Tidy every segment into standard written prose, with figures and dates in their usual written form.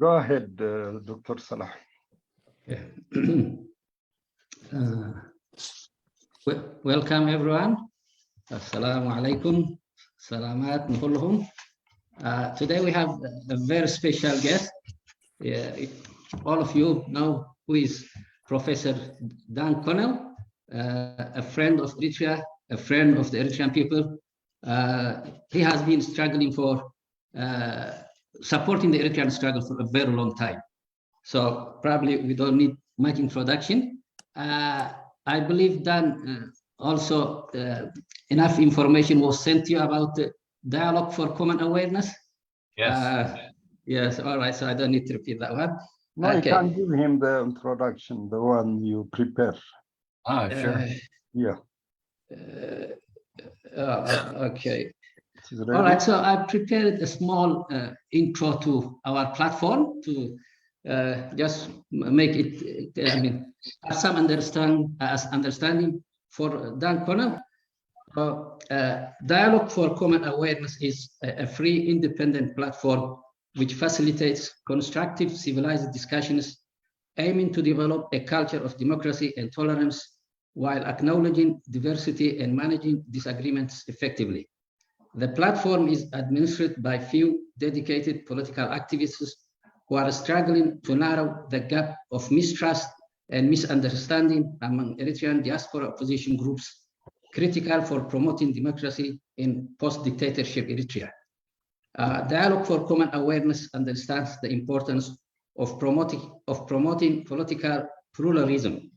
Go ahead, Dr. Salah. Welcome everyone. Assalamu alaikum. Salamat nuhulhum. Today we have a very special guest. All of you know who is Professor Dan Connell, a friend of Eritrea, a friend of the Eritrean people. He has been struggling for supporting the Eritrean struggle for a very long time. So probably we don't need much introduction. I believe Dan also enough information was sent to you about the dialogue for common awareness. Yes. Yes, all right, so I don't need to repeat that one. No, you can give him the introduction, the one you prepare. Sure. Yeah. Okay. All right, so I prepared a small intro to our platform to just make it, have some understanding for Dan Connell. Dialogue for Common Awareness is a free, independent platform which facilitates constructive, civilized discussions aiming to develop a culture of democracy and tolerance while acknowledging diversity and managing disagreements effectively. The platform is administered by few dedicated political activists who are struggling to narrow the gap of mistrust and misunderstanding among Eritrean diaspora opposition groups critical for promoting democracy in post-dictatorship Eritrea. Dialogue for Common Awareness understands the importance of promoting political pluralism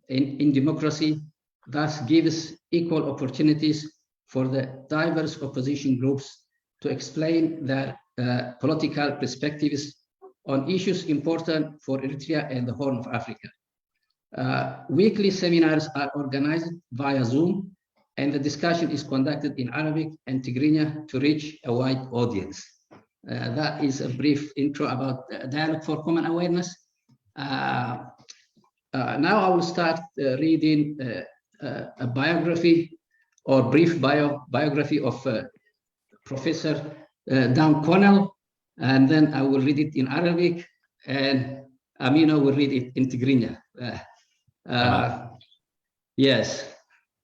in democracy, thus gives equal opportunities for the diverse opposition groups to explain their political perspectives on issues important for Eritrea and the Horn of Africa. Weekly seminars are organized via Zoom, and the discussion is conducted in Arabic and Tigrinya to reach a wide audience. That is a brief intro about Dialogue for Common Awareness. Now I will start reading a biography or brief biography of Professor Dan Connell, and then I will read it in Arabic, and Amina will read it in Tigrinya. Yes.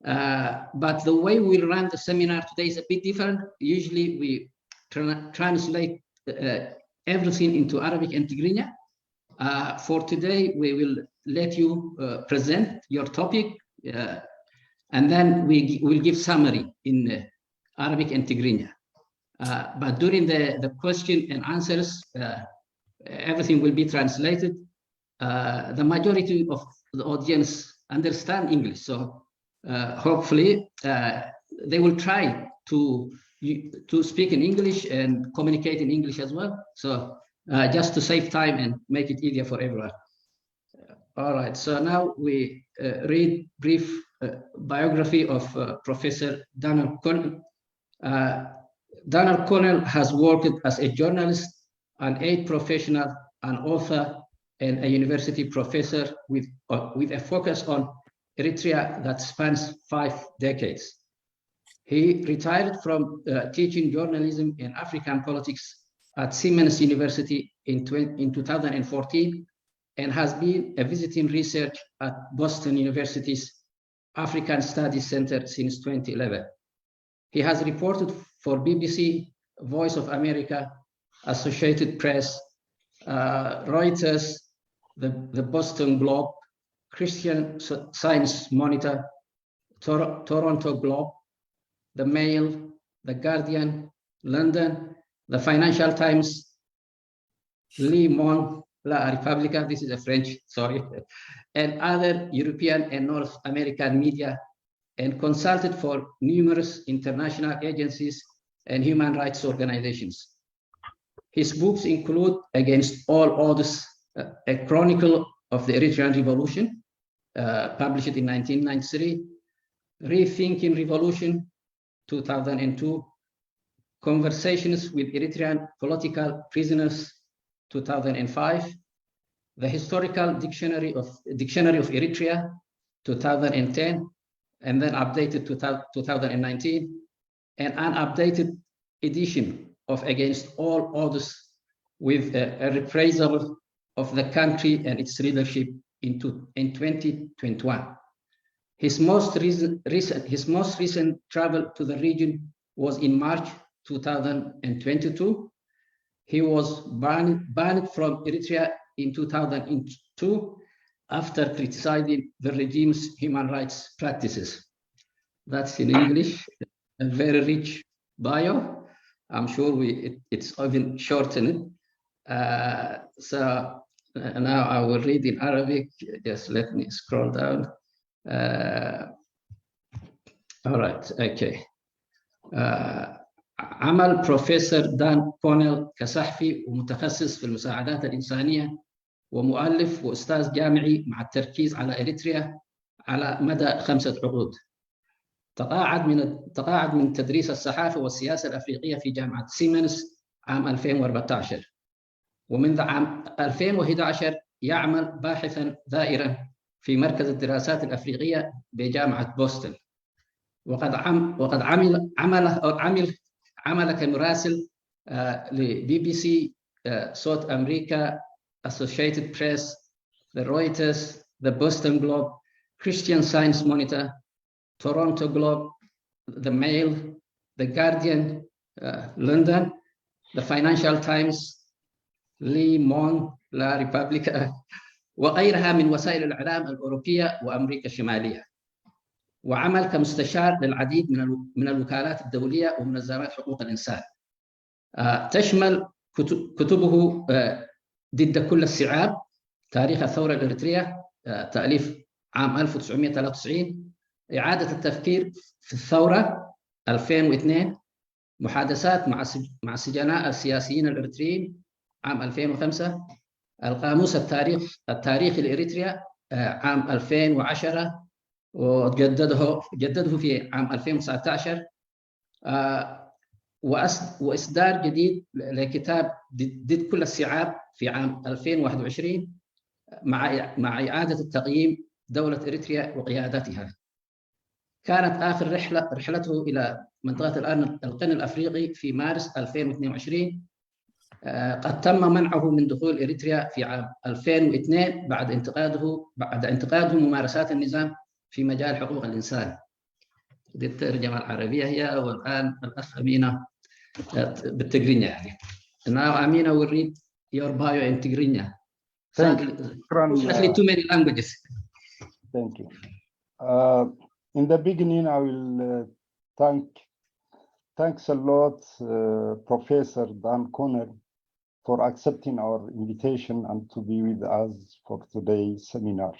But the way we run the seminar today is a bit different. Usually we translate everything into Arabic and Tigrinya. For today, we will let you present your topic, and then we will give summary in Arabic and Tigrinya. But during the question and answers, everything will be translated. The majority of the audience understand English, so hopefully they will try to speak in English and communicate in English as well. So just to save time and make it easier for everyone. All right, so now we read brief biography of Professor Dan Connell. Dan Connell has worked as a journalist, an aid professional, an author, and a university professor with a focus on Eritrea that spans 5 decades. He retired from teaching journalism and African politics at Siemens University in 2014 and has been a visiting researcher at Boston University's African Studies Center since 2011. He has reported for BBC, Voice of America, Associated Press, Reuters, the Boston Globe, Christian Science Monitor, Toronto Globe, the Mail, the Guardian, London, the Financial Times, Le Monde, La Repubblica, this is a French, sorry, and other European and North American media, and consulted for numerous international agencies and human rights organizations. His books include Against All Odds, a chronicle of the Eritrean Revolution, published in 1993, Rethinking Revolution, 2002, Conversations with Eritrean Political Prisoners, 2005, The Historical Dictionary of Eritrea, 2010, and then updated to 2019, and an updated edition of Against All Odds, with a reprisal of the country and its leadership in 2021. His most recent travel to the region was in March 2022. He was banned from Eritrea in 2002 after criticizing the regime's human rights practices. That's in English, a very rich bio. I'm sure it's even shortened. So now I will read in Arabic. Just let me scroll down. All right, okay. عمل بروفيسور دان كونيل كصحفي ومتخصص في المساعدات الإنسانية ومؤلف وأستاذ جامعي مع التركيز على إريتريا على مدى 5 عقود. تقاعد من تدريس الصحافة والسياسة الأفريقية في جامعة سيمنز عام 2014، ومنذ عام 2011 يعمل باحثا ذائرا في مركز الدراسات الأفريقية بجامعة بوسطن، وقد عمل كمراسل لبي بي سي، صوت أمريكا، Associated Press, the Reuters, the Boston Globe, Christian Science Monitor, Toronto Globe, the Mail, the Guardian, London, the Financial Times, Le Monde, La Repubblica وغيرها من وسائل الإعلام الأوروبية وأمريكا الشمالية. وعمل كمستشار للعديد من الوكالات الدولية ومنظمات حقوق الإنسان. تشمل كتبه ضد كل الصعاب، تاريخ الثورة الإريترية، تأليف عام 1993، إعادة التفكير في الثورة 2002، محادثات مع السجناء السياسيين الإريتريين عام 2005، القاموس التاريخي لإريتريا عام 2010 وجدده في عام 2019، وإصدار جديد لكتاب ضد كل الصعاب في عام 2021 مع إعادة التقييم دولة إريتريا وقيادتها. كانت آخر رحلته إلى منطقة القرن الأفريقي في مارس 2022. قد تم منعه من دخول إريتريا في عام 2002 بعد انتقاده ممارسات النظام في مجال حقوق الإنسان. دي الترجمة العربية هي، والآن الأخ أمينة بالتجرينيا يعني. Now Amina will read your bio in Tigrinya. Unfortunately, too many languages. Thank you. In the beginning, I will thanks a lot, Professor Dan Connell, for accepting our invitation and to be with us for today's seminar.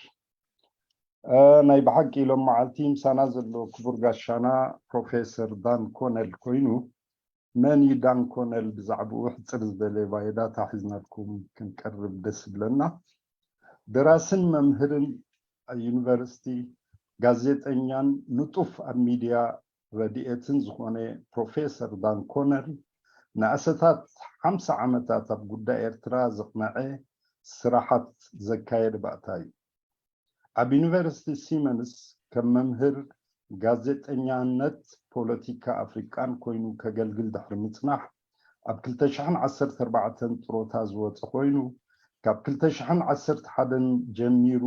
ናይ ብሓቂ ኢሎም መዓልቲ ምሳና ዘሎ ክቡር ጋሻና ፕሮፌሰር ዳን ኮነል ኮይኑ መን እዩ ዳን ኮነል ብዛዕባኡ ሕፅር ዝበለ ባይዳታ ሒዝናልኩም ክንቀርብ ደስ ይብለና። ደራስን መምህርን ዩኒቨርሲቲ ጋዜጠኛን ንጡፍ ኣብ ሚድያ ረድኤትን ዝኾነ ፕሮፌሰር ዳን ኮነል ንኣሰታት 50 ዓመታት ኣብ ጉዳይ ኤርትራ ዘቕነዐ ስራሓት ዘካየደ ባእታ እዩ። ኣብ ዩኒቨርሲቲ ሲመንስ ከም መምህር ጋዜጠኛነት ፖለቲካ ኣፍሪቃን ኮይኑ ከገልግል ድሕሪ ምጽናሕ ኣብ 2014 ጥሮታ ዝወፀ ኮይኑ ካብ 2011 ጀሚሩ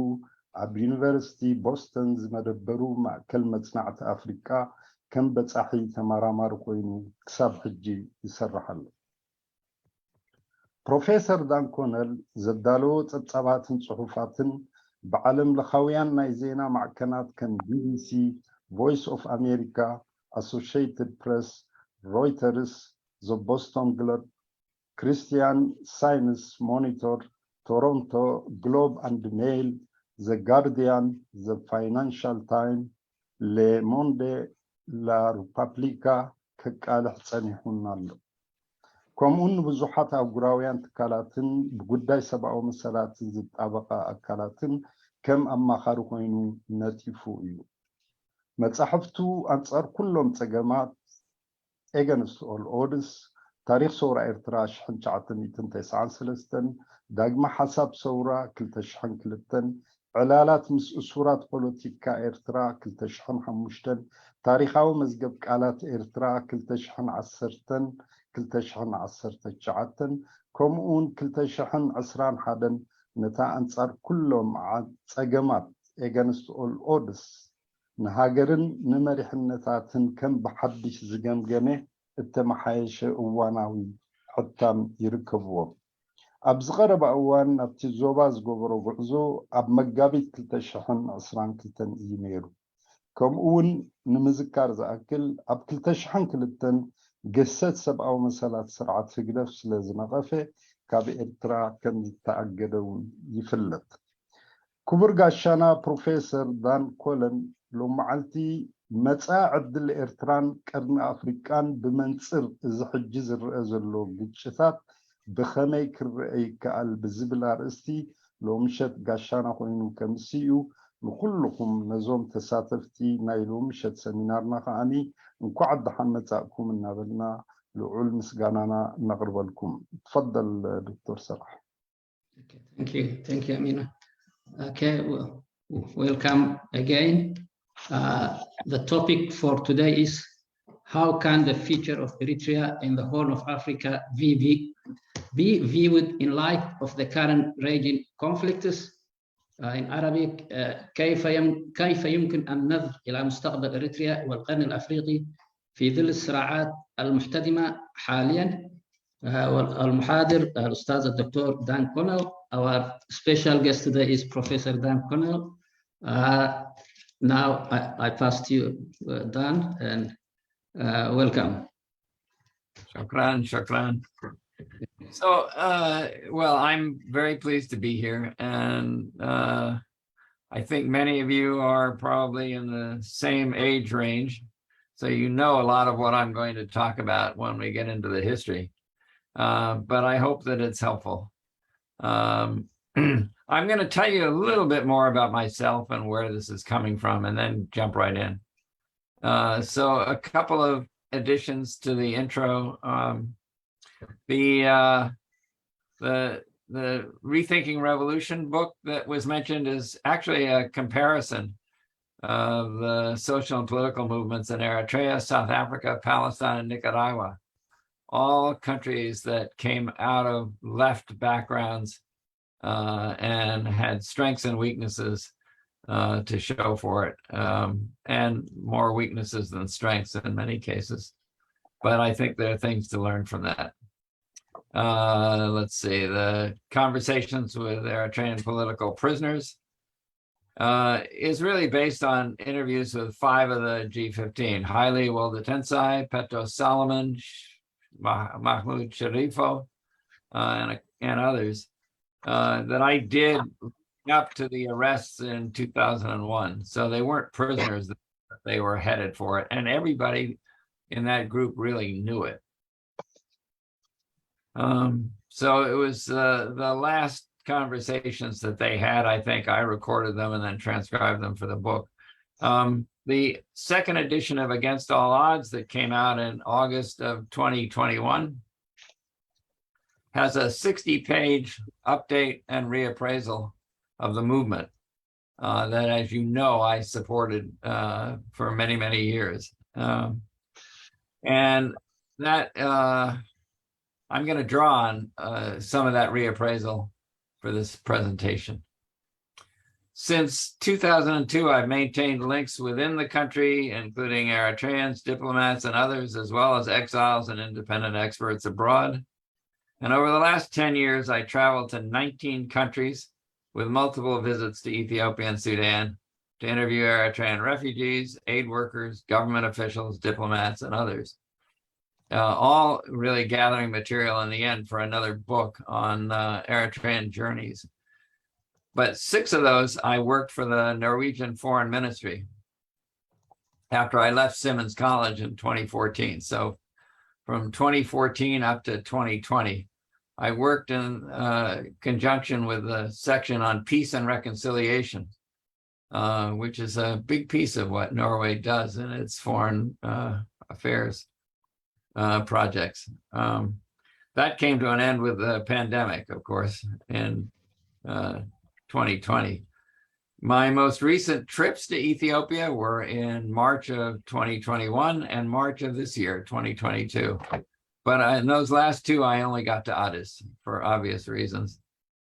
ኣብ ዩኒቨርሲቲ ቦስተን ዝመደበሩ ማእከል መጽናዕቲ ኣፍሪቃ ከም በጻሒ ተመራማሪ ኮይኑ ክሳብ ሕጂ ይሰርሕ ኣሎ። ፕሮፌሰር ዳን ኮነል ዘዳለዎ ጸብጻባትን ጽሑፋትን بعالم لخويان نايزينا معكنات كان BBC, Voice of America, Associated Press, Reuters, The Boston Globe, Christian Science Monitor, Toronto Globe and Mail, The Guardian, The Financial Times, Le Monde, La Repubblica كقالح صنيحنا له. كمون بزحات أوغراويان تكالاتن بقداي سبعو مسالاتن زد أبقى أكالاتن كم أما خارقينو نتيفو إيو متصحفتو أنصار كلهم تجمعات against all odds تاريخ صورة إرترا شحن شعتن يتنتيسعان سلستن داقما حساب صورة كلتشحن كلتن علالات مسؤولات بوليتيكا إرترا كلتشحن حموشتن تاريخاو مزقب كالات إرترا كلتشحن عسرتن 2019 ከምኡውን 2021 ነታ ኣንጻር ኩሎም ፀገማት ኤገንስት ኦል ኦድስ ንሃገርን ንመሪሕነታትን ከም ብሓድሽ ዝገምገመ እተመሓየሸ እዋናዊ ሕታም ይርከብዎም ኣብ ዝቐረበ እዋን ኣብቲ ዞባ ዝገበሮ ጉዕዞ ኣብ መጋቢት 2022 እዩ ነይሩ ከምኡውን ንምዝካር ዝኣክል ኣብ 2002 ገሰት ሰብኣዊ መሰላት ስርዓት ህግደፍ ስለ ዝነቐፈ ካብ ኤርትራ ከም ዝተኣገደ እውን ይፍለጥ ክቡር ጋሻና ፕሮፌሰር ዳን ኮለን ሎመዓልቲ መጻኢ ዕድል ኤርትራን ቀርኒ ኣፍሪቃን ብመንጽር እዚ ሕጂ ዝርአ ዘሎ ግጭታት ብኸመይ ክርአ ይከኣል ብዝብል ኣርእስቲ ሎምሸት ጋሻና ኮይኑ ከምስኡ ንኩልኩም ነዞም ተሳተፍቲ ናይ ሎምሸት ሰሚናርና ከዓኒ እንኳዕ ደሓን መጻእኩም እናበልና ልዑል ምስጋናና እናቅርበልኩም تفضل دكتور صلاح. Thank you Amina. Okay, welcome again. The topic for today is how can the future of Eritrea in the Horn of Africa be viewed in light of the current raging conflicts. In Arabic, كيف يمكن النظر إلى مستقبل إريتريا والقرن الأفريقي في ظل الصراعات المحتدمة حاليا. المحاضر الأستاذ الدكتور دان كونيل. Our special guest today is Professor Dan Connell. Now I pass to you, Dan, and welcome. Shukran. So, well, I'm very pleased to be here, and I think many of you are probably in the same age range, so you know a lot of what I'm going to talk about when we get into the history, but I hope that it's helpful. I'm going to tell you a little bit more about myself and where this is coming from, and then jump right in. So a couple of additions to the intro. The Rethinking Revolution book that was mentioned is actually a comparison of the social and political movements in Eritrea, South Africa, Palestine, and Nicaragua. All countries that came out of left backgrounds and had strengths and weaknesses to show for it, and more weaknesses than strengths in many cases. But I think there are things to learn from that. Let's see, the conversations with Eritrean political prisoners is really based on interviews with 5 of the G15, Haile Woldetensai, Petros Solomon, Mahmoud Sharifo, and others that I did up to the arrests in 2001. So they weren't prisoners, they were headed for it. And everybody in that group really knew it. So it was the last conversations that they had. I think I recorded them and then transcribed them for the book. The second edition of Against All Odds that came out in August of 2021 has a 60-page update and reappraisal of the movement that, as you know, I supported for many, many years. And that I'm going to draw on some of that reappraisal for this presentation. Since 2002, I've maintained links within the country, including Eritreans, diplomats, and others, as well as exiles and independent experts abroad. And over the last 10 years, I traveled to 19 countries with multiple visits to Ethiopia and Sudan to interview Eritrean refugees, aid workers, government officials, diplomats, and others. All really gathering material in the end for another book on Eritrean journeys. But 6 of those, I worked for the Norwegian Foreign Ministry after I left Simmons College in 2014. So from 2014 up to 2020, I worked in conjunction with the section on peace and reconciliation, which is a big piece of what Norway does in its foreign affairs projects. That came to an end with the pandemic, of course, in 2020. My most recent trips to Ethiopia were in March of 2021 and March of this year, 2022. But in those last two, I only got to Addis for obvious reasons.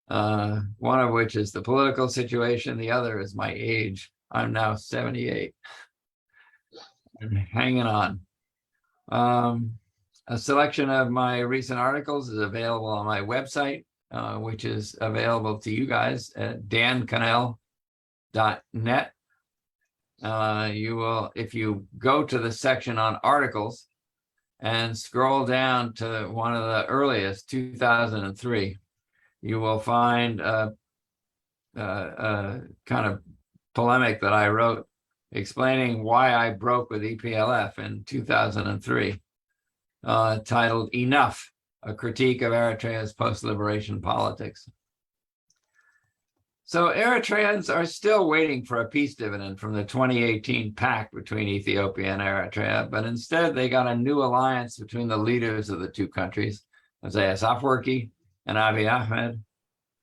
One of which is the political situation. The other is my age. I'm now 78. I'm hanging on. A selection of my recent articles is available on my website, which is available to you guys at danconnell.net. You will, if you go to the section on articles and scroll down to one of the earliest, 2003, you will find a kind of polemic that I wrote explaining why I broke with EPLF in 2003, titled Enough, a Critique of Eritrea's Post-Liberation Politics. So Eritreans are still waiting for a peace dividend from the 2018 pact between Ethiopia and Eritrea, but instead they got a new alliance between the leaders of the two countries, Isaias Afwerki and Abiy Ahmed,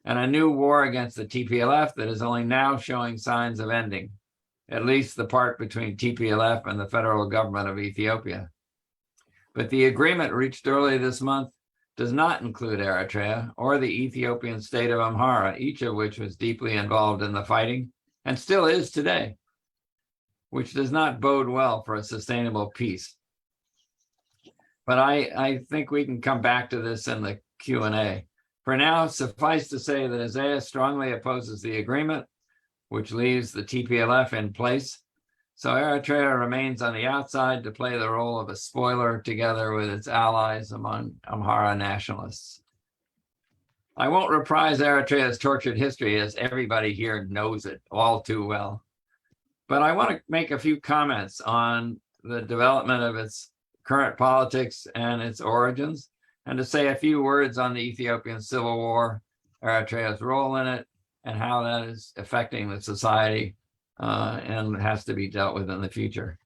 and a new war against the TPLF that is only now showing signs of ending, at least the part between TPLF and the federal government of Ethiopia. But the agreement reached early this month does not include Eritrea or the Ethiopian state of Amhara, each of which was deeply involved in the fighting and still is today, which does not bode well for a sustainable peace. But I think we can come back to this in the Q&A. For now, suffice to say that Isaias strongly opposes the agreement, which leaves the TPLF in place. So Eritrea remains on the outside to play the role of a spoiler together with its allies among Amhara nationalists. I won't reprise Eritrea's tortured history, as everybody here knows it all too well. But I want to make a few comments on the development of its current politics and its origins, and to say a few words on the Ethiopian Civil War, Eritrea's role in it, and how that is affecting the society and has to be dealt with in the future.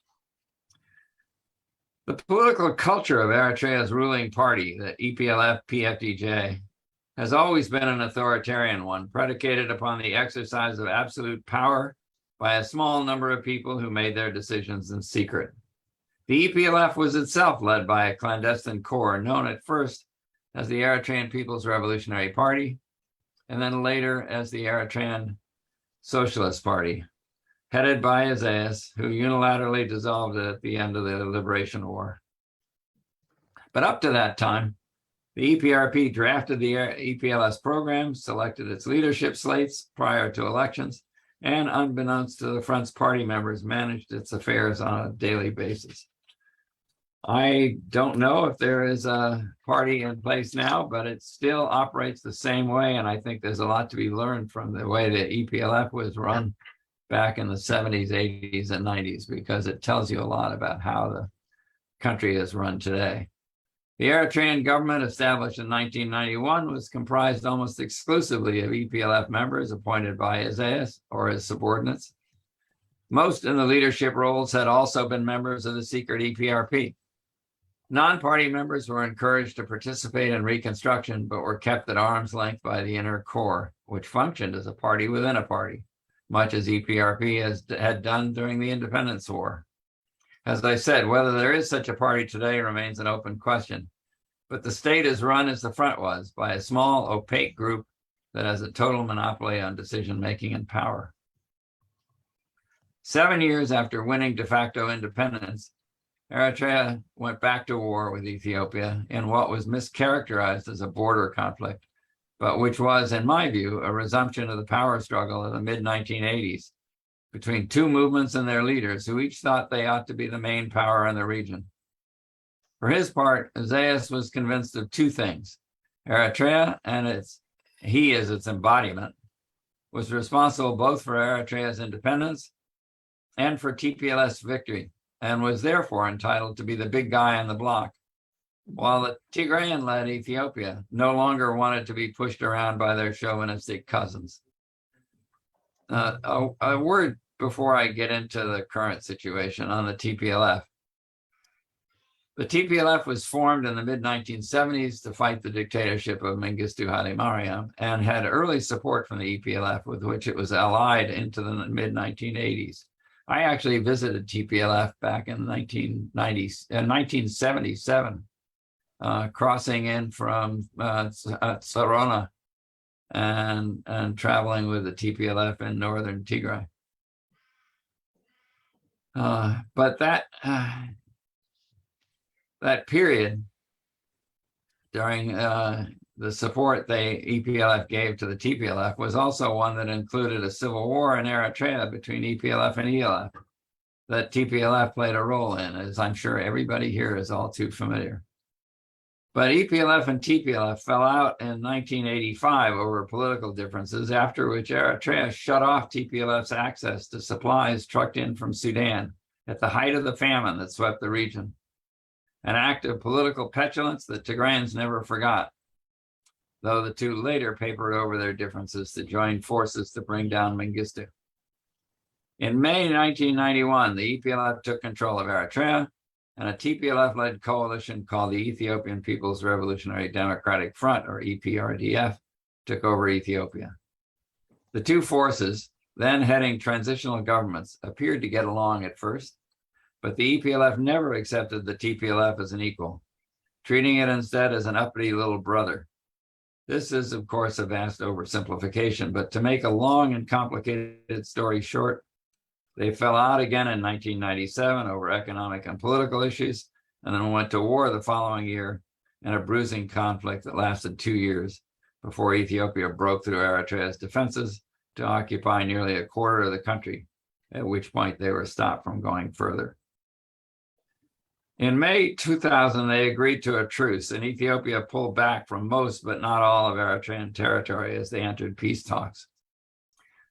The political culture of Eritrea's ruling party, the EPLF-PFDJ, has always been an authoritarian one, predicated upon the exercise of absolute power by a small number of people who made their decisions in secret. The EPLF was itself led by a clandestine corps known at first as the Eritrean People's Revolutionary Party, and then later as the Eritrean Socialist Party, headed by Isaias, who unilaterally dissolved it at the end of the Liberation War. But up to that time, the EPRP drafted the EPLS program, selected its leadership slates prior to elections, and unbeknownst to the Front's party members, managed its affairs on a daily basis. I don't know if there is a party in place now, but it still operates the same way, and I think there's a lot to be learned from the way the EPLF was run back in the 70s, 80s, and 90s, because it tells you a lot about how the country is run today. The Eritrean government, established in 1991, was comprised almost exclusively of EPLF members appointed by Isaias or his subordinates. Most in the leadership roles had also been members of the secret EPRP. Non-party members were encouraged to participate in reconstruction, but were kept at arm's length by the inner core, which functioned as a party within a party, much as EPRP had done during the Independence War. As I said, whether there is such a party today remains an open question, but the state is run as the Front was, by a small, opaque group that has a total monopoly on decision-making and power. 7 years after winning de facto independence, Eritrea went back to war with Ethiopia in what was mischaracterized as a border conflict, but which was, in my view, a resumption of the power struggle of the mid-1980s between two movements and their leaders who each thought they ought to be the main power in the region. For his part, Isaias was convinced of two things. Eritrea, and he as its embodiment, was responsible both for Eritrea's independence and for TPLF's victory, and was therefore entitled to be the big guy on the block, while the Tigrayan-led Ethiopia no longer wanted to be pushed around by their chauvinistic cousins. A word before I get into the current situation on the TPLF. The TPLF was formed in the mid-1970s to fight the dictatorship of Mengistu Haile Mariam, and had early support from the EPLF, with which it was allied into the mid-1980s. I actually visited TPLF back in 1977. crossing in from Sarona and traveling with the TPLF in northern Tigray. But that period during the support EPLF gave to the TPLF was also one that included a civil war in Eritrea between EPLF and ELF that TPLF played a role in, as I'm sure everybody here is all too familiar. But EPLF and TPLF fell out in 1985 over political differences, after which Eritrea shut off TPLF's access to supplies trucked in from Sudan at the height of the famine that swept the region. An act of political petulance that Tigrayans never forgot, though the two later papered over their differences to join forces to bring down Mengistu. In May 1991, the EPLF took control of Eritrea, and a TPLF-led coalition called the Ethiopian People's Revolutionary Democratic Front, or EPRDF, took over Ethiopia. The two forces, then heading transitional governments, appeared to get along at first, but the EPLF never accepted the TPLF as an equal, treating it instead as an uppity little brother. This is, of course, a vast oversimplification, but to make a long and complicated story short, they fell out again in 1997 over economic and political issues, and then went to war the following year in a bruising conflict that lasted 2 years before Ethiopia broke through Eritrea's defenses to occupy nearly a quarter of the country, at which point they were stopped from going further. In May 2000, they agreed to a truce, and Ethiopia pulled back from most, but not all, of Eritrean territory as they entered peace talks.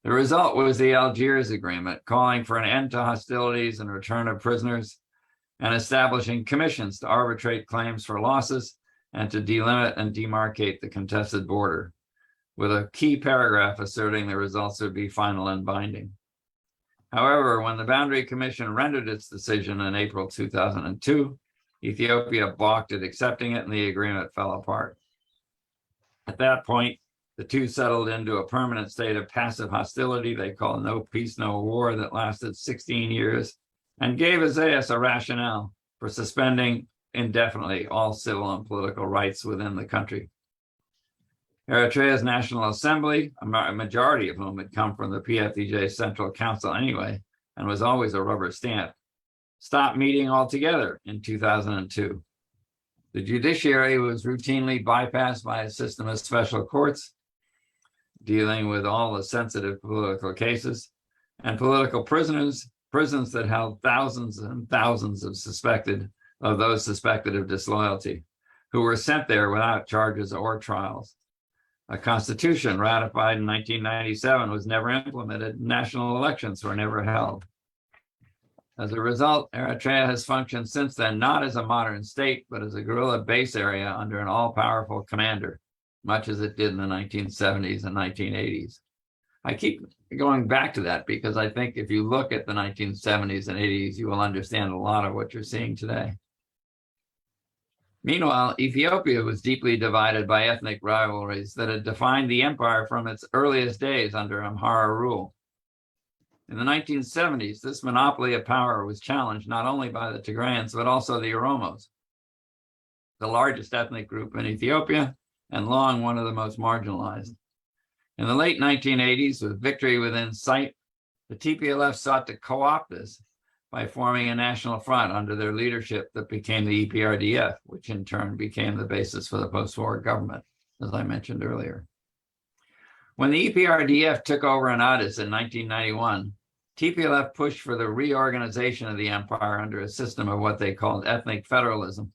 The result was the Algiers Agreement, calling for an end to hostilities and return of prisoners, and establishing commissions to arbitrate claims for losses and to delimit and demarcate the contested border, with a key paragraph asserting the results would be final and binding. However, when the Boundary Commission rendered its decision in April 2002, Ethiopia balked at accepting it and the agreement fell apart. At that point, the two settled into a permanent state of passive hostility they call no peace, no war, that lasted 16 years and gave Isaias a rationale for suspending indefinitely all civil and political rights within the country. Eritrea's National Assembly, a majority of whom had come from the PFDJ Central Council anyway, and was always a rubber stamp, stopped meeting altogether in 2002. The judiciary was routinely bypassed by a system of special courts dealing with all the sensitive political cases, and political prisoners, prisons that held thousands and thousands of those suspected of disloyalty, who were sent there without charges or trials. A constitution ratified in 1997 was never implemented. National elections were never held. As a result, Eritrea has functioned since then not as a modern state, but as a guerrilla base area under an all-powerful commander, much as it did in the 1970s and 1980s. I keep going back to that because I think if you look at the 1970s and 80s, you will understand a lot of what you're seeing today. Meanwhile, Ethiopia was deeply divided by ethnic rivalries that had defined the empire from its earliest days under Amhara rule. In the 1970s, this monopoly of power was challenged not only by the Tigrayans, but also the Oromos, the largest ethnic group in Ethiopia, and long one of the most marginalized. In the late 1980s, with victory within sight, the TPLF sought to co-opt this by forming a national front under their leadership that became the EPRDF, which in turn became the basis for the post-war government, as I mentioned earlier. When the EPRDF took over in Addis in 1991, TPLF pushed for the reorganization of the empire under a system of what they called ethnic federalism,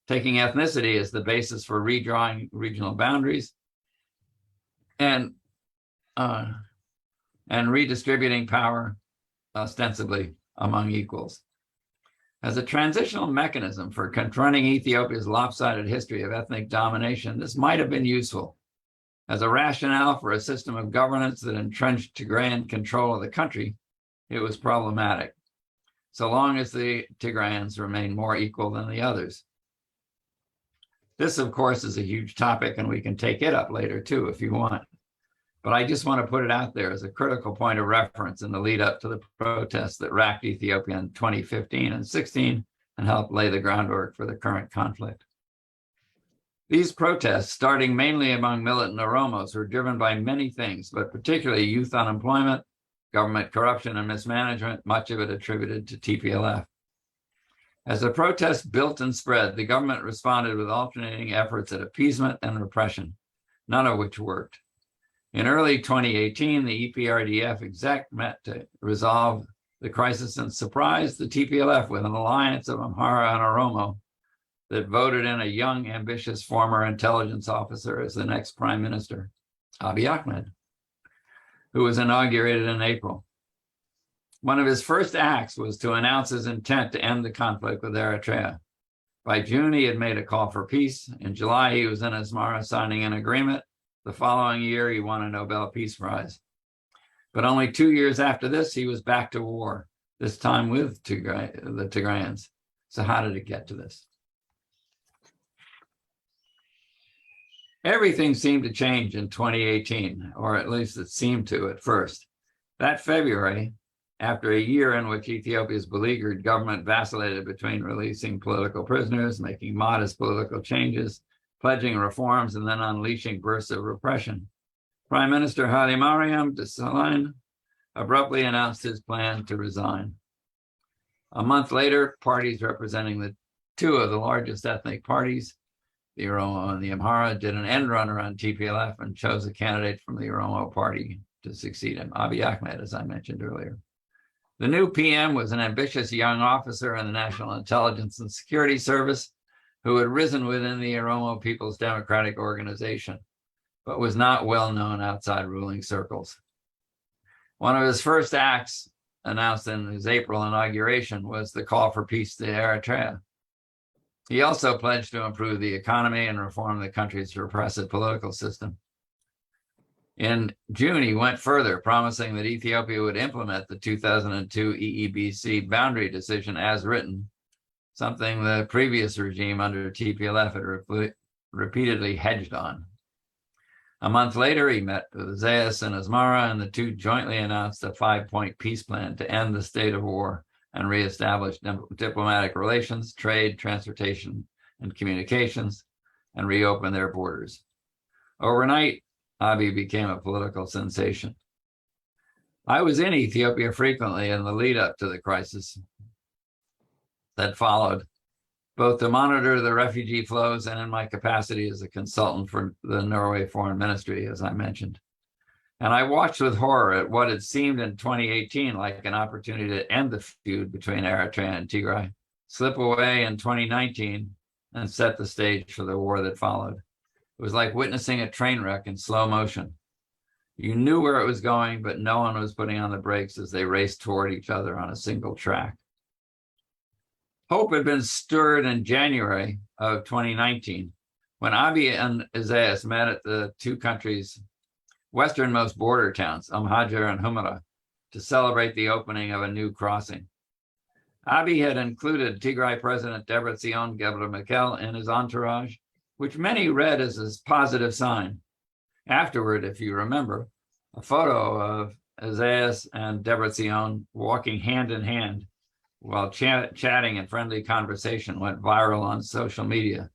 taking ethnicity as the basis for redrawing regional boundaries and redistributing power ostensibly among equals. As a transitional mechanism for confronting Ethiopia's lopsided history of ethnic domination, this might have been useful. As a rationale for a system of governance that entrenched Tigrayan control of the country, it was problematic, so long as the Tigrayans remained more equal than the others. This, of course, is a huge topic, and we can take it up later too if you want. But I just want to put it out there as a critical point of reference in the lead up to the protests that racked Ethiopia in 2015 and 16 and helped lay the groundwork for the current conflict. These protests, starting mainly among militant Oromos, were driven by many things, but particularly youth unemployment, government corruption and mismanagement, much of it attributed to TPLF. As the protests built and spread, the government responded with alternating efforts at appeasement and repression, none of which worked. In early 2018, the EPRDF exec met to resolve the crisis and surprised the TPLF with an alliance of Amhara and Oromo that voted in a young, ambitious former intelligence officer as the next prime minister, Abiy Ahmed, who was inaugurated in April. One of his first acts was to announce his intent to end the conflict with Eritrea. By June, he had made a call for peace. In July, he was in Asmara signing an agreement. The following year, he won a Nobel Peace Prize. But only 2 years after this, he was back to war, this time with the Tigrayans. So how did it get to this? Everything seemed to change in 2018, or at least it seemed to at first. That February, after a year in which Ethiopia's beleaguered government vacillated between releasing political prisoners, making modest political changes, pledging reforms, and then unleashing bursts of repression, Prime Minister Haile Mariam Desalegn abruptly announced his plan to resign. A month later, parties representing the two of the largest ethnic parties, the Oromo and the Amhara, did an end run around TPLF and chose a candidate from the Oromo party to succeed him, Abiy Ahmed, as I mentioned earlier. The new PM was an ambitious young officer in the National Intelligence and Security Service who had risen within the Oromo People's Democratic Organization, but was not well known outside ruling circles. One of his first acts, announced in his April inauguration, was the call for peace to Eritrea. He also pledged to improve the economy and reform the country's repressive political system. In June, he went further, promising that Ethiopia would implement the 2002 EEBC boundary decision as written, something the previous regime under TPLF had repeatedly hedged on. A month later, he met with Zayas and Asmara, and the two jointly announced a 5-point peace plan to end the state of war and reestablish diplomatic relations, trade, transportation, and communications, and reopen their borders. Overnight, Abiy became a political sensation. I was in Ethiopia frequently in the lead up to the crisis that followed, both to monitor the refugee flows and in my capacity as a consultant for the Norway Foreign Ministry, as I mentioned. And I watched with horror at what had seemed in 2018 like an opportunity to end the feud between Eritrea and Tigray, slip away in 2019, and set the stage for the war that followed. It was like witnessing a train wreck in slow motion. You knew where it was going, but no one was putting on the brakes as they raced toward each other on a single track. Hope had been stirred in January of 2019 when Abiy and Isaias met at the two countries' westernmost border towns, Amhajar and Humera, to celebrate the opening of a new crossing. Abiy had included Tigray President Debretsion Gebremichael in his entourage, which many read as a positive sign. Afterward, if you remember, a photo of Isaias and Debretsion walking hand in hand while chatting in friendly conversation went viral on social media.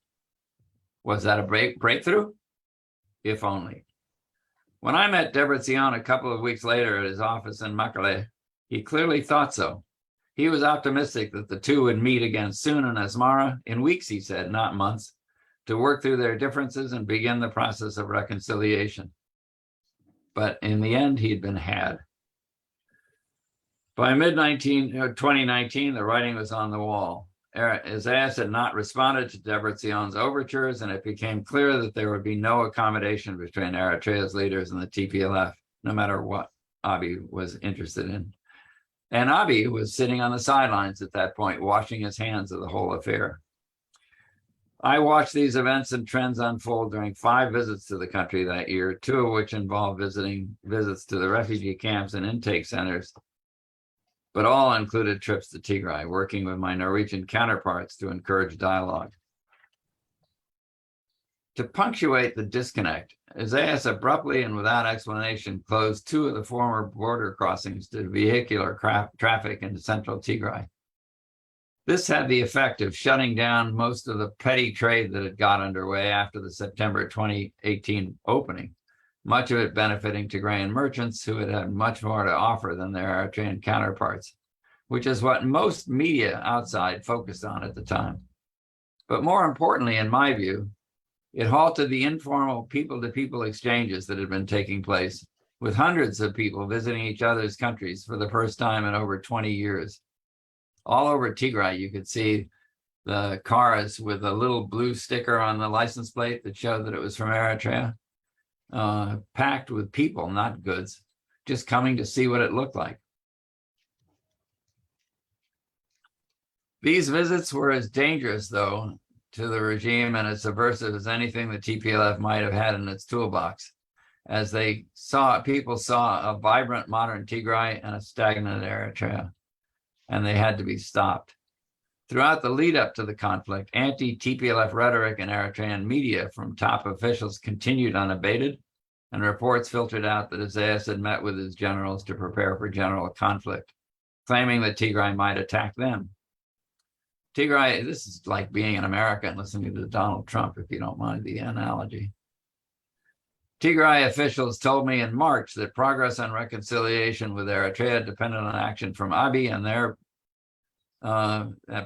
Was that a breakthrough? If only. When I met Debretsion a couple of weeks later at his office in Mekelle, he clearly thought so. He was optimistic that the two would meet again soon in Asmara, in weeks, he said, not months, to work through their differences and begin the process of reconciliation. But in the end, he'd been had. By mid-2019, the writing was on the wall. Isaias had not responded to Debretsion's overtures, and it became clear that there would be no accommodation between Eritrea's leaders and the TPLF, no matter what Abiy was interested in. And Abiy was sitting on the sidelines at that point, washing his hands of the whole affair. I watched these events and trends unfold during 5 visits to the country that year, 2 of which involved visits to the refugee camps and intake centers, but all included trips to Tigray, working with my Norwegian counterparts to encourage dialogue. To punctuate the disconnect, Isaias abruptly and without explanation closed 2 of the former border crossings to vehicular traffic into central Tigray. This had the effect of shutting down most of the petty trade that had got underway after the September 2018 opening, much of it benefiting Tigrayan merchants who had much more to offer than their Eritrean counterparts, which is what most media outside focused on at the time. But more importantly, in my view, it halted the informal people-to-people exchanges that had been taking place, with hundreds of people visiting each other's countries for the first time in over 20 years. All over Tigray, you could see the cars with a little blue sticker on the license plate that showed that it was from Eritrea, packed with people, not goods, just coming to see what it looked like. These visits were as dangerous, though, to the regime and as subversive as anything the TPLF might have had in its toolbox, as people saw a vibrant modern Tigray and a stagnant Eritrea, and they had to be stopped. Throughout the lead up to the conflict, anti-TPLF rhetoric in Eritrean media from top officials continued unabated, and reports filtered out that Isaias had met with his generals to prepare for general conflict, claiming that Tigray might attack them. Tigray, this is like being an American and listening to Donald Trump, if you don't mind the analogy. Tigray officials told me in March that progress on reconciliation with Eritrea depended on action from Abiy and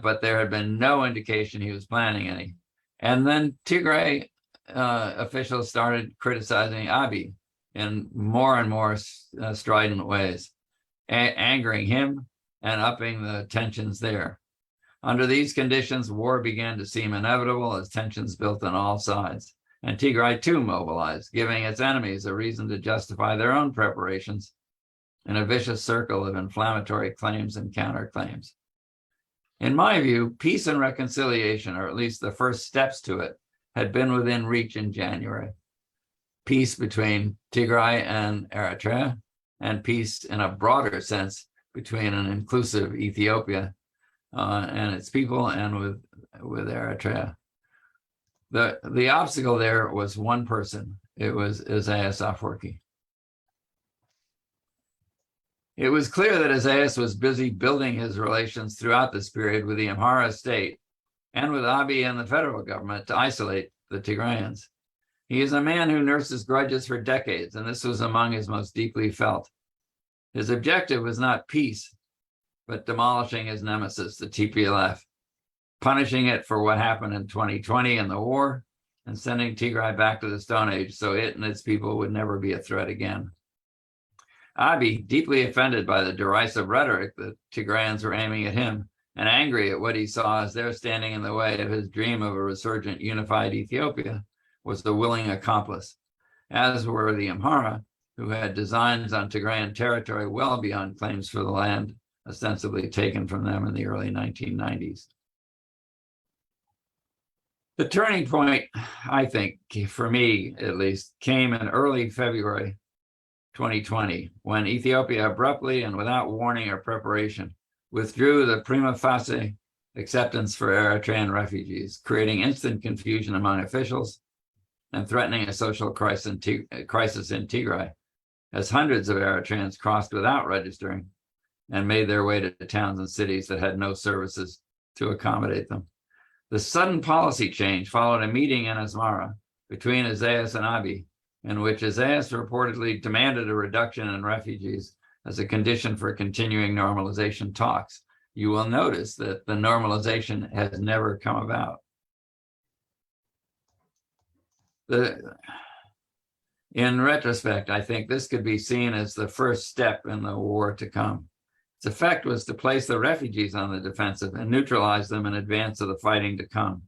but there had been no indication he was planning any. And then Tigray officials started criticizing Abiy in more and more strident ways, angering him and upping the tensions there. Under these conditions, war began to seem inevitable as tensions built on all sides. And Tigray too mobilized, giving its enemies a reason to justify their own preparations in a vicious circle of inflammatory claims and counterclaims. In my view, peace and reconciliation, or at least the first steps to it, had been within reach in January. Peace between Tigray and Eritrea, and peace in a broader sense between an inclusive Ethiopia and its people and with Eritrea. The obstacle there was one person. It was Isaias Afwerki. It was clear that Isaias was busy building his relations throughout this period with the Amhara state and with Abiy and the federal government to isolate the Tigrayans. He is a man who nurses grudges for decades, and this was among his most deeply felt. His objective was not peace, but demolishing his nemesis, the TPLF, punishing it for what happened in 2020 in the war, and sending Tigray back to the Stone Age so it and its people would never be a threat again. Abiy, deeply offended by the derisive rhetoric that Tigrayans were aiming at him, and angry at what he saw as their standing in the way of his dream of a resurgent unified Ethiopia, was the willing accomplice, as were the Amhara, who had designs on Tigrayan territory well beyond claims for the land ostensibly taken from them in the early 1990s. The turning point, I think, for me at least, came in early February 2020, when Ethiopia abruptly and without warning or preparation withdrew the prima facie acceptance for Eritrean refugees, creating instant confusion among officials and threatening a social crisis in Tigray, as hundreds of Eritreans crossed without registering and made their way to towns and cities that had no services to accommodate them. The sudden policy change followed a meeting in Asmara between Isaias and Abiy, in which Isaias reportedly demanded a reduction in refugees as a condition for continuing normalization talks. You will notice that the normalization has never come about. In retrospect, I think this could be seen as the first step in the war to come. Its effect was to place the refugees on the defensive and neutralize them in advance of the fighting to come.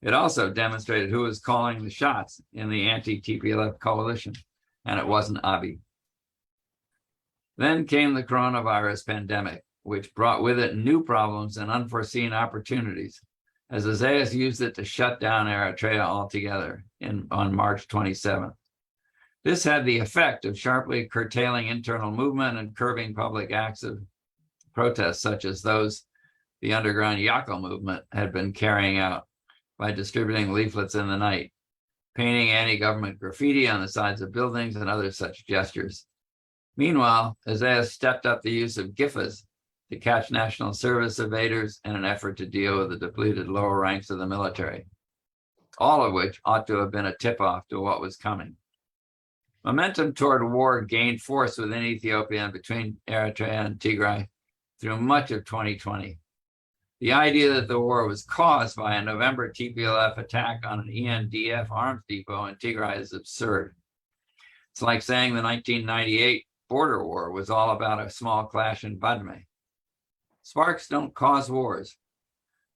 It also demonstrated who was calling the shots in the anti-TPLF coalition, and it wasn't Abiy. Then came the coronavirus pandemic, which brought with it new problems and unforeseen opportunities, as Isaias used it to shut down Eritrea altogether on March 27th. This had the effect of sharply curtailing internal movement and curbing public acts of protest, such as those the underground Yakel movement had been carrying out by distributing leaflets in the night, painting anti-government graffiti on the sides of buildings, and other such gestures. Meanwhile, Isaias stepped up the use of GIFAs to catch national service evaders in an effort to deal with the depleted lower ranks of the military, all of which ought to have been a tip-off to what was coming. Momentum toward war gained force within Ethiopia and between Eritrea and Tigray through much of 2020. The idea that the war was caused by a November TPLF attack on an ENDF arms depot in Tigray is absurd. It's like saying the 1998 border war was all about a small clash in Badme. Sparks don't cause wars.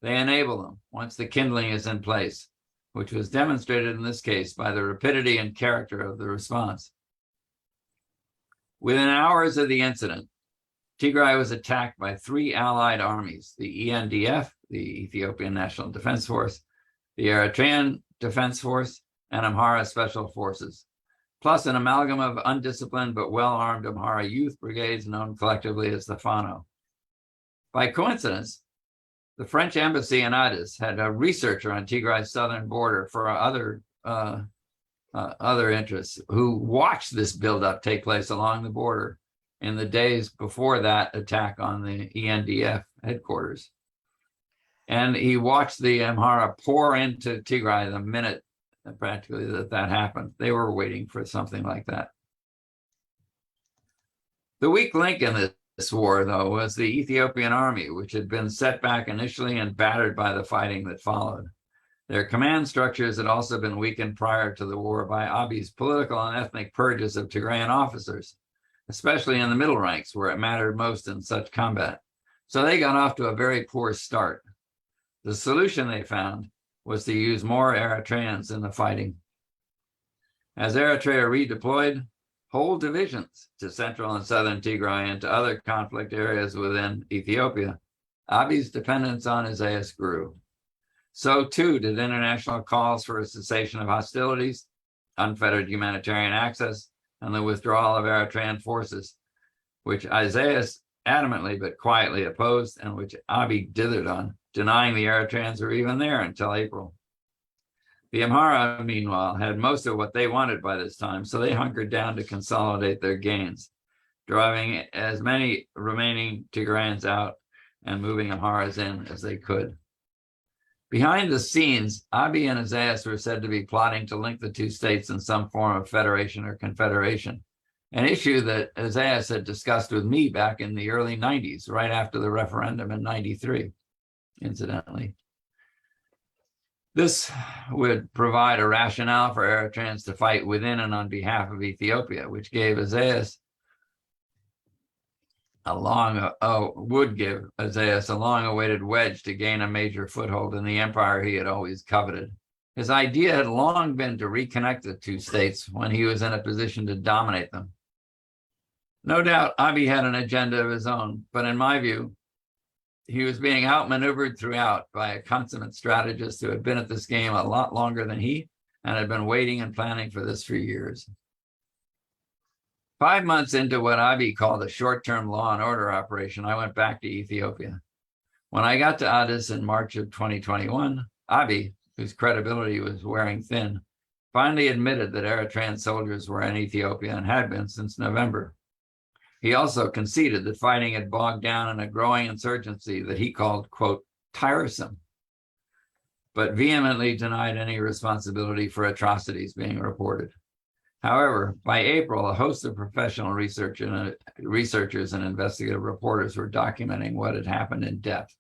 They enable them once the kindling is in place, which was demonstrated in this case by the rapidity and character of the response. Within hours of the incident, Tigray was attacked by 3 allied armies, the ENDF, the Ethiopian National Defense Force, the Eritrean Defense Force, and Amhara Special Forces, plus an amalgam of undisciplined but well-armed Amhara youth brigades known collectively as the Fano. By coincidence, the French embassy in Addis had a researcher on Tigray's southern border for other interests who watched this buildup take place along the border in the days before that attack on the ENDF headquarters. And he watched the Amhara pour into Tigray the minute practically that happened. They were waiting for something like that. The weak link in this war, though, was the Ethiopian army, which had been set back initially and battered by the fighting that followed. Their command structures had also been weakened prior to the war by Abiy's political and ethnic purges of Tigrayan officers, especially in the middle ranks where it mattered most in such combat. So they got off to a very poor start. The solution they found was to use more Eritreans in the fighting. As Eritrea redeployed whole divisions to central and southern Tigray and to other conflict areas within Ethiopia, Abiy's dependence on Isaias grew. So too did international calls for a cessation of hostilities, unfettered humanitarian access, and the withdrawal of Eritrean forces, which Isaias adamantly but quietly opposed and which Abiy dithered on, denying the Eritreans were even there until April. The Amhara, meanwhile, had most of what they wanted by this time, so they hunkered down to consolidate their gains, driving as many remaining Tigrayans out and moving Amharas in as they could. Behind the scenes, Abiy and Isaias were said to be plotting to link the two states in some form of federation or confederation, an issue that Isaias had discussed with me back in the early 90s, right after the referendum in 93, incidentally. This would provide a rationale for Eritreans to fight within and on behalf of Ethiopia, which gave Isaias would give Isaias a long-awaited wedge to gain a major foothold in the empire he had always coveted. His idea had long been to reconnect the two states when he was in a position to dominate them. No doubt Abiy had an agenda of his own, but in my view, he was being outmaneuvered throughout by a consummate strategist who had been at this game a lot longer than he and had been waiting and planning for this for years. 5 months into what Abiy called a short-term law and order operation, I went back to Ethiopia. When I got to Addis in March of 2021, Abiy, whose credibility was wearing thin, finally admitted that Eritrean soldiers were in Ethiopia and had been since November. He also conceded that fighting had bogged down in a growing insurgency that he called, quote, tiresome, but vehemently denied any responsibility for atrocities being reported. However, by April, a host of professional researchers and investigative reporters were documenting what had happened in depth.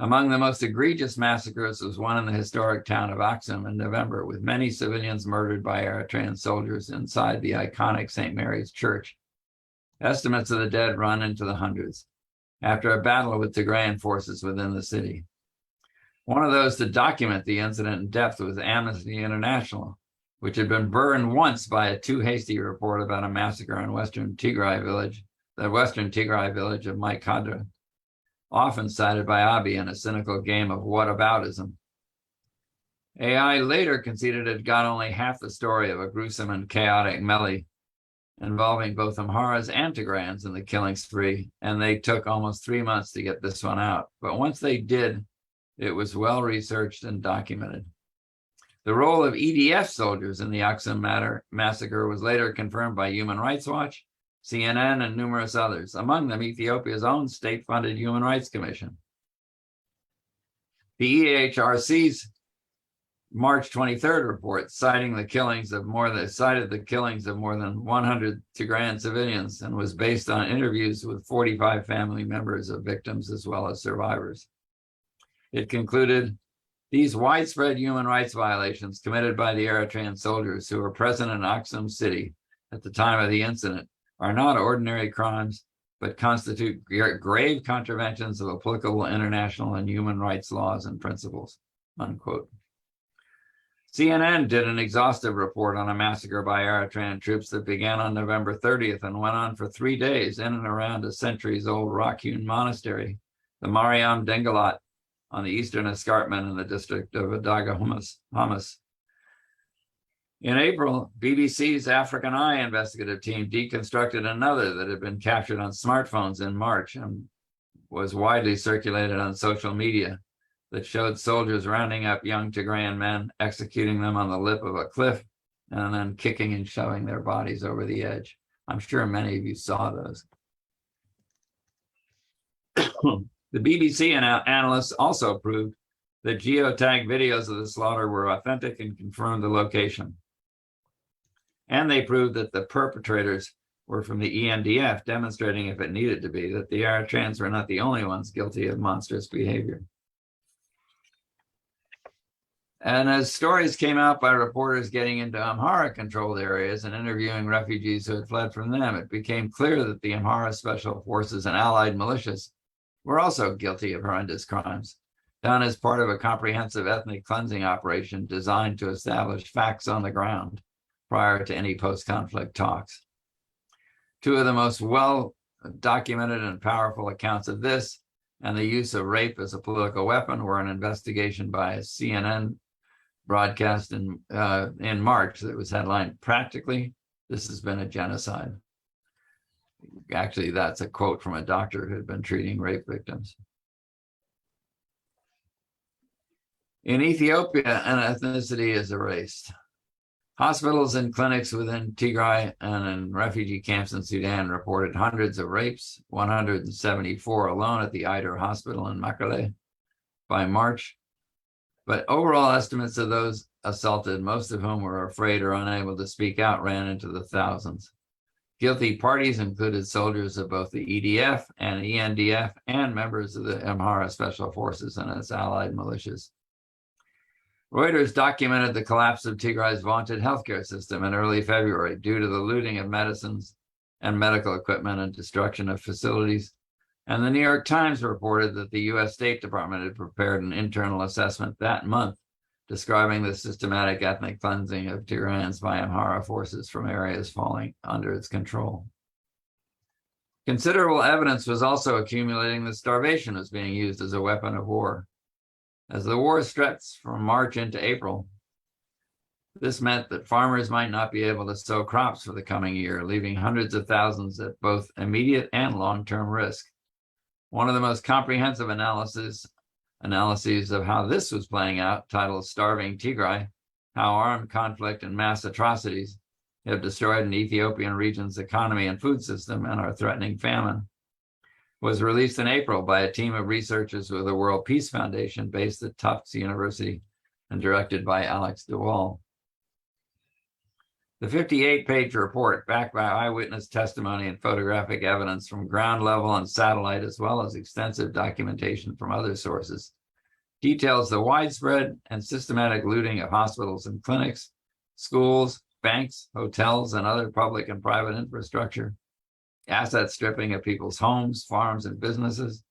Among the most egregious massacres was one in the historic town of Aksum in November, with many civilians murdered by Eritrean soldiers inside the iconic St. Mary's Church. Estimates of the dead run into the hundreds, after a battle with Tigrayan forces within the city. One of those to document the incident in depth was Amnesty International, which had been burned once by a too hasty report about a massacre in the western Tigray village of Maikadra, often cited by Abiy in a cynical game of whataboutism. AI later conceded it got only half the story of a gruesome and chaotic melee involving both Amharas and Tigrayans in the killing spree, and they took almost 3 months to get this one out. But once they did, it was well researched and documented. The role of EDF soldiers in the Aksum massacre was later confirmed by Human Rights Watch CNN, and numerous others, among them Ethiopia's own state-funded Human Rights Commission. The EHRC's March 23rd report cited the killings of more than 100 Tigrayan civilians and was based on interviews with 45 family members of victims as well as survivors. It concluded, these widespread human rights violations committed by the Eritrean soldiers who were present in Aksum city at the time of the incident are not ordinary crimes, but constitute grave contraventions of applicable international and human rights laws and principles, unquote. CNN did an exhaustive report on a massacre by Eritrean troops that began on November 30th and went on for 3 days in and around a centuries-old rock-hewn monastery, the Mariam Dengalat, on the eastern escarpment in the district of Adaga Hamas. In April, BBC's African Eye investigative team deconstructed another that had been captured on smartphones in March and was widely circulated on social media, that showed soldiers rounding up young Tigrayan men, executing them on the lip of a cliff, and then kicking and shoving their bodies over the edge. I'm sure many of you saw those. The BBC analysts also proved that geotag videos of the slaughter were authentic and confirmed the location. And they proved that the perpetrators were from the ENDF, demonstrating, if it needed to be, that the Eritreans were not the only ones guilty of monstrous behavior. And as stories came out by reporters getting into Amhara-controlled areas and interviewing refugees who had fled from them, it became clear that the Amhara Special Forces and allied militias were also guilty of horrendous crimes, done as part of a comprehensive ethnic cleansing operation designed to establish facts on the ground prior to any post-conflict talks. Two of the most well-documented and powerful accounts of this and the use of rape as a political weapon were an investigation by a CNN broadcast in March that was headlined, "Practically, this has been a genocide." Actually, that's a quote from a doctor who had been treating rape victims. In Ethiopia, an ethnicity is erased. Hospitals and clinics within Tigray and in refugee camps in Sudan reported hundreds of rapes, 174 alone at the Eider Hospital in Mekelle by March. But overall estimates of those assaulted, most of whom were afraid or unable to speak out, ran into the thousands. Guilty parties included soldiers of both the EDF and ENDF and members of the Amhara Special Forces and its allied militias. Reuters documented the collapse of Tigray's vaunted healthcare system in early February due to the looting of medicines and medical equipment and destruction of facilities. And the New York Times reported that the US State Department had prepared an internal assessment that month describing the systematic ethnic cleansing of Tigrayans by Amhara forces from areas falling under its control. Considerable evidence was also accumulating that starvation was being used as a weapon of war. As the war stretched from March into April, this meant that farmers might not be able to sow crops for the coming year, leaving hundreds of thousands at both immediate and long-term risk. One of the most comprehensive analyses of how this was playing out, titled "Starving Tigray: How Armed Conflict and Mass Atrocities Have Destroyed an Ethiopian Region's Economy and Food System and Are Threatening Famine," was released in April by a team of researchers with the World Peace Foundation based at Tufts University and directed by Alex DeWall. The 58-page report, backed by eyewitness testimony and photographic evidence from ground level and satellite, as well as extensive documentation from other sources, details the widespread and systematic looting of hospitals and clinics, schools, banks, hotels, and other public and private infrastructure, asset stripping of people's homes, farms, and businesses,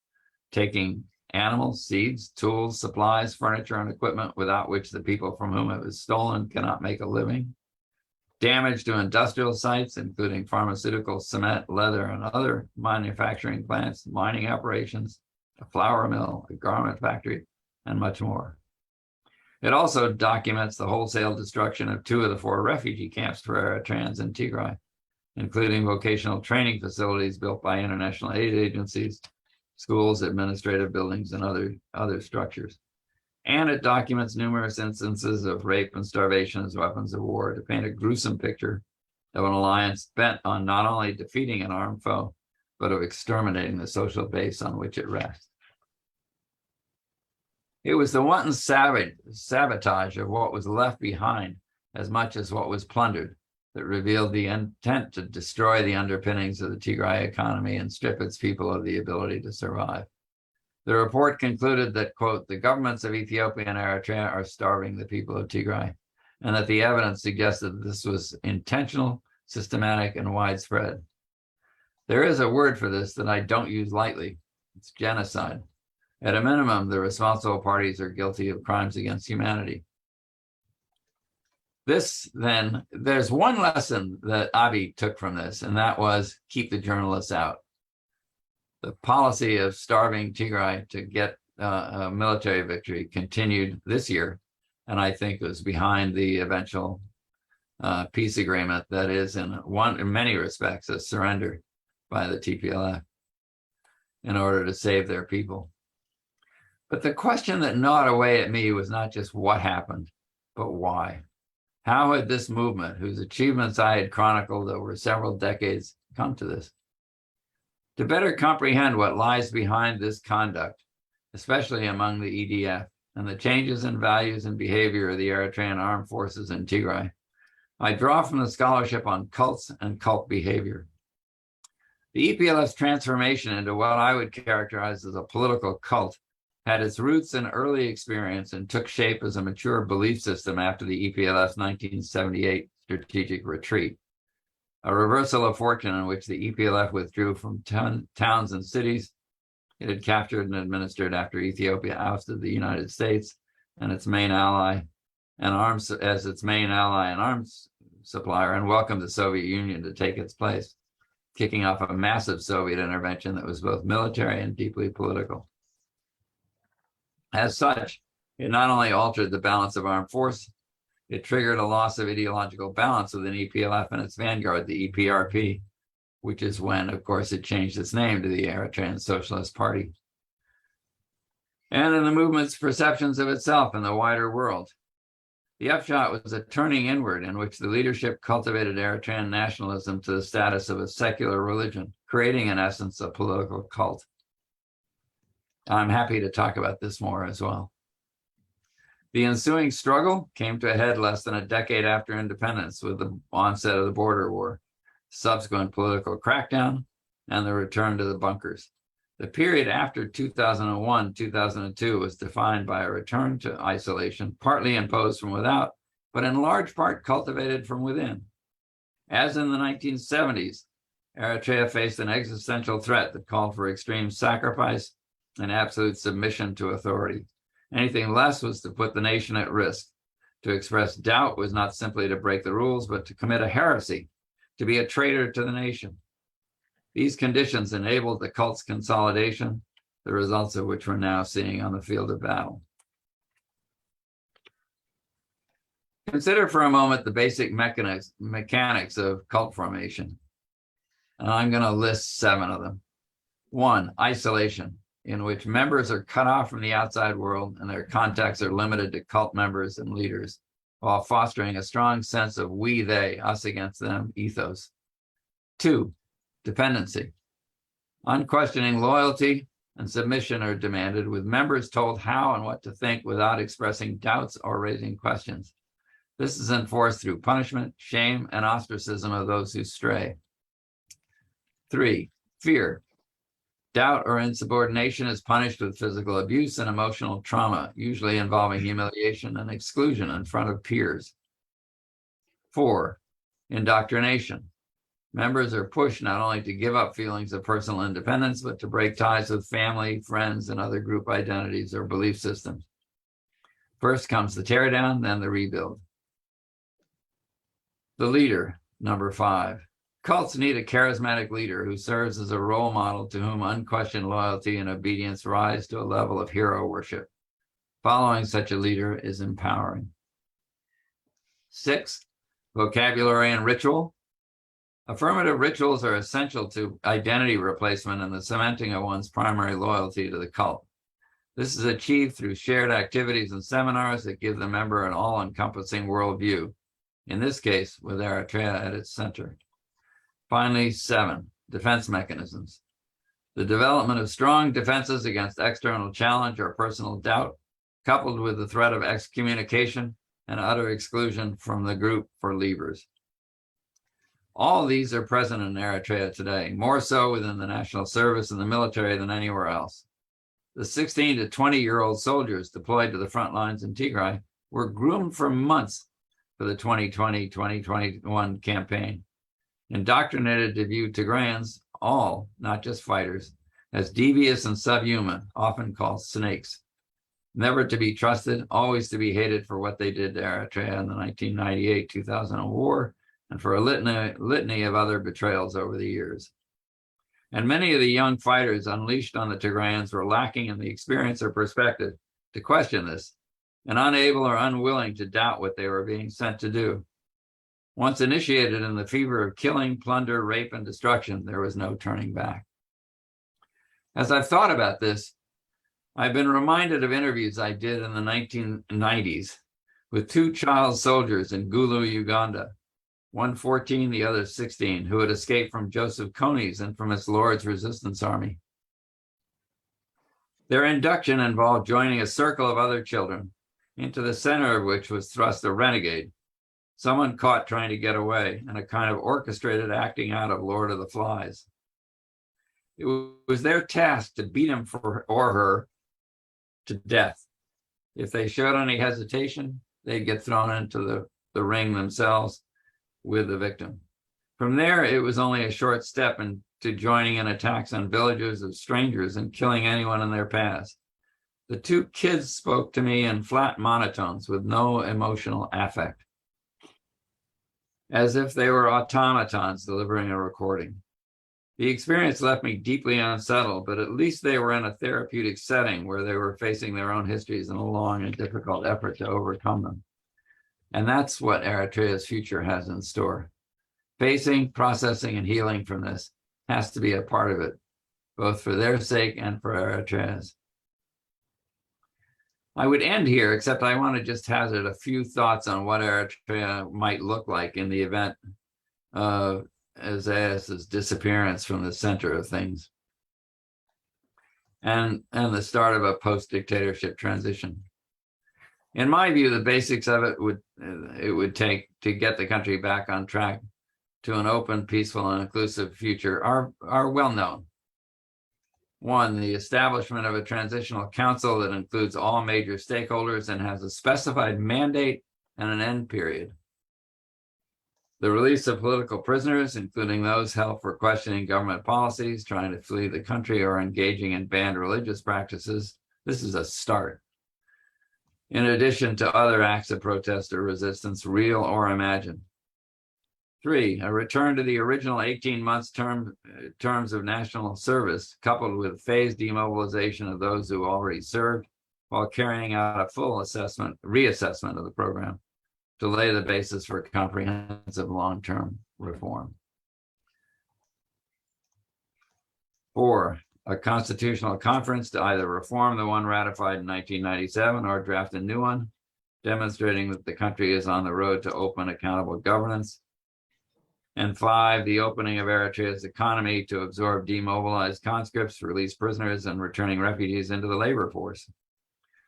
taking animals, seeds, tools, supplies, furniture, and equipment without which the people from whom it was stolen cannot make a living, damage to industrial sites, including pharmaceutical, cement, leather, and other manufacturing plants, mining operations, a flour mill, a garment factory, and much more. It also documents the wholesale destruction of 2 of the 4 refugee camps for Eritreans in Tigray, including vocational training facilities built by international aid agencies, schools, administrative buildings, and other structures. And it documents numerous instances of rape and starvation as weapons of war to paint a gruesome picture of an alliance bent on not only defeating an armed foe, but of exterminating the social base on which it rests. It was the wanton sabotage of what was left behind as much as what was plundered that revealed the intent to destroy the underpinnings of the Tigray economy and strip its people of the ability to survive. The report concluded that, quote, the governments of Ethiopia and Eritrea are starving the people of Tigray, and that the evidence suggested that this was intentional, systematic, and widespread. There is a word for this that I don't use lightly. It's genocide. At a minimum, the responsible parties are guilty of crimes against humanity. There's one lesson that Abiy took from this, and that was keep the journalists out. The policy of starving Tigray to get a military victory continued this year, and I think was behind the eventual peace agreement that is in many respects a surrender by the TPLF in order to save their people. But the question that gnawed away at me was not just what happened, but why. How had this movement, whose achievements I had chronicled over several decades, come to this? To better comprehend what lies behind this conduct, especially among the EDF, and the changes in values and behavior of the Eritrean armed forces in Tigray, I draw from the scholarship on cults and cult behavior. The EPLF's transformation into what I would characterize as a political cult had its roots in early experience and took shape as a mature belief system after the EPLF's 1978 strategic retreat, a reversal of fortune in which the EPLF withdrew from towns and cities it had captured and administered after Ethiopia ousted the United States and its main ally and arms supplier and welcomed the Soviet Union to take its place, kicking off a massive Soviet intervention that was both military and deeply political. As such, it not only altered the balance of armed force, it triggered a loss of ideological balance within EPLF and its vanguard, the EPRP, which is when, of course, it changed its name to the Eritrean Socialist Party. And in the movement's perceptions of itself and the wider world. The upshot was a turning inward in which the leadership cultivated Eritrean nationalism to the status of a secular religion, creating, in essence, a political cult. I'm happy to talk about this more as well. The ensuing struggle came to a head less than a decade after independence with the onset of the border war, subsequent political crackdown, and the return to the bunkers. The period after 2001-2002 was defined by a return to isolation, partly imposed from without, but in large part cultivated from within. As in the 1970s, Eritrea faced an existential threat that called for extreme sacrifice and absolute submission to authority. Anything less was to put the nation at risk. To express doubt was not simply to break the rules, but to commit a heresy, to be a traitor to the nation. These conditions enabled the cult's consolidation, the results of which we're now seeing on the field of battle. Consider for a moment the basic mechanics of cult formation. And I'm going to list 7 of them. 1, isolation, in which members are cut off from the outside world and their contacts are limited to cult members and leaders, while fostering a strong sense of we, they, us against them ethos. 2, dependency. Unquestioning loyalty and submission are demanded, with members told how and what to think without expressing doubts or raising questions. This is enforced through punishment, shame, and ostracism of those who stray. 3, fear. Doubt or insubordination is punished with physical abuse and emotional trauma, usually involving humiliation and exclusion in front of peers. 4, indoctrination. Members are pushed not only to give up feelings of personal independence, but to break ties with family, friends, and other group identities or belief systems. First comes the teardown, then the rebuild. The leader, number 5. Cults need a charismatic leader who serves as a role model to whom unquestioned loyalty and obedience rise to a level of hero worship. Following such a leader is empowering. 6, vocabulary and ritual. Affirmative rituals are essential to identity replacement and the cementing of one's primary loyalty to the cult. This is achieved through shared activities and seminars that give the member an all-encompassing worldview, in this case with Eritrea at its center. Finally, 7, defense mechanisms. The development of strong defenses against external challenge or personal doubt, coupled with the threat of excommunication and utter exclusion from the group for leavers. All these are present in Eritrea today, more so within the national service and the military than anywhere else. The 16 to 20-year-old soldiers deployed to the front lines in Tigray were groomed for months for the 2020-2021 campaign, indoctrinated to view Tigrayans, all, not just fighters, as devious and subhuman, often called snakes, never to be trusted, always to be hated for what they did to Eritrea in the 1998-2000 war, and for a litany of other betrayals over the years. And many of the young fighters unleashed on the Tigrayans were lacking in the experience or perspective to question this, and unable or unwilling to doubt what they were being sent to do. Once initiated in the fever of killing, plunder, rape, and destruction, there was no turning back. As I've thought about this, I've been reminded of interviews I did in the 1990s with 2 child soldiers in Gulu, Uganda, one 14, the other 16, who had escaped from Joseph Kony's infamous Lord's Resistance Army. Their induction involved joining a circle of other children, into the center of which was thrust a renegade, someone caught trying to get away, and a kind of orchestrated acting out of Lord of the Flies. It was their task to beat him or her to death. If they showed any hesitation, they'd get thrown into the ring themselves with the victim. From there, it was only a short step into joining in attacks on villages of strangers and killing anyone in their paths. The 2 kids spoke to me in flat monotones with no emotional affect, as if they were automatons delivering a recording. The experience left me deeply unsettled, but at least they were in a therapeutic setting where they were facing their own histories in a long and difficult effort to overcome them. And that's what Eritrea's future has in store. Facing, processing, and healing from this has to be a part of it, both for their sake and for Eritrea's. I would end here, except I want to just hazard a few thoughts on what Eritrea might look like in the event of Isaiah's disappearance from the center of things, and the start of a post-dictatorship transition. In my view, the basics of it would take to get the country back on track to an open, peaceful, and inclusive future are well known. 1, the establishment of a transitional council that includes all major stakeholders and has a specified mandate and an end period. The release of political prisoners, including those held for questioning government policies, trying to flee the country, or engaging in banned religious practices. This is a start. In addition to other acts of protest or resistance, real or imagined. 3, a return to the original 18 months terms of national service, coupled with phased demobilization of those who already served, while carrying out a full reassessment of the program to lay the basis for comprehensive long-term reform. 4, a constitutional conference to either reform the one ratified in 1997 or draft a new one, demonstrating that the country is on the road to open, accountable governance. And 5, the opening of Eritrea's economy to absorb demobilized conscripts, release prisoners, and returning refugees into the labor force,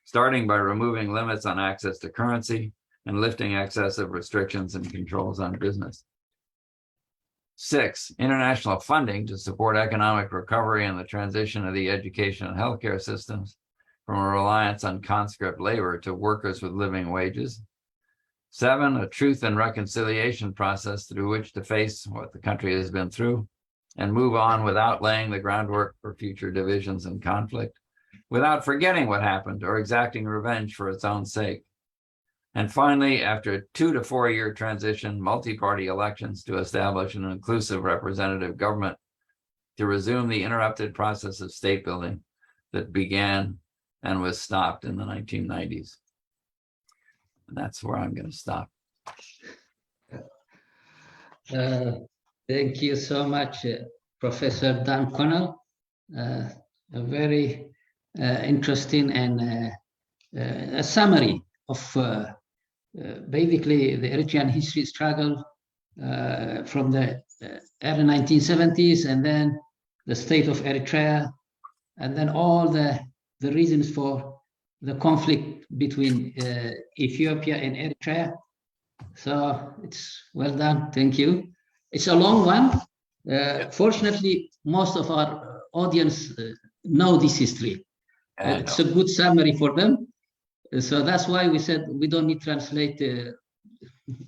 starting by removing limits on access to currency and lifting excessive restrictions and controls on business. 6, international funding to support economic recovery and the transition of the education and healthcare systems from a reliance on conscript labor to workers with living wages. 7, a truth and reconciliation process through which to face what the country has been through and move on without laying the groundwork for future divisions and conflict, without forgetting what happened or exacting revenge for its own sake. And finally, after a 2 to 4 year transition, multi-party elections to establish an inclusive representative government to resume the interrupted process of state building that began and was stopped in the 1990s. And that's where I'm going to stop. Thank you so much, Professor Dan Connell. A very interesting and a summary of basically the Eritrean history struggle from the early 1970s, and then the state of Eritrea, and then all the reasons for the conflict between Ethiopia and Eritrea. So it's well done, thank you. It's a long one. Fortunately, most of our audience know this history. It's a good summary for them. So that's why we said we don't need to translate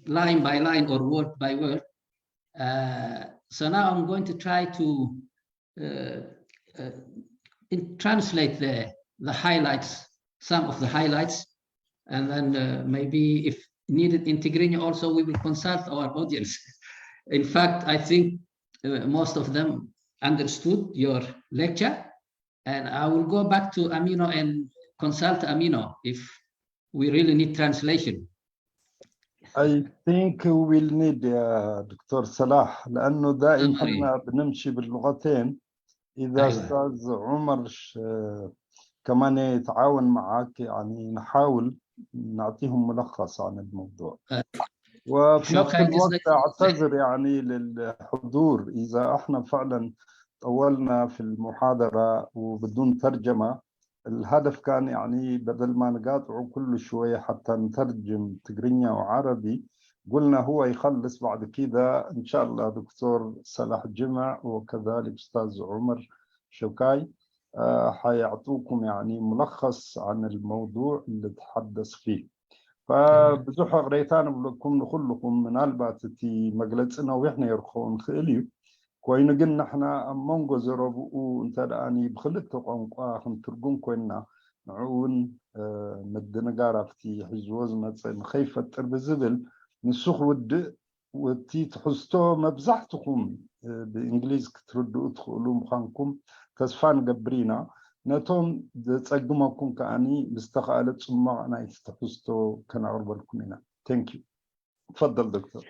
line by line or word by word. So now I'm going to try to translate the highlights, some of the highlights, and then maybe if needed in Tigrinya also we will consult our audience. In fact, I think most of them understood your lecture, and I will go back to Amino and consult Amino if we really need translation. I think we will need دكتور صلاح لأنه دائما احنا بنمشي باللغتين. إذا أستاذ عمر كمان يتعاون معك يعني نحاول نعطيهم ملخص عن الموضوع. وفي نفس الوقت أعتذر يعني للحضور إذا احنا فعلا طولنا في المحاضرة وبدون ترجمة. الهدف كان يعني بدل ما نقاطعه كل شوية حتى نترجم تقرينيا وعربي، قلنا هو يخلص بعد كده إن شاء الله دكتور صلاح جمع وكذلك أستاذ عمر شوكاي حيعطوكم يعني ملخص عن الموضوع اللي تحدث فيه. فبزوح غريتان بلكم نخلكم من الباتتي مجلسنا وإحنا يرخون خيليو كوين قلنا احنا مونغو زربو انت داني بخلت قنقا خن ترجم كوينا نعون مدنا قارفتي حزوز مثلا خيفة تربزبل نسخ ود وتي تحستو مبزحتكم بانجليز كتردو ادخلوا مخانكم تسفان قبرينا نتوم تقدمكم كاني مستقالة ثم انا تحستو كان عرب لكم. ثانك يو. تفضل دكتور.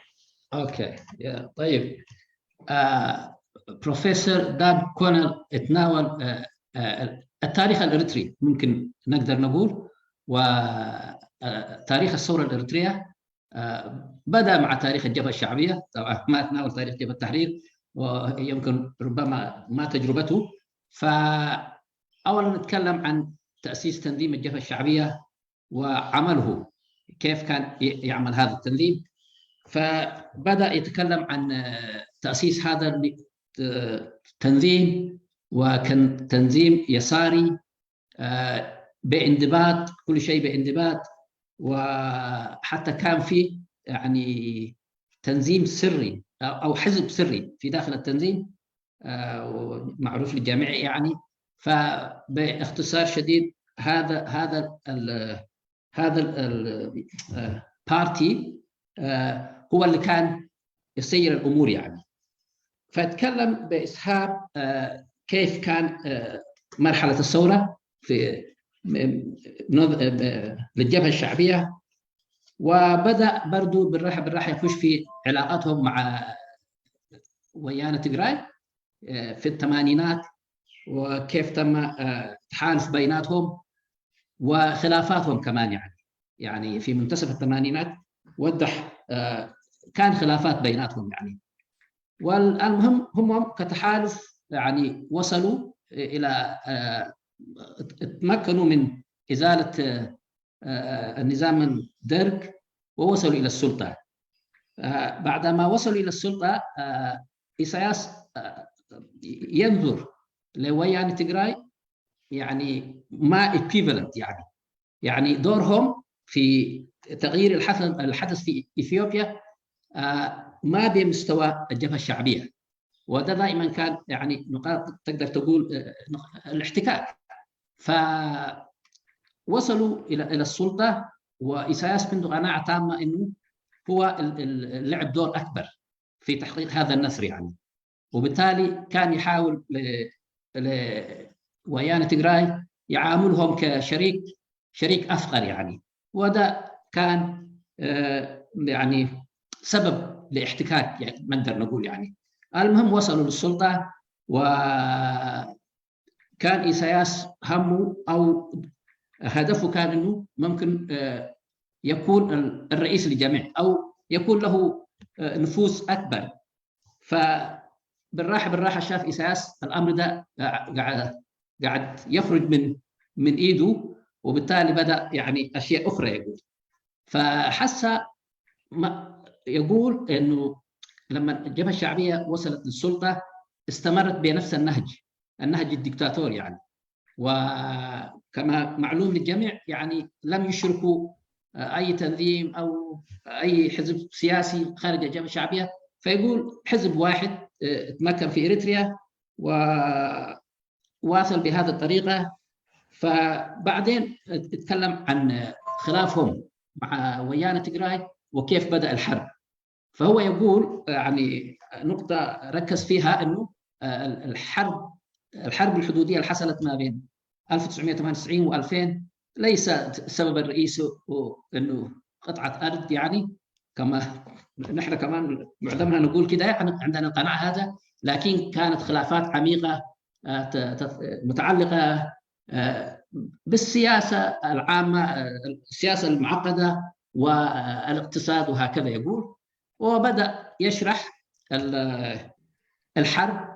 اوكي يا طيب. بروفيسور دان كونيل اتناول التاريخ الإريتري ممكن نقدر نقول، وتاريخ الثورة الإريترية بدأ مع تاريخ الجبهة الشعبية. طبعا ما اتناول تاريخ جبهة التحرير ويمكن ربما ما تجربته. فأولا نتكلم عن تأسيس تنظيم الجبهة الشعبية وعمله، كيف كان يعمل هذا التنظيم. فبدأ يتكلم عن تأسيس هذا التنظيم، وكان تنظيم يساري بانضباط، كل شيء بانضباط، وحتى كان في يعني تنظيم سري أو حزب سري في داخل التنظيم معروف للجميع يعني. فباختصار شديد هذا البارتي هو اللي كان يسير الأمور يعني. فاتكلم بإسهاب كيف كان مرحلة الثورة في للجبهة الشعبية، وبدأ برضو بالراحة يخش في علاقاتهم مع ويانا تجراي في الثمانينات، وكيف تم تحالف بيناتهم وخلافاتهم كمان يعني في منتصف الثمانينات وضح كان خلافات بيناتهم يعني. والمهم هم كتحالف يعني وصلوا إلى تمكنوا من إزالة النظام الدرك ووصلوا إلى السلطة. بعدما وصلوا إلى السلطة إساياس ينظر لويانا تجراي يعني ما equivalent يعني دورهم في تغيير الحدث في إثيوبيا ما بمستوى الجبهة الشعبية. وده دائما كان يعني نقاط تقدر تقول الاحتكاك. فوصلوا إلى السلطة، وإساياس عنده قناعة تامة إنه هو لعب دور أكبر في تحقيق هذا النصر يعني. وبالتالي كان يحاول ويانا تجراي يعاملهم كشريك أفقر يعني. وده كان يعني سبب لاحتكاك يعني نقدر نقول يعني. المهم وصلوا للسلطة، وكان إساياس همه أو هدفه كان إنه ممكن يكون الرئيس للجميع أو يكون له نفوذ أكبر. فبالراحة شاف إساس الأمر ده قاعد يخرج من إيده، وبالتالي بدأ يعني أشياء أخرى يقول. فحس يقول إنه لما الجبهة الشعبية وصلت للسلطة استمرت بنفس النهج الدكتاتور يعني، وكما معلوم للجميع يعني لم يشركوا أي تنظيم أو أي حزب سياسي خارج الجبهة الشعبية. فيقول حزب واحد تمكن في إريتريا وواصل بهذه الطريقة. فبعدين اتكلم عن خلافهم مع ويانا تجراي وكيف بدأ الحرب. فهو يقول يعني نقطة ركز فيها أنه الحرب الحدودية اللي حصلت ما بين 1998 و2000 ليس السبب الرئيسي أنه قطعة أرض، يعني كما نحن كمان معظمنا نقول كده، عندنا القناعة هذا، لكن كانت خلافات عميقة متعلقة بالسياسة العامة، السياسة المعقدة والاقتصاد وهكذا يقول. وبدأ يشرح الحرب،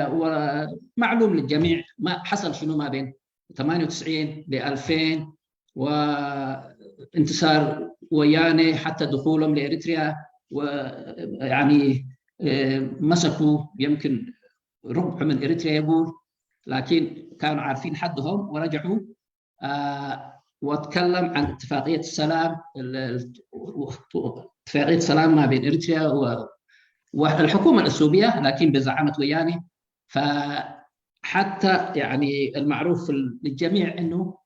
ومعلوم للجميع ما حصل شنو ما بين 98 ل 2000 وانتصار وياني حتى دخولهم لإريتريا، ويعني مسكوا يمكن ربع من إريتريا يقول، لكن كانوا عارفين حدهم ورجعوا. واتكلم عن اتفاقية السلام ما بين إريتريا والحكومة الأثيوبية، لكن بزعامة وياني. فحتى يعني المعروف للجميع أنه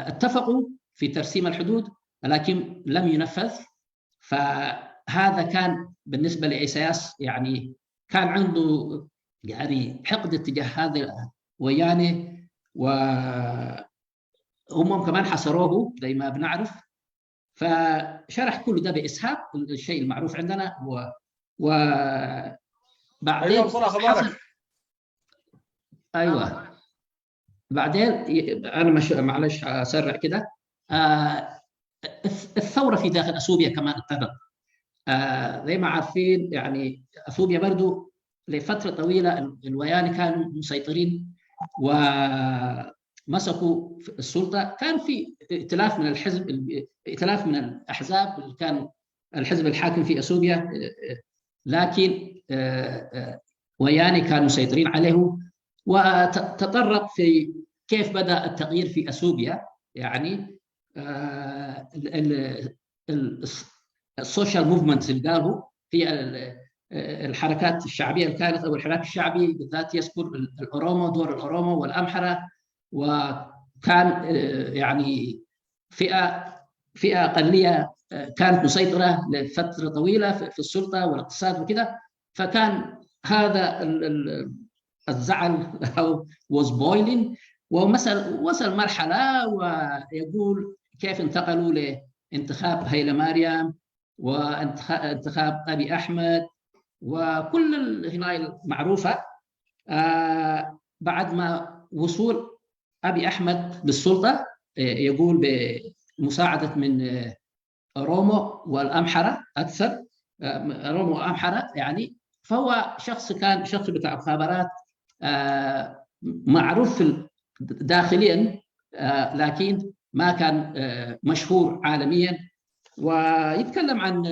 اتفقوا في ترسيم الحدود لكن لم ينفذ. فهذا كان بالنسبة لإيساياس يعني كان عنده يعني حقد اتجاه هذا وياني، وهم كمان حصروه زي ما بنعرف. فشرح كل ده بإسهاب الشيء المعروف عندنا. وبعدين أيوة بعدين أنا معلش أسرع كده. الثورة في داخل أثيوبيا كمان ابتدت. زي ما عارفين يعني أثيوبيا برضو لفترة طويلة الوياني كانوا مسيطرين ومسكوا السلطة. كان في ائتلاف من الأحزاب اللي كان الحزب الحاكم في أثيوبيا، لكن وياني كانوا مسيطرين عليه. وتطرق في كيف بدأ التغيير في أثيوبيا، يعني السوشيال موفمنتس اللي قالوا هي الحركات الشعبية اللي كانت، أو الحراك الشعبي بالذات يذكر الأورومو، دور الأورومو والأمحرة. وكان يعني فئة أقلية كانت مسيطرة لفترة طويلة في السلطة والاقتصاد وكده. فكان هذا الزعل أو was boiling، وصل مرحلة ويقول كيف انتقلوا لانتخاب هيلا ماريام وانتخاب أبي أحمد وكل هنا المعروفة. بعد ما وصول أبي أحمد للسلطة يقول بمساعدة من أورومو والأمحرة أكثر، أورومو وأمحرة يعني. فهو كان شخص بتاع مخابرات معروف داخليا، لكن ما كان مشهور عالميا. ويتكلم عن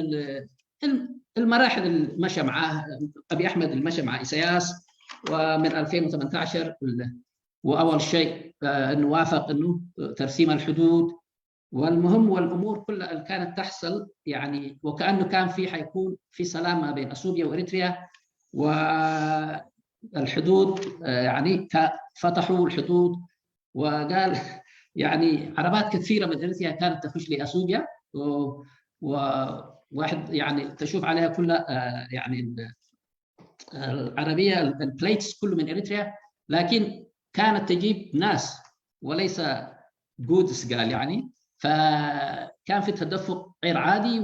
المراحل اللي مشى معاه أبي أحمد، اللي مشى مع إيساياس، ومن 2018 وأول شيء أنه وافق أنه ترسيم الحدود والمهم والأمور كلها اللي كانت تحصل، يعني وكأنه كان حيكون في سلام ما بين أثيوبيا وإريتريا. والحدود يعني فتحوا الحدود، وقال يعني عربات كثيرة من إريتريا كانت تخش لأثيوبيا، وواحد يعني تشوف عليها كلها يعني العربية البليتس كله من إريتريا، لكن كانت تجيب ناس وليس جودس قال يعني. فكان في تدفق غير عادي،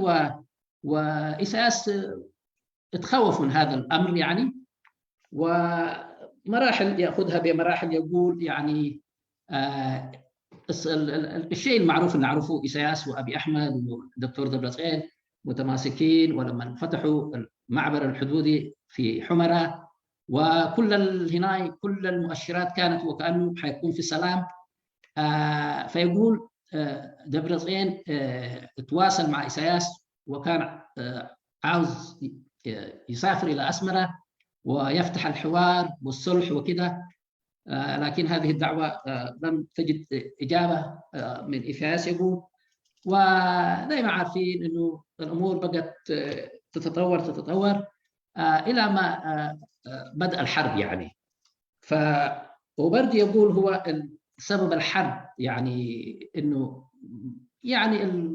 وإساس اتخوف من هذا الأمر يعني. ومراحل يأخذها بمراحل، يقول يعني الشيء المعروف اللي نعرفه إسياس وأبي أحمد والدكتور دبرتغين متماسكين، ولما فتحوا المعبر الحدودي في حمرة وكل هناي كل المؤشرات كانت وكأنه حيكون في سلام. فيقول دبرتغين تواصل مع إسياس وكان عاوز يسافر إلى أسمرة ويفتح الحوار والصلح وكذا، لكن هذه الدعوة لم تجد إجابة من إسياس يقول. ودائما عارفين إنه الأمور بقت تتطور إلى ما بدأ الحرب يعني. وبرضه يقول هو سبب الحرب يعني إنه يعني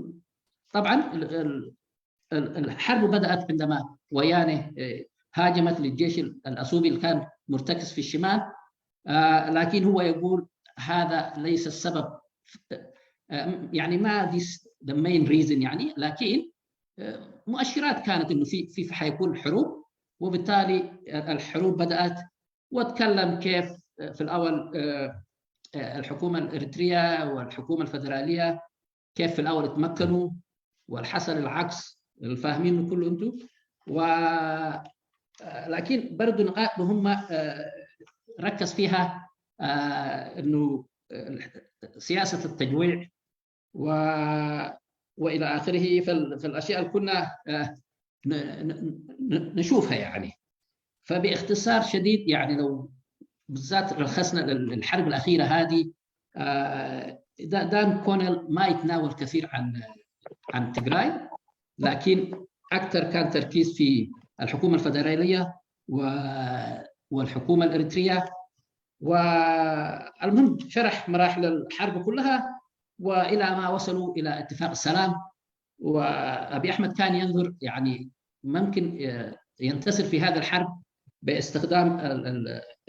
طبعا الحرب بدأت عندما ويانه هاجمت للجيش الأثيوبي اللي كان مرتكز في الشمال، لكن هو يقول هذا ليس السبب يعني ما this the main reason يعني، لكن مؤشرات كانت إنه في حيكون حروب، وبالتالي الحروب بدأت. وتكلم كيف في الأول الحكومة الإريترية والحكومة الفدرالية كيف في الأول تمكنوا والحصل العكس الفاهمين كله أنتم. لكن برضو نقاط مهمة ركز فيها إنه سياسة التجويع وإلى آخره. في الأشياء اللي كنا نشوفها يعني. فباختصار شديد يعني لو بالذات رخصنا الحرب الأخيرة هذه، دان كونيل ما يتناول كثير عن تيغراي، لكن أكثر كان تركيز في الحكومة الفدرالية والحكومة الإريترية. والمهم شرح مراحل الحرب كلها وإلى ما وصلوا إلى اتفاق السلام. وأبي أحمد كان ينظر يعني ممكن ينتصر في هذا الحرب باستخدام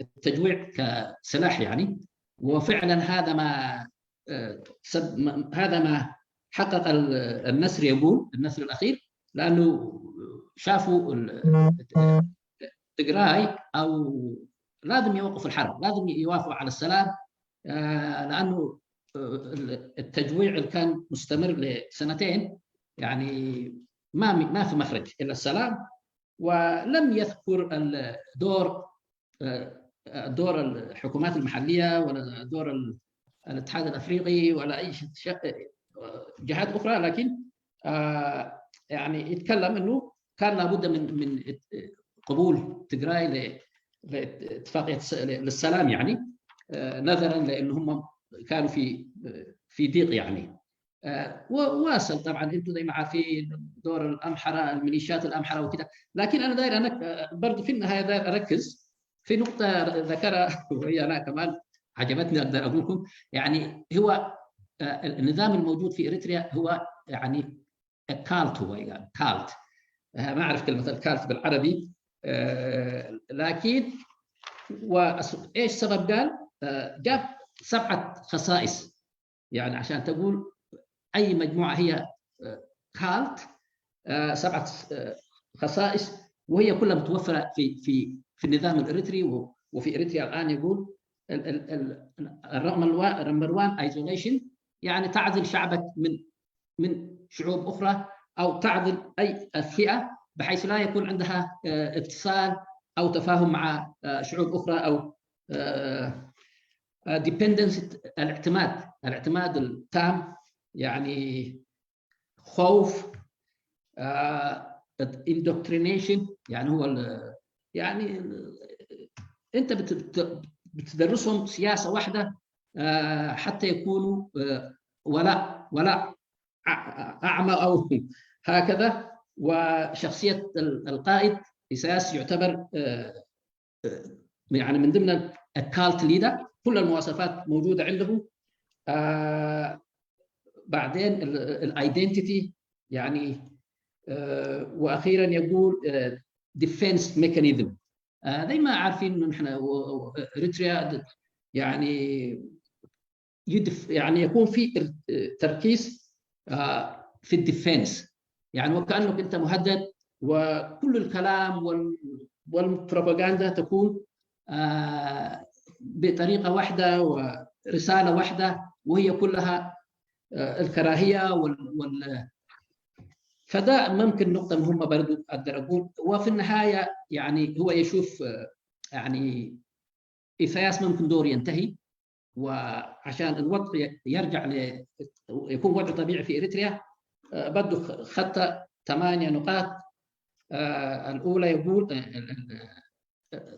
التجويع كسلاح يعني. وفعلا هذا ما حقق النصر، يقول النصر الأخير، لأنه شافوا تيغراي أو لازم يوقفوا الحرب، لازم يوافقوا على السلام، لأنه التجويع اللي كان مستمر لسنتين يعني ما في مخرج إلا السلام. ولم يذكر دور الحكومات المحلية ولا دور الاتحاد الأفريقي ولا أي جهات أخرى، لكن يعني يتكلم أنه كان لابد من قبول تيغراي لاتفاقية للسلام يعني، نظرا لأنهم كانوا في ضيق يعني. وواصل طبعا انتم زي ما عارفين دور الامحره، الميليشيات الامحره وكذا. لكن انا داير برضه في النهايه داير اركز في نقطه ذكرها وهي انا كمان عجبتني اقدر اقول لكم يعني. هو النظام الموجود في اريتريا هو يعني كالت، هو يعني كالت، ما اعرف كلمه الكالت بالعربي، لكن وايش سبب؟ قال جاب 7 خصائص يعني عشان تقول أي مجموعة هي كالت، 7 خصائص، وهي كلها متوفرة في النظام الإريتري وفي إريتريا الآن. يقول نمبر 1 ايزوليشن، يعني تعزل شعبك من شعوب أخرى، أو تعزل أي فئة بحيث لا يكون عندها اتصال أو تفاهم مع شعوب أخرى، أو dependence، الاعتماد التام يعني خوف، indoctrination يعني هو يعني انت بتدرسهم سياسه واحده حتى يكونوا ولا اعمى او هكذا. وشخصيه القائد اساس يعتبر يعني من ضمن الكالت ليدر، كل المواصفات موجوده عنده. بعدين الايدنتيتي يعني، واخيرا يقول ديفنس ميكانيزم. دائما عارفين انه نحن اريتريا يعني يعني يكون في تركيز في الديفنس، يعني وكانك انت مهدد، وكل الكلام والبروباغندا تكون بطريقه واحده ورساله واحده، وهي كلها الكراهية فده ممكن نقطة مهمة برضو أقدر أقول. وفي النهاية يعني هو يشوف يعني إثياس ممكن دور ينتهي، وعشان الوضع يرجع يكون وضع طبيعي في إريتريا بده خطة 8 نقاط. الأولى يقول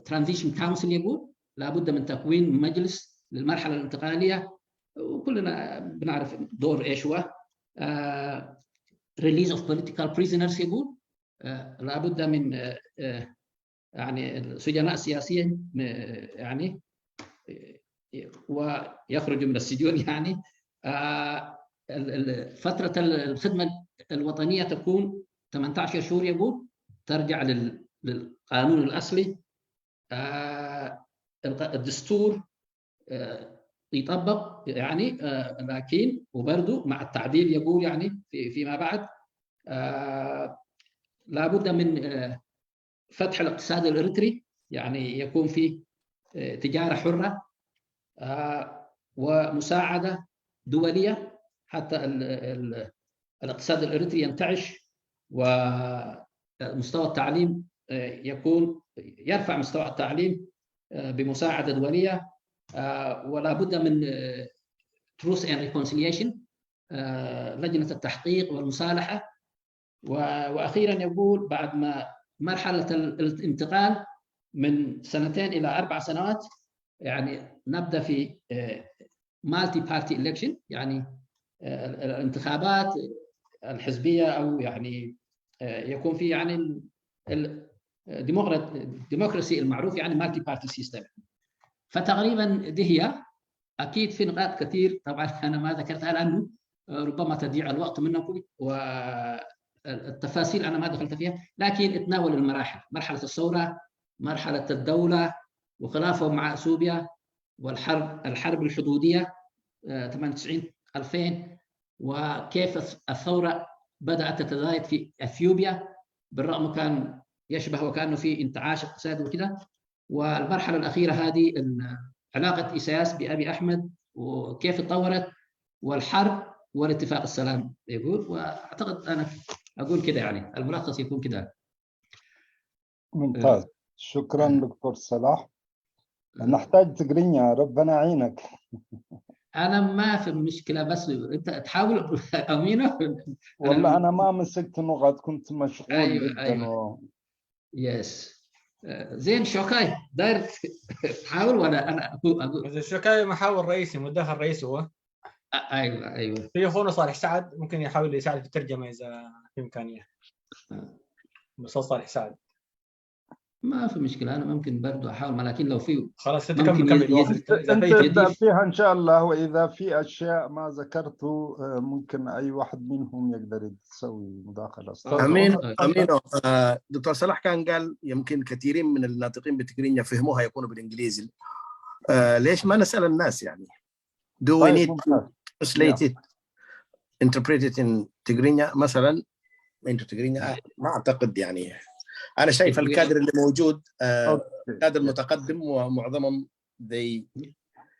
ترانزيشن كونسل، يقول لابد من تكوين مجلس للمرحلة الانتقالية، وكلنا بنعرف دور إيش هو. release of political prisoners، يقول لابد من يعني السجناء السياسيين يعني ويخرجوا من السجون. يعني فترة الخدمة الوطنية تكون 18 شهور، يقول ترجع للقانون الأصلي. الدستور يطبق يعني، لكن وبرضه مع التعديل يقول يعني فيما بعد لابد من فتح الاقتصاد الإريتري، يعني يكون في تجارة حرة ومساعدة دولية حتى الاقتصاد الإريتري ينتعش، ومستوى التعليم يرفع مستوى التعليم بمساعدة دولية. ولا بد من Truth and Reconciliation، لجنة التحقيق والمصالحة. وأخيرا يقول بعد ما مرحلة الانتقال من 2 إلى 4 سنوات يعني نبدأ في مالتي بارتي إلكشن، يعني الانتخابات الحزبية، أو يعني يكون في يعني الديمقراسي المعروف، يعني مالتي بارتي سيستم. فتقريبا دي هي. أكيد في نقاط كثير طبعا أنا ما ذكرتها لأنه ربما تضيع الوقت منكم، والتفاصيل أنا ما دخلت فيها، لكن اتناول المراحل: مرحلة الثورة، مرحلة الدولة وخلافه مع أثيوبيا، الحرب الحدودية 98-2000، وكيف الثورة بدأت تتزايد في أثيوبيا بالرغم كان يشبه وكأنه في انتعاش اقتصادي وكذا. والمرحلة الأخيرة هذه علاقة إيساياس بأبي أحمد وكيف تطورت، والحرب والاتفاق السلام يقول. وأعتقد أنا أقول كده، يعني الملخص يكون كده. ممتاز، شكرا دكتور صلاح. نحتاج تقرينيا، ربنا يعينك. أنا ما في مشكلة، بس أنت تحاول أمينة. والله أنا ما مسكت نقط، كنت مشغول أيوة جدا. أيوة. يس زين. شوكاي داير تحاول ولا أنا أقول؟ شوكاي محاور رئيسي، مدخل رئيسي هو. أيوة أيوة. في أخونا صالح سعد ممكن يحاول يساعد في الترجمة إذا في إمكانية. بس صالح سعد ما في مشكلة، أنا ممكن برضو أحاول، لكن لو في خلاص أنت كمل أنت ابدأ فيها إن شاء الله. وإذا في أشياء ما ذكرته ممكن أي واحد منهم يقدر يسوي مداخلة. أمين. دكتور صلاح كان قال يمكن كثيرين من الناطقين بالتقرينيا فهموها يكونوا بالإنجليزي. ليش ما نسأل الناس يعني؟ Do we need to translate it, interpret it in تقرينيا مثلا into تقرينيا؟ ما أعتقد. يعني أنا شايف الكادر اللي موجود كادر متقدم، ومعظمهم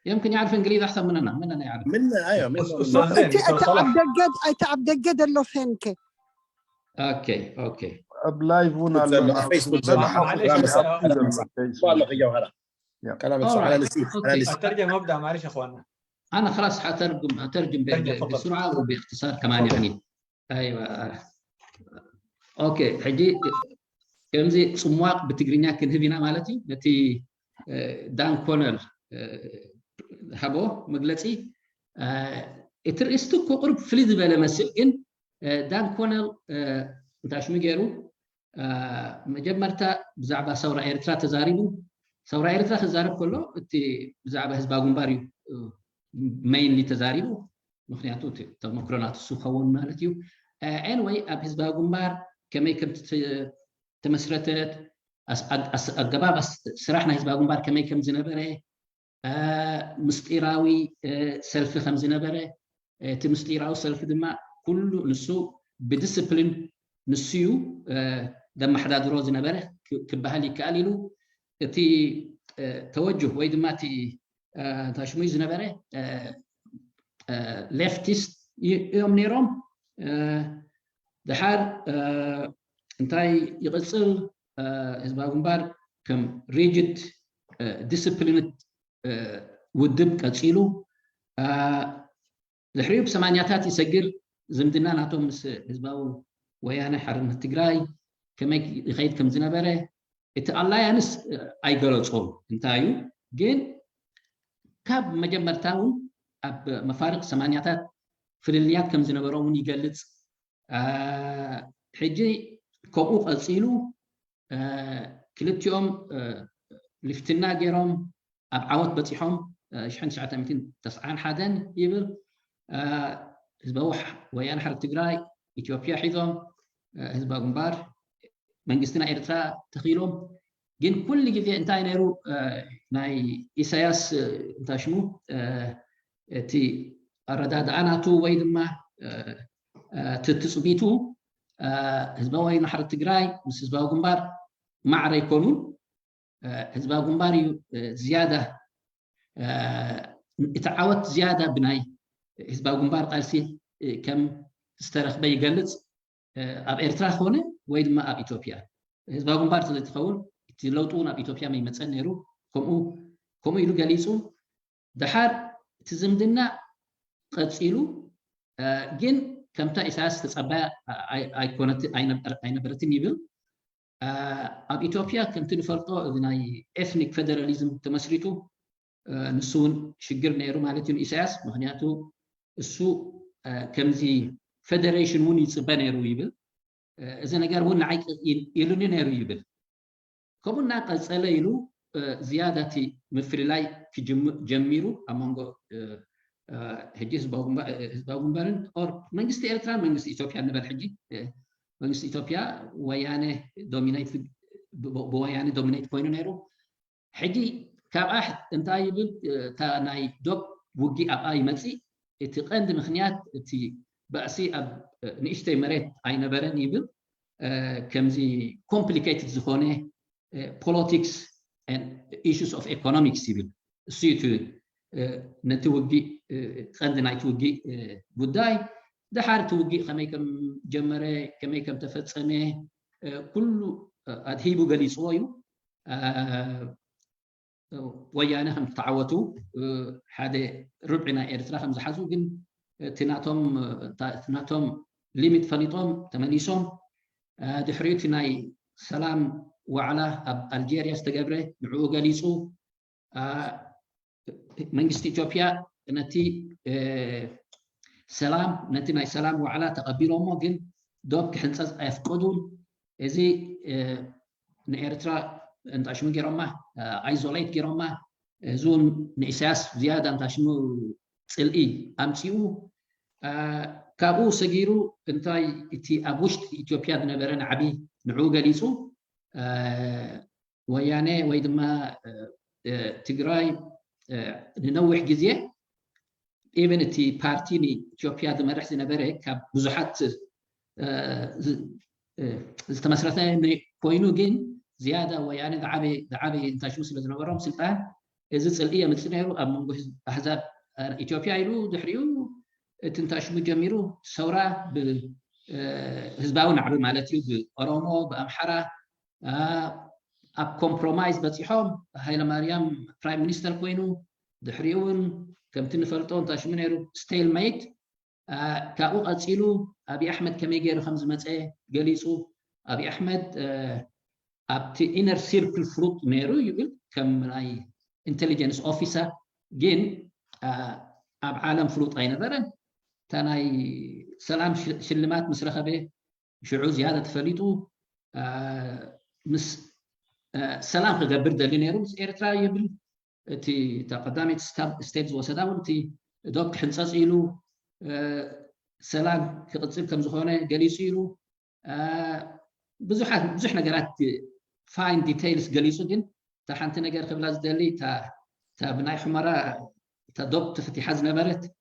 يمكن يعرف إنجليزي أحسن مننا يعرف. أيوة مننا. أتعب دقد اللي فهمك. أوكي. بلايفونا الفيسبوك زي ما كلامك صح. أنا نسيت. الترجمة مبدأ. معلش يا أخواننا، أنا خلاص أترجم بسرعة وباختصار كمان يعني. أيوة أوكي. حجي كمزي صمواق بتقرينيا كنهبينا مالتي نتي دان كونل هبو مجلسي اترستو قرب فليد بلا مسكن دان كونل انتاش ميجرو مجمرتا بزعبا ثورة إرترا تزاريبو ثورة إرترا تزارب كله تي بزعبا حزب غومباريو مين اللي تزاريبو مخنياتو تمكرونات السوخون مالتيو anyway اب حزب غومبار كما يكمت تمسرتت الجباب سرحنا حزب غومبار كما يكم زنبره مستيراوي سلف خم زنبره تمستيراو سلف دما كله نسو بديسيبلين نسيو دم حداد روز نبره كبهالي كاليلو تي توجه ويدماتي تاشميز نبره leftist يوم نيروم دحار انتاي يقصل حزبا ግንባር كم rigid disciplined ውድብ ቀፂሉ ድሕሪኡ ብሰማንያታት ይሰግር ዝምድና ናቶም ምስ ህዝባዊ ወያነ ሓርነት ትግራይ ከመይ ይኸይድ ከም ዝነበረ እቲ ኣላያንስ ኣይገለፆም እንታዩ ግን ካብ መጀመርታውን ኣብ መፋርቅ ሰማንያታት ፍልልያት ከም ዝነበሮም ይገልጽ ሕጂ ከምኡ ቀፂሉ ክልቲኦም ልፍትና ገይሮም ኣብ ዓወት በፂሖም 1991 ይብል ህዝባዊ ወያነ ሓርነት ትግራይ ኢትዮጵያ ሒዞም ህዝባዊ ግንባር መንግስትና ኤርትራ ተኺሎም ግን ኩሉ ግዜ እንታይ ነይሩ ናይ ኢሳያስ እንታይ ሽሙ እቲ ኣረዳድኣናቱ ወይ ድማ ትፅቢቱ ህዝባዊ ወያነ ሓርነት ትግራይ ምስ ህዝባዊ ግንባር ማዕረ ይኮኑን ህዝባዊ ግንባር እዩ ዝያዳ እቲ ዓወት ዝያዳ ብናይ ህዝባዊ ግንባር ቃልሲ ከም ዝተረኽበ ይገልጽ ኣብ ኤርትራ ኾነ ወይ ድማ ኣብ ኢትዮጵያ ህዝባዊ ግንባር ተዘይትኸውን እቲ ለውጡ ናብ ኢትዮጵያ መይመፀን ነይሩ ከምኡ ኢሉ ገሊጹ ድሓር እቲ ዝምድና ቀፂሉ ግን ከምታ ኢሳያስ ተፀባያ ኣይነበረትን ይብል ኣብ ኢትዮጵያ ከምቲ ንፈልጦ ናይ ኤትኒክ ፌደራሊዝም ተመስሪቱ ንሱ እውን ሽግር ነይሩ ማለት እዩ ኢሳያስ ምክንያቱ እሱ ከምዚ ፌደሬሽን እውን ይፅበ ነይሩ ይብል እዚ ነገር እውን ንዓይ ኢሉኒ ነይሩ ይብል ከምኡ እናቀፀለ ኢሉ ዝያዳቲ ምፍልላይ ክጀሚሩ ኣብ መንጎ ሕጂ ህዝባዊ ግንባርን ኦር መንግስቲ ኤርትራ መንግስቲ ኢትዮጵያ ንበል ሕጂ መንግስቲ ኢትዮጵያ ወያነ ብወያነ ዶሚኔት ኮይኑ ነይሩ ሕጂ ካብኣ እንታይ ይብል እታ ናይ ዶብ ውጊ ኣብኣ ይመፅእ እቲ ቀንዲ ምክንያት እቲ ባእሲ ኣብ ንእሽተይ መሬት ኣይነበረን ይብል ከምዚ ኮምፕሊኬትድ ዝኾነ ፖለቲክስ ኢሹስ ኦፍ ኢኮኖሚክስ ይብል እሱ እቲ ነቲ ውጊ ቀንዲ ናይቲ ውጊ ጉዳይ ድሓር እቲ ውጊ ከመይ ከም ጀመረ ከመይ ከም ተፈፀመ ኩሉ ኣድሂቡ ገሊፅዎ እዩ ወያነ ከም ተዓወቱ ሓደ ርብዒ ናይ ኤርትራ ከም ዝሓዙ ግን እቲ ናቶም ሊሚት ፈሊጦም ተመሊሶም ድሕሪኡ እቲ ናይ ሰላም ዋዕላ ኣብ ኣልጀርያ ዝተገብረ ንዕኡ ገሊፁ መንግስቲ ኢትዮጵያ ነቲ ሰላም ነቲ ናይ ሰላም ዋዕላ ተቐቢሎሞ ግን ዶብ ክሕንፀፅ ኣይፍቀዱን እዚ ንኤርትራ እንታሽሙ ገይሮማ ኣይዞሌት ገይሮማ እዙን ንኢሳያስ ዝያዳ እንታሽሙ ፅልኢ ኣምፂኡ ካብኡ ሰጊሩ እንታይ እቲ ኣብ ውሽጢ ኢትዮጵያ ዝነበረ ንዓብዪ ንዕኡ ገሊፁ ወያነ ወይ ድማ ትግራይ ንነዊሕ ግዜ ኢቨን እቲ ፓርቲ ንኢትዮጵያ ዝመርሕ ዝነበረ ካብ ብዙሓት ዝተመስረተ ኮይኑ ግን زياده ويعني دعابي انتاجو سله زنبرهم سلطان እዚ ፅልኢ የምፅእ ነይሩ ኣብ መንጎ ኣሕዛብ ኢትዮጵያ ኢሉ ድሕሪኡ ትንታሽሙ ጀሚሩ ሰውራ ብህዝባዊ ናዕቢ ማለት እዩ ብኦሮሞ ብኣምሓራ ኣብ ኮምፕሮማይዝ በፂሖም ሃይለማርያም ፕራይም ሚኒስተር ኮይኑ ድሕሪኡን ከምቲ ንፈልጦ እንታሽሙ ነይሩ ስቴል ሜት ካብኡ ቀፂሉ ኣብይ ኣሕመድ ከመይ ገይሩ ከም ዝመፀ ገሊፁ ኣብይ ኣሕመድ ኣብቲ ኢነር ሲርክል ፍሩት ነይሩ ይብል ከም ናይ ኢንተሊጀንስ ኦፊሰር ግን ኣብ ዓለም ፍሉጥ ኣይነበረን ታናይ ሰላም ሽልማት ምስ ረኸበ ሽዑ ዝያዳ ተፈሊጡ ምስ ሰላም ክገብር ደሊ ነይሩ ምስ ኤርትራ ይብል እቲ ተቀዳሚት ስቴፕ ዝወሰዳ እውን እቲ ዶብ ክሕንፀፅ ኢሉ ሰላም ክቅፅል ከም ዝኾነ ገሊፁ ኢሉ ብዙሕ ነገራት ፋይን ዲቴይልስ ገሊፁ ግን تا حنت نجار قبل أزدلي تا بناي حمرة تا دوب تفتح حزن برت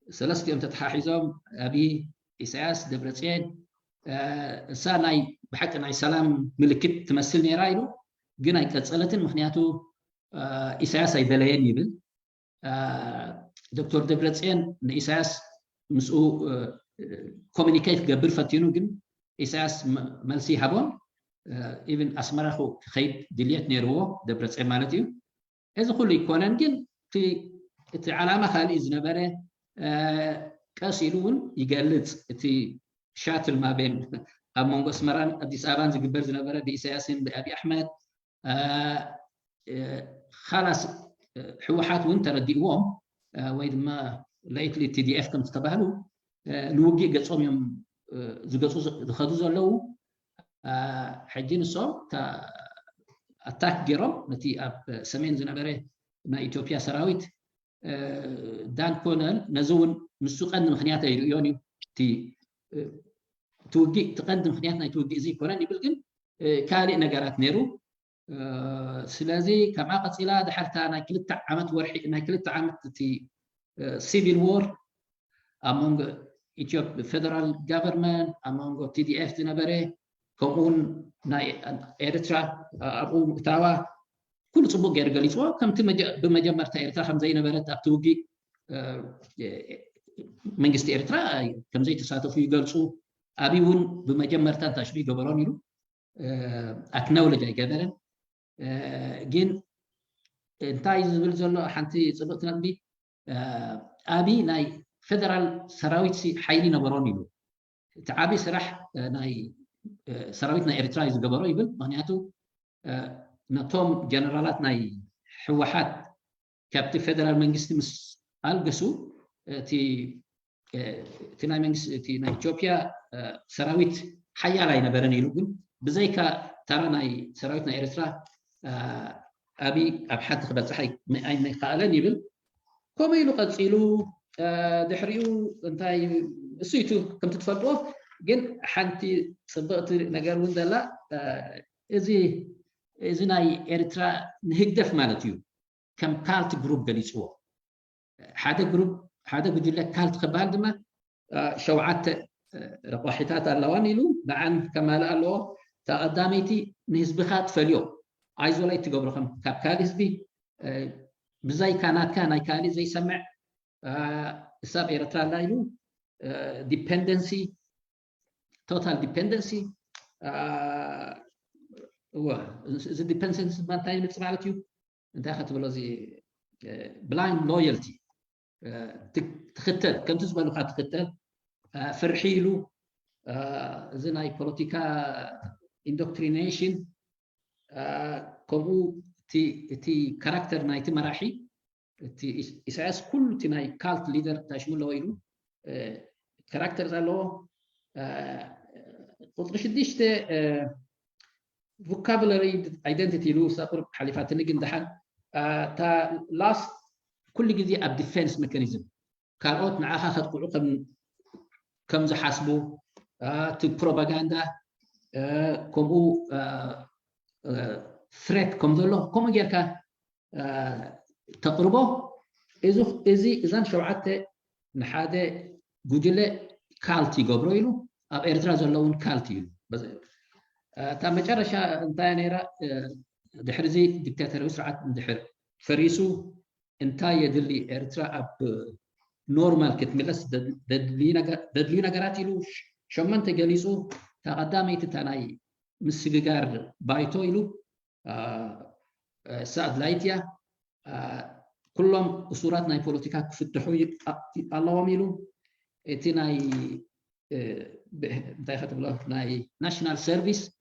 سلست يوم تتحاحزهم أبي إساس دبرتين ساناي بحق ناي سلام ملكت تمثلني رايلو جناي كتسألتن مخنياتو إساس أي بلاين يبل دكتور دبرتسين نإساس مسؤول كوميونيكيت قبل فتينو جن إساس ملسي هابون even أسمره خيب دليت نيرو دبرتسين مالتيو إذا كل يكونن جن في علامة خالي إزنبره كاسيلون يقلد في شاتل ما بين أمونغ أسمران أديس أبان زقبر زنبره بإساس بأبي أحمد خلاص حوحات وانت رديوهم وإذا ما لقيت لي تي دي اف كم تتبهلوا لوجي قصهم يوم زقصوا دخلوا له حجين الصوم تا اتاك جيرم نتي اب سمين زنبره ما ايثيوبيا سراويت دان كونل نزون مسوقن مخنيات يوني تي توجي تقدم مخنياتنا توجي زي كونن يبلغن كالي نغرات نيرو سلازي كما قصيلا دحرتا انا كلت عامت ورحي انا كلت عامت تي civil war among Ethiopia federal government among TDF زنبره كون ناي إرترا أبو تاوا كل صبوق يرجليسوا كم بمجمع إرترا خم زي نبرت أبتوجي منجست إرترا كم زي تساعدوا في جلسوا أبيون بمجمع تشبيه جبران يلو أكنول جاي كذا جين انتايز بالزلة حنتي صبتنا بي أبي ناي فدرال سراويتسي حيلي نبران يلو تعبي سرح ناي سراويتنا إرترا يزجبروا يبل معناته نتوم جنرالات ناي حوحات كابت فدرال منجست مس ألقسو تي ناي منجست تي ناي إثيوبيا سراويت حيا لاي نبران يلو بزيكا ترى ناي سراويتنا إرترا أبي أبحث خبر صحي أين قالني يبل كم يلو قد سيلو دحريو انتاي سيتو كم تتفضلوا جن حنتي صبغت نجار وندلا إذا ناي إرترا نهدف مالتيو كم كالت جروب جلسوا هذا بيجي لك كالت خبال دما شوعات رقاحتات اللوانيلو بعد كمال الله تقدميتي نسبخات فاليو عايزوا لا تجبرهم كاليس بي بزاي كانت كان كالي زي سمع ساب إرترا لايلو dependency total dependency the dependency ما تاني بتسمع لتيو انت اخذت بلوزي blind loyalty تختل كم تسمع له تختل فرحيلو زناي بوليتيكا indoctrination كمو تي كاركتر نايت مراحي تي اساس كل تي ناي كالت ليدر تشمل له ويلو كاركتر زالو قلت شديش vocabulary identity له سأقول حليفات نجن دحل تا last كل جزء ab defense mechanism كاروت معها خد قلوق كم زحاسبو تو propaganda كمو threat كم ذلو كم جركا تقربه إذا شوعته نحاده جوجله كالتي قبرويلو أب إرترا زلون كالتيلو بس تامجرشا انتاي نيرا دحرزي ديكتاتوري سرعات دحر فريسو انتاي يدلي إرترا أب نورمال كتملس ددلي نغراتيلو شمنت جليسو تقدامي تتاناي مسجار بايتويلو سعد لايتيا كلهم أسورات ناي بوليتيكا كفتحوا الله وميلو اتناي دايخت بلاه ناي ناشونال سيرفيس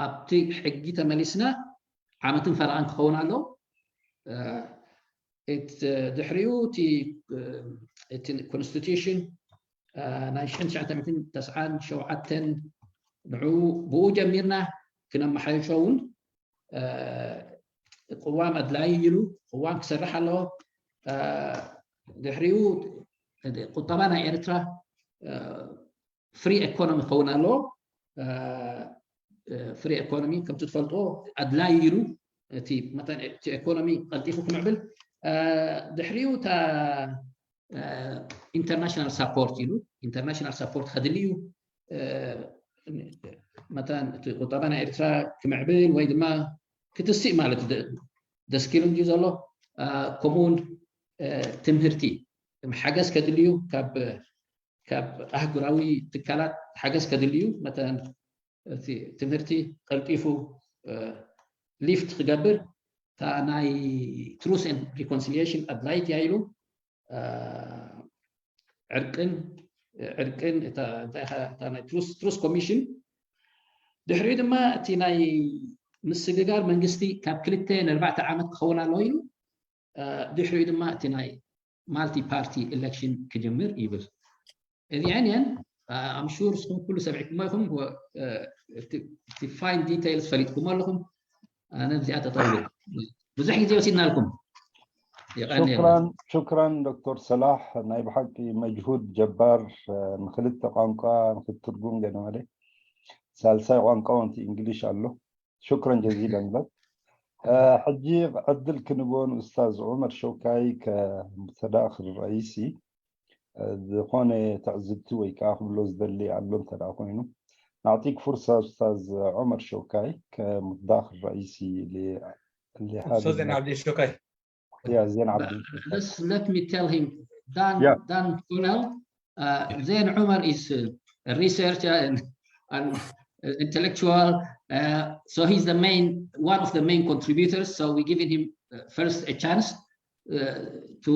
أبتي حقيقة ملسنا عامة فرعان كون على دحريو تي constitution نايشن شعتمتين تسعان شوعتن نعو بو جميرنا كنا محايشون قوام أدلايلو قوام كسرح له دحريو قطبانا إرترا فري ايكونومي كون له فري ايكونومي كم تتفلطو أدلايلو تي مثلا تي ايكونومي قلتيخو كمعبل دحريو تا international support يلو international support خدليو مثلا قطبانا إرترا كمعبل ويد ما كتستي مالت دسكيلون جزالو كومون تمهرتي حاجز كدليو كاب أهجراوي تكالات حاجز كدليو مثلا تمرتي قلتيفو ليفت خجبر تاناي تروس اند ريكونسيليشن أدلايت يايلو عرقن تاناي تروس كوميشن دحريد ما تناي مسجار منجستي كاب كلتين 4 عامات خونا لويلو دحريد ما تناي مالتي بارتي إلكشن كجمر إيبل يعني I'm sure سكون كل سبعكم ما هم هو to find details فريدكم لهم أنا زيادة طويلة بزحك زي وسيدنا لكم شكرا دكتور صلاح نائب حقي مجهود جبار نخلت قانقا نخلت ترجم جنوالي سالساي قانقا وانت إنجليش الله شكرا جزيلا لك حجي عدل كنبون أستاذ عمر شوكاي كمتداخل الرئيسي ذخوني تعزدتوي كأخذ لوز دلي علم تداخلينه نعطيك فرصة أستاذ عمر شوكاي كمتداخل رئيسي اللي هذا أستاذ عبد الشوكاي يا زين عبد let me tell him Dan Connell Zain Umar is a researcher and intellectual so he's the one of the main contributors so we're giving him first a chance to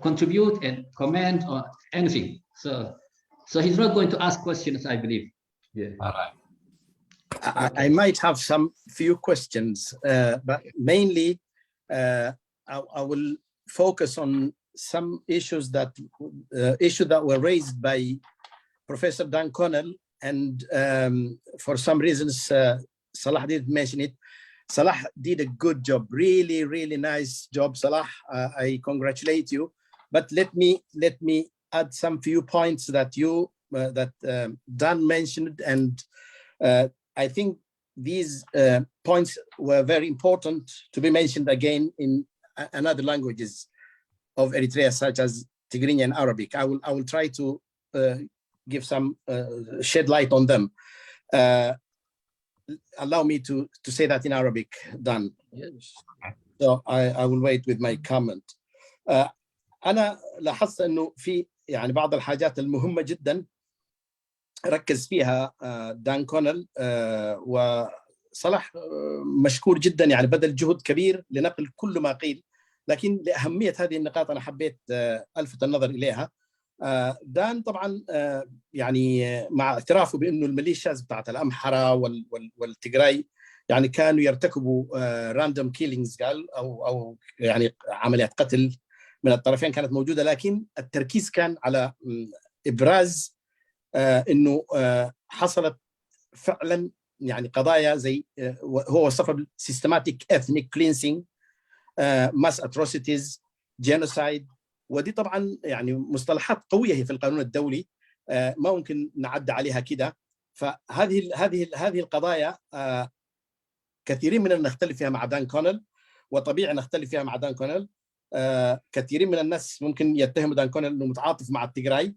contribute and comment on anything so he's not going to ask questions I believe. All right. I might have some few questions, but mainly I will focus on some issues that were raised by Professor Dan Connell, and for some reasons Salah didn't mention it. Salah did a good job, really nice job, Salah. I congratulate you. But let me add some few points that Dan mentioned, and I think these points were very important to be mentioned again in another languages of Eritrea, such as Tigrinya and Arabic. I will try to give some shed light on them. Allow me to say that in Arabic, Dan. Yes. So I will wait with my comment. أنا لاحظت إنه في يعني بعض الحاجات المهمة جدا ركز فيها دان كونل وصلاح مشكور جدا يعني بذل جهد كبير لنقل كل ما قيل لكن لأهمية هذه النقاط أنا حبيت ألفت النظر إليها. دان طبعا يعني مع اعترافه بأنه الميليشياز بتاعت الأمحرة والتجراي يعني كانوا يرتكبوا راندوم كيلينجز قال أو يعني عمليات قتل من الطرفين كانت موجودة، لكن التركيز كان على إبراز إنه حصلت فعلا يعني قضايا زي هو وصفها systematic ethnic cleansing mass atrocities genocide، ودي طبعا يعني مصطلحات قوية هي في القانون الدولي ما ممكن نعد عليها كده. فهذه القضايا كثيرين مننا نختلف فيها مع دان كونل، وطبيعي نختلف فيها مع دان كونل. كثيرين من الناس ممكن يتهموا دان كونل انه متعاطف مع التجراي.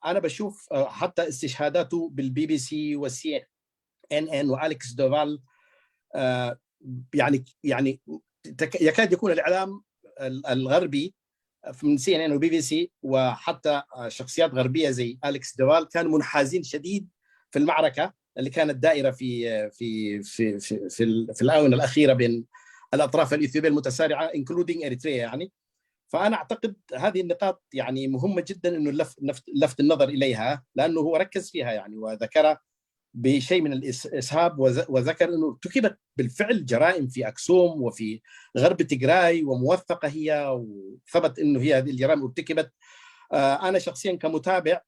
انا بشوف حتى استشهاداته بالبي بي سي والسي ان ان والكس دوفال يعني يكاد يكون الاعلام الغربي من سي ان ان وبي بي سي وحتى شخصيات غربيه زي الكس دوفال كانوا منحازين شديد في المعركه اللي كانت دائره في الاونه الاخيره بين الاطراف الاثيوبيه المتسارعه including اريتريا يعني. فانا اعتقد هذه النقاط يعني مهمه جدا انه لفت النظر اليها، لانه هو ركز فيها يعني وذكر بشيء من الاسهاب وذكر انه ارتكبت بالفعل جرائم في اكسوم وفي غرب تجراي وموثقه هي، وثبت انه هي هذه الجرائم ارتكبت. انا شخصيا كمتابع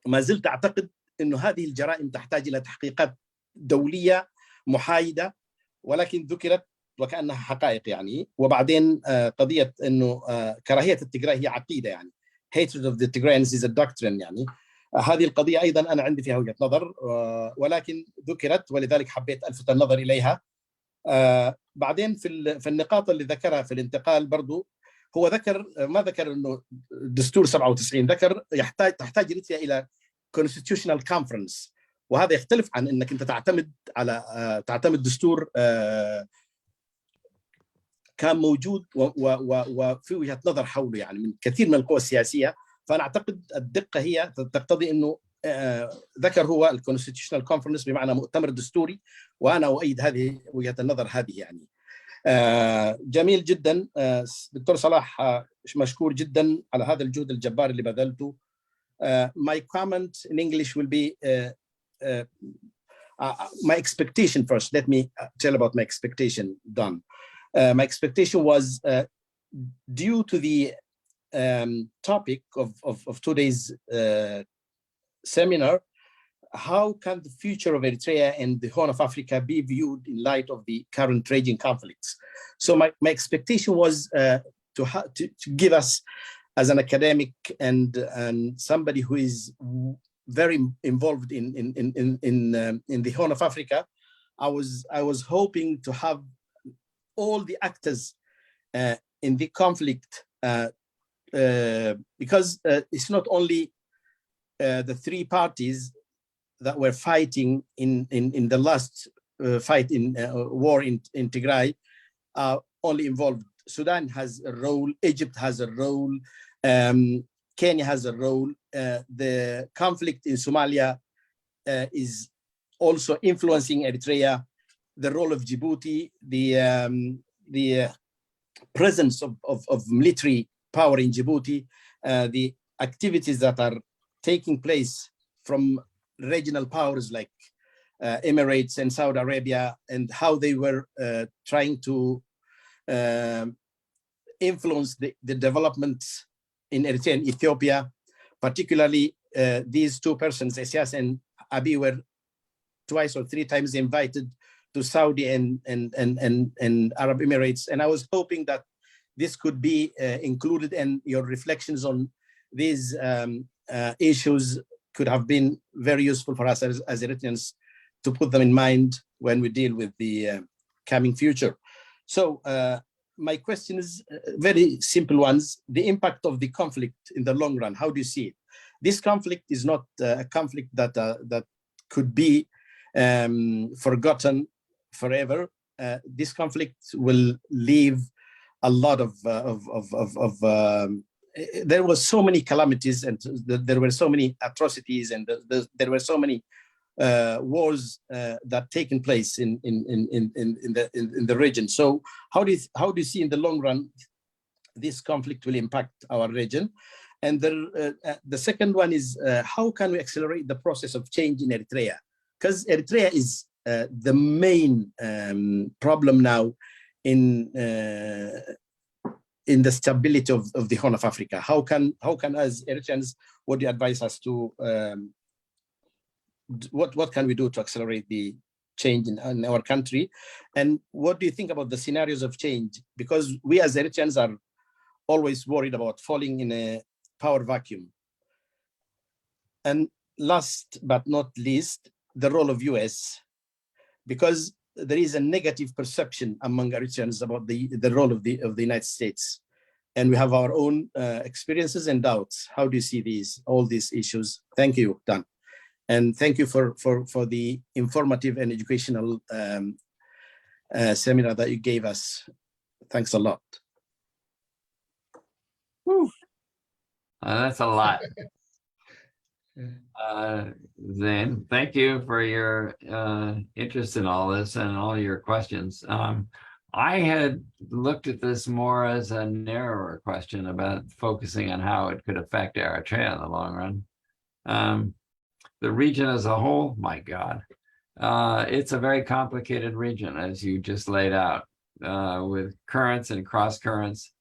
ما زلت اعتقد انه هذه الجرائم تحتاج الى تحقيقات دوليه محايده، ولكن ذكرت وكأنها حقائق يعني. وبعدين قضية إنه كراهية التجراي هي عقيدة يعني hatred of the Tigrayans is a doctrine يعني. هذه القضية أيضا أنا عندي فيها وجهة نظر ولكن ذكرت ولذلك حبيت ألفت النظر إليها. بعدين في النقاط اللي ذكرها في الانتقال برضو هو ما ذكر إنه دستور 97، ذكر تحتاج إريتريا إلى constitutional conference، وهذا يختلف عن إنك أنت تعتمد دستور كان موجود وفي وجهة نظر حوله يعني من كثير من القوى السياسية. فأنا أعتقد الدقة هي تقتضي أنه ذكر هو الكونستيتيوشنال كونفرنس بمعنى مؤتمر دستوري، وأنا أؤيد هذه وجهة النظر هذه يعني. جميل جدا دكتور صلاح، مشكور جدا على هذا الجهد الجبار اللي بذلته. My comment in English will be my expectation first. Let me tell about my expectation, Don. My expectation was due to the topic of today's seminar, how can the future of Eritrea and the Horn of Africa be viewed in light of the current raging conflicts? So my expectation was to give us, as an academic and somebody who is very involved in the Horn of Africa, I was hoping to have all the actors in the conflict, because it's not only the three parties that were fighting in the last fight in war in Tigray are only involved. Sudan has a role, Egypt has a role, Kenya has a role. The conflict in Somalia is also influencing Eritrea. The role of Djibouti, the presence of military power in Djibouti, the activities that are taking place from regional powers like Emirates and Saudi Arabia, and how they were trying to influence the developments in Eritrea and Ethiopia. Particularly these two persons, Esias and Abiy, were twice or three times invited to Saudi and Arab Emirates. And I was hoping that this could be included, and your reflections on these issues could have been very useful for us as Eritreans to put them in mind when we deal with the coming future. So my question is very simple ones. The impact of the conflict in the long run, how do you see it? This conflict is not a conflict that could be forgotten forever. This conflict will leave a lot of there were so many calamities, and there were so many atrocities, and there were so many wars that taken place in the region. So how do you see in the long run this conflict will impact our region? And the second one is how can we accelerate the process of change in Eritrea? Because Eritrea is the main problem now in the stability of the Horn of Africa. How can as Eritreans, what do you advise us to what can we do to accelerate the change in our country? And what do you think about the scenarios of change? Because we as Eritreans are always worried about falling in a power vacuum. And last but not least, the role of US, because there is a negative perception among Eritreans about the role of the United States. And we have our own experiences and doubts. How do you see all these issues? Thank you, Dan. And thank you for the informative and educational seminar that you gave us. Thanks a lot. That's a lot. Zain, thank you for your interest in all this and all your questions. I had looked at this more as a narrower question about focusing on how it could affect Eritrea in the long run. The region as a whole, my God, it's a very complicated region, as you just laid out, with currents and cross currents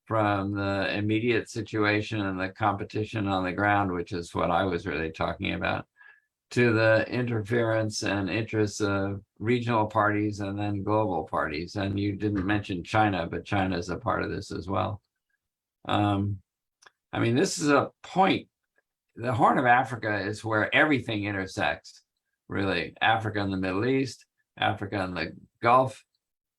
from the immediate situation and the competition on the ground, which is what I was really talking about, to the interference and interests of regional parties and then global parties. And you didn't mention China, but China is a part of this as well. I mean, this is a point. The Horn of Africa is where everything intersects, really. Africa and the Middle East, Africa and the Gulf,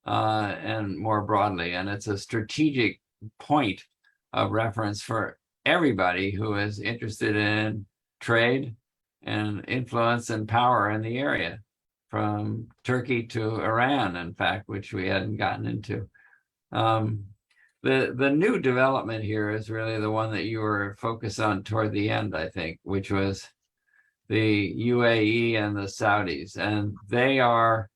and more broadly. And it's a strategic point of reference for everybody who is interested in trade and influence and power in the area. from Turkey to Iran, in fact, which we hadn't gotten into. The new development here is really the one that you were focused on toward the end, I think, which was the UAE and the Saudis. And they are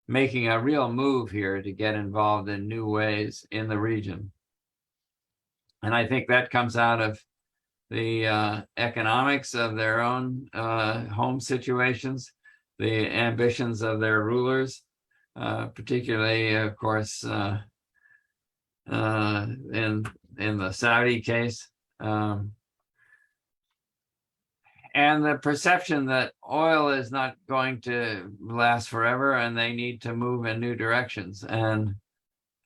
making a real move here to get involved in new ways in the region. And I think that comes out of the economics of their own home situations, the ambitions of their rulers, particularly, of course, in the Saudi case, and the perception that oil is not going to last forever, and they need to move in new directions and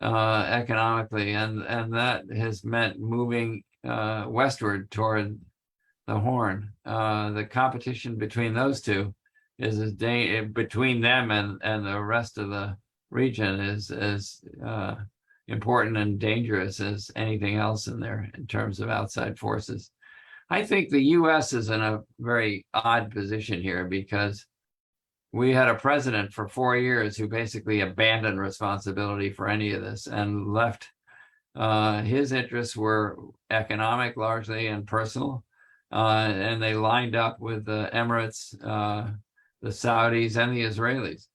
economically, and that has meant moving westward toward the Horn. The competition between those two is between them and the rest of the region is as important and dangerous as anything else in there in terms of outside forces. I think the US is in a very odd position here because we had a president for 4 years who basically abandoned responsibility for any of this and left. His interests were economic largely and personal, and they lined up with the Emirates, the Saudis, and the Israelis.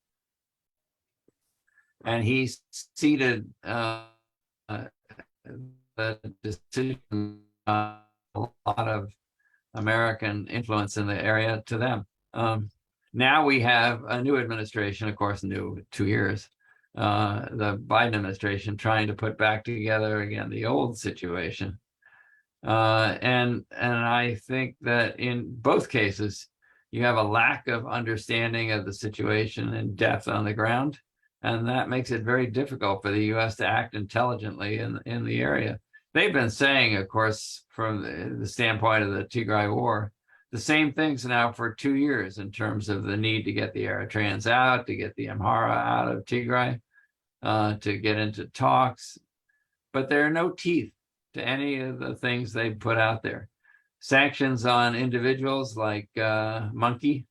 And he ceded the decision, a lot of American influence in the area to them. Now we have a new administration, of course, new 2 years, the Biden administration trying to put back together again the old situation. And I think that in both cases, you have a lack of understanding of the situation in depth on the ground. And that makes it very difficult for the US to act intelligently in the area. They've been saying, of course, from the standpoint of the Tigray war, the same things now for 2 years in terms of the need to get the Eritreans out, to get the Amhara out of Tigray, to get into talks. But there are no teeth to any of the things they put out there. Sanctions on individuals like Monkey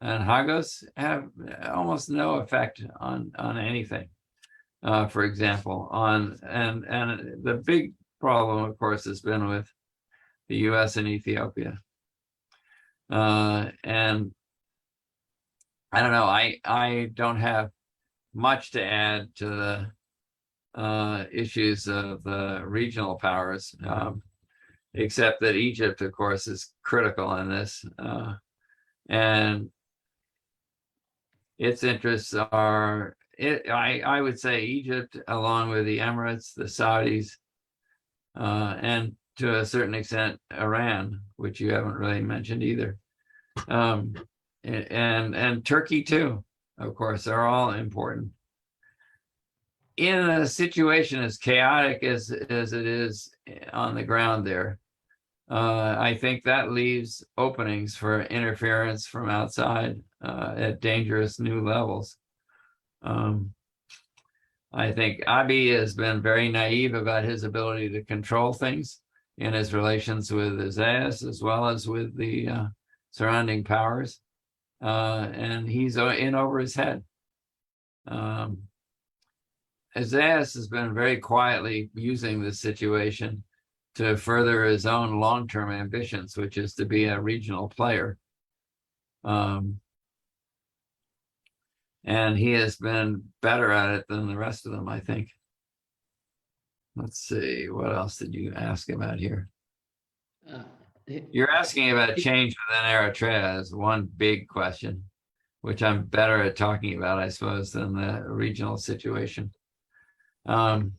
and Hagos have almost no effect on anything. For example, and the big problem, of course, has been with the US and Ethiopia. And I don't know, I don't have much to add to the issues of the regional powers, except that Egypt, of course, is critical in this. And its interests are, I would say Egypt, along with the Emirates, the Saudis, and to a certain extent, Iran, which you haven't really mentioned either. And Turkey too, of course, are all important. In a situation as chaotic as it is on the ground there, I think that leaves openings for interference from outside at dangerous new levels. I think Abiy has been very naive about his ability to control things in his relations with Isaias as well as with the surrounding powers. And he's in over his head. Isaias has been very quietly using this situation to further his own long-term ambitions, which is to be a regional player. And he has been better at it than the rest of them, I think. Let's see, what else did you ask about here? You're asking about change within Eritrea as one big question, which I'm better at talking about, I suppose, than the regional situation. In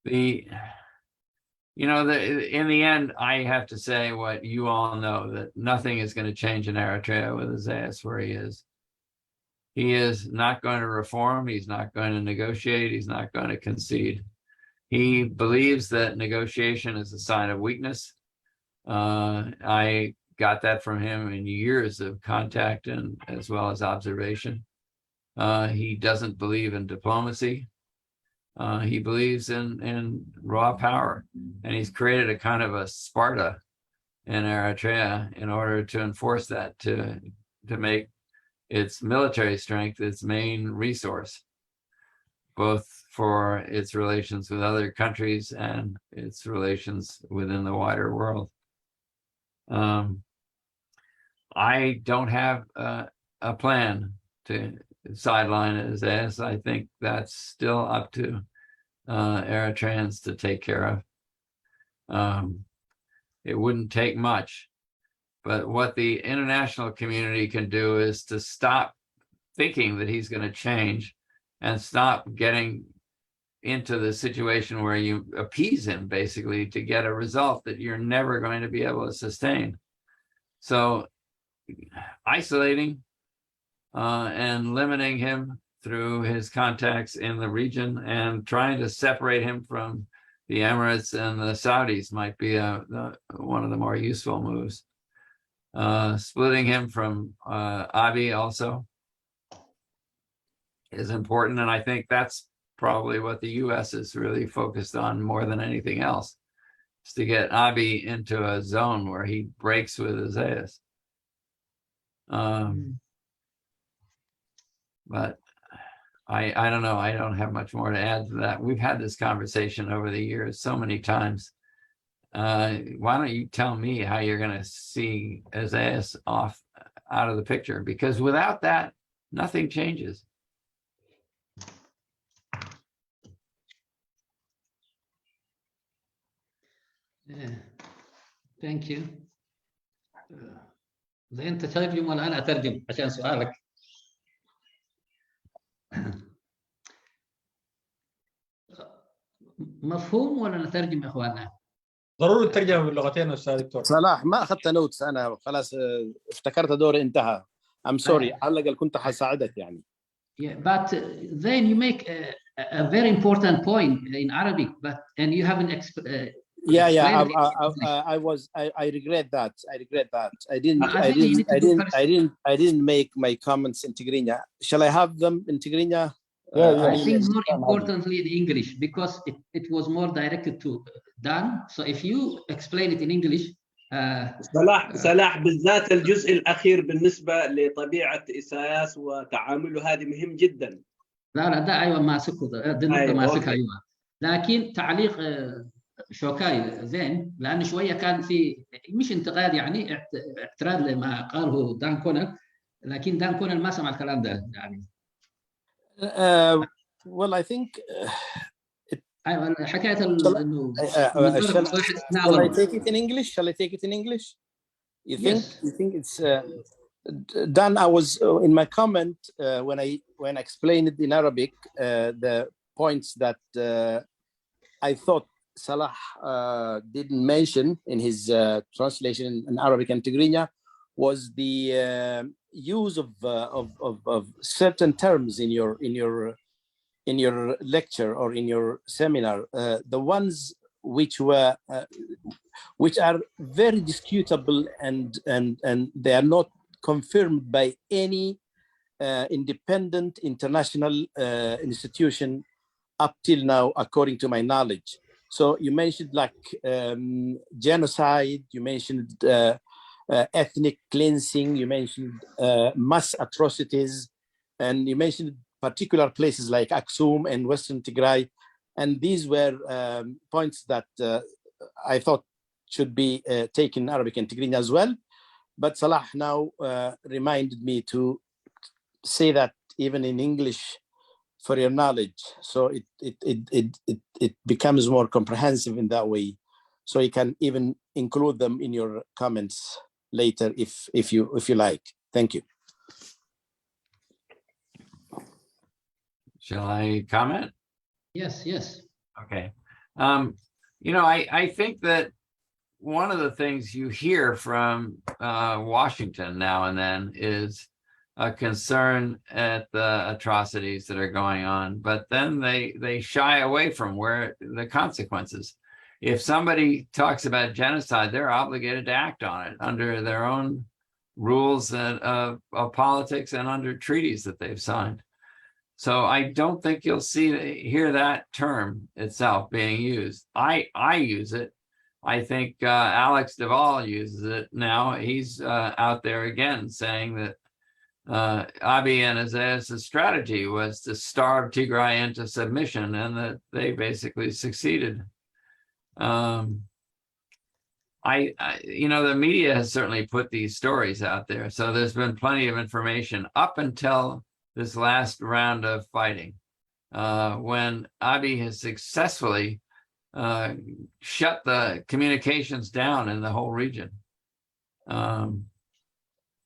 the end, I have to say what you all know, that nothing is going to change in Eritrea with Isaias where he is. He is not going to reform. He's not going to negotiate. He's not going to concede. He believes that negotiation is a sign of weakness. I got that from him in years of contact and as well as observation. He doesn't believe in diplomacy. He believes in raw power, and he's created a kind of a Sparta in Eritrea in order to enforce that, to make its military strength its main resource, both for its relations with other countries and its relations within the wider world. I don't have a plan to sideline as I think that's still up to Eritreans to take care of. It wouldn't take much, but what the international community can do is to stop thinking that he's going to change and stop getting into the situation where you appease him basically to get a result that you're never going to be able to sustain. So isolating and limiting him through his contacts in the region and trying to separate him from the Emirates and the Saudis might be one of the more useful moves. Splitting him from Abiy also is important, and I think that's probably what the U.S. is really focused on more than anything else, is to get Abiy into a zone where he breaks with Isaias. But I don't know. I don't have much more to add to that. We've had this conversation over the years so many times. Why don't you tell me how you're going to see Isaias off out of the picture? Because without that, nothing changes. Thank you. زي انت ترجم ولا انا اترجم عشان سؤالك؟ مفهوم ولا نترجم يا اخواننا؟ ضروري الترجمه باللغتين استاذ دكتور. صلاح ما اخذت نوتس انا خلاص افتكرت دوري انتهى. I'm sorry على الاقل كنت حساعدك يعني. Yeah, but then you make a very important point in Arabic, and you haven't I regret that. I didn't make my comments in Tigrinya. Shall I have them in Tigrinya? I think more importantly in English, because it was more directed to Dan. So if you explain it in English. صلاح بالذات الجزء الأخير بالنسبة لطبيعة إساياس وتعامله هذه مهم جدا. لا ده أيوة ماسكه ده نقطة ماسكها أيوة. لكن تعليق شوكاي زين لأن شوية كان في مش انتقاد يعني اعتراض لما قاله دان كونل، لكن دان كونل ما سمع الكلام ده يعني. Well, I think. حكاية إنه Shall I take it in English? Shall I take it in English? You think? Yes. You think it's Dan? I was in my comment when I explained it in Arabic, the points that I thought Salah didn't mention in his translation in Arabic and Tigrinya was the use of certain terms in your lecture or in your seminar, the ones which are very disputable and they are not confirmed by any independent international institution up till now, according to my knowledge. So you mentioned like genocide, you mentioned ethnic cleansing, you mentioned mass atrocities, and you mentioned particular places like Aksum and Western Tigray. And these were points that I thought should be taken in Arabic and Tigrinya as well. But Salah now reminded me to say that even in English for your knowledge. So it becomes more comprehensive in that way. So you can even include them in your comments later if you like. Thank you. Shall I comment? Yes. Okay. I think that one of the things you hear from Washington now and then is a concern at the atrocities that are going on, but then they shy away from where the consequences. If somebody talks about genocide, they're obligated to act on it under their own rules of politics and under treaties that they've signed. So I don't think you'll hear that term itself being used. I use it. I think Alex Duvall uses it now. He's out there again saying that Abiy and Isaias' strategy was to starve Tigray into submission, and that they basically succeeded. The media has certainly put these stories out there, so there's been plenty of information up until this last round of fighting, when Abiy has successfully shut the communications down in the whole region.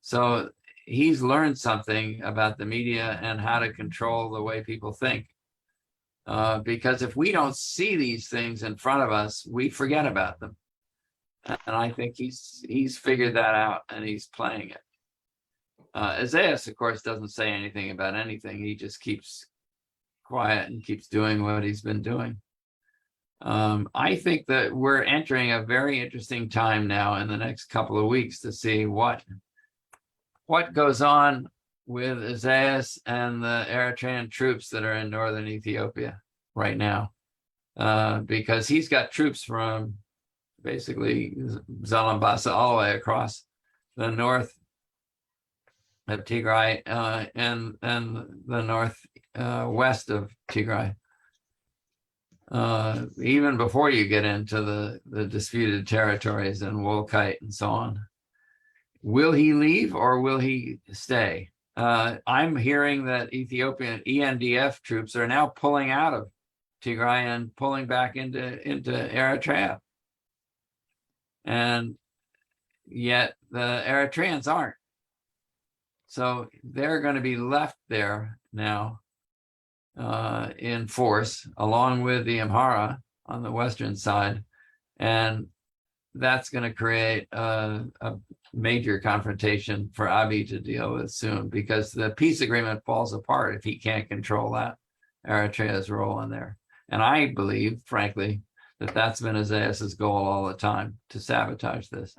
So he's learned something about the media and how to control the way people think. Because if we don't see these things in front of us, we forget about them. And I think he's figured that out, and he's playing it. Isaias, of course, doesn't say anything about anything. He just keeps quiet and keeps doing what he's been doing. I think that we're entering a very interesting time now in the next couple of weeks to see what goes on with Isaias and the Eritrean troops that are in northern Ethiopia right now, because he's got troops from basically Zalambasa all the way across the north of Tigray and the north west of Tigray. Even before you get into the disputed territories and Wolkite and so on. Will he leave or will he stay? I'm hearing that Ethiopian ENDF troops are now pulling out of Tigray and pulling back into Eritrea. And yet the Eritreans aren't. So they're going to be left there now in force, along with the Amhara on the western side. And that's going to create a major confrontation for Abiy to deal with soon, because the peace agreement falls apart if he can't control that, Eritrea's role in there. And I believe, frankly, that that's been Isaias's goal all the time, to sabotage this.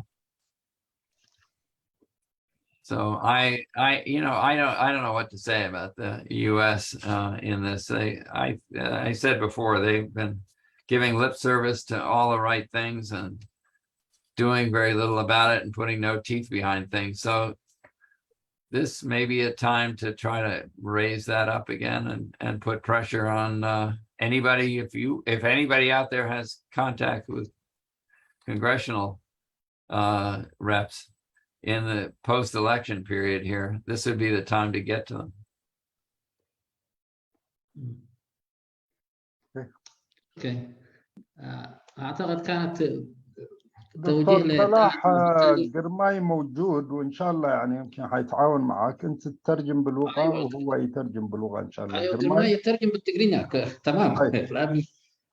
So I don't know what to say about the U.S. In this. I said before, they've been giving lip service to all the right things and doing very little about it and putting no teeth behind things. So this may be a time to try to raise that up again and put pressure on anybody. If anybody out there has contact with congressional reps in the post-election period here, this would be the time to get to them. اوكي اعتقد كانت دكتور صلاح قرماي موجود، وان شاء الله يعني يمكن حيتعاون معك، انت تترجم بلغه وهو يترجم بلغه ان شاء الله. ايوه قرماي يترجم بالتقرينيا تمام.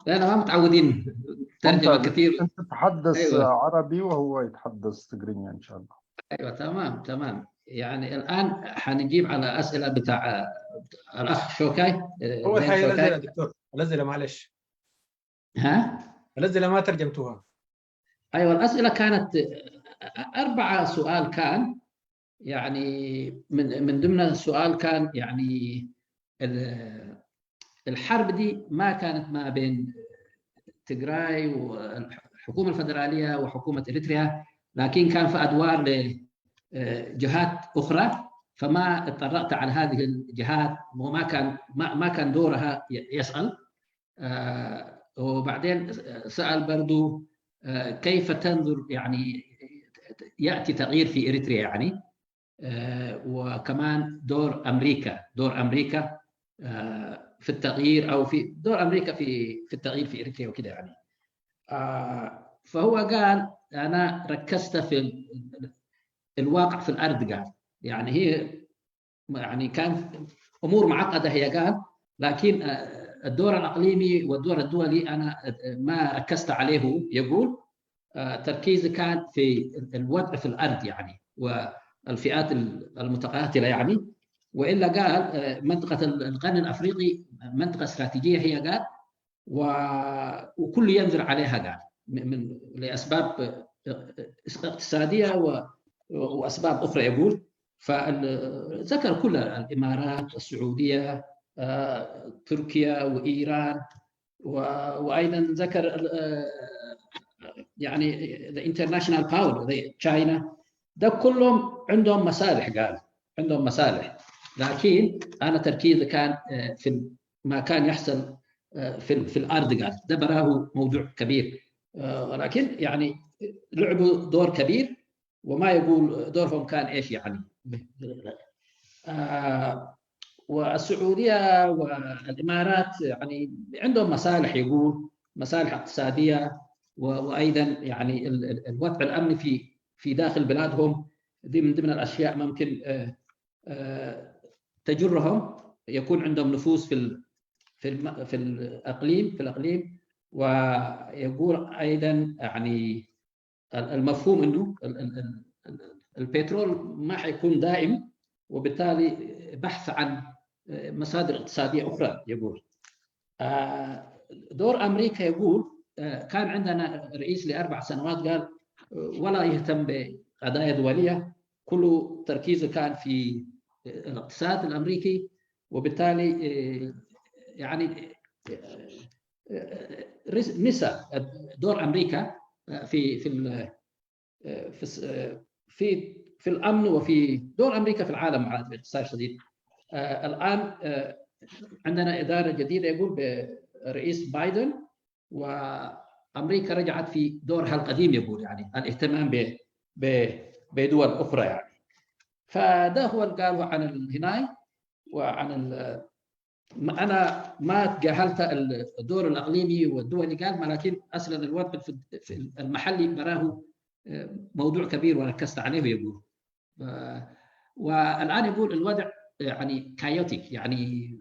لأننا ما متعودين ترجمه كثير. انت تتحدث عربي وهو يتحدث تقرينيا ان شاء الله. ايوه تمام. يعني الان حنجيب على اسئله بتاع الاخ شوكاي. اول حاجه نزل دكتور، نزل معلش. نزل ما ترجمتوها. ايوه الاسئله كانت 4 سؤال كان، يعني من ضمن السؤال كان يعني الحرب دي ما كانت ما بين تيغراي والحكومه الفدراليه وحكومه اريتريا، لكن كان في ادوار لجهات اخرى، فما اتطرقت على هذه الجهات وما كان دورها يسال. وبعدين سال برضو كيف تنظر يعني ياتي تغيير في اريتريا يعني، وكمان دور امريكا في التغيير، او في دور امريكا في التغيير في اريتريا وكذا يعني. فهو قال انا ركزت في الواقع في الارض، قال يعني هي يعني كان امور معقده هي قال، لكن الدور الاقليمي والدور الدولي انا ما ركزت عليه. يقول تركيزي كان في الوضع في الارض يعني والفئات المتقاتله يعني. والا قال منطقه القرن الافريقي منطقه استراتيجيه هي قال، وكل ينظر عليها قال من لاسباب اقتصاديه واسباب اخرى يقول. فذكر كل الامارات، السعوديه، تركيا وايران، وايضا ذكر يعني the international power زي تشاينا، ده كلهم عندهم مصالح قال عندهم مصالح، لكن أنا تركيزي كان في ما كان يحصل في الأرض. قال ده براه موضوع كبير، ولكن يعني لعبوا دور كبير، وما يقول دورهم كان إيش يعني. والسعودية والإمارات يعني عندهم مصالح، يقول مصالح اقتصادية، وأيضا يعني الوضع الأمني في داخل بلادهم دي من ضمن الأشياء ممكن تجرهم يكون عندهم نفوذ في الأقليم. ويقول أيضا يعني المفهوم إنه البترول ما حيكون دائم، وبالتالي بحث عن مصادر اقتصادية أخرى. يقول دور أمريكا، يقول كان عندنا رئيس ل4 سنوات قال ولا يهتم بقضايا دولية، كل تركيزه كان في الاقتصاد الأمريكي، وبالتالي يعني نسى دور أمريكا في الأمن، وفي دور أمريكا في العالم عاد باختصار شديد. الآن عندنا إدارة جديدة يقول برئيس بايدن، وأمريكا رجعت في دورها القديم، يقول يعني الاهتمام بدول أخرى يعني. فده هو اللي قاله عن الهناي وعن أنا ما تجاهلت الدور الإقليمي والدولي قال، لكن أصلا الوضع في المحلي براه موضوع كبير وركزت عليه. يقول والآن يقول الوضع يعني كايوتيك، يعني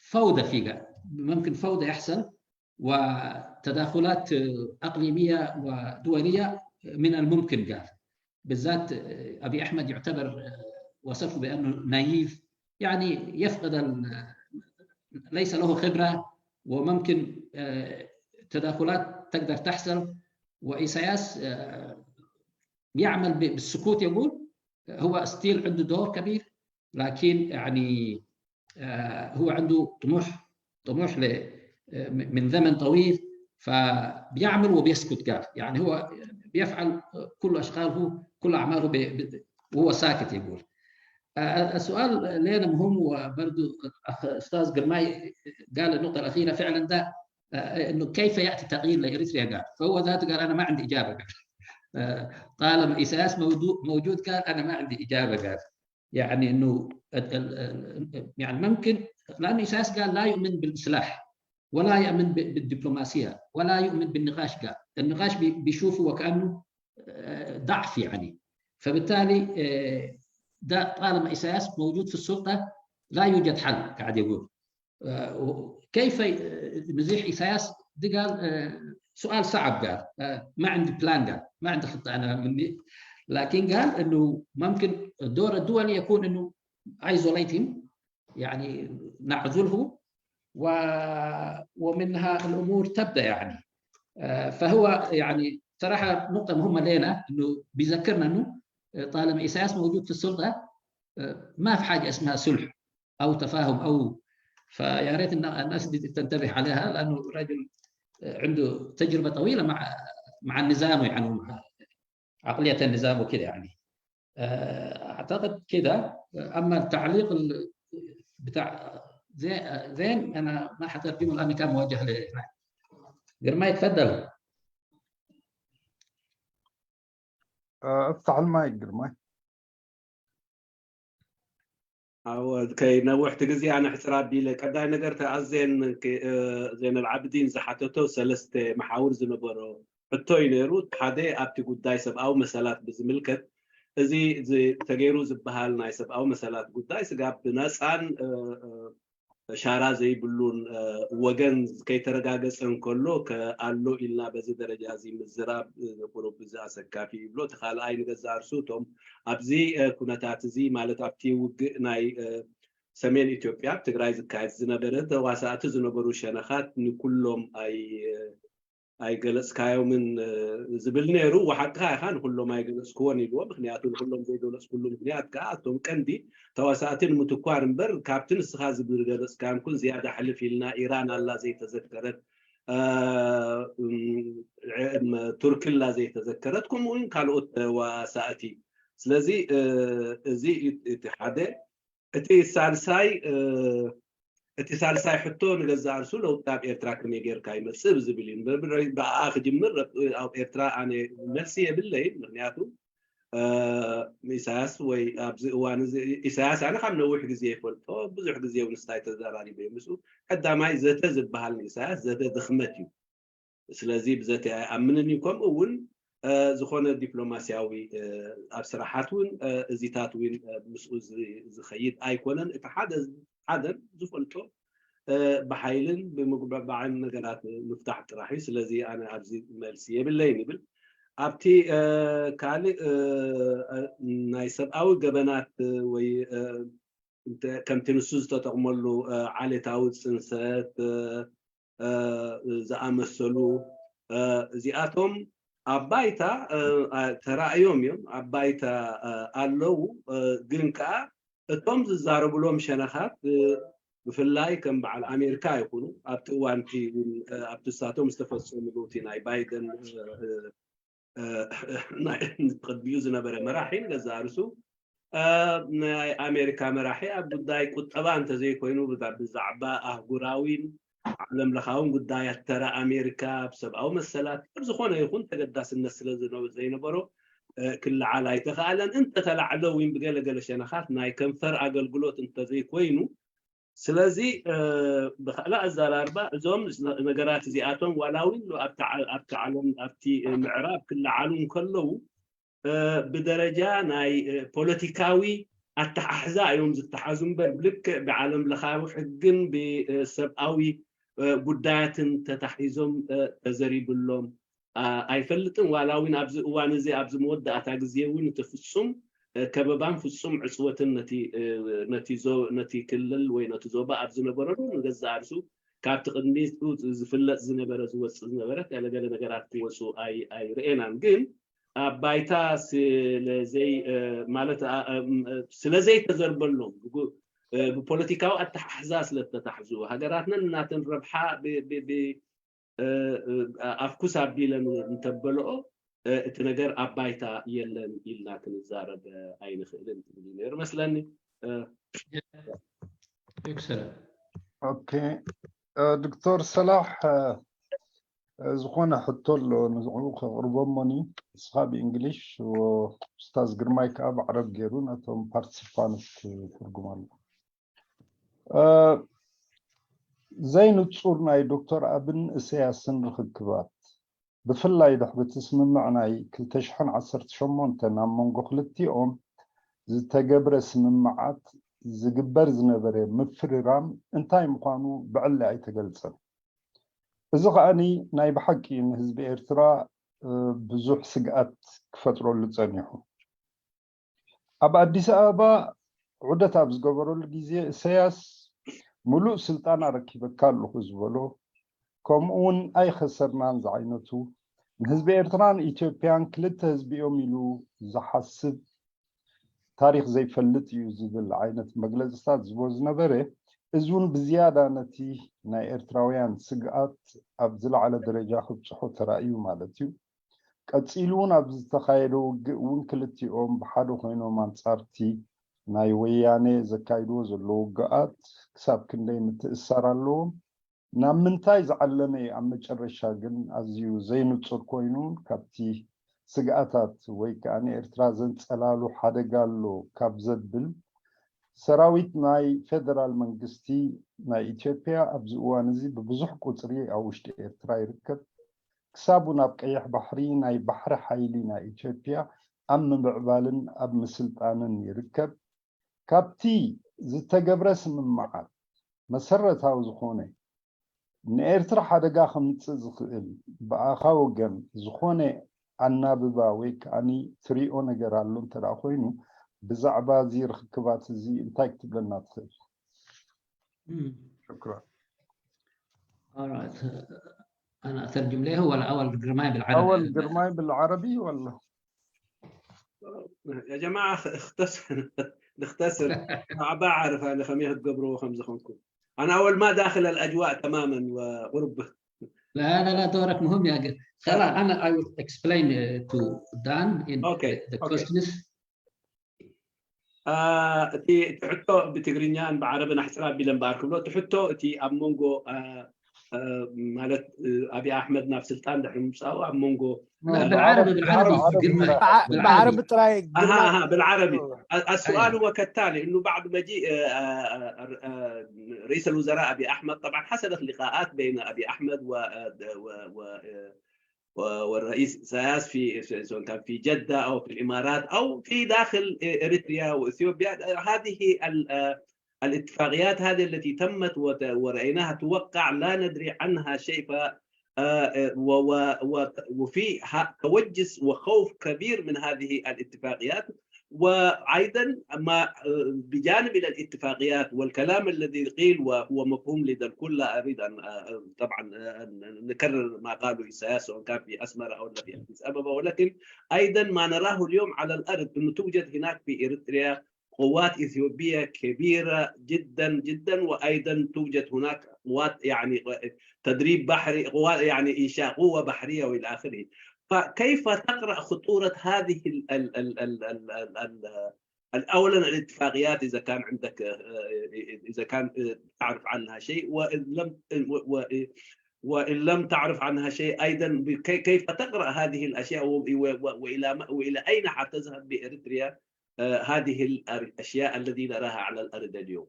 فوضى فيه، ممكن فوضى يحصل، وتداخلات إقليمية ودولية من الممكن. قال بالذات أبي أحمد يعتبر وصفه بأنه نايف، يعني يفقد ليس له خبرة، وممكن تداخلات تقدر تحصل. وإيساياس يعمل بالسكوت. يقول هو ستيل عنده دور كبير، لكن يعني هو عنده طموح من زمن طويل، فبيعمل وبيسكت. قال يعني هو بيفعل كل أشغاله كل أعماله وهو ساكت. يقول السؤال لنا مهم، وبرضه أستاذ قرماي قال النقطة الأخيرة فعلا ده إنه كيف يأتي تغيير لإريتريا. قال فهو ذاته قال أنا ما عندي إجابة. قال طالما إيساياس موجود قال أنا ما عندي إجابة. قال يعني إنه يعني ممكن، لأن إيساياس قال لا يؤمن بالسلاح، ولا يؤمن بالدبلوماسية، ولا يؤمن بالنقاش. قال النقاش بيشوفه وكأنه ضعف يعني. فبالتالي ده طالما إيساياس موجود في السلطة لا يوجد حل. قاعد يقول كيف نزيح إيساياس؟ دي قال سؤال صعب. قال ما عندي بلان، قال ما عندي خطة أنا مني، لكن قال إنه ممكن الدور الدولي يكون إنه ايزوليتين، يعني نعزله، ومنها الأمور تبدأ يعني. فهو يعني صراحة نقطة مهمة لنا، إنه بيذكرنا إنه طالما إيساياس موجود في السلطة ما في حاجة اسمها صلح أو تفاهم فيا ريت الناس دي تنتبه عليها، لأنه رجل عنده تجربة طويلة مع النظام، يعني مع عقلية النظام وكذا يعني. أعتقد كده. أما التعليق بتاع زين أنا ما حترجمه لأنه كان موجه لهنا. قرماي تفضل. افتح المايك قرماي. أو كي نوحت جزء أنا حسراب بيله كده نقدر تأذن زين العابدين زحتته 3 محاور زنبرو التوينيرو حدا أبتي قداي أو مسألات بزملكت زي تغيرو زبهال نايسب أو مسألات قداي سجاب ناس عن شارع زي بلون وجن كي ترجعس إن كله كألو إلا بزي درجة زي مزراب قرب بزا سكافي بلو تخال أين جزار صوتهم أبزي كنا تعتزي مالت أبتي وجناي سمين إثيوبيا تجري زكاة زنبرة واسعة زنبرو شنخات نكلهم أي جلس كايو من زبلنيرو وحقها خان كلهم ما يجلس كوني لو مخنياتهم كلهم زي دولس كلهم مخنيات كاتهم كندي تواسعتين متقارن بر كابتن السخاز بالجلس كان كل زيادة حلف لنا إيران الله زي تذكرت تركيا زي تذكرتكم وإن قالوا وساعتي ስለዚህ እዚ اتحاده እቲ ሳልሳይ ሕቶ ንገዛእ ርሱ ለውጥ ኣብ ኤርትራ ከመይ ጌርካ ይመጽእ ብዝብል እዩ ብኣኣ ክጅምር ኣብ ኤርትራ ኣነ መልሲ የብለይን ምክንያቱ ኢሳያስ ወይ ኣብዚ እዋን እዚ ኢሳያስ ኣነ ካብ ነዊሕ ግዜ ይፈልጦ ብዙሕ ግዜ እውን ስታይ ተዘራሪበ ምስኡ ቀዳማይ ዘተ ዝበሃል ኢሳያስ ዘተ ድኽመት እዩ ስለዚ ብዘተ ኣምንን ከምኡ እውን ዝኾነ ዲፕሎማስያዊ ኣብ ስራሓት እውን እዚታት እውን ምስኡ ዝኸይድ ኣይኮነን እቲ ሓደ ዝፈልጦ ብሓይልን ብምግባዕን ነገራት ምፍታሕ ጥራሕ እዩ ስለዚ ኣነ ኣብዚ መልሲ የብለይን ይብል ኣብቲ ካልእ ናይ ሰብኣዊ ገበናት ወይ ከምቲ ንሱ ዝተጠቕመሉ ዓሌታዊ ፅንሰት ዝኣመሰሉ እዚኣቶም ኣብ ባይታ ተራእዮም እዮም ኣብ ባይታ ኣለዉ ግን ከዓ እቶም ዝዛረብሎም ሸነኻት ብፍላይ ከም በዓል ኣሜሪካ ይኹኑ ኣብቲ እዋንቲ ኣብቲ ሳቶም ዝተፈፀሙሉ እቲ ናይ ባይደን ቅድሚኡ ዝነበረ መራሒ ገዛእ ርሱ ናይ ኣሜሪካ መራሒ ኣብ ጉዳይ ቁጠባ እንተዘይኮይኑ ብዛዕባ ኣህጉራዊን ዓለም ለኻውን ጉዳያት ተራ ኣሜሪካ ብሰብኣዊ መሰላት ዝኾነ ይኹን ተገዳስነት ስለ ዘይነበሮ ክለዓል ኣይተኸኣለን እንተተላዕለ እውን ብገለገለ ሸነኻት ናይ ከንፈር ኣገልግሎት እንተዘይኮይኑ ስለዚ ብኻልእ ኣዘራርባ እዞም ነገራት እዚኣቶም ዋላ እውን ኣብቲ ዓለም ኣብቲ ምዕራብ ክለዓሉ እንከለዉ ብደረጃ ናይ ፖለቲካዊ ኣተሓሕዛ እዮም ዝተሓዙ እምበር ብልክዕ ብዓለም ለኻዊ ሕግን ብሰብኣዊ ጉዳያትን ተታሒዞም ተዘሪብሎም ኣይፈልጥን ዋላ እውን ኣብዚ እዋን እዚ ኣብዚ መወዳእታ ግዜ እውን እቲ ፍጹም ከበባን ፍጹም ዕፅወትን ነቲ ክልል ወይ ነቲ ዞባ ኣብ ዝነበረሉ ንገዛእ ርሱ ካብቲ ቅድሚቱ ዝፍለጥ ዝነበረ ዝወፅእ ዝነበረ ገለገለ ነገራት ክወፁ ኣይርአናን ግን ኣብ ባይታ ስለዘይ ተዘርበሎም ብፖለቲካዊ ኣተሓሕዛ ስለተታሕዙ ሃገራትና እናተን ረብሓ ኣፍኩስ ኣቢለን እንተበልኦ እቲ ነገር ኣብ ባይታ የለን ኢልና ክንዛረብ ኣይንኽእልን ነይሩ መስለኒ ኦኬ دكتور صلاح ዝኾነ ሕቶ ኣሎ ንዝዑ ከቕርቦሞኒ ንስኻ ብእንግሊሽ ወኡስታዝ ግርማይ ከዓ ብዓረብ ገይሩ ነቶም ፓርቲሲፓንት ትርጉም ኣሎ ዘይንጹር ናይ ዶክተር ኣብን ኢሳያስን ርክክባት ብፍላይ ድሕሪ እቲ ስምምዕ ናይ 2018 ኣብ መንጎ ክልቲኦም ዝተገብረ ስምምዓት ዝግበር ዝነበረ ምፍርራም እንታይ ምዃኑ ብዕሊ ኣይተገልጸን እዚ ኸኣኒ ናይ ብሓቂ ንህዝቢ ኤርትራ ብዙሕ ስግኣት ክፈጥረሉ ጸኒሑ ኣብ ኣዲስ ኣበባ ዑደት ኣብ ዝገበረሉ ግዜ ኢሳያስ ሙሉእ ስልጣን ኣረኪበካ ኣለኹ ዝበሎ ከምኡውን ኣይኸሰርናን ዝዓይነቱ ንህዝቢ ኤርትራን ኢትዮጵያን ክልተ ህዝቢኦም ኢሉ ዝሓስብ ታሪክ ዘይፈልጥ እዩ ዝብል ዓይነት መግለጽታት ዝቦ ዝነበረ እዚ እውን ብዝያዳ ነቲ ናይ ኤርትራውያን ስግኣት ኣብ ዝለዓለ ደረጃ ክብፅሖ ተራእዩ ማለት እዩ ቀፂሉ እውን ኣብ ዝተኻየደ ውግእ እውን ክልቲኦም ብሓደ ኮይኖም ኣንጻርቲ ናይ ወያኔ ዘካይድዎ ዘለዉ ውግኣት ክሳብ ክንደይ ምትእስሳር ኣለዎም ናብ ምንታይ ዝዓለመ ኣብ መጨረሻ ግን ኣዝዩ ዘይንጹር ኮይኑ ካብቲ ስግኣታት ወይ ከዓኒ ኤርትራ ዘንጸላሉ ሓደጋ ኣሎ ካብ ዘብል ሰራዊት ናይ ፌደራል መንግስቲ ናይ ኢትዮጵያ ኣብዚ እዋን እዚ ብብዙሕ ቁፅሪ ኣብ ውሽጢ ኤርትራ ይርከብ ክሳቡ ናብ ቀይሕ ባሕሪ ናይ ባሕሪ ሓይሊ ናይ ኢትዮጵያ ኣብ ምምዕባልን ኣብ ምስልጣንን ይርከብ ካብቲ ዝተገብረ ስምምዓት መሰረታዊ ዝኾነ ንኤርትራ ሓደጋ ከምፅእ ዝኽእል ብኣኻ ወገን ዝኾነ ኣናብባ ወይ ከዓኒ ትሪኦ ነገር ኣሎ እንተዳ ኮይኑ ብዛዕባ እዚ ርክክባት እዚ እንታይ ክትብለና ትኽእል شكرا انا اترجم له ولا اول قرماي بالعربي اول قرماي بالعربي ولا يا جماعه نختصر بعرف انا خميس تقبروا خمسكم انا اول ما داخل الاجواء تماما وقرب لا دورك مهم يا خلاص انا I will explain to Dan in the questions تي تحطو بتقرينيان بعربنا حساب بلن باركلو تحطو تي أمونغو مالت أبي أحمد ناف سلطان دحين مساوي أمونغو بالعربي بعربي تراي بالعربي. السؤال هو كالتالي انه بعد مجيء رئيس الوزراء ابي احمد، طبعا حصلت لقاءات بين ابي احمد والرئيس سياس في سواء كان في جده او في الامارات او في داخل اريتريا واثيوبيا. هذه الاتفاقيات هذه التي تمت ورأيناها توقع لا ندري عنها شيء، وفي توجس وخوف كبير من هذه الاتفاقيات. وايضا ما بجانب الاتفاقيات والكلام الذي قيل وهو مفهوم لدى الكل، لا اريد ان طبعا نكرر ما قالوا إساياس سواء كان في اسمره او في اديس ابابا، ولكن ايضا ما نراه اليوم على الارض انه توجد هناك في اريتريا قوات اثيوبيه كبيره جدا جدا، وايضا توجد هناك قوات يعني تدريب بحري، قوات يعني انشاء قوه بحريه والى اخره. فكيف تقرأ خطورة هذه أولا الاتفاقيات إذا كان عندك، إذا كان تعرف عنها شيء، وإن لم تعرف عنها شيء أيضا كيف تقرأ هذه الأشياء وإلى أين حتذهب بإريتريا هذه الأشياء التي نراها على الأرض اليوم.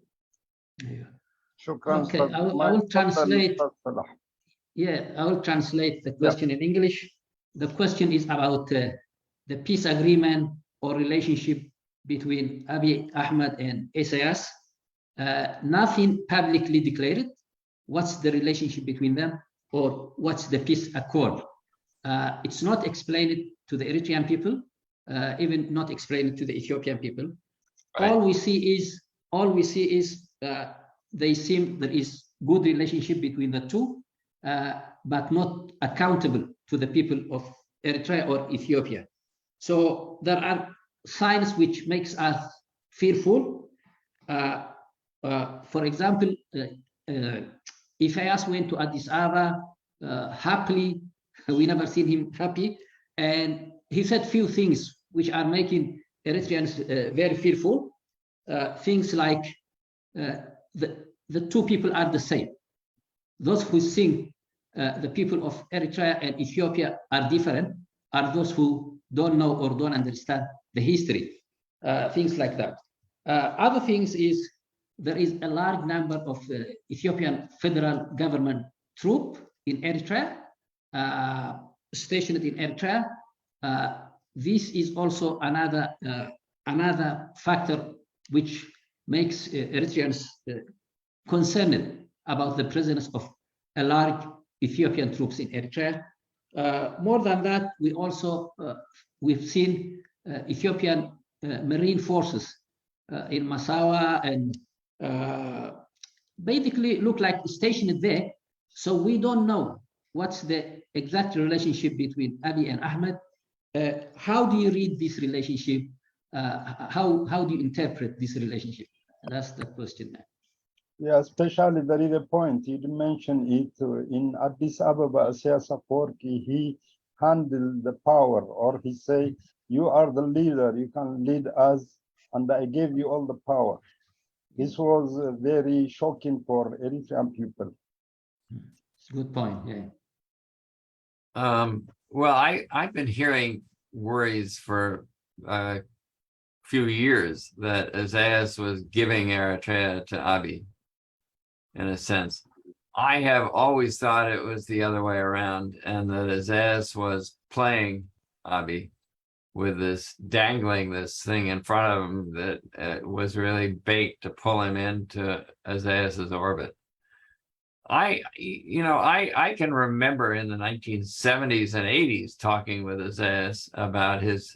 شكرا. Okay, I will translate. Yeah, I will translate the question in English. The question is about the peace agreement or relationship between Abiy Ahmed and Isaias. Nothing publicly declared. What's the relationship between them, or what's the peace accord? It's not explained to the Eritrean people, even not explained to the Ethiopian people. Right. All we see is they seem there is good relationship between the two, but not accountable to the people of Eritrea or Ethiopia. So there are signs which makes us fearful. For example, Isaias went to Addis Ababa happily. We never seen him happy, and he said few things which are making Eritreans very fearful. Things like the two people are the same. Those who think the people of Eritrea and Ethiopia are different are those who don't know or don't understand the history, things like that. Other things is there is a large number of Ethiopian federal government troops in Eritrea, stationed in Eritrea. This is also another factor which makes Eritreans concerned about the presence of a large Ethiopian troops in Eritrea. More than that, we've seen Ethiopian marine forces in Massawa and basically look like stationed there. So we don't know what's the exact relationship between Abiy and Ahmed. How do you read this relationship? How do you interpret this relationship? That's the question. Yeah, especially there is a point, you mentioned it in Addis Ababa, Isaias Afwerki, he handled the power, or he say, you are the leader, you can lead us, and I gave you all the power. This was very shocking for Eritrean people. It's a good point, yeah. Well, I've been hearing worries for a few years that Isaias was giving Eritrea to Abiy. In a sense, I have always thought it was the other way around, and that Isaias was playing Abiy with this, dangling this thing in front of him that was really bait to pull him into Isaias's orbit. I can remember in the 1970s and 80s talking with Isaias about his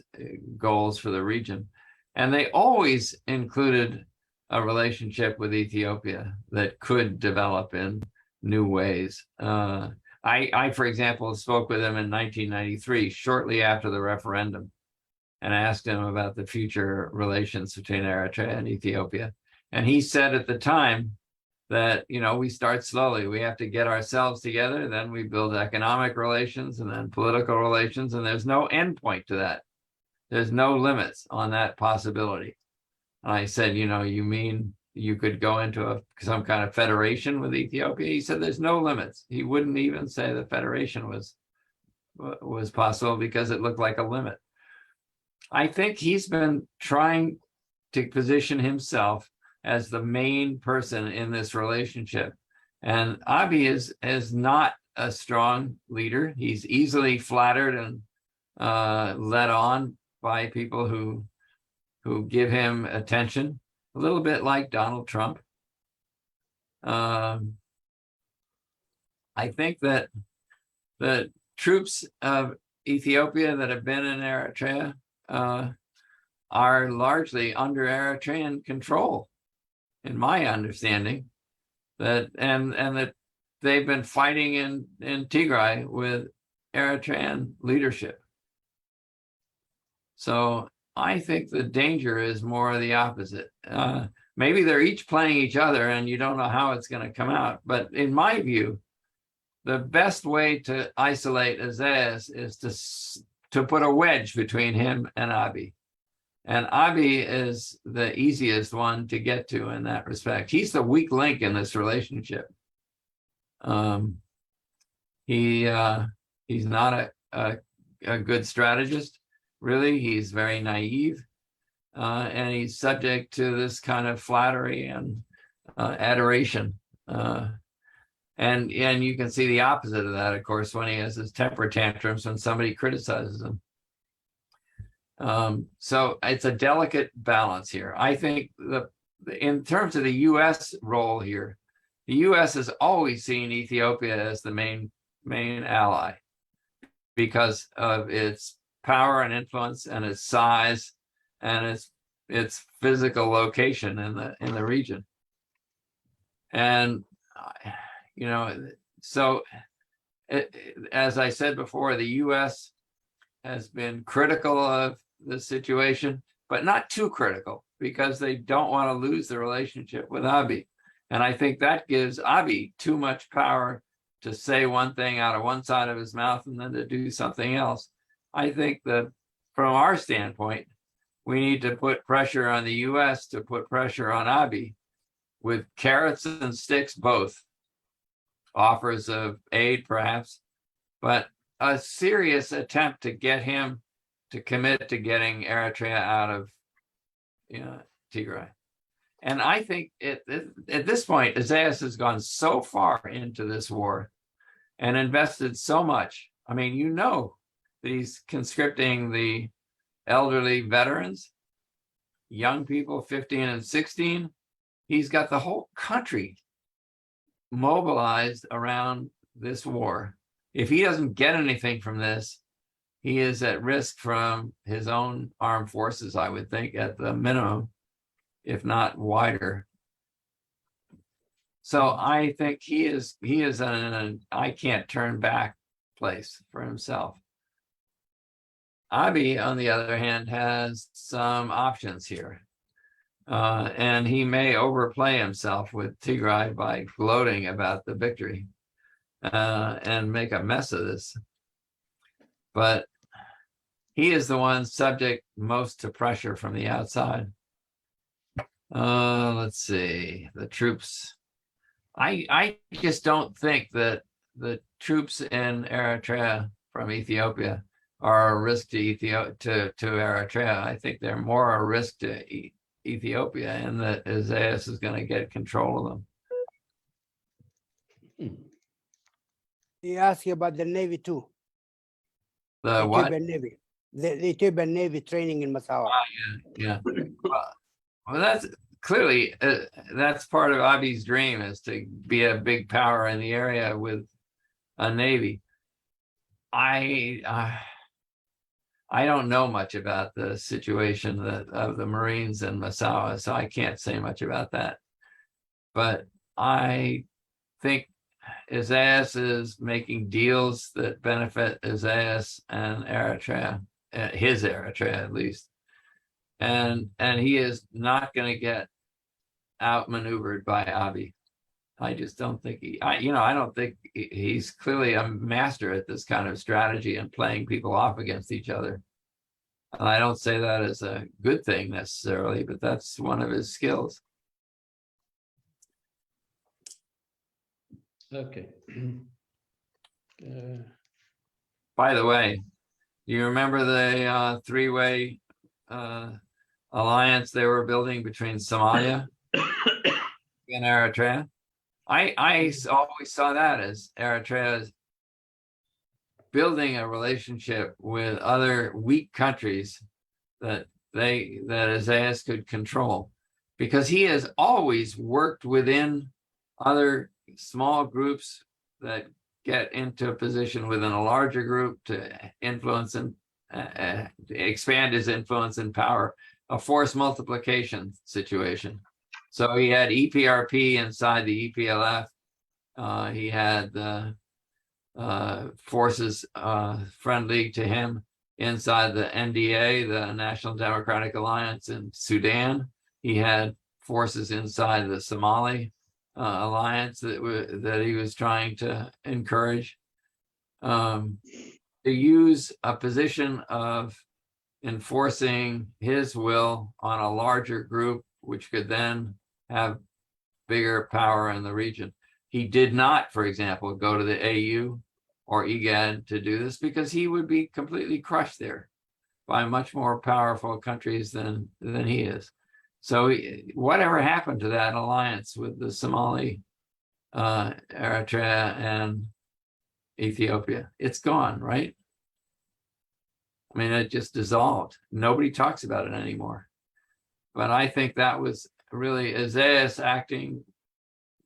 goals for the region, and they always included a relationship with Ethiopia that could develop in new ways. I, for example, spoke with him in 1993, shortly after the referendum, and asked him about the future relations between Eritrea and Ethiopia. And he said at the time that, we start slowly. We have to get ourselves together, then we build economic relations and then political relations, and there's no end point to that. There's no limits on that possibility. I said, you know, you mean you could go into some kind of federation with Ethiopia? He said there's no limits. He wouldn't even say the federation was possible because it looked like a limit. I think he's been trying to position himself as the main person in this relationship. And Abiy is not a strong leader. He's easily flattered and led on by people who give him attention, a little bit like Donald Trump. I think that the troops of Ethiopia that have been in Eritrea are largely under Eritrean control, in my understanding, that and that they've been fighting in Tigray with Eritrean leadership. So I think the danger is more the opposite. Maybe they're each playing each other and you don't know how it's going to come out. But in my view, the best way to isolate Isaias is to put a wedge between him and Abiy. And Abiy is the easiest one to get to in that respect. He's the weak link in this relationship. He's not a good strategist, really. He's very naive, and he's subject to this kind of flattery and adoration. And you can see the opposite of that, of course, when he has his temper tantrums when somebody criticizes him. So it's a delicate balance here. I think in terms of the U.S. role here, the U.S. has always seen Ethiopia as the main ally because of its power and influence and its size and its physical location in the region. And you know, so as I said before, the U.S. has been critical of the situation, but not too critical because they don't want to lose the relationship with Abiy. And I think that gives Abiy too much power to say one thing out of one side of his mouth and then to do something else. I think that from our standpoint, we need to put pressure on the U.S. to put pressure on Abiy with carrots and sticks, both. Offers of aid, perhaps, but a serious attempt to get him to commit to getting Eritrea out of Tigray. And I think at this point, Isaias has gone so far into this war and invested so much. I mean, you know, that he's conscripting the elderly veterans, young people, 15 and 16. He's got the whole country mobilized around this war. If he doesn't get anything from this, he is at risk from his own armed forces, I would think, at the minimum, if not wider. So I think he is in an I can't turn back place for himself. Abiy, on the other hand, has some options here. And he may overplay himself with Tigray by gloating about the victory and make a mess of this. But he is the one subject most to pressure from the outside. Let's see, the troops. I just don't think that the troops in Eritrea from Ethiopia are a risk to Eritrea. I think they're more a risk to Ethiopia, and that Isaias is going to get control of them. He asked you about the Navy too. The what? Ethiopian Navy. The Ethiopian Navy training in Massawa. Yeah. Well, that's clearly that's part of Abiy's dream, is to be a big power in the area with a navy. I don't know much about the situation of the Marines in Massawa, so I can't say much about that. But I think Isaias is making deals that benefit Isaias and Eritrea, his Eritrea at least. And he is not going to get outmaneuvered by Abiy. I just don't think I don't think he's clearly a master at this kind of strategy and playing people off against each other. And I don't say that as a good thing necessarily, but that's one of his skills. Okay. By the way, do you remember the three-way alliance they were building between Somalia and Eritrea? I always saw that as Eritrea's building a relationship with other weak countries that Isaias could control, because he has always worked within other small groups that get into a position within a larger group to influence and expand his influence and power, a force multiplication situation. So he had EPRP inside the EPLF. He had forces friendly to him inside the NDA, the National Democratic Alliance in Sudan. He had forces inside the Somali alliance that he was trying to encourage. To use a position of enforcing his will on a larger group, which could then have bigger power in the region. He did not, for example, go to the AU or IGAD to do this, because he would be completely crushed there by much more powerful countries than he is. So whatever happened to that alliance with the Somali, Eritrea, and Ethiopia? It's gone, right? I mean, it just dissolved. Nobody talks about it anymore. But I think that was really Isaias acting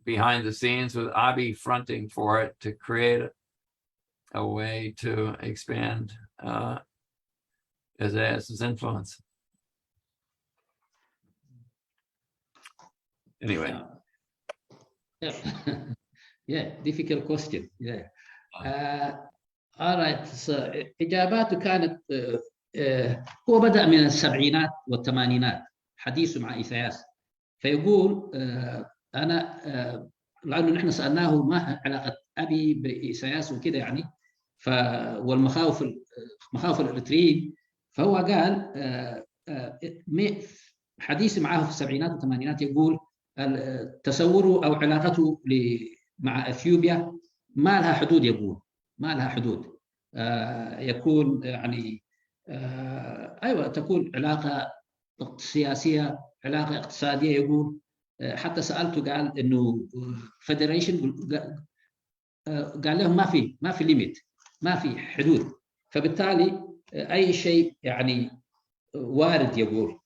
behind the scenes with Abiy fronting for it to create a way to expand Isaias's influence. Anyway. Yeah, difficult question. Yeah. All right. So إجاباته كانت هو بدأ من السبعينات والثمانينات حديثه مع إيساياس، فيقول أنا لأنه نحن سألناه ما علاقة أبي بإيساياس وكده يعني، والمخاوف الإريتريين، فهو قال حديثي معه في السبعينات والثمانينات يقول تصوره أو علاقته مع أثيوبيا ما لها حدود، يقول ما لها حدود. يكون يعني أيوة تكون علاقة سياسية، علاقة اقتصادية. يقول حتى سألته قال إنه فيدريشن، قال لهم ما في ليميت، ما في حدود، فبالتالي أي شيء يعني وارد. يقول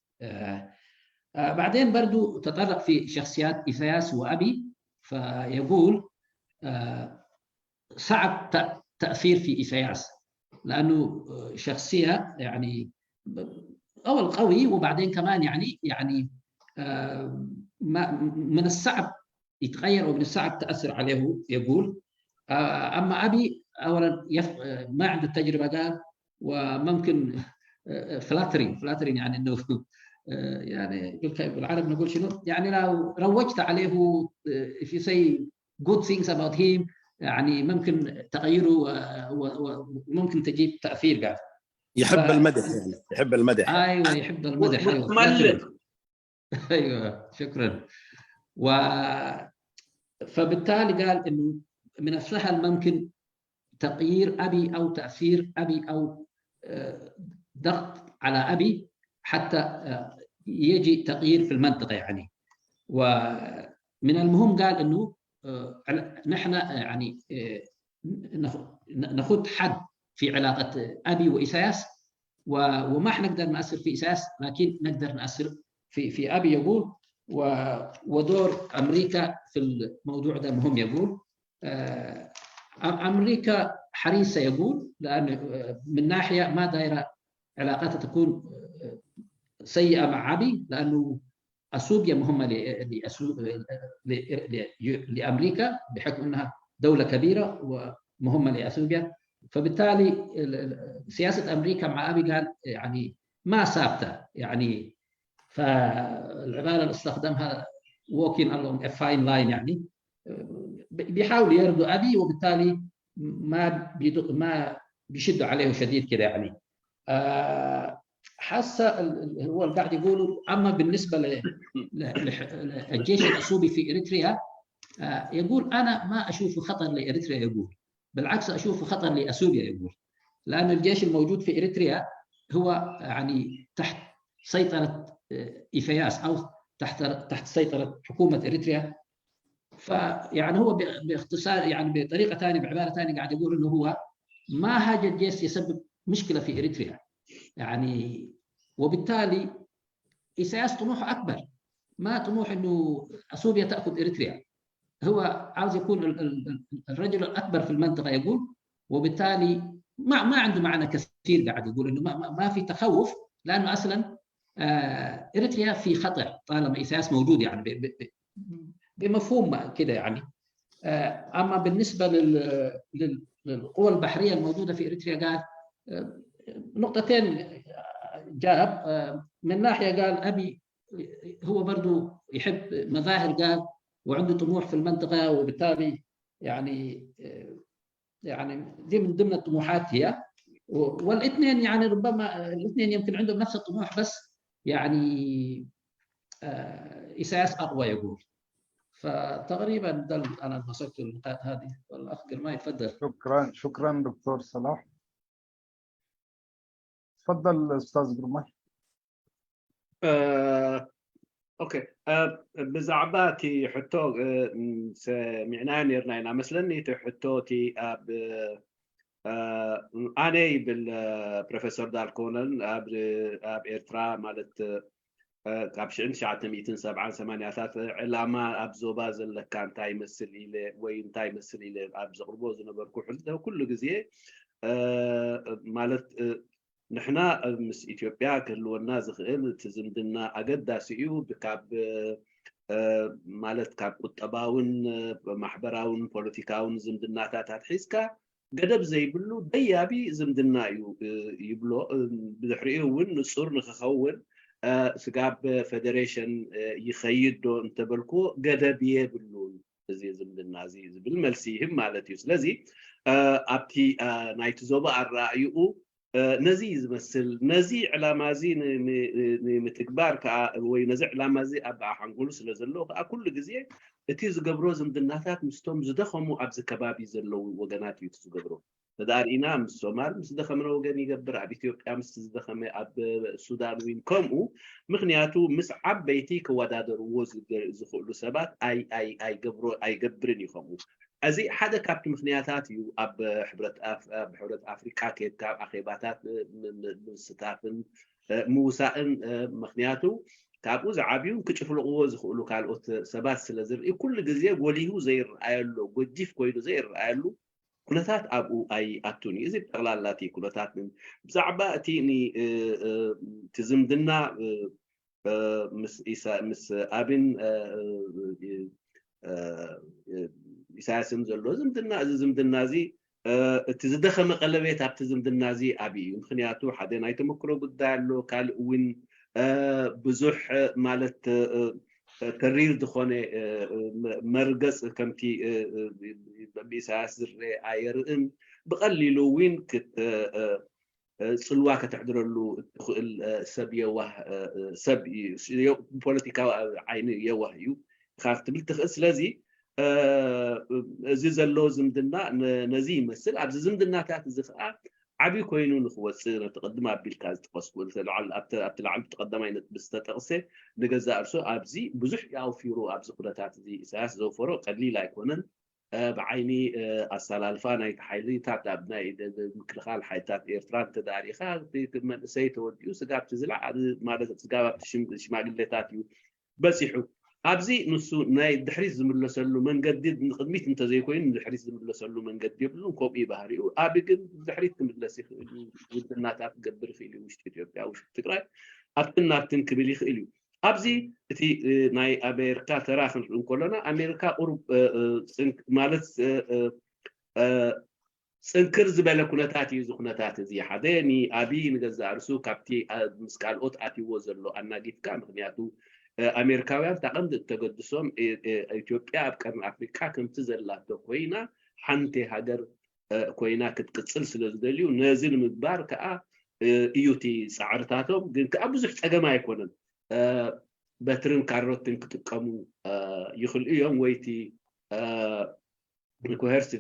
بعدين برضو تطرق في شخصيات إيساياس وأبي، فيقول صعب تأثير في إيساياس لأنه شخصية يعني أول قوي، وبعدين كمان يعني من الصعب يتغير ومن الصعب تأثر عليه. يقول أما أبي أولا ما عنده التجربة، قال وممكن فلاترين يعني إنه يعني بالعربي نقول شنو، يعني لو روجت عليه if you say good things about him يعني ممكن تغيره وممكن تجيب تأثير. قال يحب المدح، يعني يحب المدح. ايوه يحب المدح. ايوه شكرا. فبالتالي قال انه من السهل ممكن تغيير ابي او تاثير ابي او ضغط على ابي حتى يجي تغيير في المنطقه يعني. ومن المهم قال انه نحن يعني ناخذ حد في علاقه ابي وايساياس، وما حنقدر نأثر في إيساياس لكن نقدر نأثر في أبي. يقول ودور أمريكا في الموضوع ده مهم. يقول أمريكا حريصة، يقول لأن من ناحية ما دايرة علاقاتها تكون سيئة مع أبي، لأنه أثيوبيا مهمة لأمريكا بحكم أنها دولة كبيرة ومهمة لأثيوبيا، فبالتالي سياسة أمريكا مع أبي قال يعني ما ثابتة يعني. فالعبارة اللي استخدمها walking along a fine line، يعني بيحاولوا يرضوا أبي وبالتالي ما بيشدوا عليه شديد كده يعني. حاسه هو اللي قاعد يقولوا اما بالنسبه للجيش الاثيوبي في اريتريا يقول انا ما اشوفه خطر لاريتريا، يقول بالعكس اشوفه خطر لاثيوبيا، يقول لان الجيش الموجود في اريتريا هو يعني تحت سيطره إيفياس او تحت سيطره حكومه اريتريا. فيعني هو باختصار يعني بطريقه ثانيه بعباره ثانيه قاعد يقول انه هو ما هذا الجيش يسبب مشكله في اريتريا يعني، وبالتالي إيساياس طموحه اكبر، ما طموح انه اثيوبيا تاخذ اريتريا، هو عاوز يكون الرجل الاكبر في المنطقه يقول، وبالتالي ما عنده معنى كثير قاعد يقول انه ما في تخوف، لانه اصلا اريتريا في خطر طالما إيساياس موجود يعني بمفهوم كده يعني. اما بالنسبه للقوى البحريه الموجوده في اريتريا قال نقطتين جاب، من ناحيه قال ابي هو برضو يحب مظاهر قال وعنده طموح في المنطقه، وبالتالي يعني دي من ضمن الطموحات هي، والاثنين يعني ربما الاثنين يمكن عندهم نفس الطموح، بس يعني إيساياس اقوى يقول. فتقريبا ده انا مسكت النقاط هذه، والاخ ما يتفضل. شكرا دكتور صلاح. تفضل استاذ جرماي. اوكي بزعباتي حتو سمعناني رناينا مثلا تحتوتي اني بالبروفيسور دال كونل اب إرترا مالت كاب 1978 علامه اب زوبا زل كان تاي مثل الى وين تاي مثل الى اب زغربو زنبركو حلته كل غزيه مالت نحنا مس إثيوبيا كلونا زخيل تزمدنا أجداسيو بكاب مالت كاب قطباون محبراون بوليتيكاون زمدنا تات حسكا قدب زي بلو ديابي زمدنا يبلو بدحريه ون نصور نخون سقاب فيدريشن يخيدو انتبلكو قدب يبلو زي زمدنا زي بالملسيهم مالتيو سلازي أبتي نايت زوبا الرأيو نزيز مثل نزي على مازي متكبار وي نزع على مازي ابا حنقول سلازلو كل غزيه اتي زغبرو زمدناتات مستوم زدخمو ابز كبابي زلو وغنات يتزغبرو تدارينا مسومال مسدخمرو وغن يغبر اب اثيوبيا مسدخم اب السودان وين كومو مخنياتو مس عبيتي كودادر وز زخلو سبات اي غبرن يخمو ازي حدا كابت مخنياتات يو اب حبرت افريقيا كيت كاب اخيباتات مستافن موسائن مخنياتو كابو زعابيو كچفلقو زخلو كالوت سبات سلازر كل غزيه غوليو زير ايلو غديف كويدو زير ايلو كلتات ابو اي اتوني ازي بتغلالاتي كلتات من بزعبا تيني تزمدنا مس إيسا مس ابن إساسم زلو زمدنا زي تزدخم قلبيت اب تزمدنا زي ابي مخنياتو حدا ناي تمكرو قدالو كال وين بزح مالت ترير دخونه مرقص كمتي بإساس زري ايرن بقليلو وين كت صلوا كتحضرلو السب يوه سب بوليتيكا عين يوه يو خافت بالتخص لازي زلو زمدنا نزي مثل ابز زمدنا تاع زخا عبي كوينو نخوص تقدم بالكاز تقصول تلعل ابتلعب تقدم اين بستتقسه نجزا ارسو ابزي بزح ياو فيرو ابز قدرات زي اساس زوفرو قليل يكونن بعيني السلالفه نايت حيلي تاع ابناء مكلخال حيتات إرتران تداريخا من سيتوديو سقاب تزلع ماده سقاب شماغليتات بس يحو ابزي نسو ناي دحريس زملسلو من قديد قدميت انت زي كوين دحريس زملسلو من قد يبلو كوبي بحريو ابي قد دحريس تملسي ودنات تقبر في لي وش اثيوبيا وش تقراي ابتنا تنكبلي خيلو ابزي تي ناي امريكا تراخن نقولنا امريكا اوروب مالت سنكر زباله كنتات يزخنتات زي حداني ابي نجزا ارسو كابتي مسكال اوت اتي وزلو انا جيت كان مخنياتو امريكاويان تقمد تقدسهم اثيوبيا بقرن افريقيا كنت زلاتو كوينا حنتي هاجر كوينا كتقصل سلازدليو نازل مدبار كا إيوتي سعرتاتهم جن كأبوز في أجمع يكونن بترن كاروتين كتقامو يخل يوم ويتي كوهرس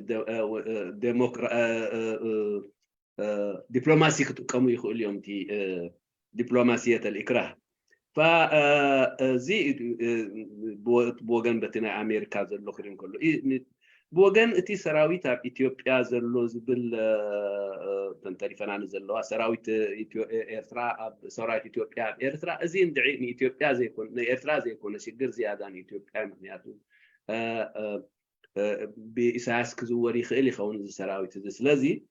دبلوماسي كتقامو يخل يوم تي دبلوماسية الإكراه فزي بوغن بتنا أمريكا زلوا خيرين كله بوغن اتي سراويت إثيوبيا زلوا زبل تنتريفنا عن زلوا سراويت إرترا سراويت إثيوبيا إرترا زين دعي إثيوبيا زي يكون إرترا زي يكون شجر زيادة عن إثيوبيا معناته بإساس كزوري خيلي خون سراويت زلزي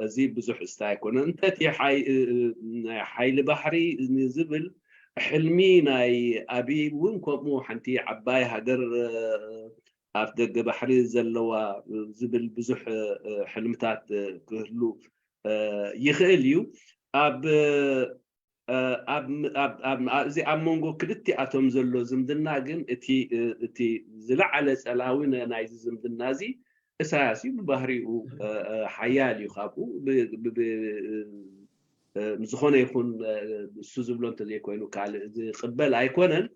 زي بزح استايكون انت تي حي لبحري نزبل حلمي ناي ابي وينكم مو حنتي عباي هدر افدق بحري زلوا زبل بزح حلمتات كهلو يخيليو اب زي امونغو كلتي اتوم زلو زمدنا جن اتي زلعله سلاوينا ناي زمدنا زي أساسي ببحري وحيالي يخافوا مزخونه يكون سوزبلون تزي يكونوا كال قبل أيقونن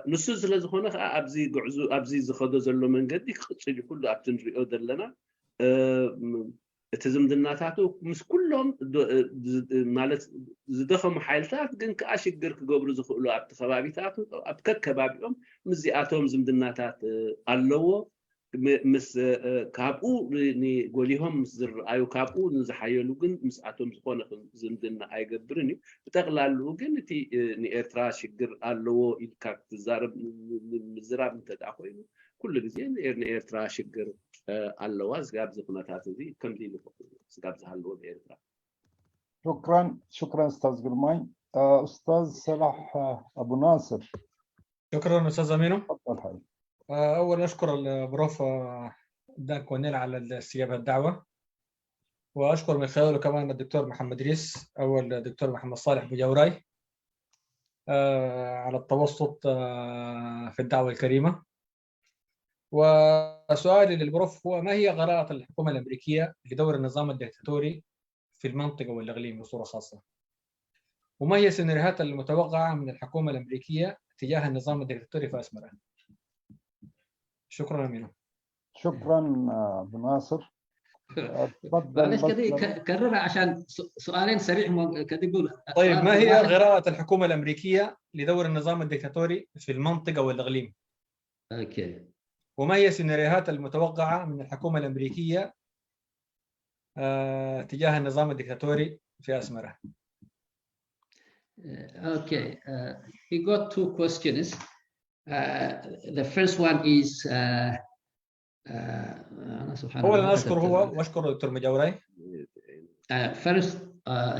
نسوز لزخونه أبزي قعزو أبزي زخدو زلوا من قدي خصيج كله أبتنري أودر لنا تزم دناتاتو مس كلهم مالت زدخم حيلتات جن كأشجر كجبر زخلوا أبت خبابيتاتو أبكت كبابيهم مزياتهم زم دناتات اللو مس كابو ني قوليهم مزر أيو كابو نزحيلو جن مس أتوم زخون زمدنا أي قبرني بتغلالو جن تي ني إرترا شجر اللو إلكاك تزارب مزراب متداخلين كل جزء ني إرترا شجر اللو أزجاب زخونة هذه كم دي زجاب زهالو بإرترا. شكرا أستاذ قرماي. أستاذ صلاح أبو ناصر. شكرا أستاذ أمينو. تفضل حي. أول أشكر البروف كونيل على استجابة الدعوة، وأشكر من خلاله كمان الدكتور محمد ريس أو الدكتور محمد صالح بجوراي على التوسط في الدعوة الكريمة. وسؤالي للبروف هو: ما هي غراءة الحكومة الأمريكية لدور النظام الدكتاتوري في المنطقة والإقليم بصورة خاصة؟ وما هي السيناريوهات المتوقعة من الحكومة الأمريكية تجاه النظام الدكتاتوري في أسمرة؟ شكرا أمينو. شكرا أبو ناصر. معلش كده كررها عشان سؤالين سريع كده يقول. طيب، ما هي غراءة الحكومة الأمريكية لدور النظام الدكتاتوري في المنطقة والإقليم؟ اوكي. وما هي السيناريوهات المتوقعة من الحكومة الأمريكية تجاه النظام الدكتاتوري في أسمرة؟ Okay, he got two questions. The first one is أولاً أشكر هو وأشكر الدكتور مجاوراي. First,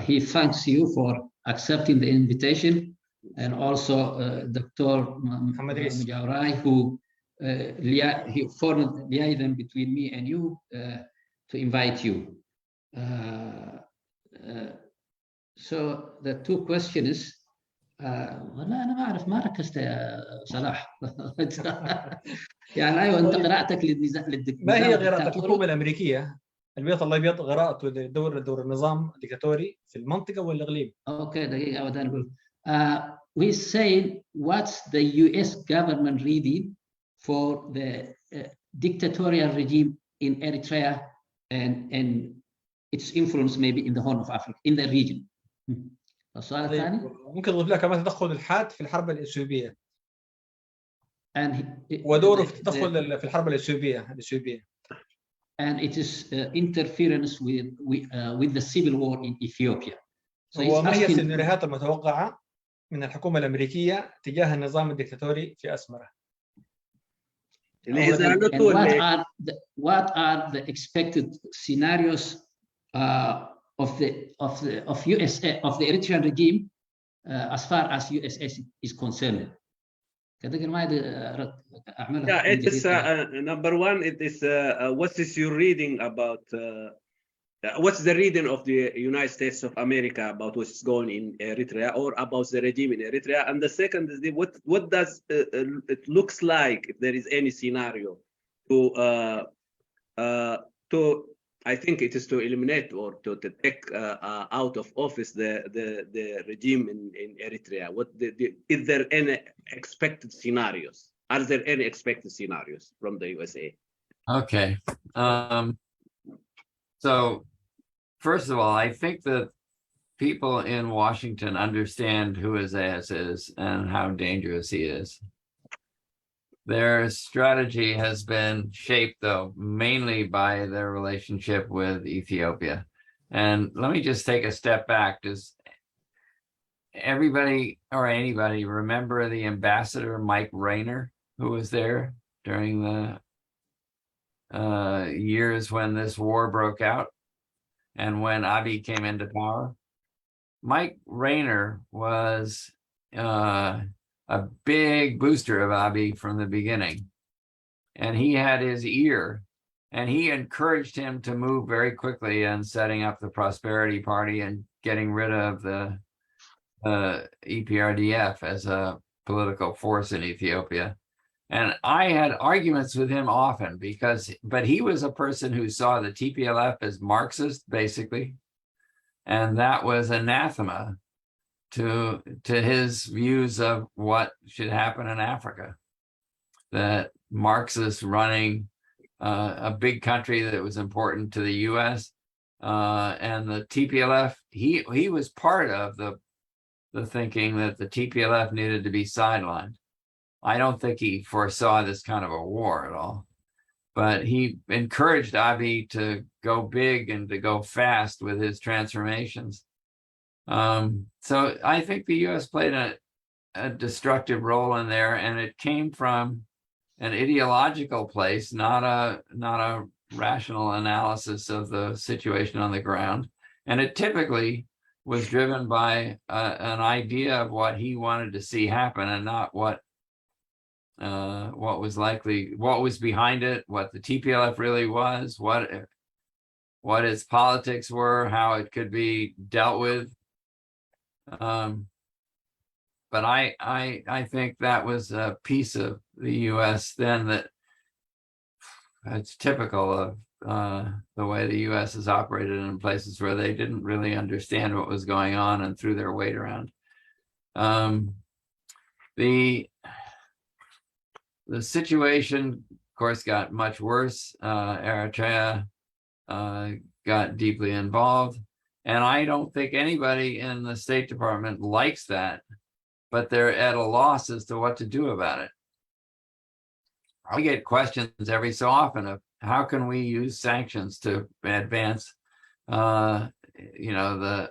he thanks you for accepting the invitation, and also Dr. Mujawrai, who he formed liaison between me and you to invite you. So the two questions. والله أنا ما أعرف، ما ركزت يا صلاح. يعني أيوة أنت قراءتك ما هي غراءة الحكومة الأمريكية البيض الله يبيض غراءته دور النظام الدكتاتوري في المنطقة والإقليم؟ أوكي دقيقة أود أن أقول. We say what's the U.S. government reading for the dictatorial regime in Eritrea and its influence maybe in the Horn of Africa in the region. السؤال الثاني ممكن نضيف لها كمان تدخل الحاد في الحرب الإثيوبية ودوره في التدخل في الحرب الإثيوبية. And it is interference with the civil war in Ethiopia. So وما هي السيناريوهات المتوقعة من الحكومة الأمريكية تجاه النظام الدكتاتوري في أسمرة؟ What are the expected scenarios of the Eritrean regime as far as USS is concerned? Yeah, it is number one. It is what is your reading about? What's the reading of the United States of America about what's going in Eritrea or about the regime in Eritrea? And the second is what does it looks like if there is any scenario to I think it is to eliminate or to take out of office the regime in Eritrea. Is there any expected scenarios? Are there any expected scenarios from the USA? Okay. So first of all, I think that people in Washington understand who Isaias is and how dangerous he is. Their strategy has been shaped, though, mainly by their relationship with Ethiopia. And let me just take a step back. Does everybody or anybody remember the ambassador, Mike Rayner, who was there during the years when this war broke out and when Abiy came into power? Mike Rayner was a big booster of Abiy from the beginning. And he had his ear, and he encouraged him to move very quickly in setting up the Prosperity Party and getting rid of the EPRDF as a political force in Ethiopia. And I had arguments with him often but he was a person who saw the TPLF as Marxist, basically. And that was anathema to his views of what should happen in Africa. That Marxists running a big country that was important to the US and the TPLF, he was part of the thinking that the TPLF needed to be sidelined. I don't think he foresaw this kind of a war at all, but he encouraged Abiy to go big and to go fast with his transformations. So I think the US played a destructive role in there, and it came from an ideological place, not a rational analysis of the situation on the ground. And it typically was driven by an idea of what he wanted to see happen, and not what was likely, what was behind it, what the TPLF really was, what its politics were, how it could be dealt with. But I think that was a piece of the US then that it's typical of the way the US has operated in places where they didn't really understand what was going on and threw their weight around. The situation, of course, got much worse. Eritrea got deeply involved. And I don't think anybody in the State Department likes that, but they're at a loss as to what to do about it. I get questions every so often of how can we use sanctions to advance, the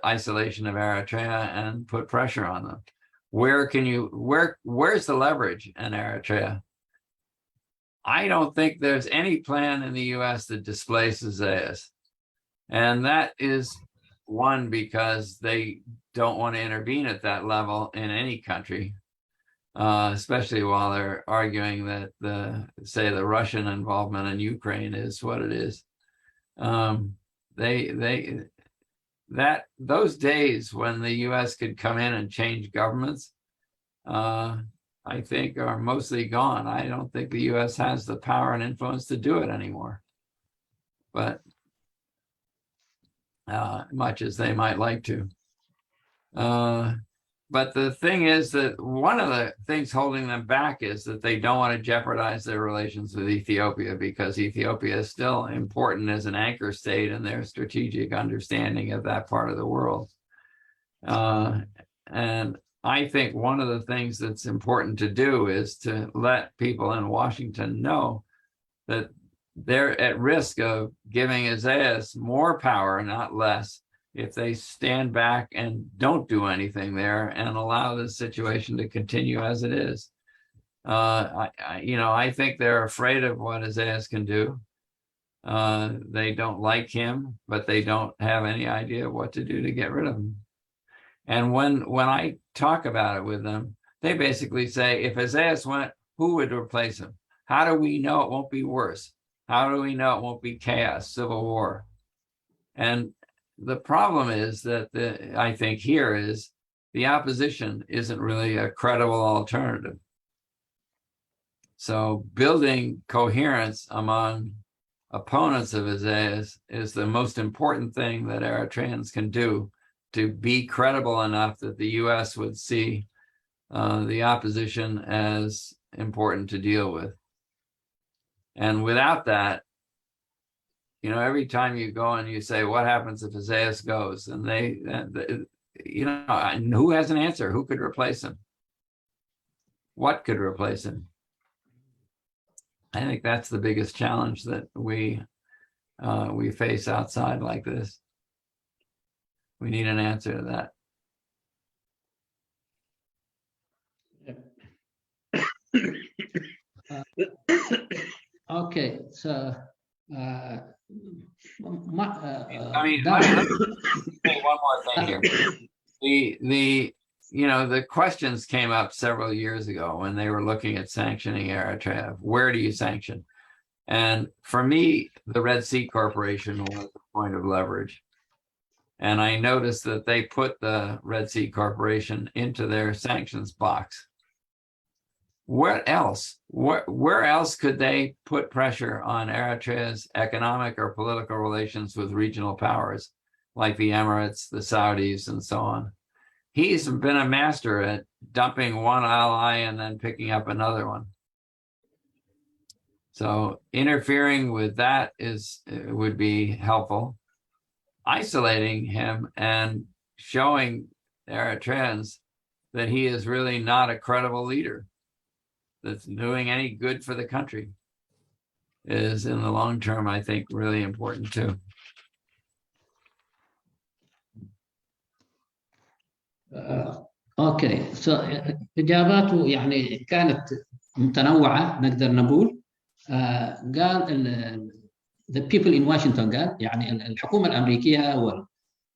isolation of Eritrea and put pressure on them. Where's the leverage in Eritrea? I don't think there's any plan in the US that displaces Isaias. And that is one, because they don't want to intervene at that level in any country, especially while they're arguing that the Russian involvement in Ukraine is what it is. Those days when the US could come in and change governments, I think are mostly gone. I don't think the US has the power and influence to do it anymore. But much as they might like to. But the thing is that one of the things holding them back is that they don't want to jeopardize their relations with Ethiopia, because Ethiopia is still important as an anchor state in their strategic understanding of that part of the world. And I think one of the things that's important to do is to let people in Washington know that they're at risk of giving Isaias more power, not less, if they stand back and don't do anything there and allow the situation to continue as it is. I think they're afraid of what Isaias can do. They don't like him, but they don't have any idea what to do to get rid of him. And when I talk about it with them, they basically say, if Isaias went, who would replace him? How do we know it won't be worse? How do we know it won't be chaos, civil war? And the problem is that I think here is the opposition isn't really a credible alternative. So building coherence among opponents of Isaias is the most important thing that Eritreans can do to be credible enough that the US would see the opposition as important to deal with. And without that, you know, every time you go and you say, what happens if Isaias goes? And you know, who has an answer? Who could replace him? What could replace him? I think that's the biggest challenge that we face outside like this. We need an answer to that. Okay, so I mean, let me say one more thing here. You know, the questions came up several years ago when they were looking at sanctioning Eritrea. Where do you sanction? And for me, the Red Sea Corporation was a point of leverage. And I noticed that they put the Red Sea Corporation into their sanctions box. Where else? Where else could they put pressure on Eritrea's economic or political relations with regional powers like the Emirates, the Saudis, and so on? He's been a master at dumping one ally and then picking up another one. So interfering with that would be helpful. Isolating him and showing Eritreans that he is really not a credible leader that's doing any good for the country is, in the long term, I think, really important too. اوكي اجاباته يعني كانت متنوعه نقدر نقول. قال the people in Washington قال يعني الحكومه الامريكيه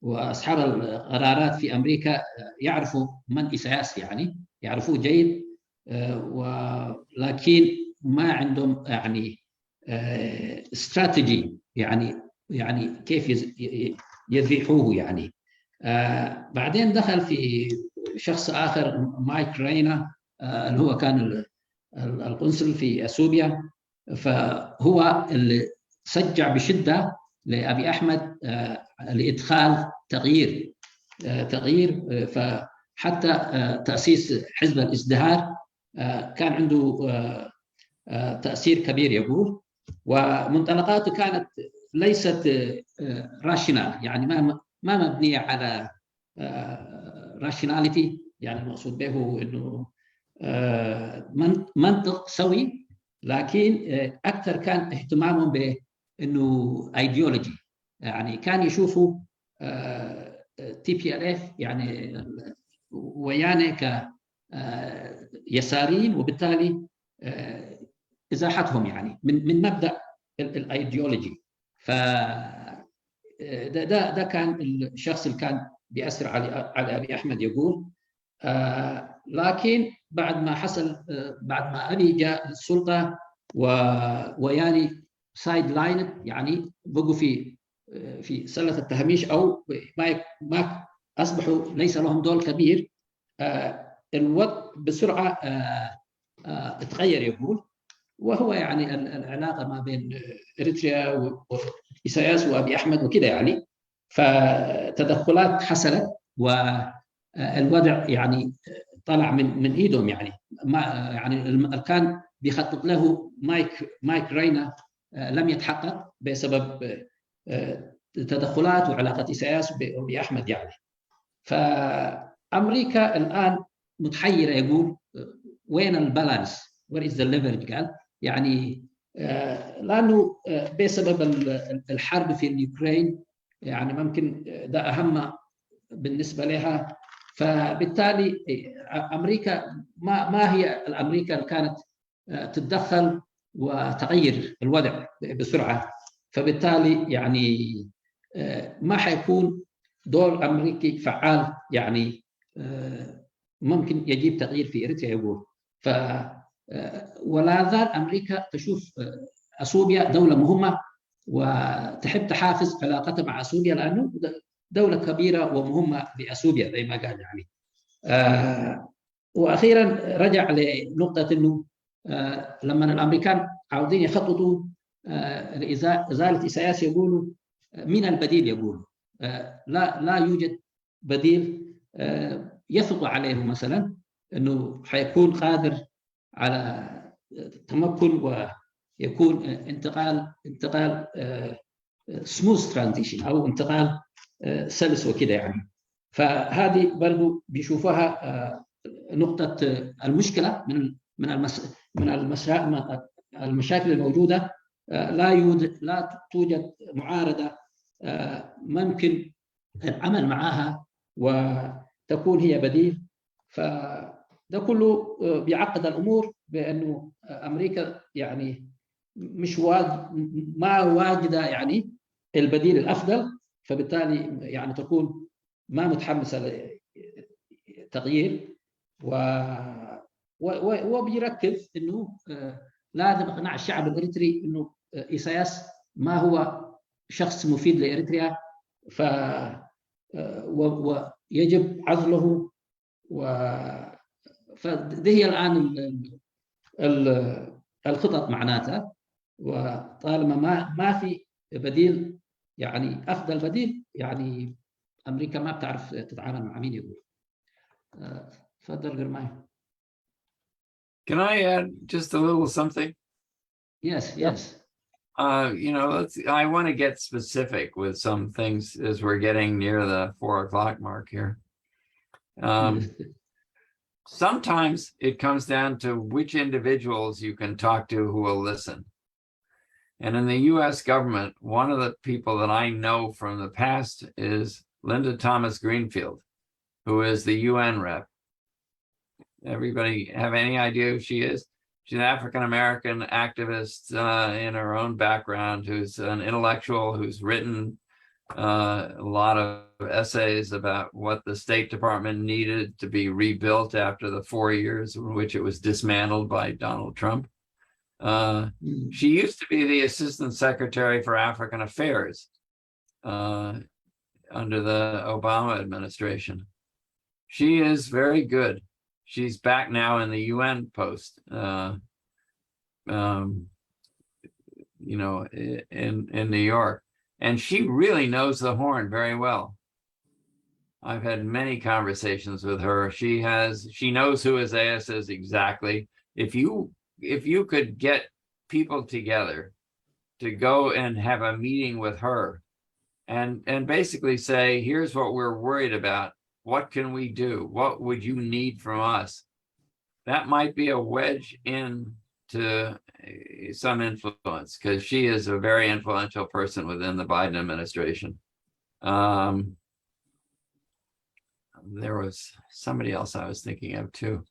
واصحاب القرارات في امريكا يعرفوا من إسياس، يعني يعرفوه جيد، ولكن ما عندهم يعني استراتيجي يعني كيف يذبحوه يعني. بعدين دخل في شخص آخر مايك رينا اللي هو كان القنصل في أثيوبيا، فهو اللي شجع بشدة لأبي أحمد لإدخال تغيير، فحتى تأسيس حزب الازدهار كان عنده تأثير كبير يقول، ومنطلقاته كانت ليست راشنال، يعني ما مبنية على راشناليتي، يعني المقصود به انه منطق سوي، لكن اكثر كان اهتمامهم بانه ايديولوجي، يعني كان يشوفوا تي بي ال اف يعني ويانا كيساريين، وبالتالي ازاحتهم يعني من مبدا الايديولوجي. ف ده كان الشخص اللي كان بيأثر على أبي أحمد يقول. لكن بعد ما حصل، بعد ما أبي جاء السلطة ويعني سايد لاين، يعني بقوا في سلة التهميش، أو ما أصبحوا ليس لهم دور كبير، الوضع بسرعة اتغير يقول. وهو يعني العلاقة ما بين إريتريا وإسياس وأبي أحمد وكذا يعني، فتدخلات حصلت والوضع يعني طلع من إيدهم، يعني ما يعني كان بيخطط له مايك رينا لم يتحقق بسبب تدخلات وعلاقة إسياس وأبي أحمد يعني. فأمريكا الآن متحيرة يقول وين البالانس؟ where is the leverage؟ قال يعني لأنه بسبب الحرب في اليوكرين يعني ممكن ده أهم بالنسبة لها، فبالتالي أمريكا ما هي الأمريكا اللي كانت تتدخل وتغير الوضع بسرعة، فبالتالي يعني ما حيكون دور أمريكي فعال، يعني ممكن يجيب تغيير في إريتريا يقول. ولا زال أمريكا تشوف أثيوبيا دولة مهمة وتحب تحافظ علاقتها مع أثيوبيا، لأنه دولة كبيرة ومهمة بأثيوبيا زي ما قال يعني. وأخيرا رجع لنقطة أنه لما الأمريكان عاوزين يخططوا إزالة إساياس يقولوا من البديل، يقولوا لا يوجد بديل يثق عليه مثلا أنه حيكون قادر على تمكن ويكون انتقال سموث ترانزيشن أو انتقال سلس وكده يعني. فهذه برضو بيشوفوها نقطة المشكلة من المشاكل الموجودة. لا توجد معارضة ممكن العمل معها وتكون هي بديل. فده كله بيعقد الأمور بأنه أمريكا يعني ما واجدة يعني البديل الأفضل، فبالتالي يعني تكون ما متحمسة للتغيير وبيركز انه لازم اقناع الشعب الاريتري انه إساياس ما هو شخص مفيد لإريتريا، ويجب عزله. فده هي الآن الخطط معناتها، وطالما ما في بديل يعني أفضل بديل يعني أمريكا ما بتعرف تتعامل مع مين. يقول تفضل غير. Can I add just a little something? Yes. You know, I want to get specific with some things as we're getting near the 4 o'clock mark here. Sometimes it comes down to which individuals you can talk to who will listen. And in the US government, one of the people that I know from the past is Linda Thomas Greenfield, who is the UN rep. Everybody have any idea who she is? She's an African-American activist in her own background, who's an intellectual, who's written a lot of essays about what the State Department needed to be rebuilt after the 4 years in which it was dismantled by Donald Trump. She used to be the Assistant Secretary for African Affairs under the Obama administration. She is very good. She's back now in the UN post, you know, in New York. And she really knows the horn very well. I've had many conversations with her. She knows who Isaias is exactly. If you could get people together to go and have a meeting with her and basically say, here's what we're worried about. What can we do? What would you need from us? That might be a wedge into some influence, because she is a very influential person within the Biden administration. There was somebody else I was thinking of too.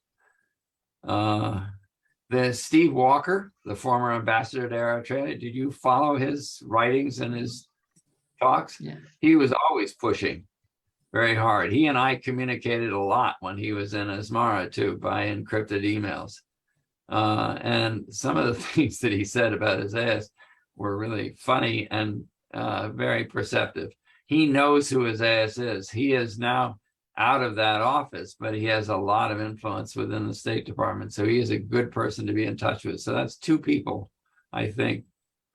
The Steve Walker, the former ambassador to Eritrea, did you follow his writings and his talks? Yeah. He was always pushing very hard. He and I communicated a lot when he was in Asmara too, by encrypted emails. And some of the things that he said about Isaias were really funny and very perceptive. He knows who Isaias is. He is now out of that office, but he has a lot of influence within the State Department. So he is a good person to be in touch with. So that's 2 people, I think,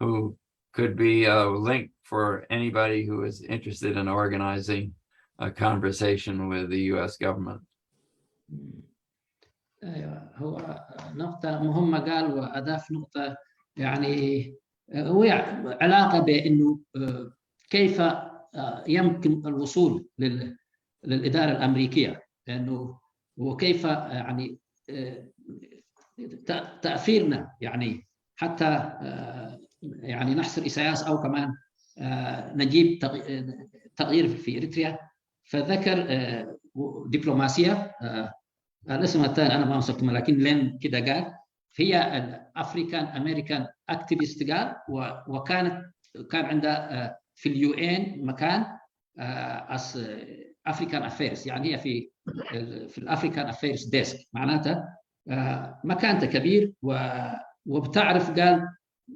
who could be a link for anybody who is interested in organizing a conversation with the US government. هو نقطة مهمة قال وأضاف نقطة يعني هو علاقة بأنه كيف يمكن الوصول للإدارة الأمريكية، لأنه وكيف يعني تأثيرنا يعني حتى يعني نحصر إساياس أو كمان نجيب تغيير في إريتريا. فذكر دبلوماسية الاسم الثاني أنا ما مسكته لكن لين كده قال هي الأفريكان أمريكان أكتيفيست قال كان عندها في اليو إن مكان أفريكان أفيرز، يعني هي في الأفريكان أفيرز ديسك، معناتها مكانته كبير وبتعرف قال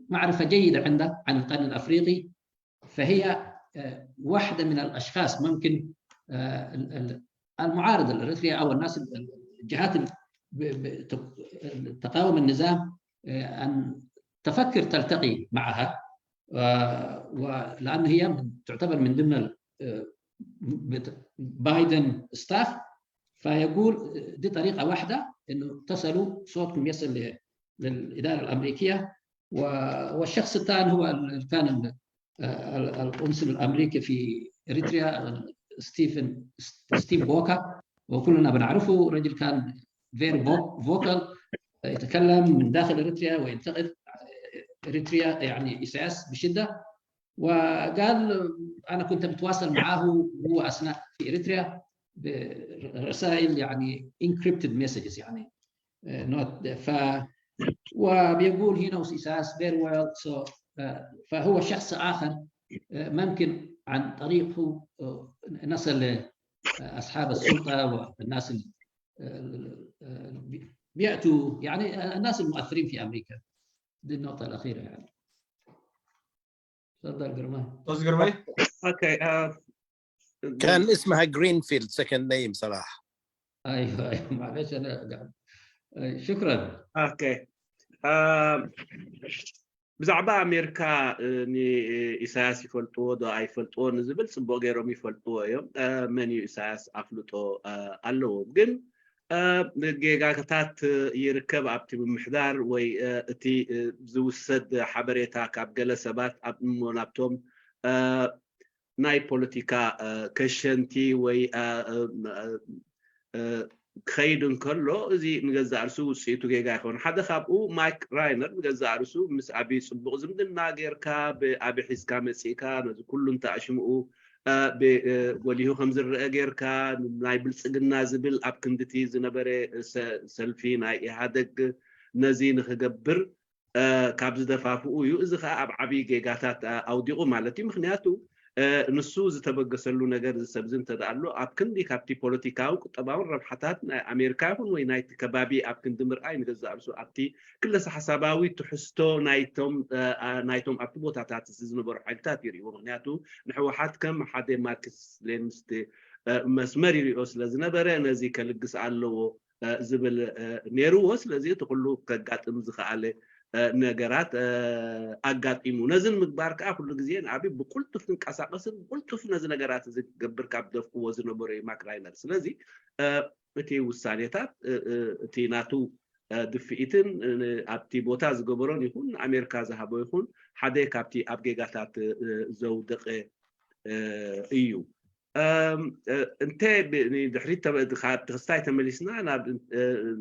معرفة جيدة عنده عن القرن الأفريقي. فهي واحدة من الأشخاص ممكن المعارضة الإريتريا أو الناس الجهات تقاوم النظام أن تفكر تلتقي معها ولأن هي تعتبر من ضمن بايدن ستاف فيقول دي طريقة واحدة إنه تصلوا صوتكم يصل للإدارة الأمريكية. والشخص الثاني هو كان القنصل الأمريكي في إريتريا ستيف بوكا وكلنا بنعرفه. رجل كان very vocal يتكلم من داخل إريتريا وينتقد إريتريا يعني إساس بشدة. وقال أنا كنت متواصل معه هو أثناء في إريتريا برسائل يعني encrypted messages يعني وبيقول he knows إساس very well. So فهو شخص آخر ممكن عن طريقه نصل لأصحاب السلطة والناس بيأتوا يعني الناس المؤثرين في أمريكا. دي النقطة الأخيرة يعني. تفضل قرمي. اوكي كان اسمها جرينفيلد سكند نيم صراحة. ايوه معلش انا قاعد. شكرا. اوكي بزعبا امريكا ني اساس يفلطو دو اي فلطو نزبل صبو غيروم يفلطو يوم مني اساس افلطو الو ግን ጌጋታት ይርከብ ኣብቲ ብምሕዳር ወይ እቲ ዝውሰድ ሓበሬታ ካብ ገለ ሰባት ኣብ ሞናብቶም ናይ ፖለቲካ ከሸንቲ ወይ ከይድን ከሎ እዚ ንገዛእ ርሱ ውፅኢቱ ጌጋ ይኾን። ሓደ ካብኡ ማይክ ራይነር ንገዛእ ርሱ ምስ ዓብዪ ፅቡቕ ዝምድና ጌርካ ብዓቢ ሒዝካ መፂእካ ነዚ ኩሉ እንተኣሽምኡ ወሊሁ ከም ዝረአ ጌርካ ናይ ብልፅግና ዝብል ኣብ ክንድቲ ዝነበረ ሰልፊ ናይ ኢህደግ ነዚ ንክገብር ካብ ዝደፋፍኡ እዩ። እዚ ከዓ ኣብ ዓብዪ ጌጋታት ኣውዲቑ ማለት እዩ። ምክንያቱ ንሱ ዝተበገሰሉ ነገር ዝሰብዝ እንተደኣሎ ኣብ ክንዲ ካብቲ ፖለቲካዊ ቁጠባውን ረብሓታት ናይ ኣሜሪካ ይኹን ወይ ናይቲ ከባቢ ኣብ ክንዲ ምርኣይ ንገዛእ ርሱ ኣብቲ ክለሰ ሓሳባዊ ትሕዝቶ ናይቶም ኣብቲ ቦታታት ዝነበሩ ሓይልታት ይርኢዎ። ምክንያቱ ንሕወሓት ከም ሓደ ማርክስ ሌኒስት መስመር ይሪኦ ስለ ዝነበረ ነዚ ከልግስ ኣለዎ ዝብል ነይርዎ። ስለዚ እቲ ኩሉ ከጋጥም ዝኸኣለ ነገራት ኣጋጢሙ ነዝን ምግባር ከዓ ኩሉ ግዜ ንዓቢ ብቁልጡፍ ክንቀሳቀስን ብቁልጡፍ ነዚ ነገራት ዝገብር ካብ ደፍቅዎ ዝነበሩ ማይክ ራይነር። ስለዚ እቲ ውሳኔታት እቲ ናቱ ድፍኢትን ኣብቲ ቦታ ዝገበሮን ይኹን ኣሜሪካ ዝሃቦ ይኹን ሓደ ካብቲ ኣብ ጌጋታት ዘውደቐ እዩ። እንተ ድሕሪት ተኽስታይ ተመሊስና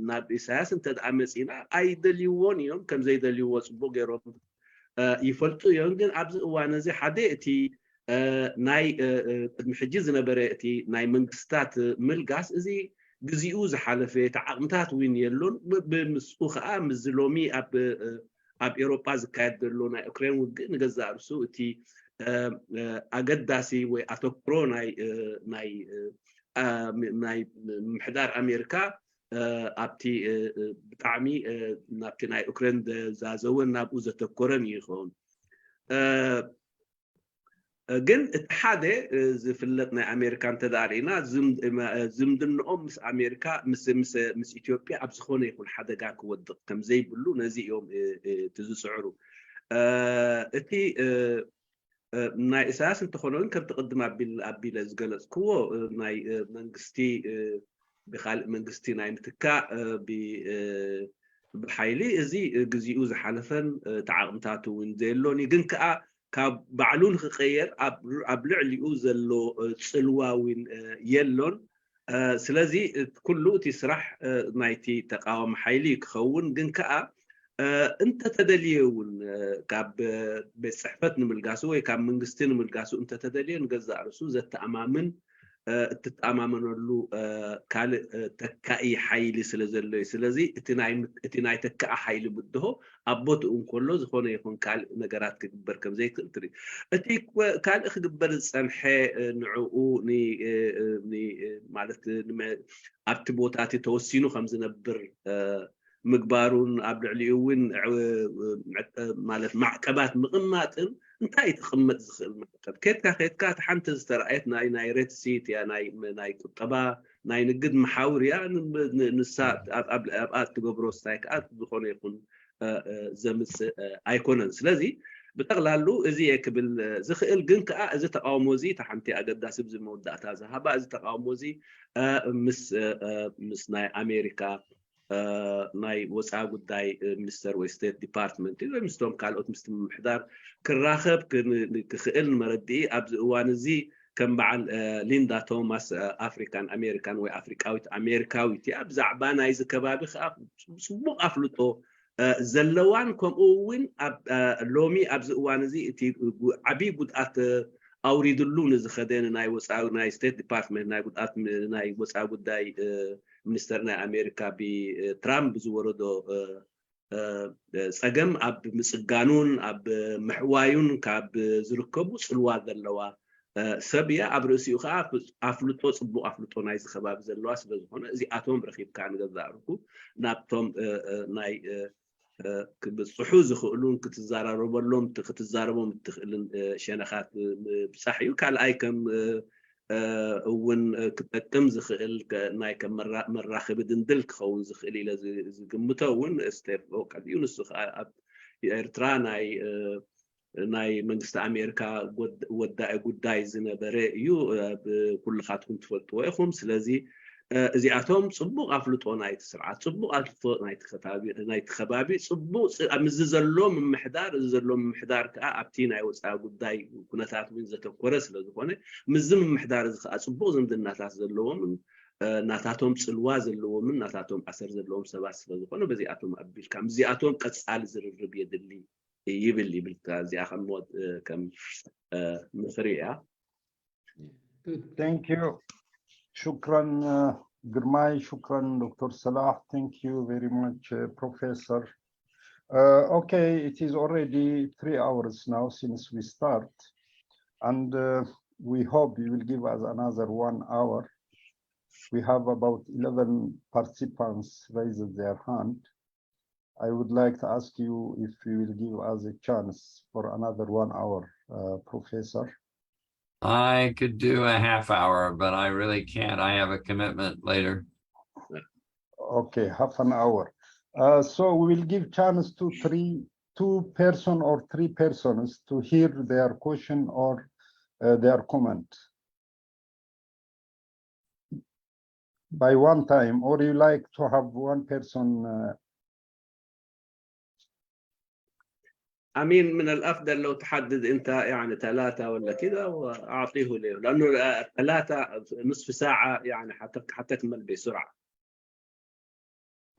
ናብ ኢሳያስ እንተደኣ መፂና ኣይደልይዎን እዮም ከም ዘይደልይዎ ፅቡቅ ገይሮም ይፈልጡ እዮም። ግን ኣብዚ እዋን እዚ ሓደ እቲ ናይ ቅድሚ ሕጂ ዝነበረ እቲ ናይ መንግስታት ምልጋስ እዚ ግዜኡ ዝሓለፈ ተዓቕምታት እውን የሎን። ብምስኡ ከዓ ምስ ሎሚ ኣብ ኤውሮጳ ዝካየድ ዘሎ ናይ ዩክሬን ውግእ ንገዛእ ርሱ እቲ ኣገዳሲ ወይ ኣተኩሮ ናይ ምሕዳር ኣሜሪካ ኣብቲ ብጣዕሚ ናብቲ ናይ ዩክሬን ዛዘወን ናብኡ ዘተኮረን ይኸውን። ግን እቲ ሓደ ዝፍለጥ ናይ ኣሜሪካ እንተዳሪእና ዝምድንኦም ምስ ኣሜሪካ ምስ ኢትዮጵያ ኣብ ዝኾነ ይኹን ሓደጋ ክወድቕ ከም ዘይብሉ ነዚ እዮም ትዝፅዕሩ። እቲ ናይ ኢሳያስ እንተኾነ ግን ከምቲ ቅድም ኣቢለ ዝገለፅክዎ ናይ መንግስቲ ብካልእ መንግስቲ ናይ ምትካእ ብሓይሊ እዚ ግዜኡ ዝሓለፈን ተዓቕምታቱ እውን ዘየሎን ግን ከዓ ካብ ባዕሉ ንክቀየር ኣብ ልዕሊኡ ዘሎ ፅልዋ እውን የሎን። ስለዚ ኩሉ እቲ ስራሕ ናይቲ ተቃዋሚ ሓይሊ ክኸውን ግን ከዓ እንተተደልየ እውን ካብ ቤት ፅሕፈት ንምልጋሱ ወይ ካብ መንግስቲ ንምልጋሱ እንተተደልየ ንገዛእ ርሱ ዘተኣማምን እትተኣማመነሉ ካልእ ተካኢ ሓይሊ ስለ ዘሎ እዩ። ስለዚ እቲ ናይ ተካኢ ሓይሊ ብድሆ ኣብ ቦትኡ እንከሎ ዝኾነ ይኹን ካልእ ነገራት ክግበር ከም ዘይክእል ትርኢ። እቲ ካልእ ክግበር ዝፀንሐ ንዕኡ ማለት ኣብቲ ቦታ እቲ ተወሲኑ ከም ዝነብር ምግባሩን ኣብ ልዕሊኡ እውን ማለት ማዕቀባት ምቕማጥን እንታይ ትቕመጥ ዝኽእል ማዕቀብ ከድካ እቲ ሓንቲ ዝተረኣየት ናይ ሬትሲት እያ ናይ ቁጠባ ናይ ንግድ መሓውር እያ ንሳ ኣብኣ ትገብሮ ስታይ ከዓ ዝኾነ ይኹን زمس أيكونن سلزي بتغلالو إزي يكبل زخيل جنك إزي تقاوموزي تحنتي أقداس بزي مودات هذا هبا إزي تقاوموزي مس ناي أمريكا ناي وسع قداي مستر وستيت ديبارتمنت إذا مستوم كالوت مستر محدار كراخب كخيل مردي أبز وانزي كم بعد ليندا توماس أفريقان أمريكان وأفريقاوي أمريكاوي تي أبز عبانا إذا كبابي خاف سبوق أفلطو زلوان كم أوين لومي أبز وانزي تي عبي قدات أوريد اللون إذا خدين ناي وسع ناي ستيت ديبارتمنت ناي قدات ناي وسع قداي منسترنا أمريكا بترامب زوردو سجم أب مسجانون أب محوايون كأب زركبو سلوا ذلوا سبيا أبرسيو خاف أفلطو صبو أفلطو نايز خباب زلوا سبزهون زي أتوم رخيب كان جذاركو نابتوم ناي بالصحوز خلون كتزاربوا لهم كتزاربوا متخلن شنخات بصحيو كان أيكم ون كتكم زخيل ناي كم مرة خبدن دلك خون زخيل إلى زجمتون استيفو كان يونس إرتران ناي منست أمريكا وداي زنبرة يو بكل خاتكم تفلتوا يخم سلزي زي أتوم صبوا غفلتوا نايت السرعات صبوا غفلتوا نايت خبابي صبوا مززلوا من محدار زلوا من محدار كأبتينا يوسع قداي كناتات من زت كورس لزخونة مزم من محدار صبوا زند الناتات زلوا من ناتاتهم سلوا زلوا من ناتاتهم أسر زلوا سباس لزخونة بزي أتوم أبيل كم زي أتوم قد سال زر الربيع دلي يبلي بالتازي أخم مود كم مفريعة. Thank you. شكرا جرماي شكرا دكتور صلاح. Thank you very much Professor. Okay, it is already 3 hours now since we start, and we hope you will give us another 1 hour. We have about 11 participants raised their hand. I would like to ask you if you will give us a chance for another 1 hour, Professor. I could do a half hour, but I really can't. I have a commitment later. Okay, half an hour. So we will give chance to 2 person or 3 persons to hear their question or their comment by one time, or you like to have 1 person. أمين من الأفضل لو تحدد أنت يعني 3 ولا كده وأعطيه له، لأنه 3 نصف ساعة يعني حتكمل بسرعة.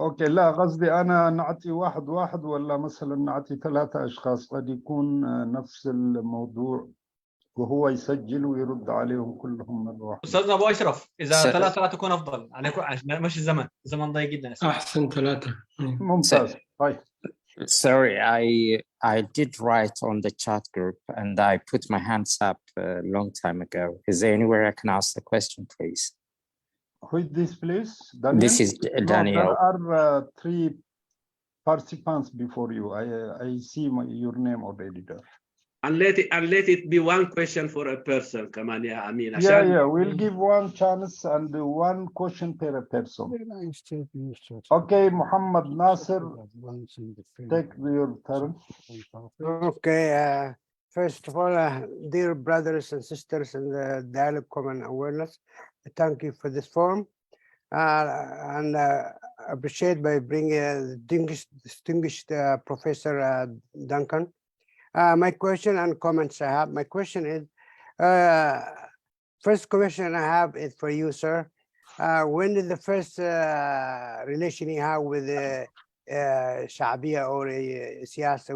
اوكي، لا قصدي انا نعطي واحد ولا مثلا نعطي 3 اشخاص، قد يكون نفس الموضوع وهو يسجل ويرد عليهم كلهم مرة واحدة. أستاذنا أبو أشرف، إذا 3 تكون أفضل عشان مش الزمن ضيق جدا. أحسن 3. ممتاز. طيب. Sorry, I did write on the chat group and I put my hands up a long time ago. Is there anywhere I can ask the question, please? Who is this, please? Daniel? This is Daniel. No, there are 3 participants before you. I see your name already there. And let it be 1 question for a person. كمان يا أمين. Yeah, we'll give 1 chance and 1 question per person. Okay, Muhammad Nasser, take your turn. Okay, first of all, dear brothers and sisters in the Dialogue Common Awareness, thank you for this forum, and appreciate by bringing distinguished Professor Duncan. My question and comments I have. My question is, first question I have is for you, sir. When did the first relation you have with the Sha'biya or Siyasa,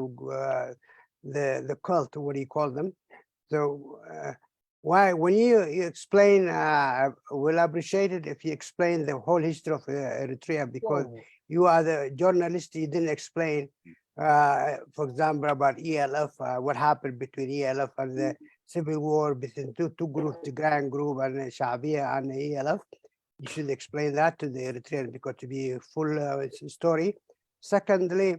the cult, what do you call them? So why, when you explain, we'll appreciate it if you explain the whole history of Eritrea, because you are the journalist, you didn't explain, for example, about ELF, what happened between ELF and the civil war between two groups, the Grand Group and Sha'biya and the ELF. You should explain that to the Eritreans because to be a full story. Secondly,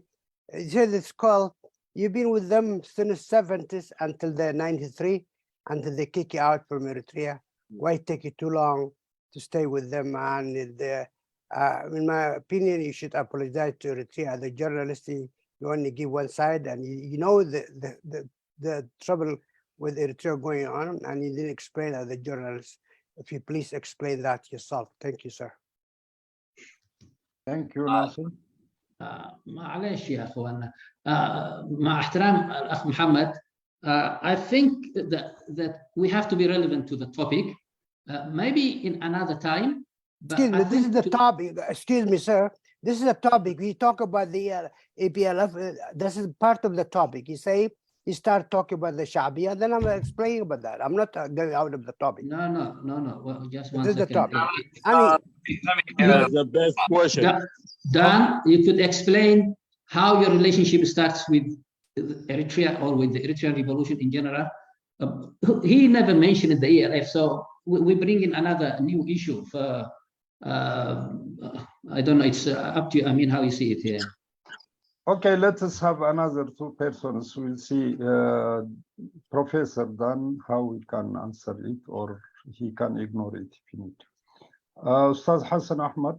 you said it's called, you've been with them since the 70s until the 93, until they kick you out from Eritrea. Why take you too long to stay with them? And in my opinion, you should apologize to Eritrea. The journalists, You only give one side, and you know the trouble with Eritrea going on, and you didn't explain as a journalist. If you please explain that yourself. Thank you, sir. Thank you, Nasser. معلش يا اخوانا مع احترام الاخ محمد I think that we have to be relevant to the topic maybe in another time. Excuse me, this is the topic. Excuse me, sir. This is a topic. We talk about the APLF. This is part of the topic. You start talking about the Shabia, then I'm explaining about that. I'm not going out of the topic. No. Well, just one This is the second. topic. The best question. Dan, you could explain how your relationship starts with Eritrea or with the Eritrean revolution in general. He never mentioned the ELF, so we bring in another new issue. I don't know, it's up to you, I mean, how you see it here. Okay, let us have another two persons. We'll see Professor Dan, how we can answer it, or he can ignore it if you need. Ustaz Hassan Ahmad.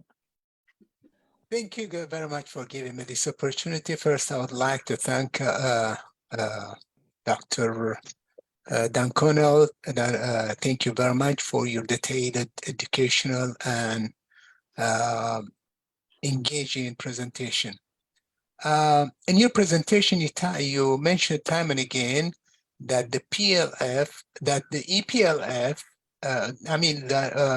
Thank you very much for giving me this opportunity. First, I would like to thank Dr. Dan Connell. Thank you very much for your detailed, educational, and engaging presentation. In your presentation, you mentioned time and again that the EPLF,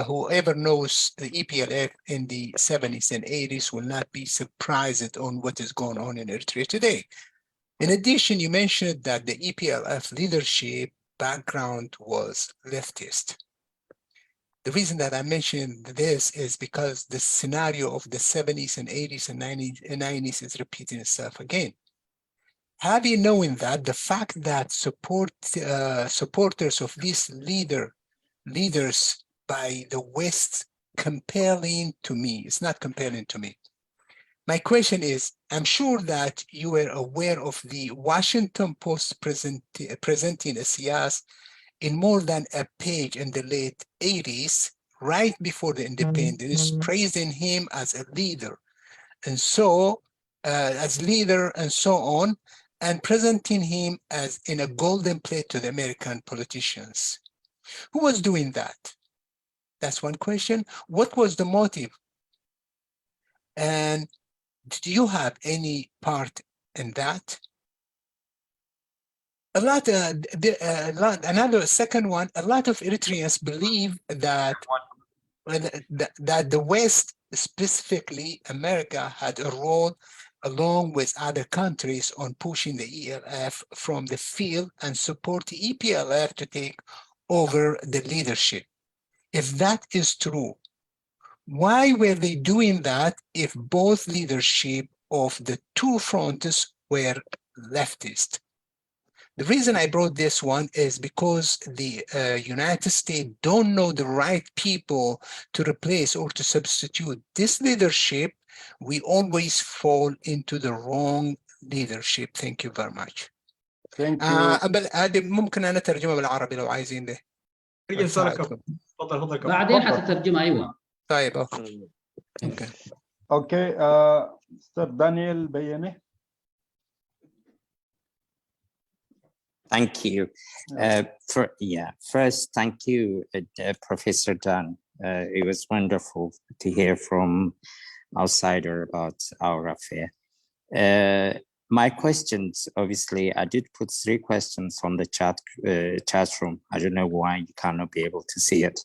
whoever knows the EPLF in the 70s and 80s will not be surprised on what is going on in Eritrea today. In addition, you mentioned that the EPLF leadership background was leftist. The reason that I mentioned this is because the scenario of the 70s and 80s and 90s is repeating itself again. Having knowing that, the fact that supporters of these leaders by the West compelling to me, it's not compelling to me. My question is, I'm sure that you were aware of the Washington Post presenting a Siyas in more than a page in the late 80s, right before the independence, praising him as a leader, and so on, and presenting him as in a golden plate to the American politicians. Who was doing that? That's one question. What was the motive? And did you have any part in that? Another second one, a lot of Eritreans believe that the West, specifically America, had a role along with other countries on pushing the ELF from the field and support the EPLF to take over the leadership. If that is true, why were they doing that if both leadership of the two fronts were leftist? The reason I brought this one is because the United States don't know the right people to replace or to substitute this leadership. We always fall into the wrong leadership. Thank you very much. Thank you. هذه ممكن أنا ترجمة بالعربي لو عايزين ده. بعدين حتترجمها ايوه. طيب اوكي. Okay, Mr. Daniel Bayene. Thank you. First, thank you, Professor Dan. It was wonderful to hear from outsider about our affair. My questions, obviously, I did put 3 questions on the chat room. I don't know why you cannot be able to see it,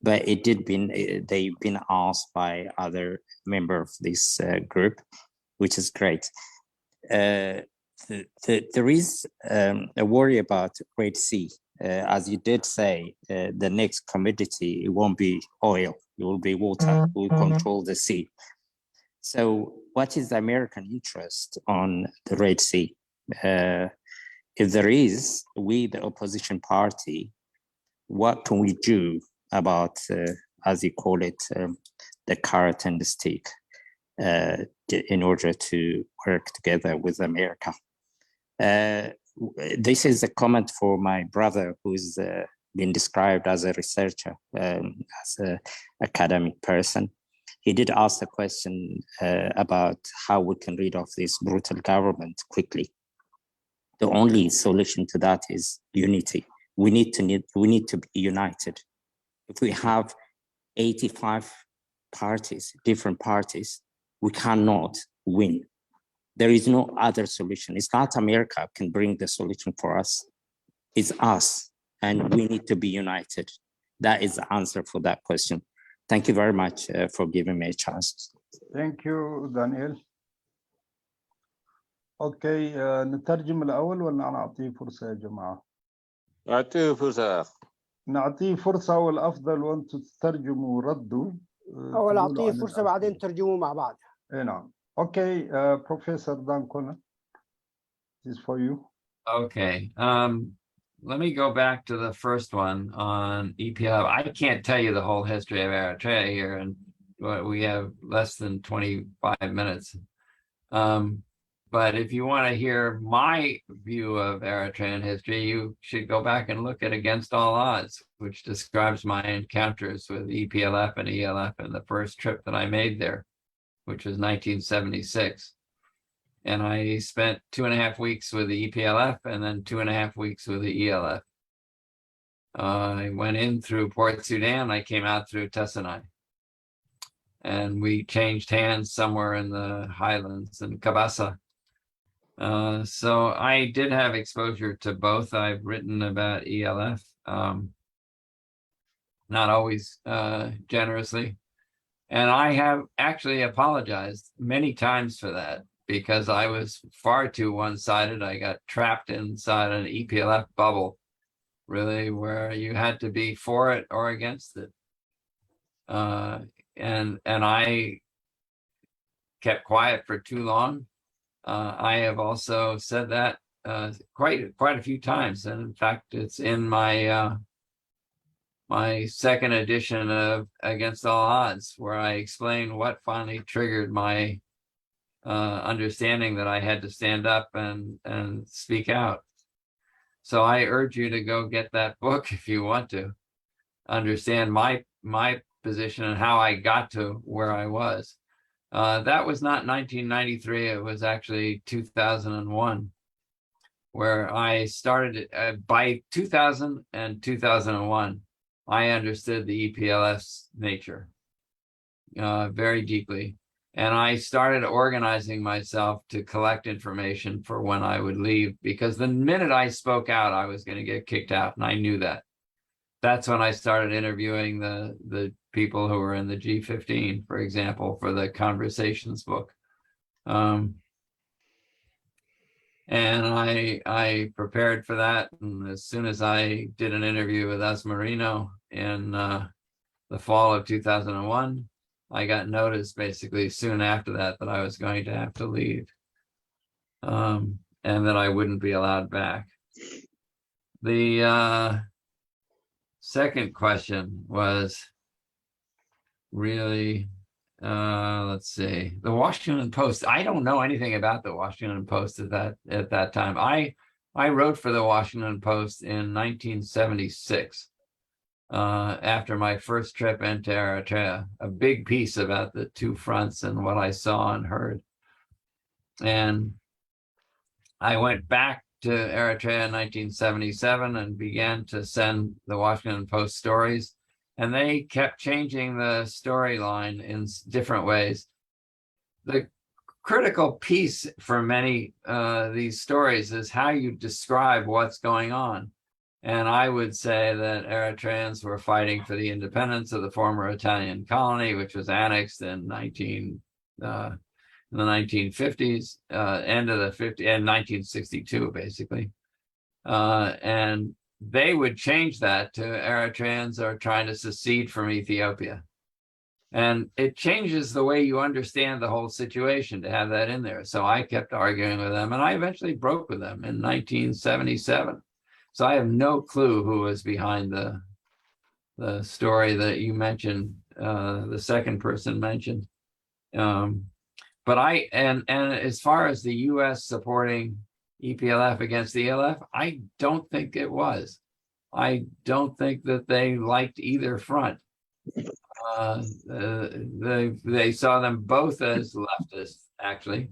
but they've been asked by other members of this group, which is great. There is a worry about Red Sea. As you did say, the next commodity, it won't be oil, it will be water. We will control the sea. So what is the American interest on the Red Sea? If there is, we, the opposition party, what can we do about, as you call it, the carrot and the stick, in order to work together with America? This is a comment for my brother, who's been described as a researcher, as an academic person. he did ask a question about how we can rid off this brutal government quickly. The only solution to that is unity. We need to be united. If we have 85 parties, different parties, we cannot win. There is no other solution. It's not America can bring the solution for us. It's us, and we need to be united. That is the answer for that question. Thank you very much for giving me a chance. Thank you, Daniel. اوكي نترجم الاول ولا نعطيه فرصه يا جماعه؟ أعطيه فرصة. نعطيه فرصه والافضل وانتم تترجموا وردوا. او نعطيه فرصه بعدين ترجموا مع بعض. اي نعم. اوكي Professor Dan Connell, this is for you. Okay. Let me go back to the first one on EPLF. I can't tell you the whole history of Eritrea here, and we have less than 25 minutes. But if you want to hear my view of Eritrean history, you should go back and look at Against All Odds, which describes my encounters with EPLF and ELF in the first trip that I made there, which was 1976. And I spent 2.5 weeks with the EPLF and then 2.5 weeks with the ELF. I went in through Port Sudan, I came out through Tessanai. And we changed hands somewhere in the highlands in Kabasa. So I did have exposure to both. I've written about ELF, not always generously. And I have actually apologized many times for that because I was far too one-sided. I got trapped inside an EPLF bubble, really, where you had to be for it or against it. And I kept quiet for too long. I have also said that quite a few times, and in fact, it's in my my second edition of Against All Odds, where I explain what finally triggered my understanding that I had to stand up and speak out. So I urge you to go get that book if you want to understand my position and how I got to where I was. That was not 1993, it was actually 2001, where I started. By 2000 and 2001, I understood the EPLF's nature very deeply. And I started organizing myself to collect information for when I would leave, because the minute I spoke out, I was going to get kicked out, and I knew that. That's when I started interviewing the people who were in the G15, for example, for the Conversations book. And I prepared for that. And as soon as I did an interview with Asmarino in the fall of 2001, I got notice basically soon after that I was going to have to leave, and that I wouldn't be allowed back. The second question was really, let's see, the Washington Post. I don't know anything about the Washington Post at that time. I wrote for the Washington Post in 1976. After my first trip into Eritrea, a big piece about the two fronts and what I saw and heard. And I went back to Eritrea in 1977 and began to send the Washington Post stories. And they kept changing the storyline in different ways. The critical piece for many these stories is how you describe what's going on. And I would say that Eritreans were fighting for the independence of the former Italian colony, which was annexed in the 1950s, end of the 50s, and 1962, basically. And they would change that to Eritreans are trying to secede from Ethiopia. And it changes the way you understand the whole situation to have that in there. So I kept arguing with them, and I eventually broke with them in 1977. So I have no clue who was behind the story that you mentioned, the second person mentioned. But and as far as the U.S. supporting EPLF against the ELF, I don't think it was. I don't think that they liked either front. They saw them both as leftists, actually.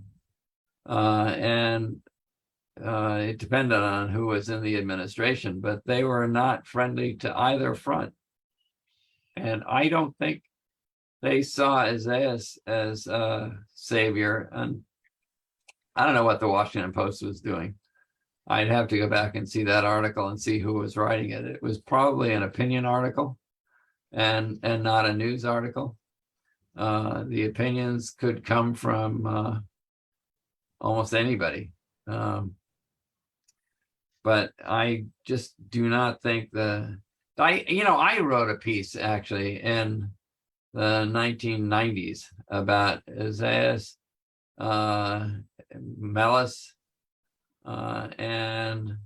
And it depended on who was in the administration, but they were not friendly to either front. And I don't think they saw Isaiah as a savior. And I don't know what the Washington Post was doing. I'd have to go back and see that article and see who was writing it. It was probably an opinion article and not a news article. The opinions could come from almost anybody. But I just do not think I wrote a piece actually in the 1990s about Isaiah, Melis, and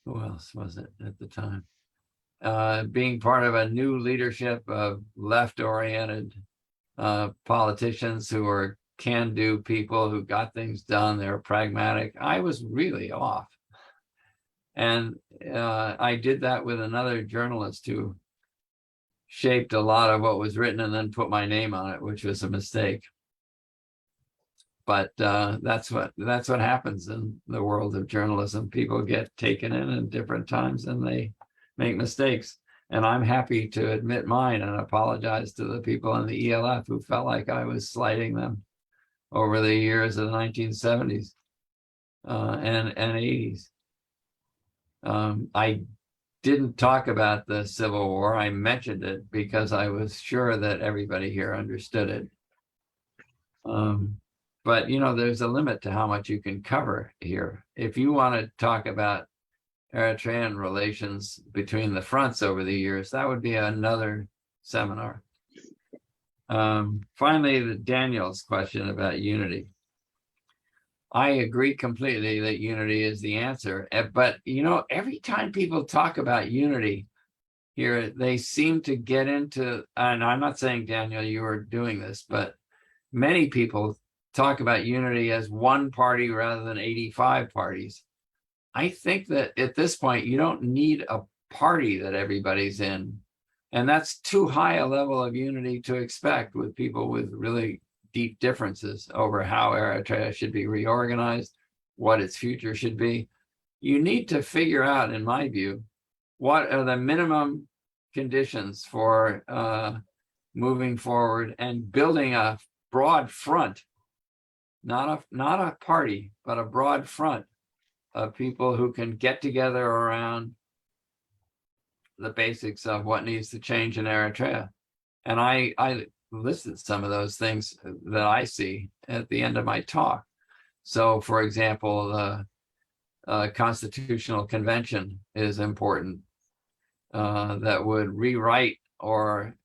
who else was it at the time? Being part of a new leadership of left-oriented politicians who are can-do people who got things done. They're pragmatic. I was really off. And I did that with another journalist who shaped a lot of what was written and then put my name on it, which was a mistake. But that's what happens in the world of journalism. People get taken in at different times and they make mistakes. And I'm happy to admit mine and apologize to the people in the ELF who felt like I was slighting them over the years of the 1970s and 80s. I didn't talk about the Civil War. I mentioned it because I was sure that everybody here understood it. But, there's a limit to how much you can cover here. If you want to talk about Eritrean relations between the fronts over the years, that would be another seminar. Finally, Daniel's question about unity. I agree completely that unity is the answer. But, every time people talk about unity here, they seem to get into, and I'm not saying, Daniel, you are doing this, but many people talk about unity as one party rather than 85 parties. I think that at this point, you don't need a party that everybody's in. And that's too high a level of unity to expect with people with really deep differences over how Eritrea should be reorganized, what its future should be. You need to figure out, in my view, what are the minimum conditions for moving forward and building a broad front, not a party, but a broad front of people who can get together around the basics of what needs to change in Eritrea. And I listed some of those things that I see at the end of my talk. So, for example, the Constitutional Convention is important. That would rewrite or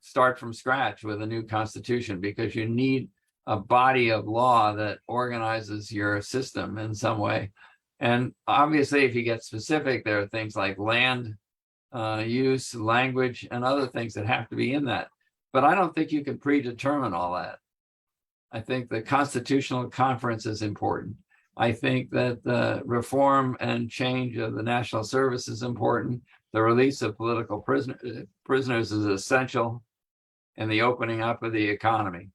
start from scratch with a new constitution, because you need a body of law that organizes your system in some way. And obviously, if you get specific, there are things like land use, language, and other things that have to be in that. But I don't think you can predetermine all that. I think the Constitutional Conference is important. I think that the reform and change of the national service is important. The release of political prisoners is essential, and the opening up of the economy.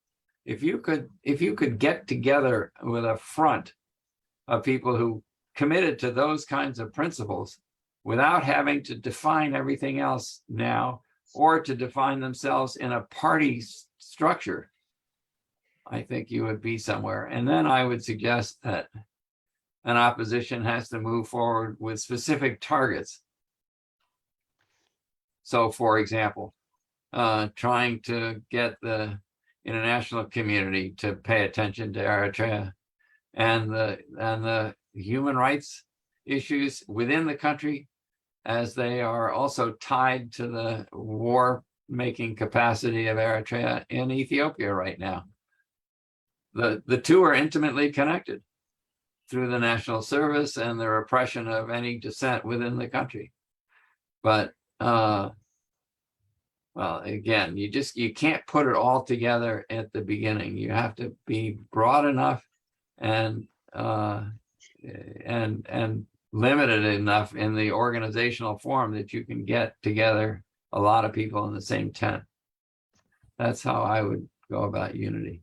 If you could get together with a front of people who committed to those kinds of principles without having to define everything else now, or to define themselves in a party structure, I think you would be somewhere. And then I would suggest that an opposition has to move forward with specific targets. So, for example, trying to get the international community to pay attention to Eritrea and the human rights issues within the country, as they are also tied to the war-making capacity of Eritrea in Ethiopia right now. The two are intimately connected through the national service and the repression of any dissent within the country. But well, again, you can't put it all together at the beginning. You have to be broad enough and limited enough in the organizational form that you can get together a lot of people in the same tent. That's how I would go about unity.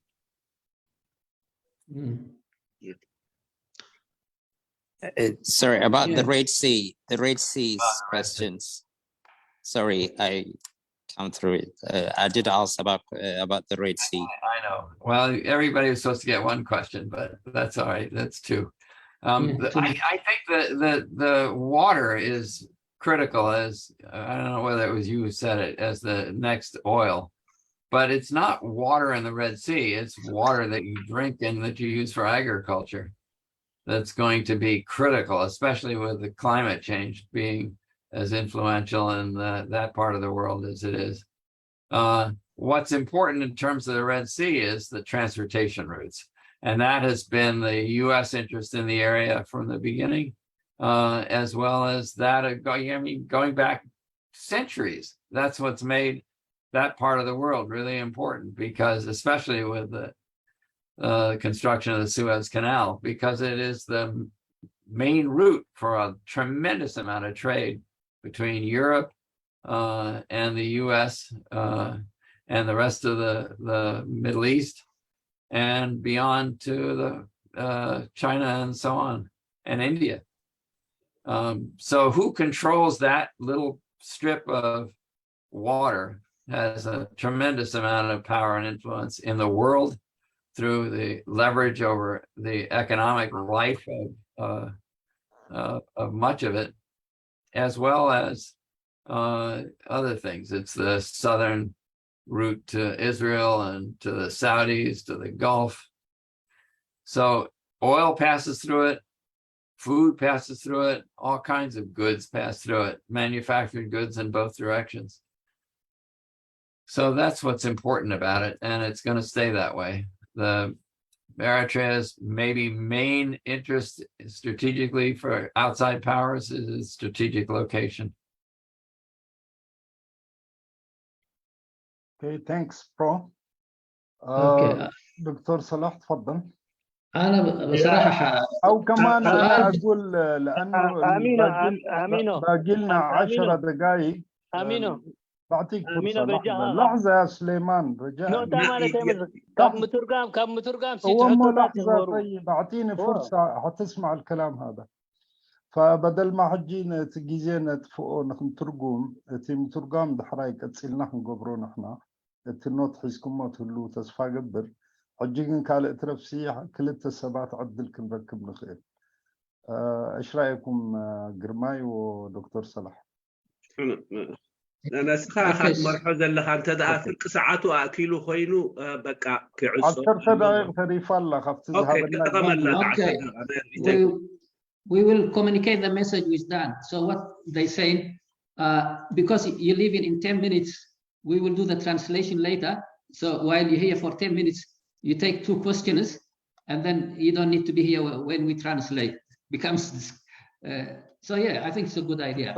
Sorry, about the Red Sea, questions. Sorry, I come through it. I did ask about the Red Sea. I know. Well, everybody was supposed to get one question, but that's all right. That's two. I think the water is critical, as I don't know whether it was you who said it, as the next oil, but it's not water in the Red Sea. It's water that you drink and that you use for agriculture. That's going to be critical, especially with the climate change being as influential in that part of the world as it is. What's important in terms of the Red Sea is the transportation routes. And that has been the US interest in the area from the beginning, as well as that of going back centuries. That's what's made that part of the world really important, because especially with the construction of the Suez Canal, because it is the main route for a tremendous amount of trade between Europe and the US and the rest of the Middle East and beyond to the China and so on, and India. So who controls that little strip of water has a tremendous amount of power and influence in the world through the leverage over the economic life of much of it, as well as other things. It's the southern route to Israel and to the Saudis, to the Gulf. So oil passes through it, food passes through it, all kinds of goods pass through it, manufactured goods in both directions. So that's what's important about it, and it's going to stay that way. The Eritrea's maybe main interest strategically for outside powers is its strategic location. Okay, thanks, Pro. Okay. دكتور صلاح تفضل. أنا بصراحة أو كمان أنا أقول لأنه أمينو باقي لنا 10 دقائق. أمينو بعطيك فرصة لحظة يا سليمان رجاء. كم مترجم هو مو لحظة طيب أعطيني فرصة حتسمع الكلام هذا. فبدل ما حجينا تجيزينا تفوقوا نحن ترجم تيم ترجم دحرايك تسيلنا نقبرون إحنا التنوت حيسكم ما تقولوا تسفى قبر حجينا كالة ترفسي كل التسبات عدل كن ركب نخير. إيش رأيكم قرماي ودكتور صلاح؟ أنا سخاخات مرحوزة اللي خان تدعى في القسعات وأكيلو خينو بقى كعصو 10 دقائق تريف الله خفت We will communicate the message with Dan. So what they say, because you leave in 10 minutes, we will do the translation later. So while you're here for 10 minutes, you take 2 questions, and then you don't need to be here when we translate. Becomes so yeah, I think it's a good idea.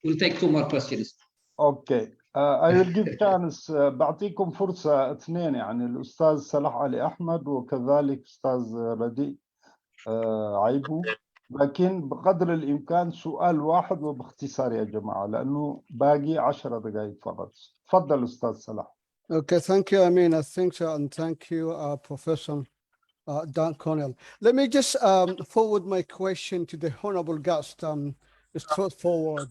We'll take 2 more questions. Okay. I will give chance. بعطيكم فرصة 2 يعني الأستاذ صلاح علي أحمد وكذلك أستاذ رديء عيبو، لكن بقدر الإمكان سؤال واحد وباختصار يا جماعة لأنه باقي 10 دقائق فقط. تفضل أستاذ صلاح. Okay, thank you, Amin. And thank you, Professor Dan Connell. Let me just forward my question to the honorable guest, straightforward.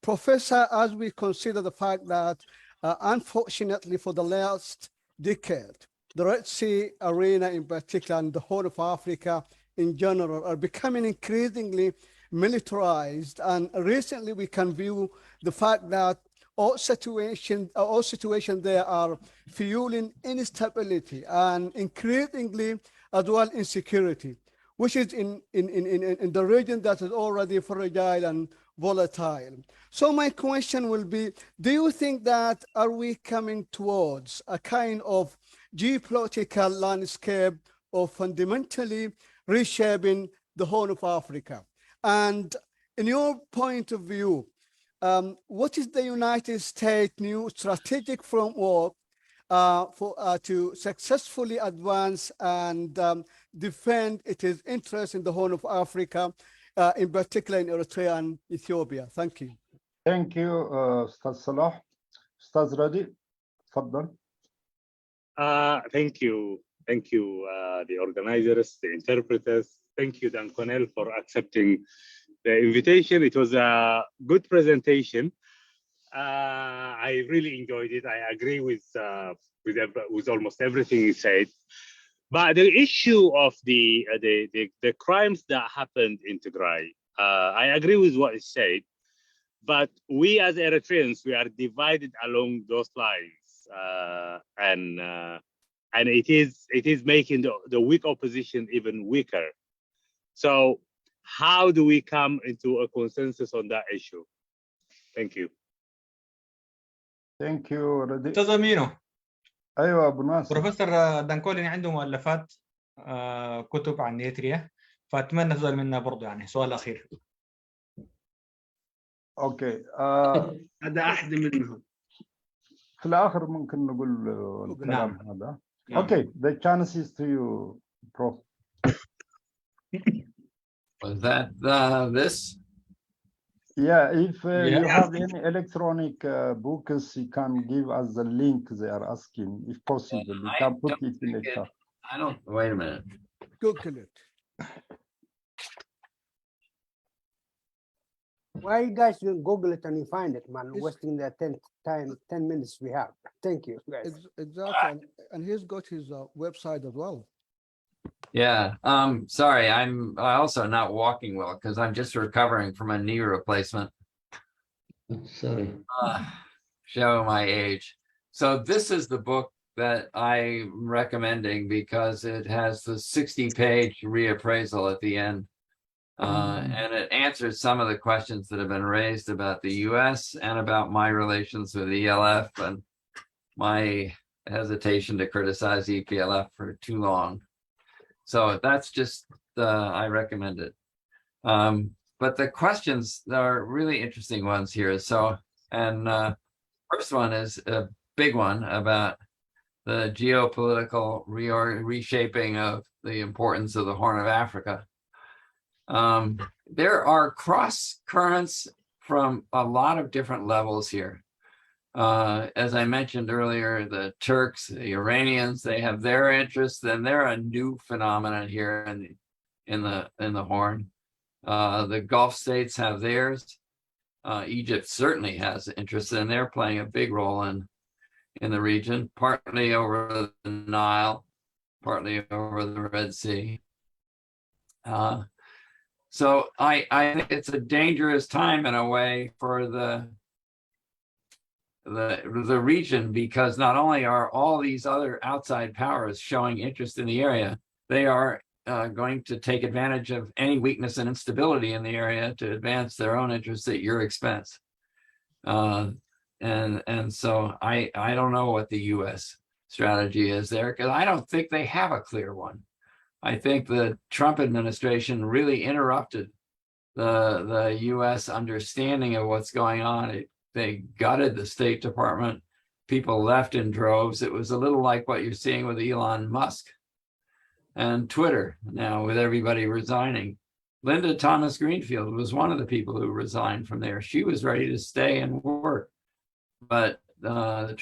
Professor, as we consider the fact that unfortunately for the last decade, the Red Sea arena in particular and the Horn of Africa in general are becoming increasingly militarized, and recently we can view the fact that all situations there are fueling instability and increasingly as well insecurity, which is in the region that is already fragile and volatile. So my question will be, do you think that are we coming towards a kind of geopolitical landscape of fundamentally reshaping the Horn of Africa? And in your point of view, what is the United States' new strategic framework to successfully advance and defend its interests in the Horn of Africa, in particular in Eritrea and Ethiopia? Thank you. Thank you, أستاذ صلاح. أستاذ ردي تفضل. Thank you, the organizers, the interpreters. Thank you, Dan Connell, for accepting the invitation. It was a good presentation. I really enjoyed it. I agree with almost everything you said. But the issue of the crimes that happened in Tigray, I agree with what you said. But we as Eritreans, we are divided along those lines, and it is making the weak opposition even weaker. So how do we come into a consensus on that issue? Thank you. Thank you, ردي. استاذ امينو، أيوة أبو ناصر. بروفيسور دانكولين عنده مؤلفات كتب عن إريتريا، فأتمنى تسأل منها برضه يعني سؤال أخير. أوكي. هذا أحد منهم. في الآخر ممكن نقول الكلام هذا. Okay, the chance is to you, Prof. Was that this? Yeah, if you have any electronic books, you can give us the link they are asking, if possible. You can put it in the chat. I don't, wait a minute. Google it. Why you guys don't Google it and you find it, man? Wasting the 10 minutes we have. Thank you, guys. Exactly. And he's got his website as well. Yeah, sorry, I'm also not walking well because I'm just recovering from a knee replacement. Sorry. Show my age. So this is the book that I'm recommending because it has the 60-page reappraisal at the end. And it answers some of the questions that have been raised about the US and about my relations with the ELF and my hesitation to criticize the EPLF for too long. So that's just, I recommend it. But the questions are really interesting ones here. So, and first one is a big one about the geopolitical reshaping of the importance of the Horn of Africa. There are cross currents from a lot of different levels here. As I mentioned earlier, the Turks, the Iranians, they have their interests, and they're a new phenomenon here in the Horn. The Gulf states have theirs. Egypt certainly has interest, and they're playing a big role in the region, partly over the Nile, partly over the Red Sea. So I think it's a dangerous time in a way for the region, because not only are all these other outside powers showing interest in the area, they are going to take advantage of any weakness and instability in the area to advance their own interests at your expense. And so I don't know what the US strategy is there, because I don't think they have a clear one. I think the Trump administration really interrupted the US understanding of what's going on. They gutted the State Department. People left in droves. It was a little like what you're seeing with Elon Musk and Twitter now, with everybody resigning. Linda Thomas Greenfield was one of the people who resigned from there. She was ready to stay and work, but the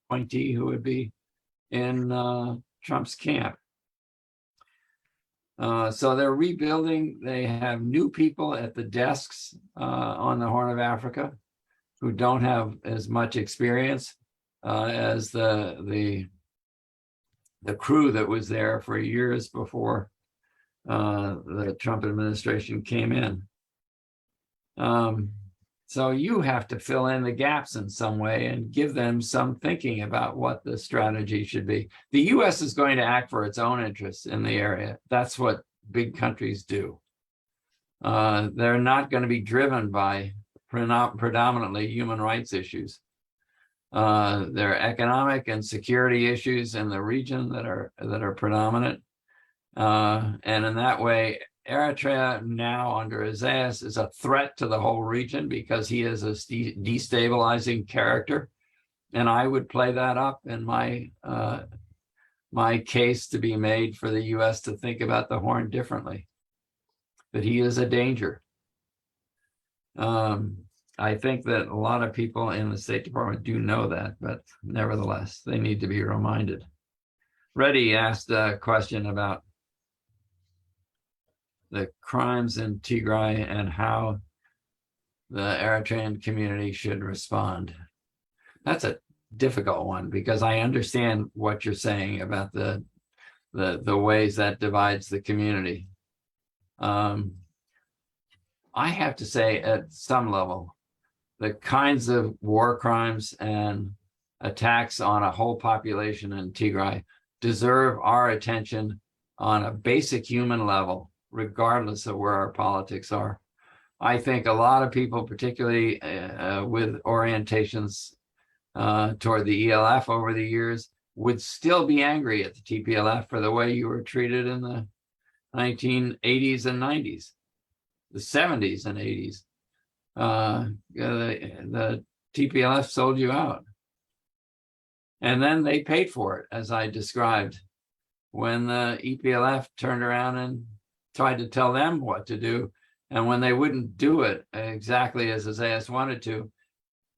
appointee who would be in Trump's camp. So they're rebuilding. They have new people at the desks on the Horn of Africa who don't have as much experience as the crew that was there for years before the Trump administration came in. So you have to fill in the gaps in some way and give them some thinking about what the strategy should be. The US is going to act for its own interests in the area. That's what big countries do. They're not going to be driven by predominantly human rights issues. There are economic and security issues in the region that are predominant. And in that way, Eritrea now under Isaias is a threat to the whole region because he is a destabilizing character. And I would play that up in my case to be made for the US to think about the Horn differently. That he is a danger I think that a lot of people in the State Department do know that, but nevertheless, they need to be reminded. Reddy asked a question about the crimes in Tigray and how the Eritrean community should respond. That's a difficult one because I understand what you're saying about the ways that divides the community. I have to say, at some level, the kinds of war crimes and attacks on a whole population in Tigray deserve our attention on a basic human level, regardless of where our politics are. I think a lot of people, particularly with orientations toward the ELF over the years, would still be angry at the TPLF for the way you were treated in the 1980s and 90s, the 70s and 80s. The TPLF sold you out. And then they paid for it, as I described, when the EPLF turned around and tried to tell them what to do. And when they wouldn't do it exactly as Isaias wanted to,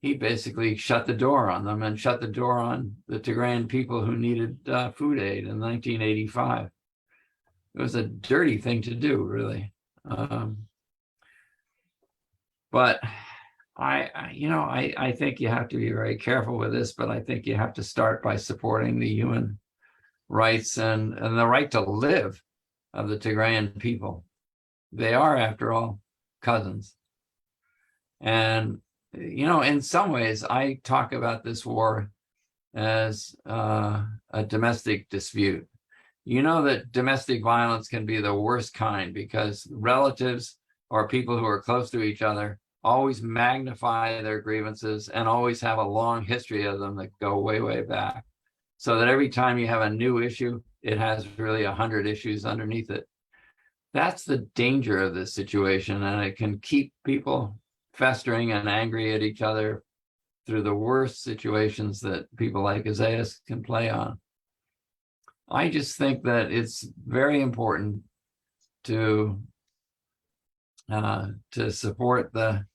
he basically shut the door on them and shut the door on the Tigrayan people who needed food aid in 1985. It was a dirty thing to do, really. But I think you have to be very careful with this, but I think you have to start by supporting the human rights and the right to live of the Tigrayan people. They are, after all, cousins. And, in some ways, I talk about this war as a domestic dispute. You know that domestic violence can be the worst kind because relatives or people who are close to each other always magnify their grievances and always have a long history of them that go way, way back. So that every time you have a new issue, it has really 100 issues underneath it. That's the danger of this situation, and it can keep people festering and angry at each other through the worst situations that people like Isaias can play on. I just think that it's very important to support the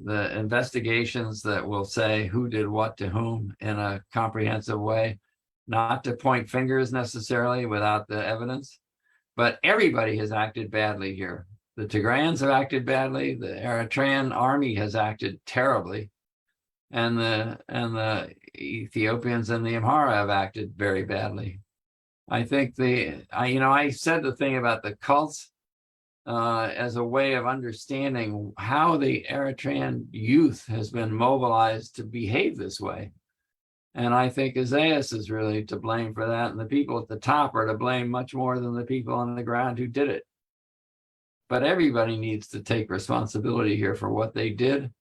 investigations that will say who did what to whom in a comprehensive way, not to point fingers necessarily without the evidence, but everybody has acted badly here. The Tigrayans have acted badly, the Eritrean army has acted terribly, and the Ethiopians and the Amhara have acted very badly. I think I said the thing about the cults as a way of understanding how the Eritrean youth has been mobilized to behave this way. And I think Isaias is really to blame for that. And the people at the top are to blame much more than the people on the ground who did it. But everybody needs to take responsibility here for what they did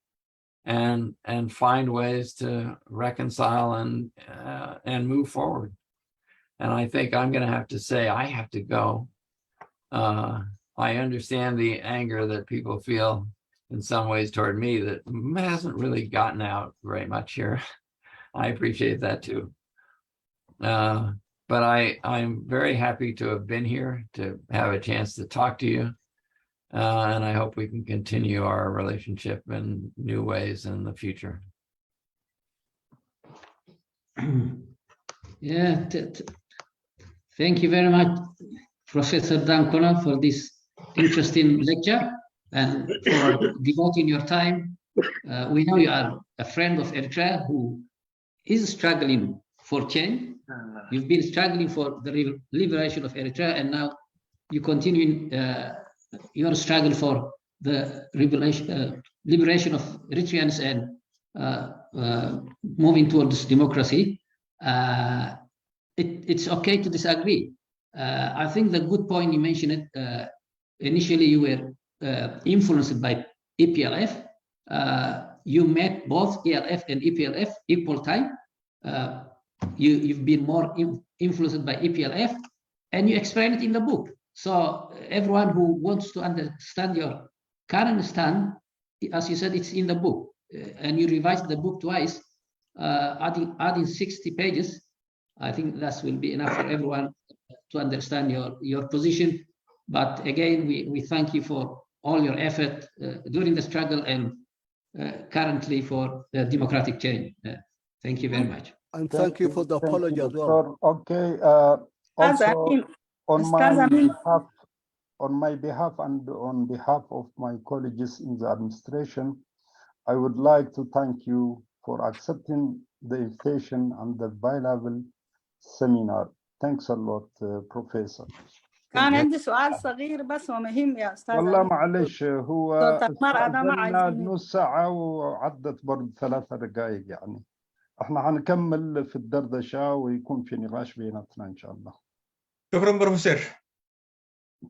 and find ways to reconcile and move forward. And I think I'm going to have to say, I have to go. I understand the anger that people feel in some ways toward me that hasn't really gotten out very much here. I appreciate that too. But I'm very happy to have been here, to have a chance to talk to you. And I hope we can continue our relationship in new ways in the future. Yeah, thank you very much, Professor Dan Connell, for this interesting lecture and for devoting your time. We know you are a friend of Eritrea who is struggling for change. You've been struggling for the liberation of Eritrea, and now you continue your struggle for the liberation of Eritreans and moving towards democracy. It's okay to disagree. I think the good point you mentioned, initially you were influenced by EPLF. You met both ELF and EPLF equal time. You've been more influenced by EPLF, and you explain it in the book. So everyone who wants to understand your current stand, as you said, it's in the book, and you revised the book twice, adding 60 pages. I think that will be enough for everyone to understand your position. But again, we thank you for all your effort during the struggle and currently for democratic change. Thank you very much. And thank you for the apology as well. Okay. Also, on my behalf and on behalf of my colleagues in the administration, I would like to thank you for accepting the invitation and the bi-level seminar. Thanks a lot, Professor. كان عندي سؤال صغير بس ومهم يا أستاذ. والله معلش هو استأذنا نص ساعة وعدت برضه 3 دقائق يعني. احنا هنكمل في الدردشة ويكون في نقاش بيناتنا إن شاء الله. شكرا بروفيسور.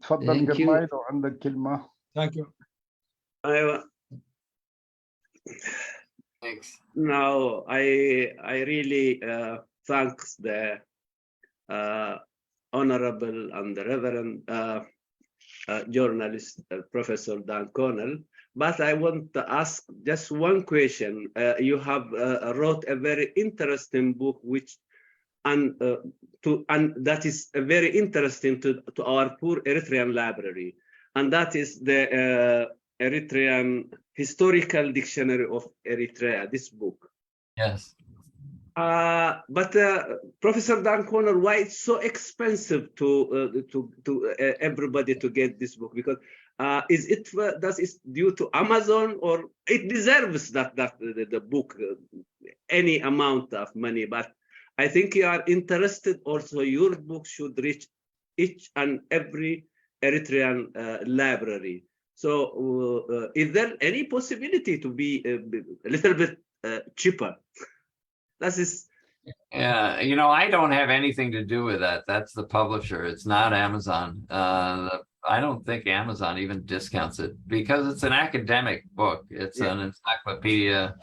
تفضل قرماي لو عندك كلمة. Thank you. أيوة. Thanks. Now I really thanks the honorable and the reverend journalist Professor Dan Connell, but I want to ask just one question. You have wrote a very interesting book, which and that is very interesting to our poor Eritrean library, and that is the Eritrean Historical Dictionary of Eritrea. This book. Yes. But Professor Dan Connell, why it's so expensive to everybody to get this book? Because is it due to Amazon, or it deserves that the book any amount of money? But I think you are interested also. Your book should reach each and every Eritrean library. So is there any possibility to be a little bit cheaper? That is. Yeah, you know, I don't have anything to do with that. That's the publisher. It's not Amazon. I don't think Amazon even discounts it because it's an academic book. It's an encyclopedia,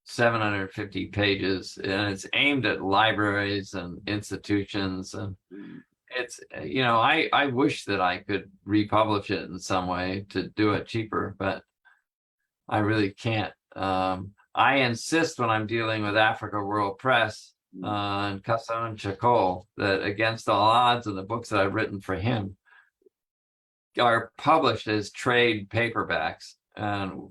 750 pages, and it's aimed at libraries and institutions. And it's, you know, I wish that I could republish it in some way to do it cheaper, but I really can't. I insist when I'm dealing with Africa World Press and Kassan Chakol that Against All Odds and the books that I've written for him are published as trade paperbacks and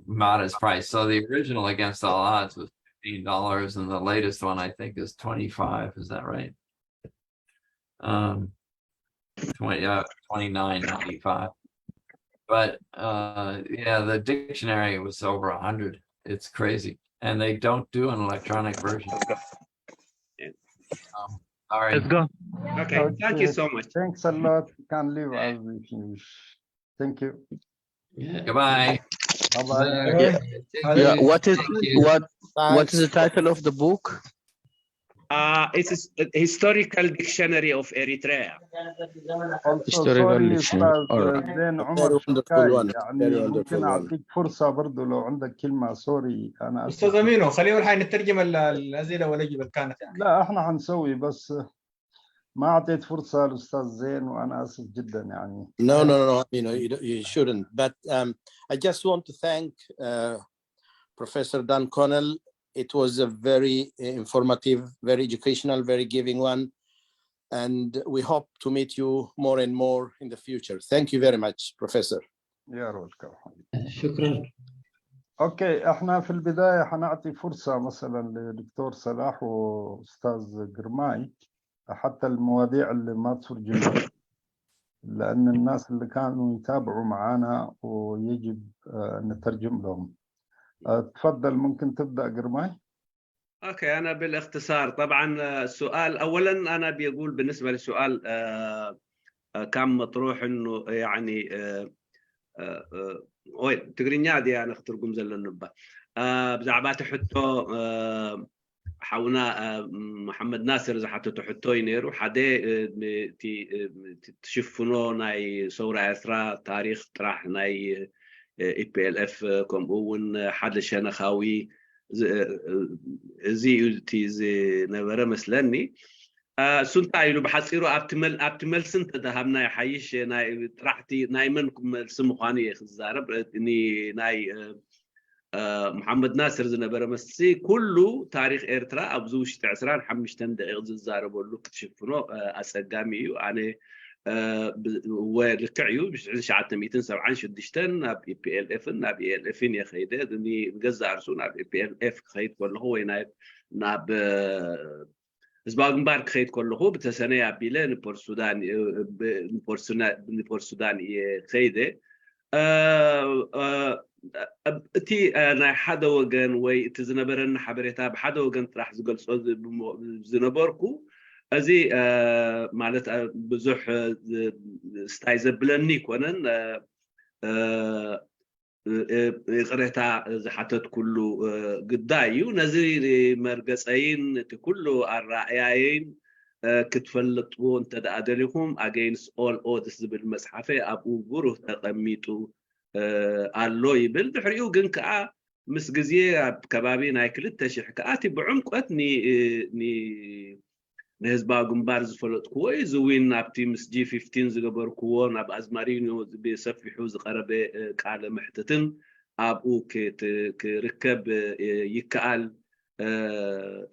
modest price. So the original Against All Odds was $15 and the latest one I think is $25. Is that right? $29.95. But yeah, the dictionary was over 100. It's crazy, and they don't do an electronic version. Sorry. Let's go. Okay, thank you so much. Thanks a lot. You can leave as we finish. Thank you. Goodbye. Bye-bye. Yeah, what is the title of the book? It is a historical dictionary of Eritrea. Historical dictionary. زين عمر شكاي يعني ممكن أعطيك فرصة برضو لو عندك كلمة. سوري أنا أستاذ أمينو خلينا نلحق نترجم الأسئلة والأجوبة كانت يعني. لا إحنا هنسوي بس ما أعطيت فرصة للأستاذ زين وأنا آسف جدا يعني. No, you shouldn't. But I just want to thank Professor Dan Connell. It was a very informative, very educational, very giving one. And we hope to meet you more and more in the future. Thank you very much, Professor. You're welcome. شكرا. أوكي، إحنا في البداية حنعطي فرصة مثلا لدكتور صلاح وأستاذ قرماي حتى المواضيع اللي ما ترجمها، لأن الناس اللي كانوا يتابعوا معنا ويجب نترجم لهم. تفضل، ممكن تبدأ قرماي؟ اوكي، انا بالاختصار. طبعا السؤال اولا انا بيقول بالنسبه للسؤال كان مطروح انه يعني وين تقرينيا دي انا اختار قمزل النبه بزعبات حتى حونا محمد ناصر زحتو تحتو ينيرو حدي تشوفونو ناي صورة إسراء تاريخ طرح ناي EPLF كم أون حد شنا خاوي زي نبرة مثلني سنتايلو بحصيرو أبتمل سنت دهمنا يحيش ناي طرحتي ناي منكم سمخاني خزارب إني ناي محمد ناصر زنبرة مسي كله تاريخ إرترا أبزوش تعسران حمشتن دقيق زارب ولو كتشفنو أسقامي يعني ولكعيو بشعات 276 ناب EPLF ناب ELF يا خيدة دني جزء أرسون ناب EPLF خيد كله هو ناب زباغن بارك خيد كله هو بتسنية بيلين نبور السودان خيدة تي أنا حدا وجن ويتزنبرن حبرتها بحدا وجن راح زقل صوت زنبركو أزي مالت بزح استعزبلني كونن قريتها زحتت كله قدايو نزري مرقصين كله الرأيين كتفلطوا انت دادلهم against all odds بالمصحفه ابو بروه تقميتو الله يبل دحريو جن كا مس غزيه كبابي ناي كلته شح كاتي بعمقت ني نهزبا غمبار زفلط كوي زوين نابتي مس جي 15 زغبركو ناب ازمارينو بيسفحو زقربه قال محتتن ابو كركب يكال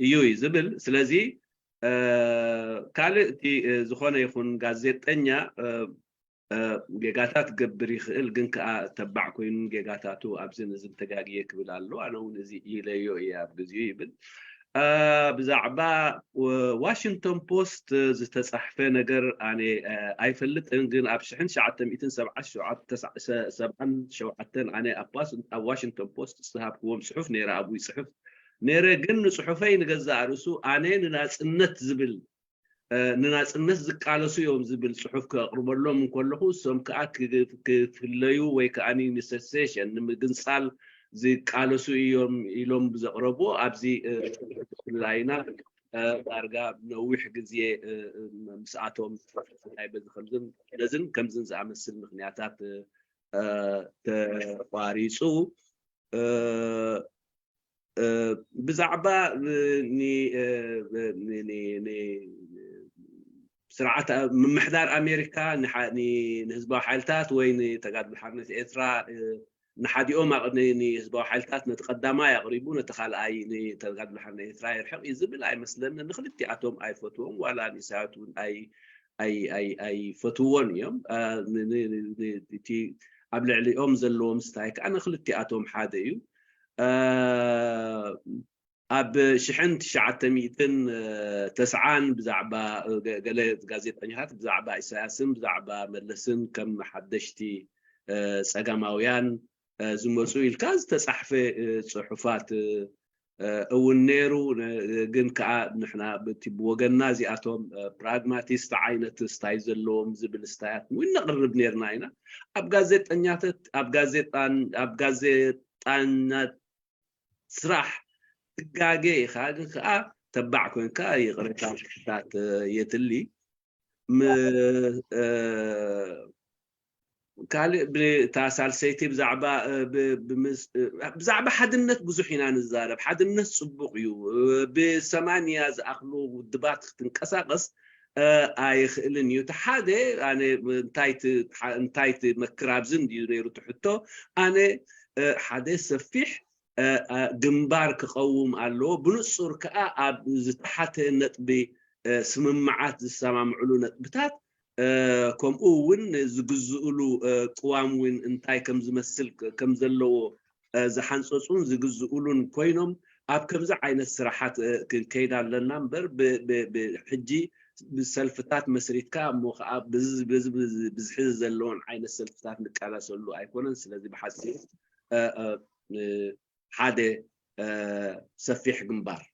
يوي زبل سلازي كالتي زخونه يكون غازيتنيا جيجاتات قبر يخيل جنك تبع كوين جيجاتاتو أبزين زين تجاجيه كبلالو أنا ونزي إليو يا بزيو يبل بزعبا واشنطن بوست زتصحفه نجر يعني أيفلت إنجن أبشحن شعت 207 شعت 7 شعت أنا أباس واشنطن بوست صحاب قوم صحف نيرا أبوي صحف نيرا جن صحفين جزء رسو أنا ناس النت زبل ناس الناس زقالسو يوم زبل صحف كقرب لهم من كله سم كأك في الليو ويكأني نسسيشن مجنسال زقالسو يوم بزقربو أبزي لاينا أرجع نوح جزية مساعتهم هاي بزخلزم لازم كم زنز عم السلم خنياتات تواريسو بزعبا ني سرعات من محدار أمريكا نهزبوا حالتات وين تقاد بحرنة إرترا نحدي نهزبوا حالتات نتقدما يقربون نتخال أي تقاد بحرنة إرترا يرحق يزبل أي مثلا نخلي تياتهم أي فتوهم ولا نساعتون أي فتوون يوم تي قبل علي زلوا مستايك أنا خلي تياتهم حاديو أب شحنت شعت 209 بزعبة قلت غازيتنيات بزعبة إساسم بزعبة ملسن كم حدشتي سجماويان زمرسوي الكاز تصحفة صحفات والنيرو جن كا نحنا بوجنا زياتهم براغماتيست عينة ستايزلهم زبل ستايات وين نقرب نيرناينا أب غازيتان سراح تجاجي خاجة تبع كون كاي غريتان شتات يتلي قال بتاسال سيتي بزعبة حدنت بزحينا نزارب حدنت صبقيو بثمانية أخلو دبات تنقصاقص يخيلن يتحادى يعني انتايت مكرابزن ديريرو تحطو أنا حدث سفيح جنبار كقوم الله بنصر كأب زتحت نتبي سممعات السمام علو نتبتات كم أون زجزؤلو قوام وين انتاي كم زمسل كم زلوا زحنصون زجزؤلون كوينهم أب كم زعين السراحات كيدا للنمبر بحجي بالسلفتات مسريتكا موخ أب بزحز زلون عين السلفتات نكالا سلو أيكونن سلذي بحسي حدا سفيح جنبار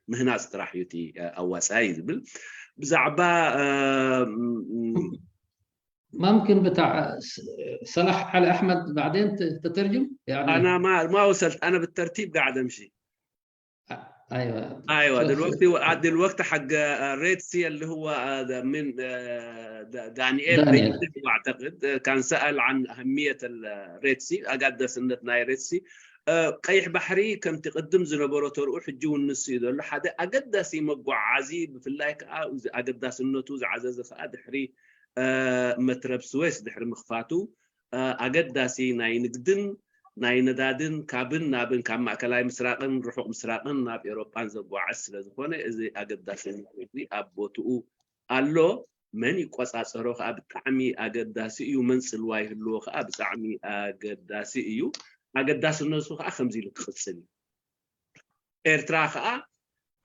مهنا استراحيتي أواساي زبل بزعبا ممكن بتاع صلاح على أحمد بعدين تترجم يعني أنا ما وصلت أنا بالترتيب قاعد أمشي أيوة دلوقتي حق ريد سي اللي هو من دانيال أعتقد كان سأل عن أهمية الريد سي أقعد سنتنا ريد سي قيح بحري كم تقدم زنبورتور وحجو النسي دول حدا أقدسي مقع عزيب في اللايك أقدس النتوز عزاز فأد حري مترب سويس دحر مخفاتو أقدسي ناي نقدن ناي ندادن كابن نابن كام مأكلاي مسراقن رحوق مسراقن ناب إيروبان زبوا عسل زخونة إذا أقدسي أبوتو ألو من يقصاصرو خا بطعمي اقداسي يو منصل واي هلو خا بطعمي اقداسي يو اقداس الناس خا خمزي لتخصني إرترا خا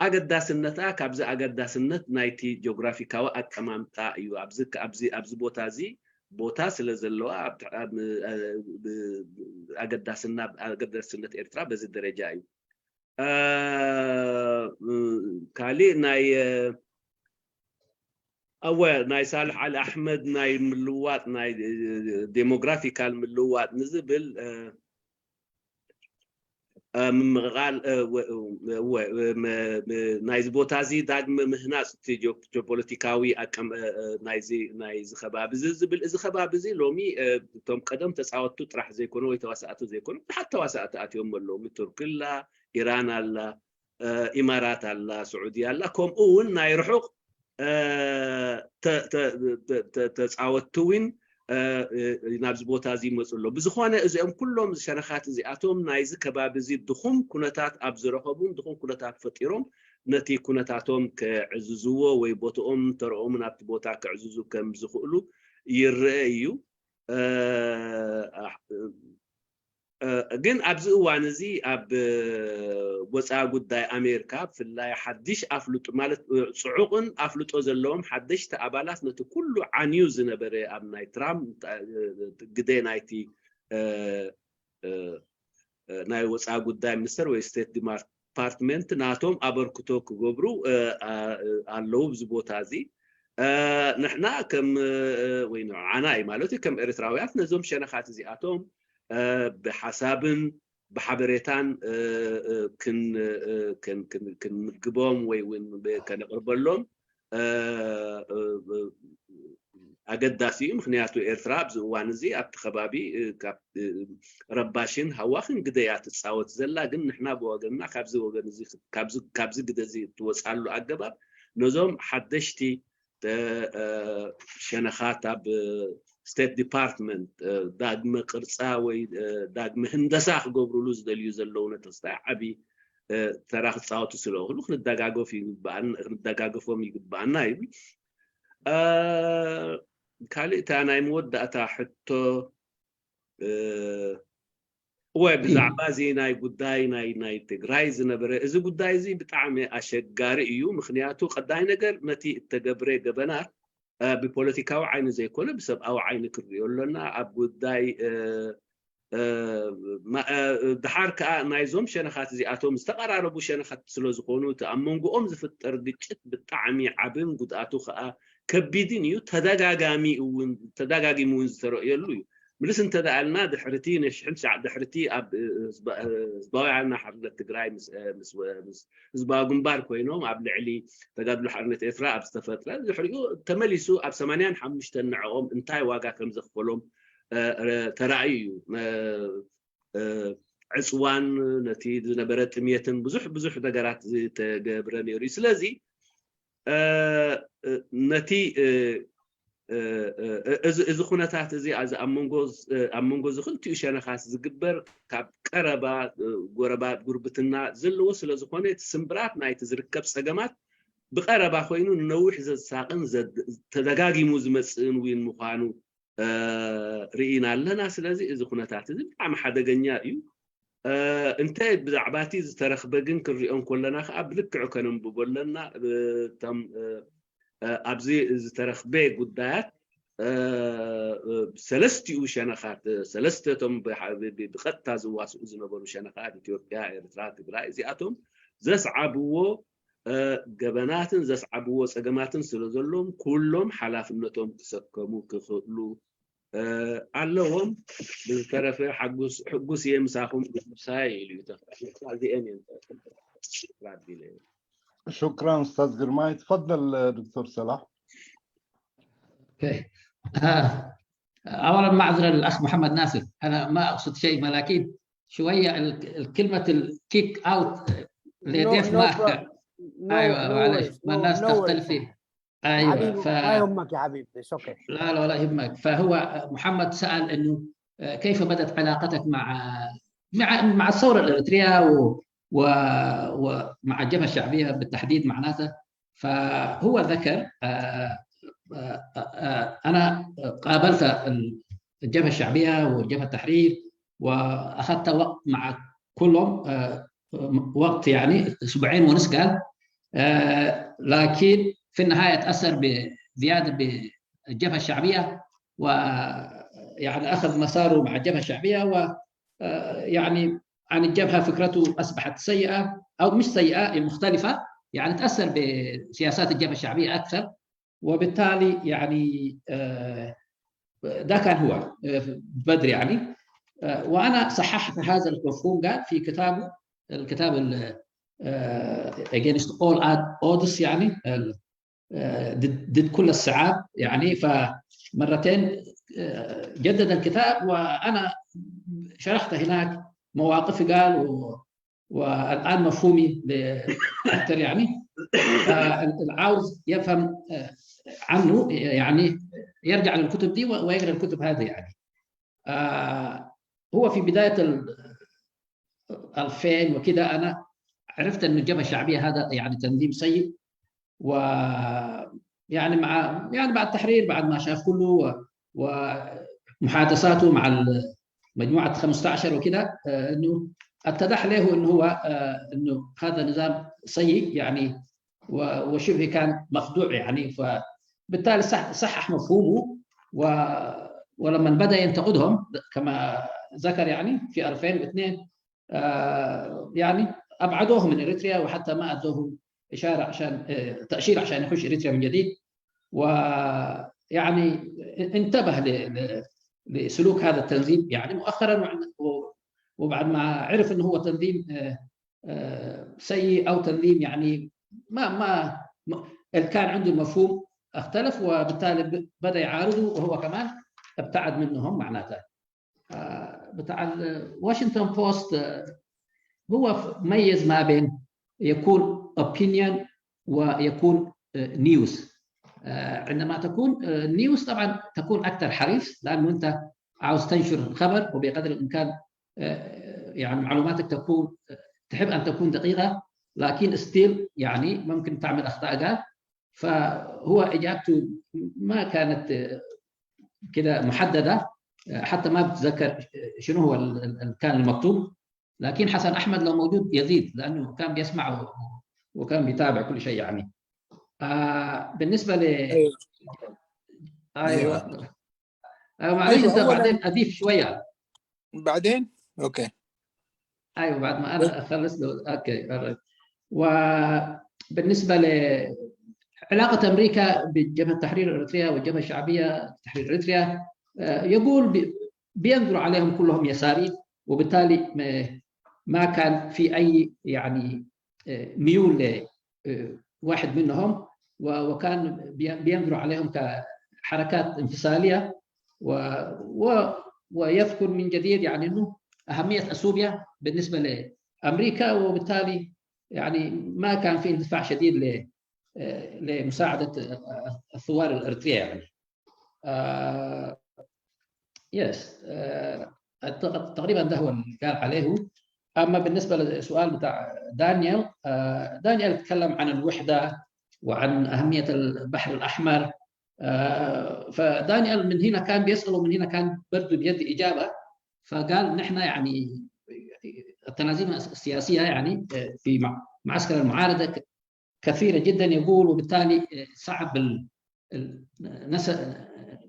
أقداسنتا كابز أقداسنت نايتي جغرافيكاو أقمامتا يو أبزي بوتازي بوتا سلازلوا أقداسنت إرترا بزي الدرجة يو كالي ناي أول ناي صالح على أحمد ناي ملوات ناي ديموغرافيكال ملوات نزبل مغال نايز بوتازي داغ مهناس تيجو بوليتيكاوي اكم نايز خبابزي بل از خبابزي لومي توم قدم تصاوتو طرح زي كونو يتواساتو زي كونو حتى واساتات يوم لومي تركيا ايران الله امارات الله سعوديه الله كوم اون ناي رحق تصاوتوين نابز بوتازي مسلو بزخونه ازم كلهم شرخات زياتهم نايز كباب زي دخوم كنتات ابزرهبون دخوم كنتات فطيرهم نتي كنتاتهم كعززوه وي بوتهم ترعوم نابت بوتا كعززو كم زخلو يرأيو جن أبز وانزي أب وسع قداي أمريكا في الله حدش أفلت مالت صعوقن أفلت أزلهم حدش تقبلات نت كله عنيوز نبرة أب نايترام قداي نايتي ناي وسع قداي مستر وستيت ديبارتمنت ناتهم أبركتوك جبرو اللوب زبوتازي نحنا كم وين عناي مالتي كم إرتراويات نزوم شنخات زياتهم بحساب بحبريتان كن نقبهم وين كان قرب لهم أقداسي مخنياتو إرترا بزوانزي أبت خبابي رباشين هواخن قديات تصاوت زلا قن نحنا بوغننا كابزي وغنزي كابزي قدزي توسعلو أقباب نزوم حدشتي شنخات ستيت ديبارتمنت داغم قرصاوي داغم هندسه خغبرو لوز دليو زلونه تستعبي تراخ صاوت سلو خلو ندغاغو في بان ندغاغفوم يغبانا يبي كالي تانا موداتا حتى وبزعبا زي ناي غداي ناي تግራይ ዝነበረ እዚ ጉዳይ እዚ ብጣዕሚ አሸጋሪ እዩ ምክንያቱ ቀዳይ ነገር ነቲ ተገብረ ገበናት ببوليتيكاو عين زي كله بسبب أو عين كريو لنا أبوداي ما دحارك نايزوم شنخات زي أتوم استقراربو شنخات سلوز قونو تأمنجو أمز في الترديت بالطعمي عبين قد أتوخا كبيدين يو تداغامي تداغامي موزترو يلوي ملسن تدعلنا دحرتي نشحن شعب دحرتي أب زباوي عنا حرلة تقراي مس زباو جنبار كوينوم أب لعلي تقابلوا حرلة إثراء أب استفترة دحريو تمليسو أب 8 حمش تنعهم انتاي واقع كم زخفلهم تراعيو عصوان نتيجة نبرت ميتن بزح دقرات تقبرني يوري سلازي نتي إذا خناتات زي از أمونجوز خلتي شنخاس زجبر كاب قربا قربتنا زل وصل زخونة سمبرات نايت زركب سجمات بقربا خوينو نوح زد ساقن زد تدقاقي مزمسن وين مخانو رئينا لنا سلازي إذا خناتات زي عم حدا جنيا يو انت بدعباتي ترخبجن كريون كلنا قبلك كانوا بقولنا تم أبزي ترخبي قدات سلستي وشنخات سلستهم بخطة زواس وزنبرو شنخات إثيوبيا إرترا تግራይ እዚኣቶም ዘስዓብዎ ገበናትን ዘስዓብዎ ፀገማትን ስለዘሎም ኩሎም ሓላፍነቶም ክሰከሙ ክኽእሉ ኣለዎም ብዝተረፈ ሕጉስ የምሳኹም ሳይ ኢሉ ተፋልዚአን شكرا استاذ جرماي تفضل دكتور صلاح. اوكي اولا معذره للاخ محمد ناصر انا ما اقصد شيء ولكن شويه الكلمه الكيك اوت اللي يضيف ما ايوه معلش ما الناس تختلف فيه ايوه ما يهمك يا حبيبي اوكي لا يهمك. فهو محمد سال انه كيف بدت علاقتك مع الثوره الاريتريه ومع الجبهة الشعبية بالتحديد معناته. فهو ذكر أنا قابلت الجبهة الشعبية وجبهة التحرير وأخذت وقت مع كلهم، وقت يعني أسبوعين ونص قال، لكن في النهاية تأثر بزيادة بالجبهة الشعبية، ويعني أخذ مساره مع الجبهة الشعبية، ويعني عن الجبهة فكرته أصبحت سيئة أو مش سيئة، مختلفة، يعني تأثر بسياسات الجبهة الشعبية أكثر، وبالتالي يعني ده كان هو بدري يعني. وأنا صححت هذا المفهوم قال في الكتاب against all odds، يعني ضد كل الصعاب يعني. فمرتين جدد الكتاب، وأنا شرحت هناك مواقفي قال، والآن مفهومي أكثر يعني. العاوز يفهم عنه يعني يرجع للكتب دي ويقرأ الكتب هذه يعني. هو في بداية 2000 وكده أنا عرفت أن الجبهة الشعبية هذا يعني تنظيم سيء، ويعني بعد التحرير، بعد ما شاف كله ومحادثاته مع مجموعة 15 وكده، أنه اتضح له أنه هذا نظام سيء يعني، وشبه كان مخدوع يعني. فبالتالي صحح مفهومه، ولما بدأ ينتقدهم كما ذكر يعني في 2002 يعني أبعدوه من إريتريا، وحتى ما أدوه إشارة عشان تأشيرة عشان يخش إريتريا من جديد. ويعني انتبه لسلوك هذا التنظيم يعني مؤخرا، وبعد ما عرف أنه هو تنظيم سيء أو تنظيم يعني ما كان عنده المفهوم اختلف، وبالتالي بدأ يعارضه، وهو كمان ابتعد منهم معناته. بتاع واشنطن بوست هو ميز ما بين يكون opinion ويكون نيوز. عندما تكون نيوز طبعا تكون أكثر حريص، لأنه أنت عاوز تنشر الخبر، وبقدر الإمكان يعني معلوماتك تحب أن تكون دقيقة، لكن ستيل يعني ممكن تعمل أخطاء. فهو إجابته ما كانت كده محددة، حتى ما بتذكر شنو هو كان المكتوب، لكن حسن أحمد لو موجود يزيد، لأنه كان بيسمع وكان بيتابع كل شيء يعني. بالنسبة ل أيوة معلش أنت بعدين أضيف شوية بعدين. أوكي أيوة بعد ما أنا أخلص له. أوكي. وبالنسبة لعلاقة أمريكا بجبهة تحرير إريتريا والجبهة الشعبية تحرير إريتريا، يقول بينظر عليهم كلهم يساري، وبالتالي ما كان في أي يعني ميول لواحد منهم، وكان بينظر عليهم كحركات انفصالية، ويذكر من جديد يعني أنه أهمية أثيوبيا بالنسبة لأمريكا، وبالتالي يعني ما كان في اندفاع شديد لمساعدة الثوار الإريتريا يعني. يس تقريبا ده هو اللي قال عليه. أما بالنسبة للسؤال بتاع دانيال تكلم عن الوحدة وعن أهمية البحر الأحمر. فدانيال من هنا كان بيسأل، ومن هنا كان برضو بيدي إجابة، فقال نحن يعني التنازل السياسية يعني في معسكر المعارضة كثيرة جدا يقول، وبالتالي صعب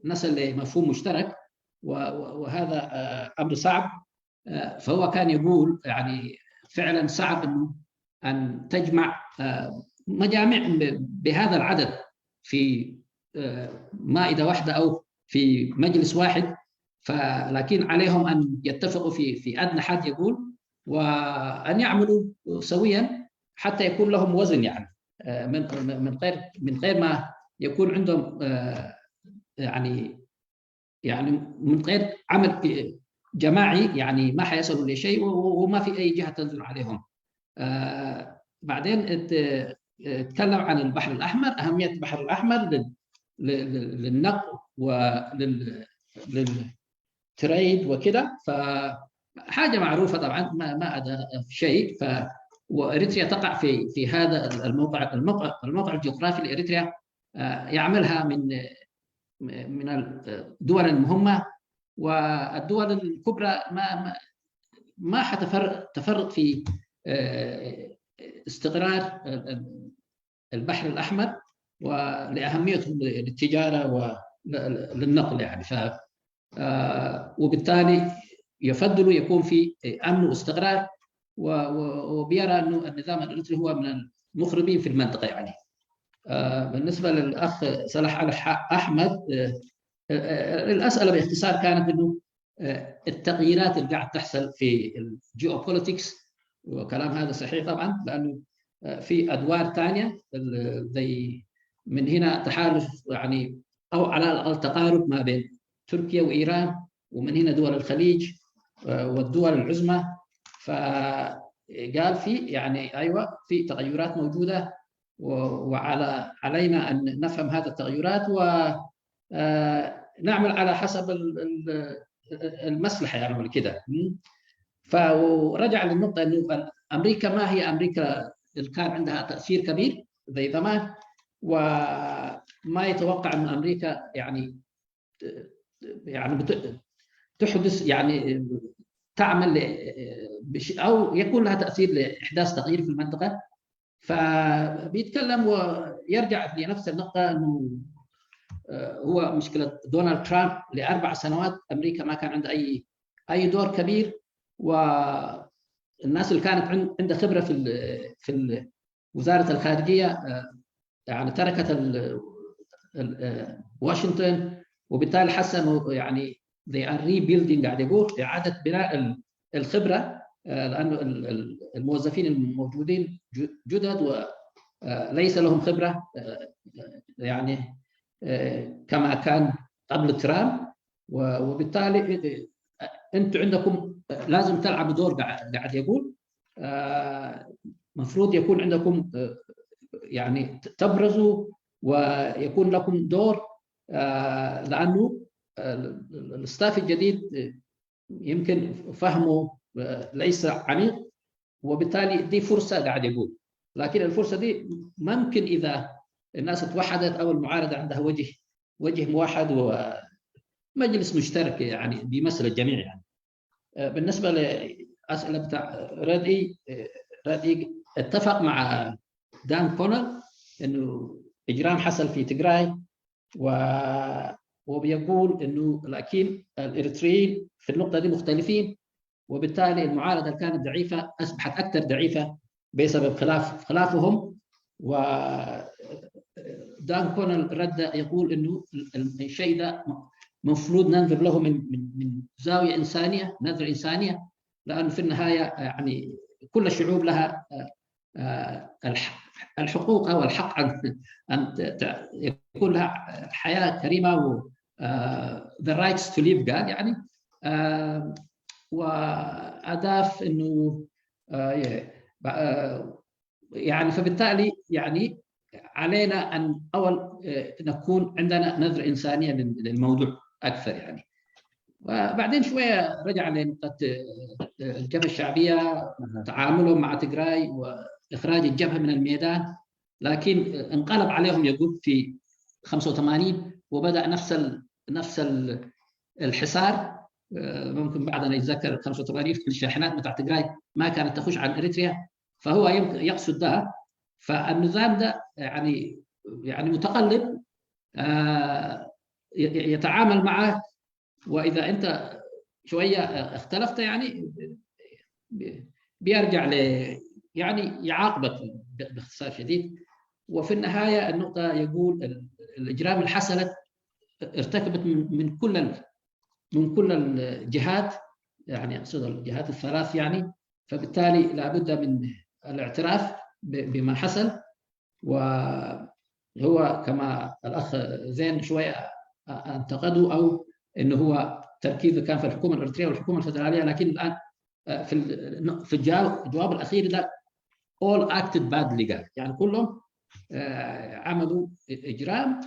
نصل لمفهوم مشترك، وهذا أمر صعب. فهو كان يقول يعني فعلا صعب أن تجمع مجامع بهذا العدد في مائدة واحدة أو في مجلس واحد، لكن عليهم أن يتفقوا في أدنى حد يقول، وأن يعملوا سويا حتى يكون لهم وزن يعني، من غير ما يكون عندهم يعني من غير عمل جماعي يعني ما حيصلوا لشيء، وما في أي جهة تنزل عليهم. بعدين تكلم عن البحر الأحمر، أهمية البحر الأحمر للنقل وللتريد وكده، فحاجة معروفة طبعا ما أدى شيء. وإريتريا تقع في هذا الموقع الجغرافي لإريتريا يعملها من الدول المهمة، والدول الكبرى ما حتفرط في استقرار البحر الأحمر ولأهميته للتجارة وللنقل يعني. وبالتالي يفضل يكون في أمن واستقرار، وبيرى أنه النظام الإريتري هو من المخربين في المنطقة يعني. بالنسبة للأخ صلاح أحمد، الأسئلة باختصار كانت أنه التغييرات اللي قاعد تحصل في الجيوبوليتكس، وكلام هذا صحيح طبعا، لأنه في أدوار ثانية زي من هنا تحالف يعني أو على الأقل تقارب ما بين تركيا وإيران، ومن هنا دول الخليج والدول العظمى. فقال في يعني أيوة في تغيرات موجودة، وعلينا أن نفهم هذه التغيرات ونعمل على حسب المصلحة يعني كده. فرجع للنقطة أنه أمريكا ما هي أمريكا اللي كان عندها تأثير كبير زي زمان، وما يتوقع أن أمريكا يعني تحدث يعني تعمل أو يكون لها تأثير لإحداث تغيير في المنطقة. فبيتكلم ويرجع لنفس النقطة أنه هو مشكلة دونالد ترامب ل4 سنوات أمريكا ما كان عندها أي دور كبير، والناس اللي كانت عندها خبرة في وزارة الخارجية يعني تركت واشنطن، وبالتالي حسنوا يعني they are rebuilding قاعد يقول إعادة بناء الخبرة، لأنه الموظفين الموجودين جدد وليس لهم خبرة يعني كما كان قبل ترامب، وبالتالي أنتم عندكم لازم تلعبوا دور قاعد يقول. مفروض يكون عندكم يعني تبرزوا ويكون لكم دور، لأنه الستاف الجديد يمكن فهمه ليس عميق، وبالتالي دي فرصة قاعد يقول. لكن الفرصة دي ممكن إذا الناس توحدت أو المعارضة عندها وجه موحد ومجلس مشترك يعني بيمثل الجميع يعني. بالنسبة لأسئلة بتاع رادي اتفق مع دان كونل إنه إجرام حصل في تيغراي، وبيقول إنه لكن الإريتريين في النقطة دي مختلفين، وبالتالي المعارضة اللي كانت ضعيفة أصبحت أكثر ضعيفة بسبب خلافهم. ودان كونل رد يقول إنه الشيء ده مفروض ننظر له من زاوية إنسانية، نظرة إنسانية، لأنه في النهاية يعني كل الشعوب لها الحقوق أو الحق أن يكون لها حياة كريمة و the rights to live قال يعني. وأضاف إنه يعني فبالتالي يعني علينا أن أول نكون عندنا نظرة إنسانية للموضوع أكثر يعني. وبعدين شوية رجع لنقطة الجبهة الشعبية، تعاملهم مع تيغراي وإخراج الجبهة من الميدان، لكن انقلب عليهم يقول في 85 وبدأ نفس الحصار. ممكن بعدنا يتذكر 85 الشاحنات بتاع تيغراي ما كانت تخش عن إريتريا، فهو يقصد ده. فالنظام ده يعني متقلب يتعامل معه، وإذا أنت شوية اختلفت يعني بيرجع يعني يعاقبك باختصار شديد. وفي النهاية النقطة يقول الإجرام اللي حصلت ارتكبت من كل الجهات، يعني أقصد الجهات الثلاث يعني. فبالتالي لابد من الاعتراف بما حصل. وهو كما الأخ زين شوية انتقدوا أو إنه هو تركيزه كان في الحكومة الإريترية والحكومة الفدرالية، لكن الآن في الجواب الأخير ده all acted badly قال يعني كلهم عملوا إجرام.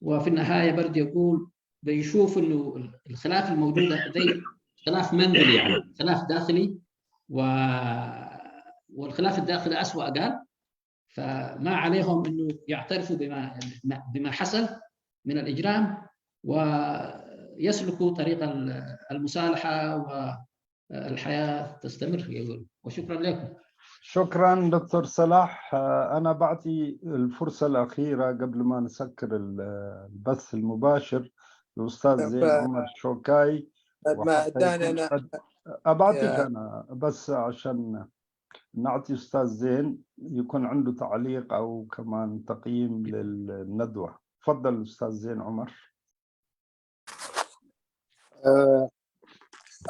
وفي النهاية برضه يقول بيشوف إنه الخلاف الموجودة زي خلاف منزلي يعني خلاف داخلي، والخلاف الداخلي أسوأ قال. فما عليهم انه يعترفوا بما حصل من الاجرام ويسلكوا طريق المصالحه والحياه تستمر يقول. وشكرا لكم. شكرا دكتور صلاح. أنا بعطي الفرصة الأخيرة قبل ما نسكر البث المباشر الأستاذ زين عمر شوكاي. ما اداني انا أبعطيك أنا بس عشان نعطي أستاذ زين يكون عنده تعليق أو كمان تقييم للندوة. تفضل أستاذ زين عمر.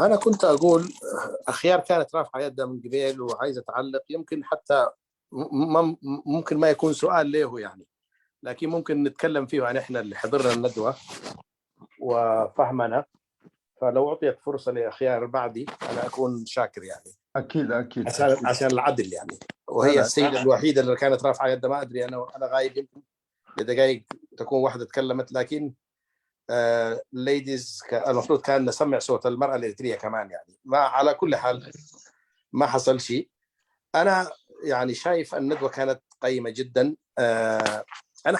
أنا كنت أقول أخيار كانت رافعة يدها من قبل وعايزة تعلق، يمكن حتى ممكن ما يكون سؤال له يعني، لكن ممكن نتكلم فيه عن إحنا اللي حضرنا الندوة وفهمنا. فلو أعطيت فرصة لأخيار بعدي أنا أكون شاكر يعني. أكيد عشان العدل يعني. وهي السيدة الوحيدة اللي كانت رافعة يدها، ما أدري أنا غايب يمكن لدقائق تكون واحدة تكلمت، لكن ليديز المفروض كان نسمع صوت المرأة الإريترية كمان يعني. ما على كل حال ما حصل شيء. أنا يعني شايف الندوة كانت قيمة جدا. أنا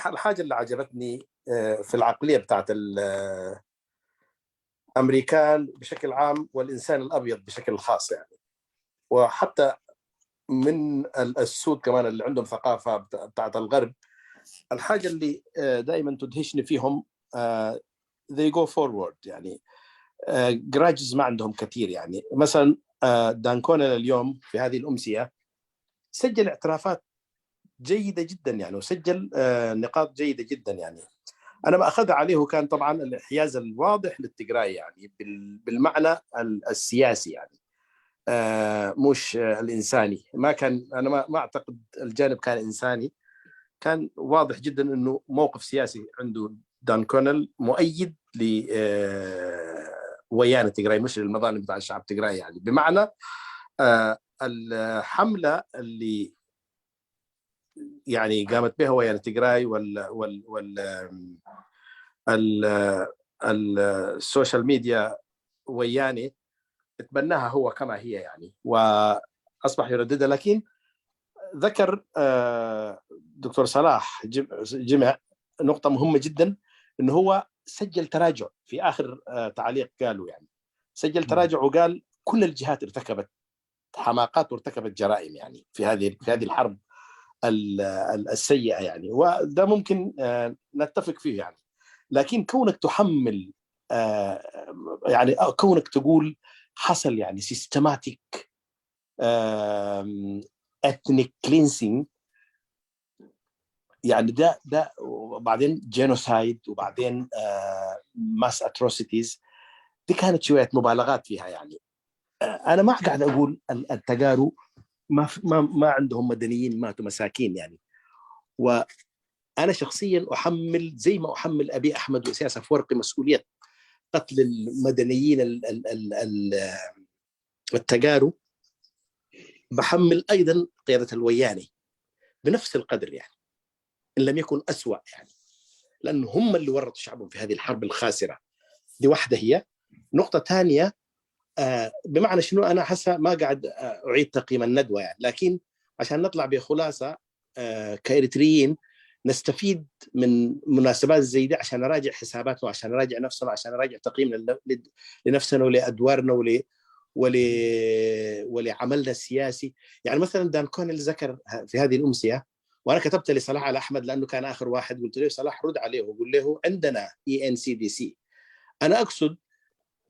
الحاجة اللي عجبتني في العقلية بتاعت الأمريكان بشكل عام والإنسان الأبيض بشكل خاص يعني، وحتى من السود كمان اللي عندهم ثقافة بتاعت الغرب، الحاجة اللي دائما تدهشني فيهم they go forward يعني. جراجز ما عندهم كثير يعني. مثلا دان كونيل اليوم في هذه الأمسية سجل اعترافات جيدة جدا يعني، وسجل نقاط جيدة جدا يعني. أنا ما أخذ عليه كان طبعا الانحياز الواضح للتجراي يعني بالمعنى السياسي يعني، مش الإنساني. ما كان، أنا ما أعتقد الجانب كان إنساني، كان واضح جدا إنه موقف سياسي عنده دان كونيل مؤيد ل ويانا تجراي، مش للمظالم بتاع الشعب تجراي يعني. بمعنى الحملة اللي يعني قامت بها ويانا تجراي السوشيال ميديا وياني اتبناها هو كما هي يعني، وأصبح يرددها. لكن ذكر دكتور صلاح جمع نقطة مهمة جدا، إنه هو سجل تراجع في آخر تعليق قالوا يعني، سجل تراجع وقال كل الجهات ارتكبت حماقات وارتكبت جرائم يعني في هذه الحرب السيئة يعني، وده ممكن نتفق فيه يعني. لكن كونك تحمل يعني كونك تقول حصل يعني systematic ethnic cleansing يعني، ده وبعدين جينوسايد وبعدين ماس اتروسيتيز، دي كانت شوية مبالغات فيها يعني. أنا ما قاعد أقول التجارب ما عندهم مدنيين ماتوا مساكين يعني. وأنا شخصيا أحمل زي ما أحمل أبي أحمد وإسياس أفورقي مسؤولية قتل المدنيين التجارب، بحمل أيضا قيادة الوياني بنفس القدر يعني، إن لم يكن أسوأ يعني، لأن هم اللي ورطوا شعبهم في هذه الحرب الخاسرة. دي واحدة هي. نقطة ثانية بمعنى شنو، أنا حاسة ما قاعد أعيد تقييم الندوة يعني، لكن عشان نطلع بخلاصة كإريتريين نستفيد من مناسبات زي دي عشان نراجع حساباتنا، عشان نراجع نفسنا، عشان نراجع تقييمنا لنفسنا ولأدوارنا ولعملنا السياسي يعني. مثلا دان كونيل ذكر في هذه الأمسية، وأنا كتبت لصلاح على أحمد لأنه كان آخر واحد، قلت له صلاح رد عليه وقول له عندنا ENCDC. أنا أقصد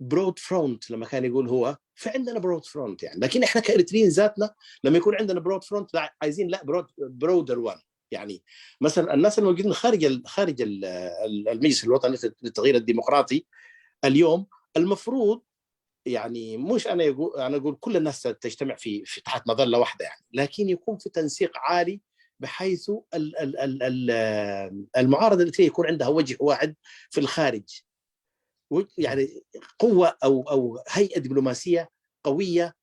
برود فرونت، لما كان يقول هو فعندنا برود فرونت يعني، لكن إحنا كإريتريين ذاتنا لما يكون عندنا برود فرونت لا عايزين لا برودر وان يعني. مثلا الناس الموجودين خارج المجلس الوطني للتغيير الديمقراطي اليوم، المفروض يعني مش أنا أقول كل الناس تجتمع في تحت مظلة واحدة يعني، لكن يكون في تنسيق عالي بحيث المعارضة الإريترية يكون عندها وجه واحد في الخارج يعني، قوة أو هيئة دبلوماسية قوية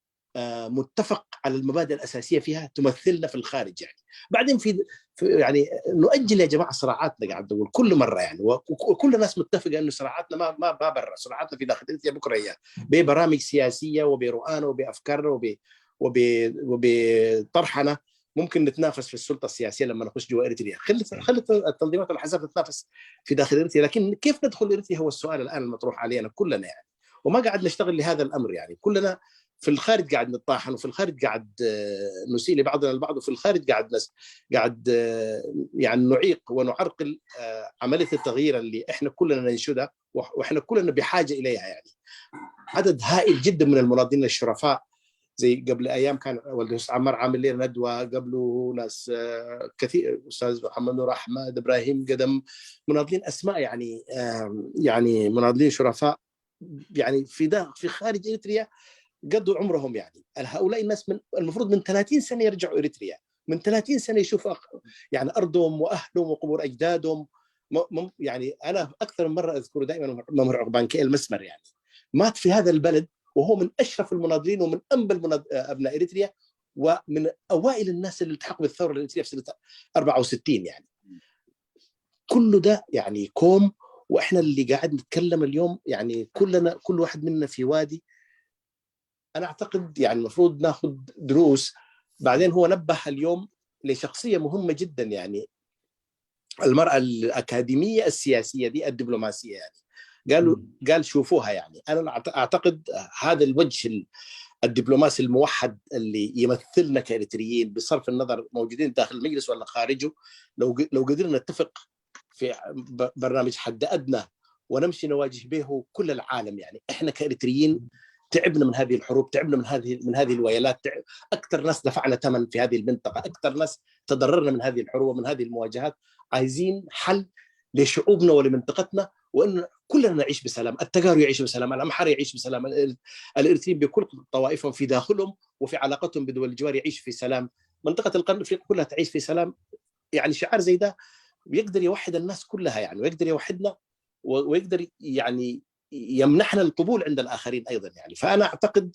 متفق على المبادئ الأساسية فيها تمثلنا في الخارج يعني. بعدين في يعني نؤجل يا جماعة صراعاتنا، قاعد نقول كل مرة يعني، وكل الناس متفقة إنه صراعاتنا ما برا، صراعاتنا في داخل إريتريا بكرة هي ببرامج سياسية وبرؤانا وبأفكارنا وبطرحنا ممكن نتنافس في السلطه السياسيه لما نخش جوا اريتريا. خلت التنظيمات والاحزاب تتنافس في داخل اريتريا، لكن كيف ندخل اريتريا هو السؤال الان المطروح علينا كلنا يعني. وما قاعد نشتغل لهذا الامر يعني، كلنا في الخارج قاعد نتطاحن، وفي الخارج قاعد نسيء لبعضنا البعض، وفي الخارج قاعد يعني نعيق ونعرقل عمليه التغيير اللي احنا كلنا ننشدها واحنا كلنا بحاجه اليها يعني. عدد هائل جدا من المناضلين الشرفاء، زي قبل ايام كان والدكتور عمار عامل لنا ندوه، قبله ناس كثير، استاذ محمد نور احمد، ابراهيم قدم، مناضلين اسماء يعني، يعني مناضلين شرفاء يعني في خارج اريتريا قضوا عمرهم يعني. هؤلاء الناس من المفروض من 30 سنه يرجعوا اريتريا، من 30 سنه يشوفوا يعني ارضهم واهلهم وقبور اجدادهم. يعني انا اكثر من مره اذكر دائما ممر عقبان كيل مسمر يعني، مات في هذا البلد وهو من اشرف المناضلين ومن انبل ابناء اريتريا، ومن اوائل الناس اللي التحقوا بالثوره الاريتريه في سنه 64 يعني. كل ده يعني كوم، واحنا اللي قاعد نتكلم اليوم يعني كل واحد منا في وادي. انا اعتقد يعني المفروض ناخذ دروس. بعدين هو نبه اليوم لشخصيه مهمه جدا يعني، المراه الاكاديميه السياسيه دي الدبلوماسيه يعني. قال شوفوها يعني. انا اعتقد هذا الوجه الدبلوماسي الموحد اللي يمثلنا كاريتريين بصرف النظر موجودين داخل المجلس ولا خارجه، لو قدرنا نتفق في برنامج حد ادنى ونمشي نواجه به كل العالم يعني. احنا كاريتريين تعبنا من هذه الحروب، تعبنا من هذه الويلات، اكثر ناس دفعنا ثمن في هذه المنطقه، اكثر ناس تضررنا من هذه الحروب ومن هذه المواجهات. عايزين حل لشعوبنا ولمنطقتنا، وان كلنا نعيش بسلام، التجار يعيشوا بسلام، الامحار يعيشوا بسلام، الاريتريين بكل طوائفهم في داخلهم وفي علاقتهم بدول الجوار يعيشوا في سلام، منطقه القرن الافريقي كلها تعيش في سلام. يعني شعار زي ده يقدر يوحد الناس كلها يعني، ويقدر يوحدنا ويقدر يعني يمنحنا القبول عند الآخرين أيضا يعني. فأنا أعتقد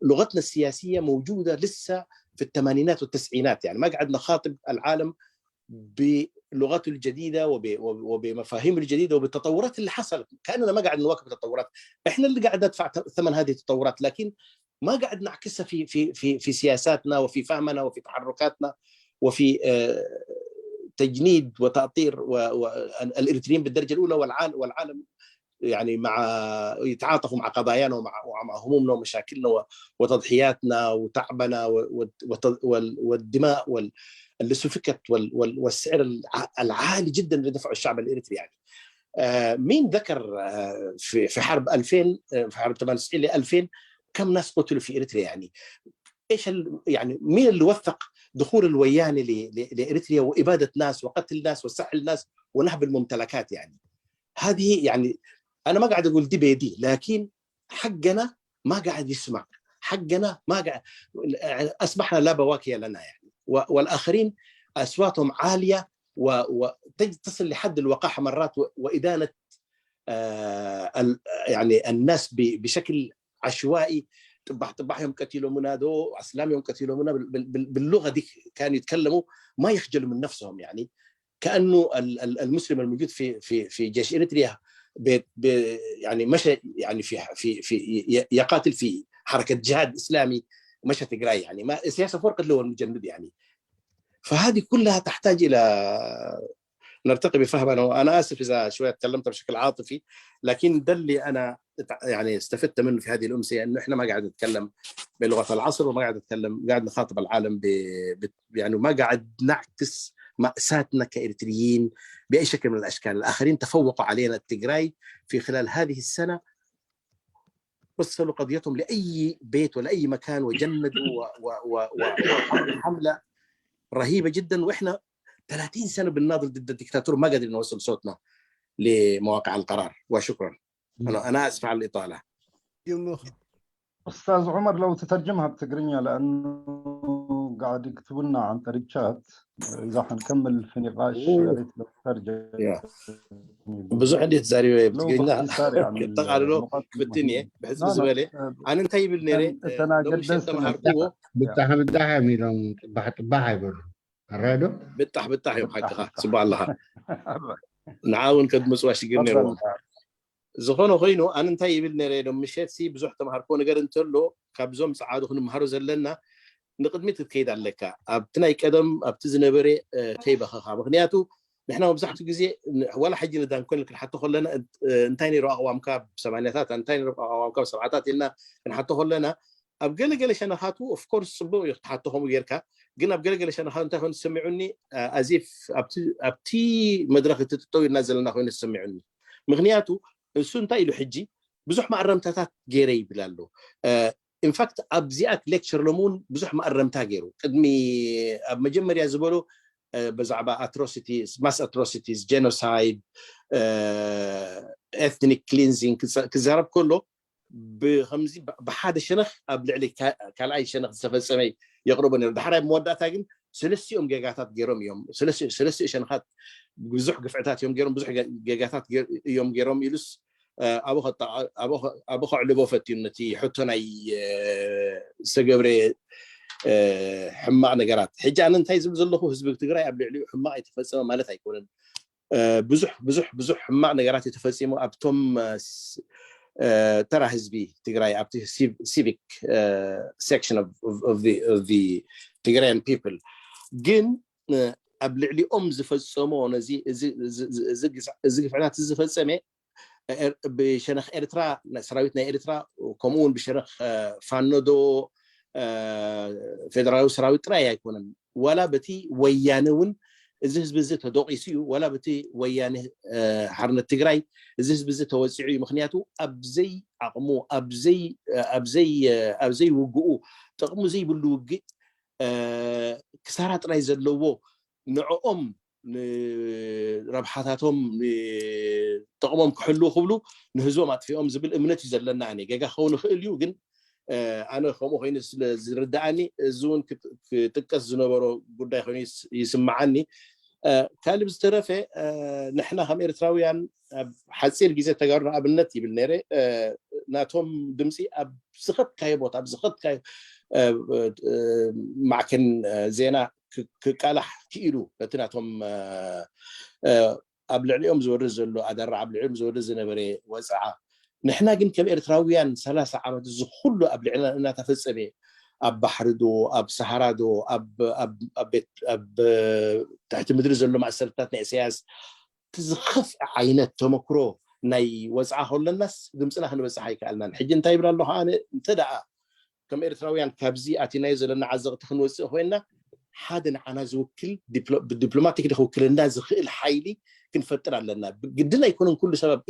لغتنا السياسية موجودة لسه في الثمانينات والتسعينات يعني. ما قاعد نخاطب العالم بلغته الجديدة وبمفاهيم الجديدة وبالتطورات اللي حصلت، كأننا ما قاعد نواكب التطورات. إحنا اللي قاعد ندفع ثمن هذه التطورات، لكن ما قاعد نعكسها في سياساتنا وفي فهمنا وفي تحركاتنا وفي تجنيد وتأطير الإريتريين بالدرجة الأولى، والعالم يعني يتعاطفوا مع قضايانا ومع همومنا ومشاكلنا وتضحياتنا وتعبنا والدماء اللي سفكت والسعر العالي جدا اللي دفعه الشعب الإريتري يعني. مين ذكر في حرب 2000 في حرب 98 ل 2000 كم ناس قتلوا في إريتريا يعني؟ ايش يعني مين اللي وثق دخول الوياني لإريتريا وإبادة ناس وقتل ناس وسحل ناس ونهب الممتلكات يعني؟ هذه يعني أنا ما قاعد أقول دي بيدي، لكن حقنا ما قاعد يسمع، حقنا ما قاعد، أصبحنا لا بواكي لنا يعني. والآخرين أصواتهم عالية وتصل لحد الوقاحة مرات وإدانة يعني الناس بشكل عشوائي. طبعهم قتلوا منادو، اسلامهم قتلوا منا باللغه دي كانوا يتكلموا ما يخجلوا من نفسهم يعني. كانه المسلم الموجود في جيش اريتريا يعني مشى يعني في يقاتل في حركه جهاد اسلامي، مشى تقراي يعني، ما سياسه فرقه اللي هو المجند يعني. فهذه كلها تحتاج الى نرتقي بفهمنا. وانا اسف اذا شويه تكلمت بشكل عاطفي، لكن ده اللي انا يعني استفدت منه في هذه الامسيه، انه احنا ما قاعد نتكلم بلغه العصر وما قاعد قاعد نخاطب العالم يعني ما قاعد نعكس مأساتنا كإريتريين باي شكل من الاشكال. الاخرين تفوقوا علينا، التجراي في خلال هذه السنه وصلوا قضيتهم لاي بيت ولا اي مكان وجندوا وحمله رهيبه جدا، واحنا 30 سنه بنناضل ضد الدكتاتور ما قادرين نوصل صوتنا لمواقع القرار. وشكرا. انا اسف على الاطاله. استاذ عمر لو تترجمها بتقرينيا لانه قاعد يكتبوا لنا عن طريق شات، اذا حنكمل في نقاش يا ريت لو تترجم. بزح عندي تزاري بتقرينيا يعني طقع له بالدنيا بحس بزوالي انا انتهي بالنيري لو مش انت مهربوه بتاعها بتاعها ميلون بحي برضه الرادو بتاع يوم حقها سبحان الله نعاون قد مسوا شقرني زخونو خوينو أنا انتهي بالنيري لو مشيت سي بزحت مهربون قرنت له كابزوم سعادو خن مهرو زلنا نقدمت كيد عليك أبتناي قدم أبتزنبري كيف خا مخنياتو نحن مبزحت جزء ولا حاجة ندان كل حتى خلنا انتاني رأوا وامكاب سبعينات انتاني رأوا وامكاب سبعات إلنا حتى خلنا أبقى قال شنا هاتو of course صبوا يحطهم غيرك قلنا أبقى قال شنا هاتو انتهون سمعوني أزيف أبتي مدرسة التطوير نازلنا هون سمعوني مغنياتو سنتا إلو حجي بزح ما أرمتات غيري بلالو in fact أبزيات lecture لمون بزح ما أرمتها غيرو قدمي أب مجمر يا زبولو بزعبا atrocities mass atrocities genocide ethnic cleansing كزارب كله بخمسي بحد الشنخ قبل عليك كالعي شنخ تفسمي يقربون البحر مودات لكن ثلاث يوم جيجاتات جيروم يوم ثلاث شنخات بزح قفعتات يوم جيروم بزح جيجاتات يوم جيروم يلس أبوخ علبو فتينتي حطناي سجبري حماق نجارات حجة أنا انتهي زلزله حزب تجري قبل عليه حماق يتفسم مالته يكون بزح حماق نجارات يتفسموا أبتم ترى حزبي تجري أبتي civic section of the Tigrayan people جن قبل عليه زفسموا زي فعلات زفسمه بشنخ إرترا سراويتنا إرترا وكمون بشنخ فانودو فيدرالي سراويت رايا يكون ولا بتي ويانون إزهز بزت دوقيسيو ولا بتي ويانه حرن التجراي إزهز بزت توسعي مخنياته أبزي عقمو أبزي وجوه تقمو زي بالوجه كسرات رايز اللوو نعم ربحاتهم تقوم كحلو خبلو نهزومات في زبل امنتي زلنا عني جا خون خيليو جن انا خمو خين زردعني زون تقص زنبرو غداي خين يسمعني كان بزترفه نحن هم إرتراويان حصير جيزه تجارنا ابنتي بالنيره ناتهم دمسي اب سخط كايبوت اب سخط كاي معكن زينا كالح كيلو لتناتهم قبل عليهم زورز له أدر قبل عليهم زورز نبري وزعة نحنا جن كم إرتراويان 3 عامات زخلوا قبل علينا إنها تفسبي أب بحردو أب سهرادو أب تحت مدرسة له مع سلطاتنا سياس تزخف عينات تمكرو ناي وزعه للناس دمسنا هنبس حي كألنا حجن تايبر الله أنا تدعى كم إرتراويان كابزي أتينايز لنا عزق تخنوس هوينا حدا أنا زوكل بالدبلوماتيك ده وكل الناس الحيلي كنفتر لنا قدنا يكونون كل سبب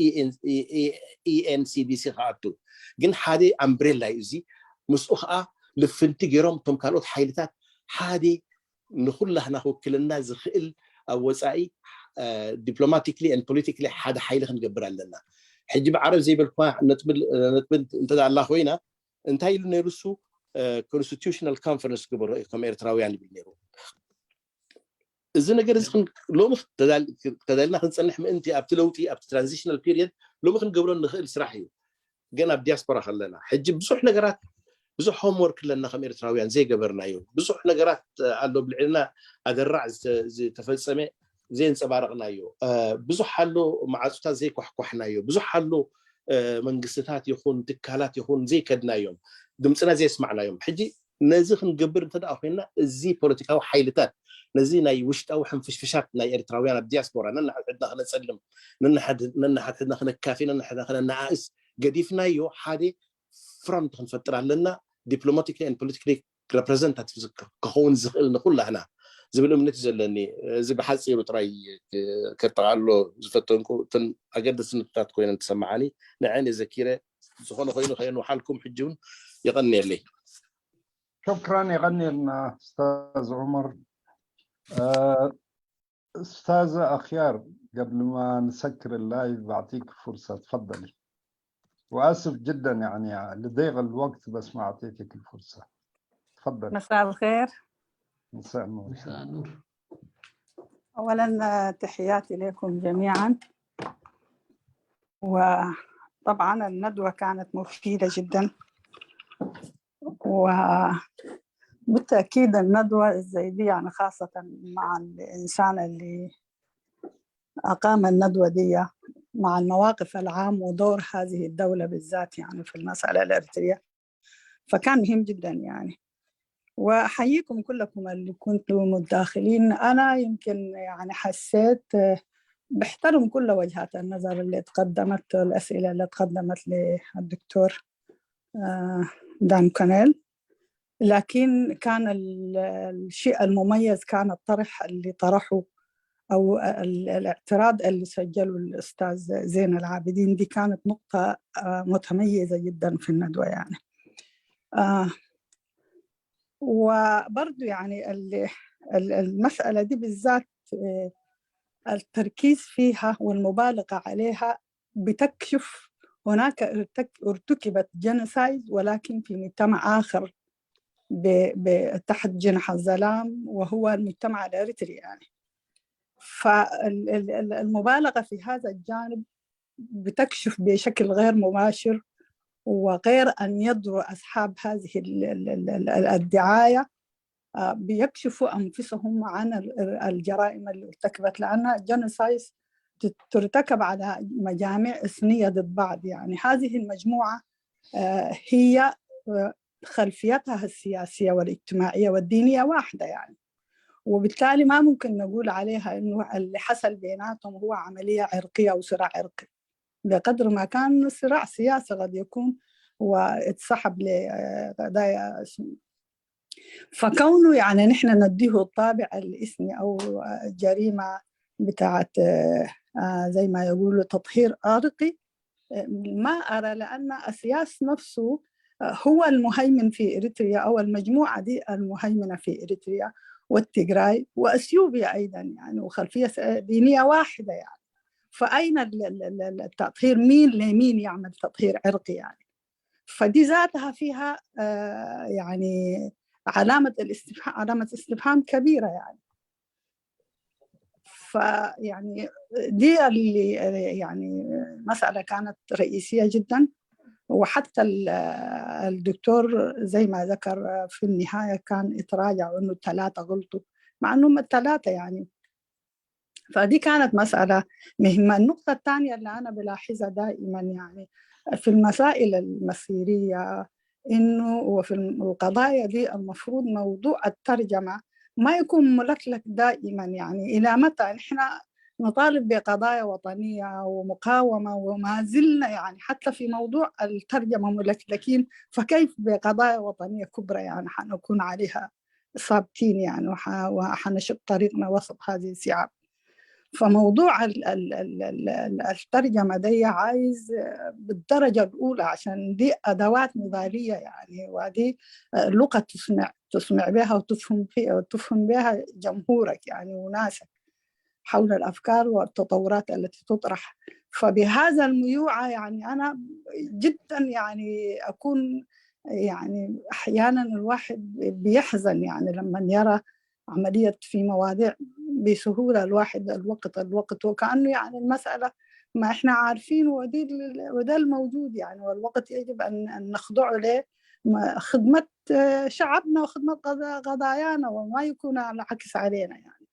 ENCDC خاطو جن حادي أمبريلا يزي مسؤخة لفنتي جرام تم كانوا حيلتات حادي نقول له نحو كل الناس خيل أو وسائي diplomatically and politically حدا حيل خنجبر لنا حجب عرب زي بالقاع نتبل انتدع الله خوينا انتهي لنا رسو constitutional conference قبل كم إرتراويان بالنيرو إذا نجرز لو مخ تدلنا خنصلح ما أنت أبتلوتي أبت transitional period لو مخن قبلنا نخيل سرحيو جينا بدياسبرا خلنا حجب بصح نجارات بصح homework لنا كم إرتراويان زي قبرنا يوم بصح نجارات قالوا بالعلنا أدرع زي تفلسمة زين سبارقنا يو بصح حلو مع أستاذ زي كحنا يو بصح حلو من قصتات يخون تكالات يخون زي كدنا يوم دمتنا زي سمعنا يوم حجي نزخ نقبر تدعو فينا زي بوليتيكاو حيلتات نزينا يوشت أو حنفشفشات نا إرتراويان بدياسبورا نحن حدنا خلنا نسلم نحن حدنا خلنا كافي نحن حدنا خلنا نعائس قديفنا يو حادي فرنت خنفتر لنا diplomatically and politically representative كهون زخل نقول لهنا زي بالأمنية زلني زي بحثي بتراي كتعالو زفتنكو تن أجد سنتات كوين تسمعني نعاني ذكيرة سخون خينو خينو حالكم حجون يغني لي شكرا يغني لنا أستاذ عمر. أستاذ أخيار قبل ما نسكر اللايف بعطيك فرصة تفضلي وآسف جدا يعني لضيق الوقت بس ما أعطيتك الفرصة تفضل. مساء الخير. مساء النور. مساء النور. أولا تحياتي لكم جميعا وطبعا الندوة كانت مفيدة جدا وبالتأكيد الندوة زي دي يعني خاصة مع الإنسان اللي أقام الندوة دي مع المواقف العام ودور هذه الدولة بالذات يعني في المسألة الإرترية فكان مهم جدا يعني وأحييكم كلكم اللي كنتوا متداخلين. أنا يمكن يعني حسيت بحترم كل وجهات النظر اللي تقدمت، الأسئلة اللي تقدمت للدكتور دان كونيل، لكن كان الشيء المميز كان الطرح اللي طرحه أو الاعتراض اللي سجله الأستاذ زين العابدين. دي كانت نقطة متميزة جدا في الندوة يعني. وبرضو يعني المسألة دي بالذات التركيز فيها والمبالغة عليها بتكشف هناك ارتكبت جنسايد ولكن في مجتمع آخر تحت جناح الظلام وهو المجتمع الإريتري يعني. فالمبالغة في هذا الجانب بتكشف بشكل غير مباشر وغير أن يدروا أصحاب هذه الدعاية بيكشفوا أنفسهم عن الجرائم اللي ارتكبت، لأن الجنسايد ترتكب على مجامع إثنية ضد بعض يعني. هذه المجموعة هي خلفيتها السياسية والاجتماعية والدينية واحدة يعني، وبالتالي ما ممكن نقول عليها إنه اللي حصل بيناتهم هو عملية عرقية أو صراع عرقي، بقدر ما كان صراع سياسي قد يكون واتسحب لقضايا. فكونه يعني نحن نديه الطابع الإثني أو جريمة بتاعت زي ما يقولوا تطهير عرقي، ما أرى، لأن السياس نفسه هو المهيمن في إريتريا أو المجموعة دي المهيمنة في إريتريا والتيغراي وأثيوبيا أيضا يعني، وخلفية دينية واحدة يعني. فأين التطهير؟ مين لمين يعمل تطهير عرقي يعني؟ فدي ذاتها فيها يعني علامة استفهام كبيرة يعني. فيعني دي اللي يعني مسألة كانت رئيسية جدا. وحتى الدكتور زي ما ذكر في النهاية كان يتراجع إنه 3 غلطوا مع إنهم 3 يعني. فدي كانت مسألة مهمة. النقطة الثانية اللي أنا بلاحظها دائما يعني في المسائل المصيرية إنه وفي القضايا دي المفروض موضوع الترجمة ما يكون ملكلك دائما يعني. إلى متى نحن نطالب بقضايا وطنية ومقاومة وما زلنا يعني حتى في موضوع الترجمة ملكلكين، فكيف بقضايا وطنية كبرى يعني حنكون عليها ثابتين يعني وحنشق طريقنا وسط هذه الصعاب. فموضوع الترجمة دي عايز بالدرجة الأولى عشان دي أدوات نضالية يعني، ودي لغة تسمع بها وتفهم بها جمهورك يعني وناسك حول الأفكار والتطورات التي تطرح. فبهذا الميوعة يعني أنا جدا يعني أكون يعني أحيانا الواحد بيحزن يعني لما يرى عملية في مواضيع بسهولة الواحد الوقت وكأنه يعني المسألة ما إحنا عارفين وده الموجود يعني، والوقت يجب أن نخضع له خدمة شعبنا وخدمة قضايانا وما يكون العكس علينا يعني.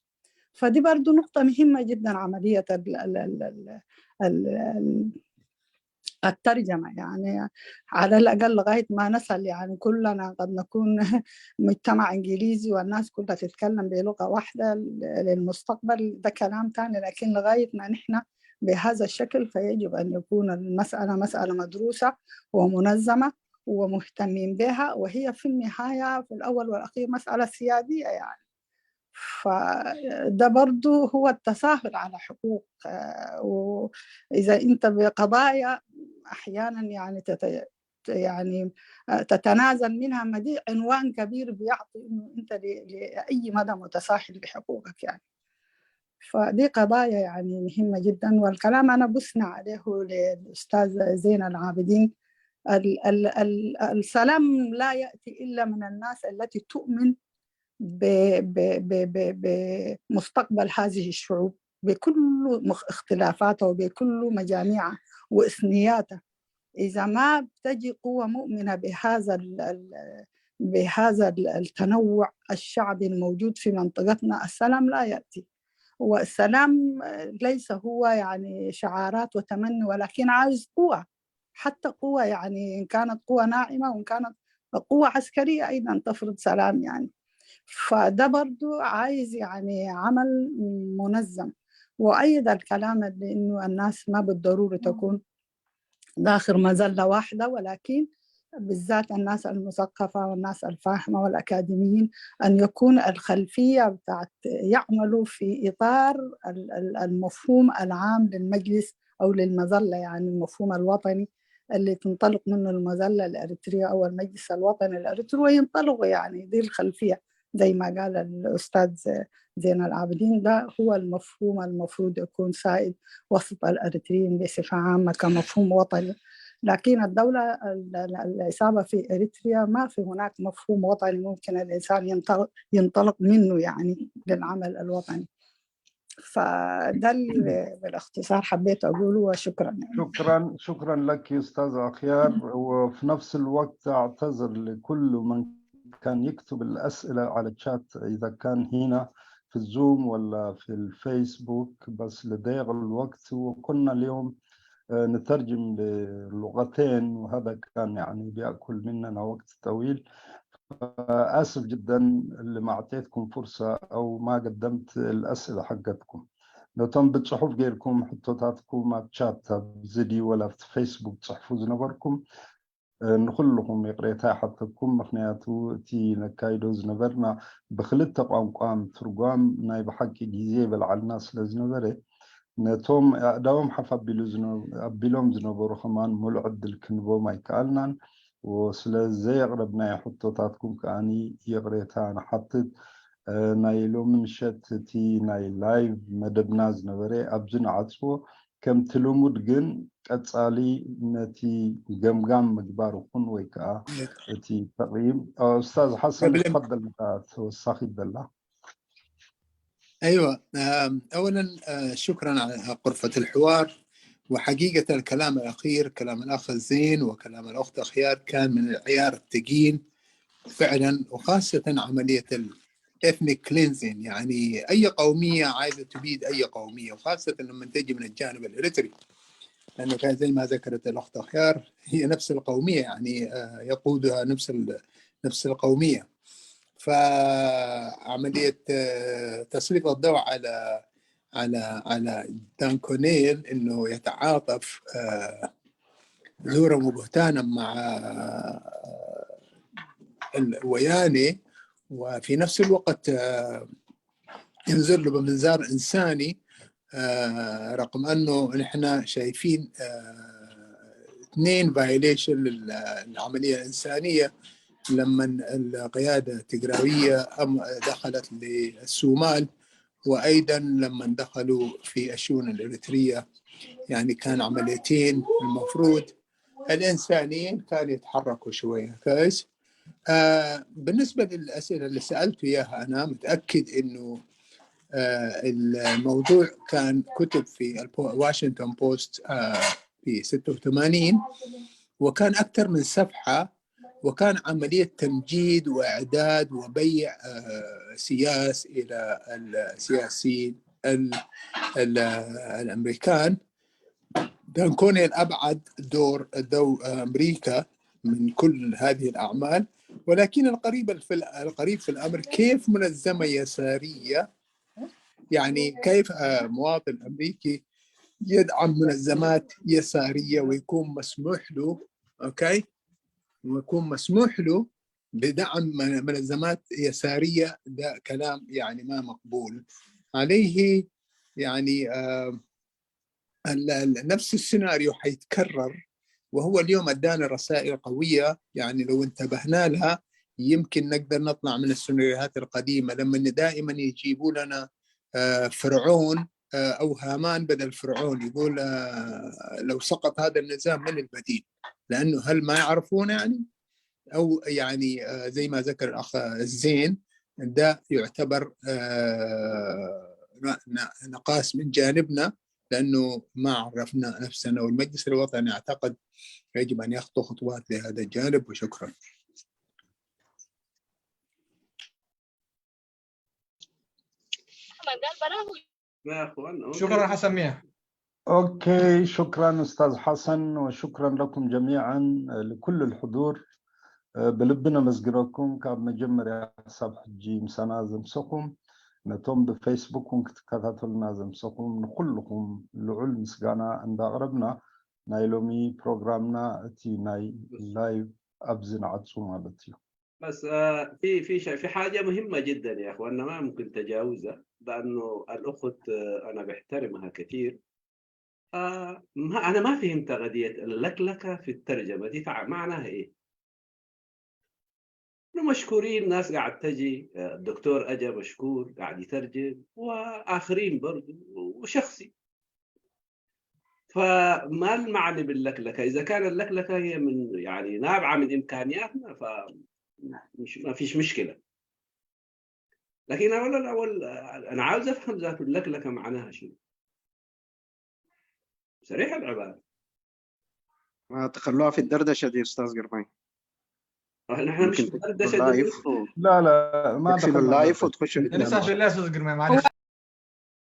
فدي برضو نقطة مهمة جدا عملية الترجمة يعني، على الأقل لغاية ما نصل يعني كلنا قد نكون مجتمع إنجليزي والناس كلها تتكلم بلغة واحدة للمستقبل، ده كلام تاني، لكن لغاية ما نحن بهذا الشكل فيجب أن يكون المسألة مسألة مدروسة ومنظمة ومهتمين بها، وهي في النهاية في الأول والأخير مسألة سيادية يعني. فده برضو هو التساهل على حقوق، وإذا أنت بقضايا أحيانا يعني تتنازل منها، ما دي عنوان كبير بيعطي إنه أنت لأي مدى متساهل بحقوقك يعني. فدي قضايا يعني مهمة جدا، والكلام أنا بثنى عليه للأستاذ زين العابدين. السلام لا يأتي إلا من الناس التي تؤمن بمستقبل هذه الشعوب بكل اختلافاتها وبكل مجاميعها وإثنياتها. إذا ما بتجي قوة مؤمنة بهذا التنوع الشعبي الموجود في منطقتنا، السلام لا يأتي. والسلام ليس هو يعني شعارات وتمني، ولكن عايز قوة، حتى قوة يعني إن كانت قوة ناعمة وإن كانت قوة عسكرية أيضا تفرض سلام يعني. فده برضو عايز يعني عمل منظم. وأيضا الكلام اللي إنه الناس ما بالضرورة تكون داخل مظلة واحدة، ولكن بالذات الناس المثقفة والناس الفاهمة والأكاديميين أن يكون الخلفية بتاعت يعملوا في إطار المفهوم العام للمجلس أو للمظلة، يعني المفهوم الوطني اللي تنطلق منه المظلة الأريترية أو المجلس الوطني الأريتري، وينطلقوا يعني دي الخلفية زي ما قال الأستاذ زين العابدين. ده هو المفهوم المفروض يكون سائد وسط الأريتريين بصفة عامة كمفهوم وطني. لكن الدولة الإصابة في إريتريا ما في هناك مفهوم وطني ممكن الإنسان ينطلق منه يعني للعمل الوطني. فده اللي بالاختصار حبيت أقوله، وشكرا. شكرا لك أستاذ أخيار. وفي نفس الوقت أعتذر لكل من كان يكتب الأسئلة على الشات، إذا كان هنا في الزوم ولا في الفيسبوك، بس لضيق الوقت وكنا اليوم نترجم للغتين، وهذا كان يعني بيأكل مننا وقت طويل. آسف جدا اللي ما أعطيتكم فرصة أو ما قدمت الأسئلة حقتكم. لو تم بتصحف غيركم حطوتاتكم ما تشات بزدي ولا في فيسبوك تصحفوا زنبركم نخلهم يقريتها حتىكم مخنياتو تي نكايدو زنبرنا بخلت قام ترقام نايب حقي جيزي بالعالناس لزنبري نتوم دوم حفا بيلوم زنبرو خمان ملعد الكنبو ما يكالنان وسلازي يقربنا يحطوتاتكم كاني يقريتها أنا حطيت نايلو من شتتي ناي لايف مدبنا زنبري أبزن عطفو كم تلومود جن أتصالي نتي جمجام مجبار خون ويكا نتي تقييم. أستاذ حسن تفضل توسخي بالله. أيوة، أولا شكرا على غرفة الحوار. وحقيقة الكلام الأخير كلام الأخ زين وكلام الأخت أخيار كان من العيار الثقيل فعلا، وخاصة عملية ethnic cleansing، يعني أي قومية عايزة تبيد أي قومية، وخاصة لما تجي من الجانب الإريتري، لأنه كان زي ما ذكرت الأخت أخيار هي نفس القومية، يعني يقودها نفس القومية. فعملية تسليط الضوء على دان كونيل إنه يتعاطف زورا وبهتانا مع الوياني، وفي نفس الوقت ينظر له بمنظار إنساني، رغم أنه نحن شايفين 2 فايليشن للعملية الإنسانية لما القيادة التجراوية دخلت للصومال، وأيضا لما دخلوا في الشؤون الإريترية، يعني كان عمليتين المفروض الإنسانيين كانوا يتحركوا شوية كويس. بالنسبة للأسئلة اللي سألت إياها أنا متأكد إنه الموضوع كان كتب في واشنطن بوست في 86، وكان أكثر من صفحة، وكان عملية تمجيد وإعداد وبيع سياس إلى السياسيين الأمريكان. كان كونيل أبعد دور أمريكا من كل هذه الأعمال، ولكن القريب في الأمر كيف منظمة يسارية، يعني كيف مواطن أمريكي يدعم منظمات يسارية ويكون مسموح له ويكون مسموح له بدعم منظمات يسارية. ده كلام يعني ما مقبول عليه. يعني نفس السيناريو حيتكرر، وهو اليوم ادانا رسائل قوية، يعني لو انتبهنا لها يمكن نقدر نطلع من السيناريوهات القديمة لما دائما يجيبوا لنا فرعون أو هامان بدل فرعون، يقول لو سقط هذا النظام من البديل، لأنه هل ما يعرفون يعني، أو يعني زي ما ذكر الأخ الزين ده يعتبر نقاص من جانبنا لأنه ما عرفنا نفسنا، والمجلس الوطني أعتقد يجب أن يخطو خطوات لهذا الجانب. وشكرا. شكرا حسن مياه. أوكي، شكرا أستاذ حسن، وشكرا لكم جميعا لكل الحضور. بلبنا مزجركم كاب مجمر حساب حجي مسانا زمسكم نتوم بفيسبوك كتكتاتلنا زمسكم نقولكم لعل مسجانا عند أغربنا نايلومي برنامجنا تي ناي لايف أبزن عدسو مالتي. بس في حاجة مهمة جدا يا أخوانا ما ممكن تجاوزها، لأنه الأخت أنا بحترمها كثير. أنا ما فهمت قضية اللكلكة في الترجمة دي معناها إيه؟ مشكورين ناس قاعد تجي، الدكتور أجا مشكور قاعد يترجم، وآخرين برضو وشخصي. فما المعنى باللكلكة؟ إذا كان اللكلكة هي من يعني نابعة من إمكانياتنا ما فيش مشكلة. لكن أول أنا عاوز أفهم ذات اللكلكة معناها شنو. صريح العبارة. تخلوها في الدردشة دي أستاذ قرمي. نحن مش في الدردشة لايف لا ما تقفلوا اللايف وتخشوا في لسه في الأستاذ قرمي معلش.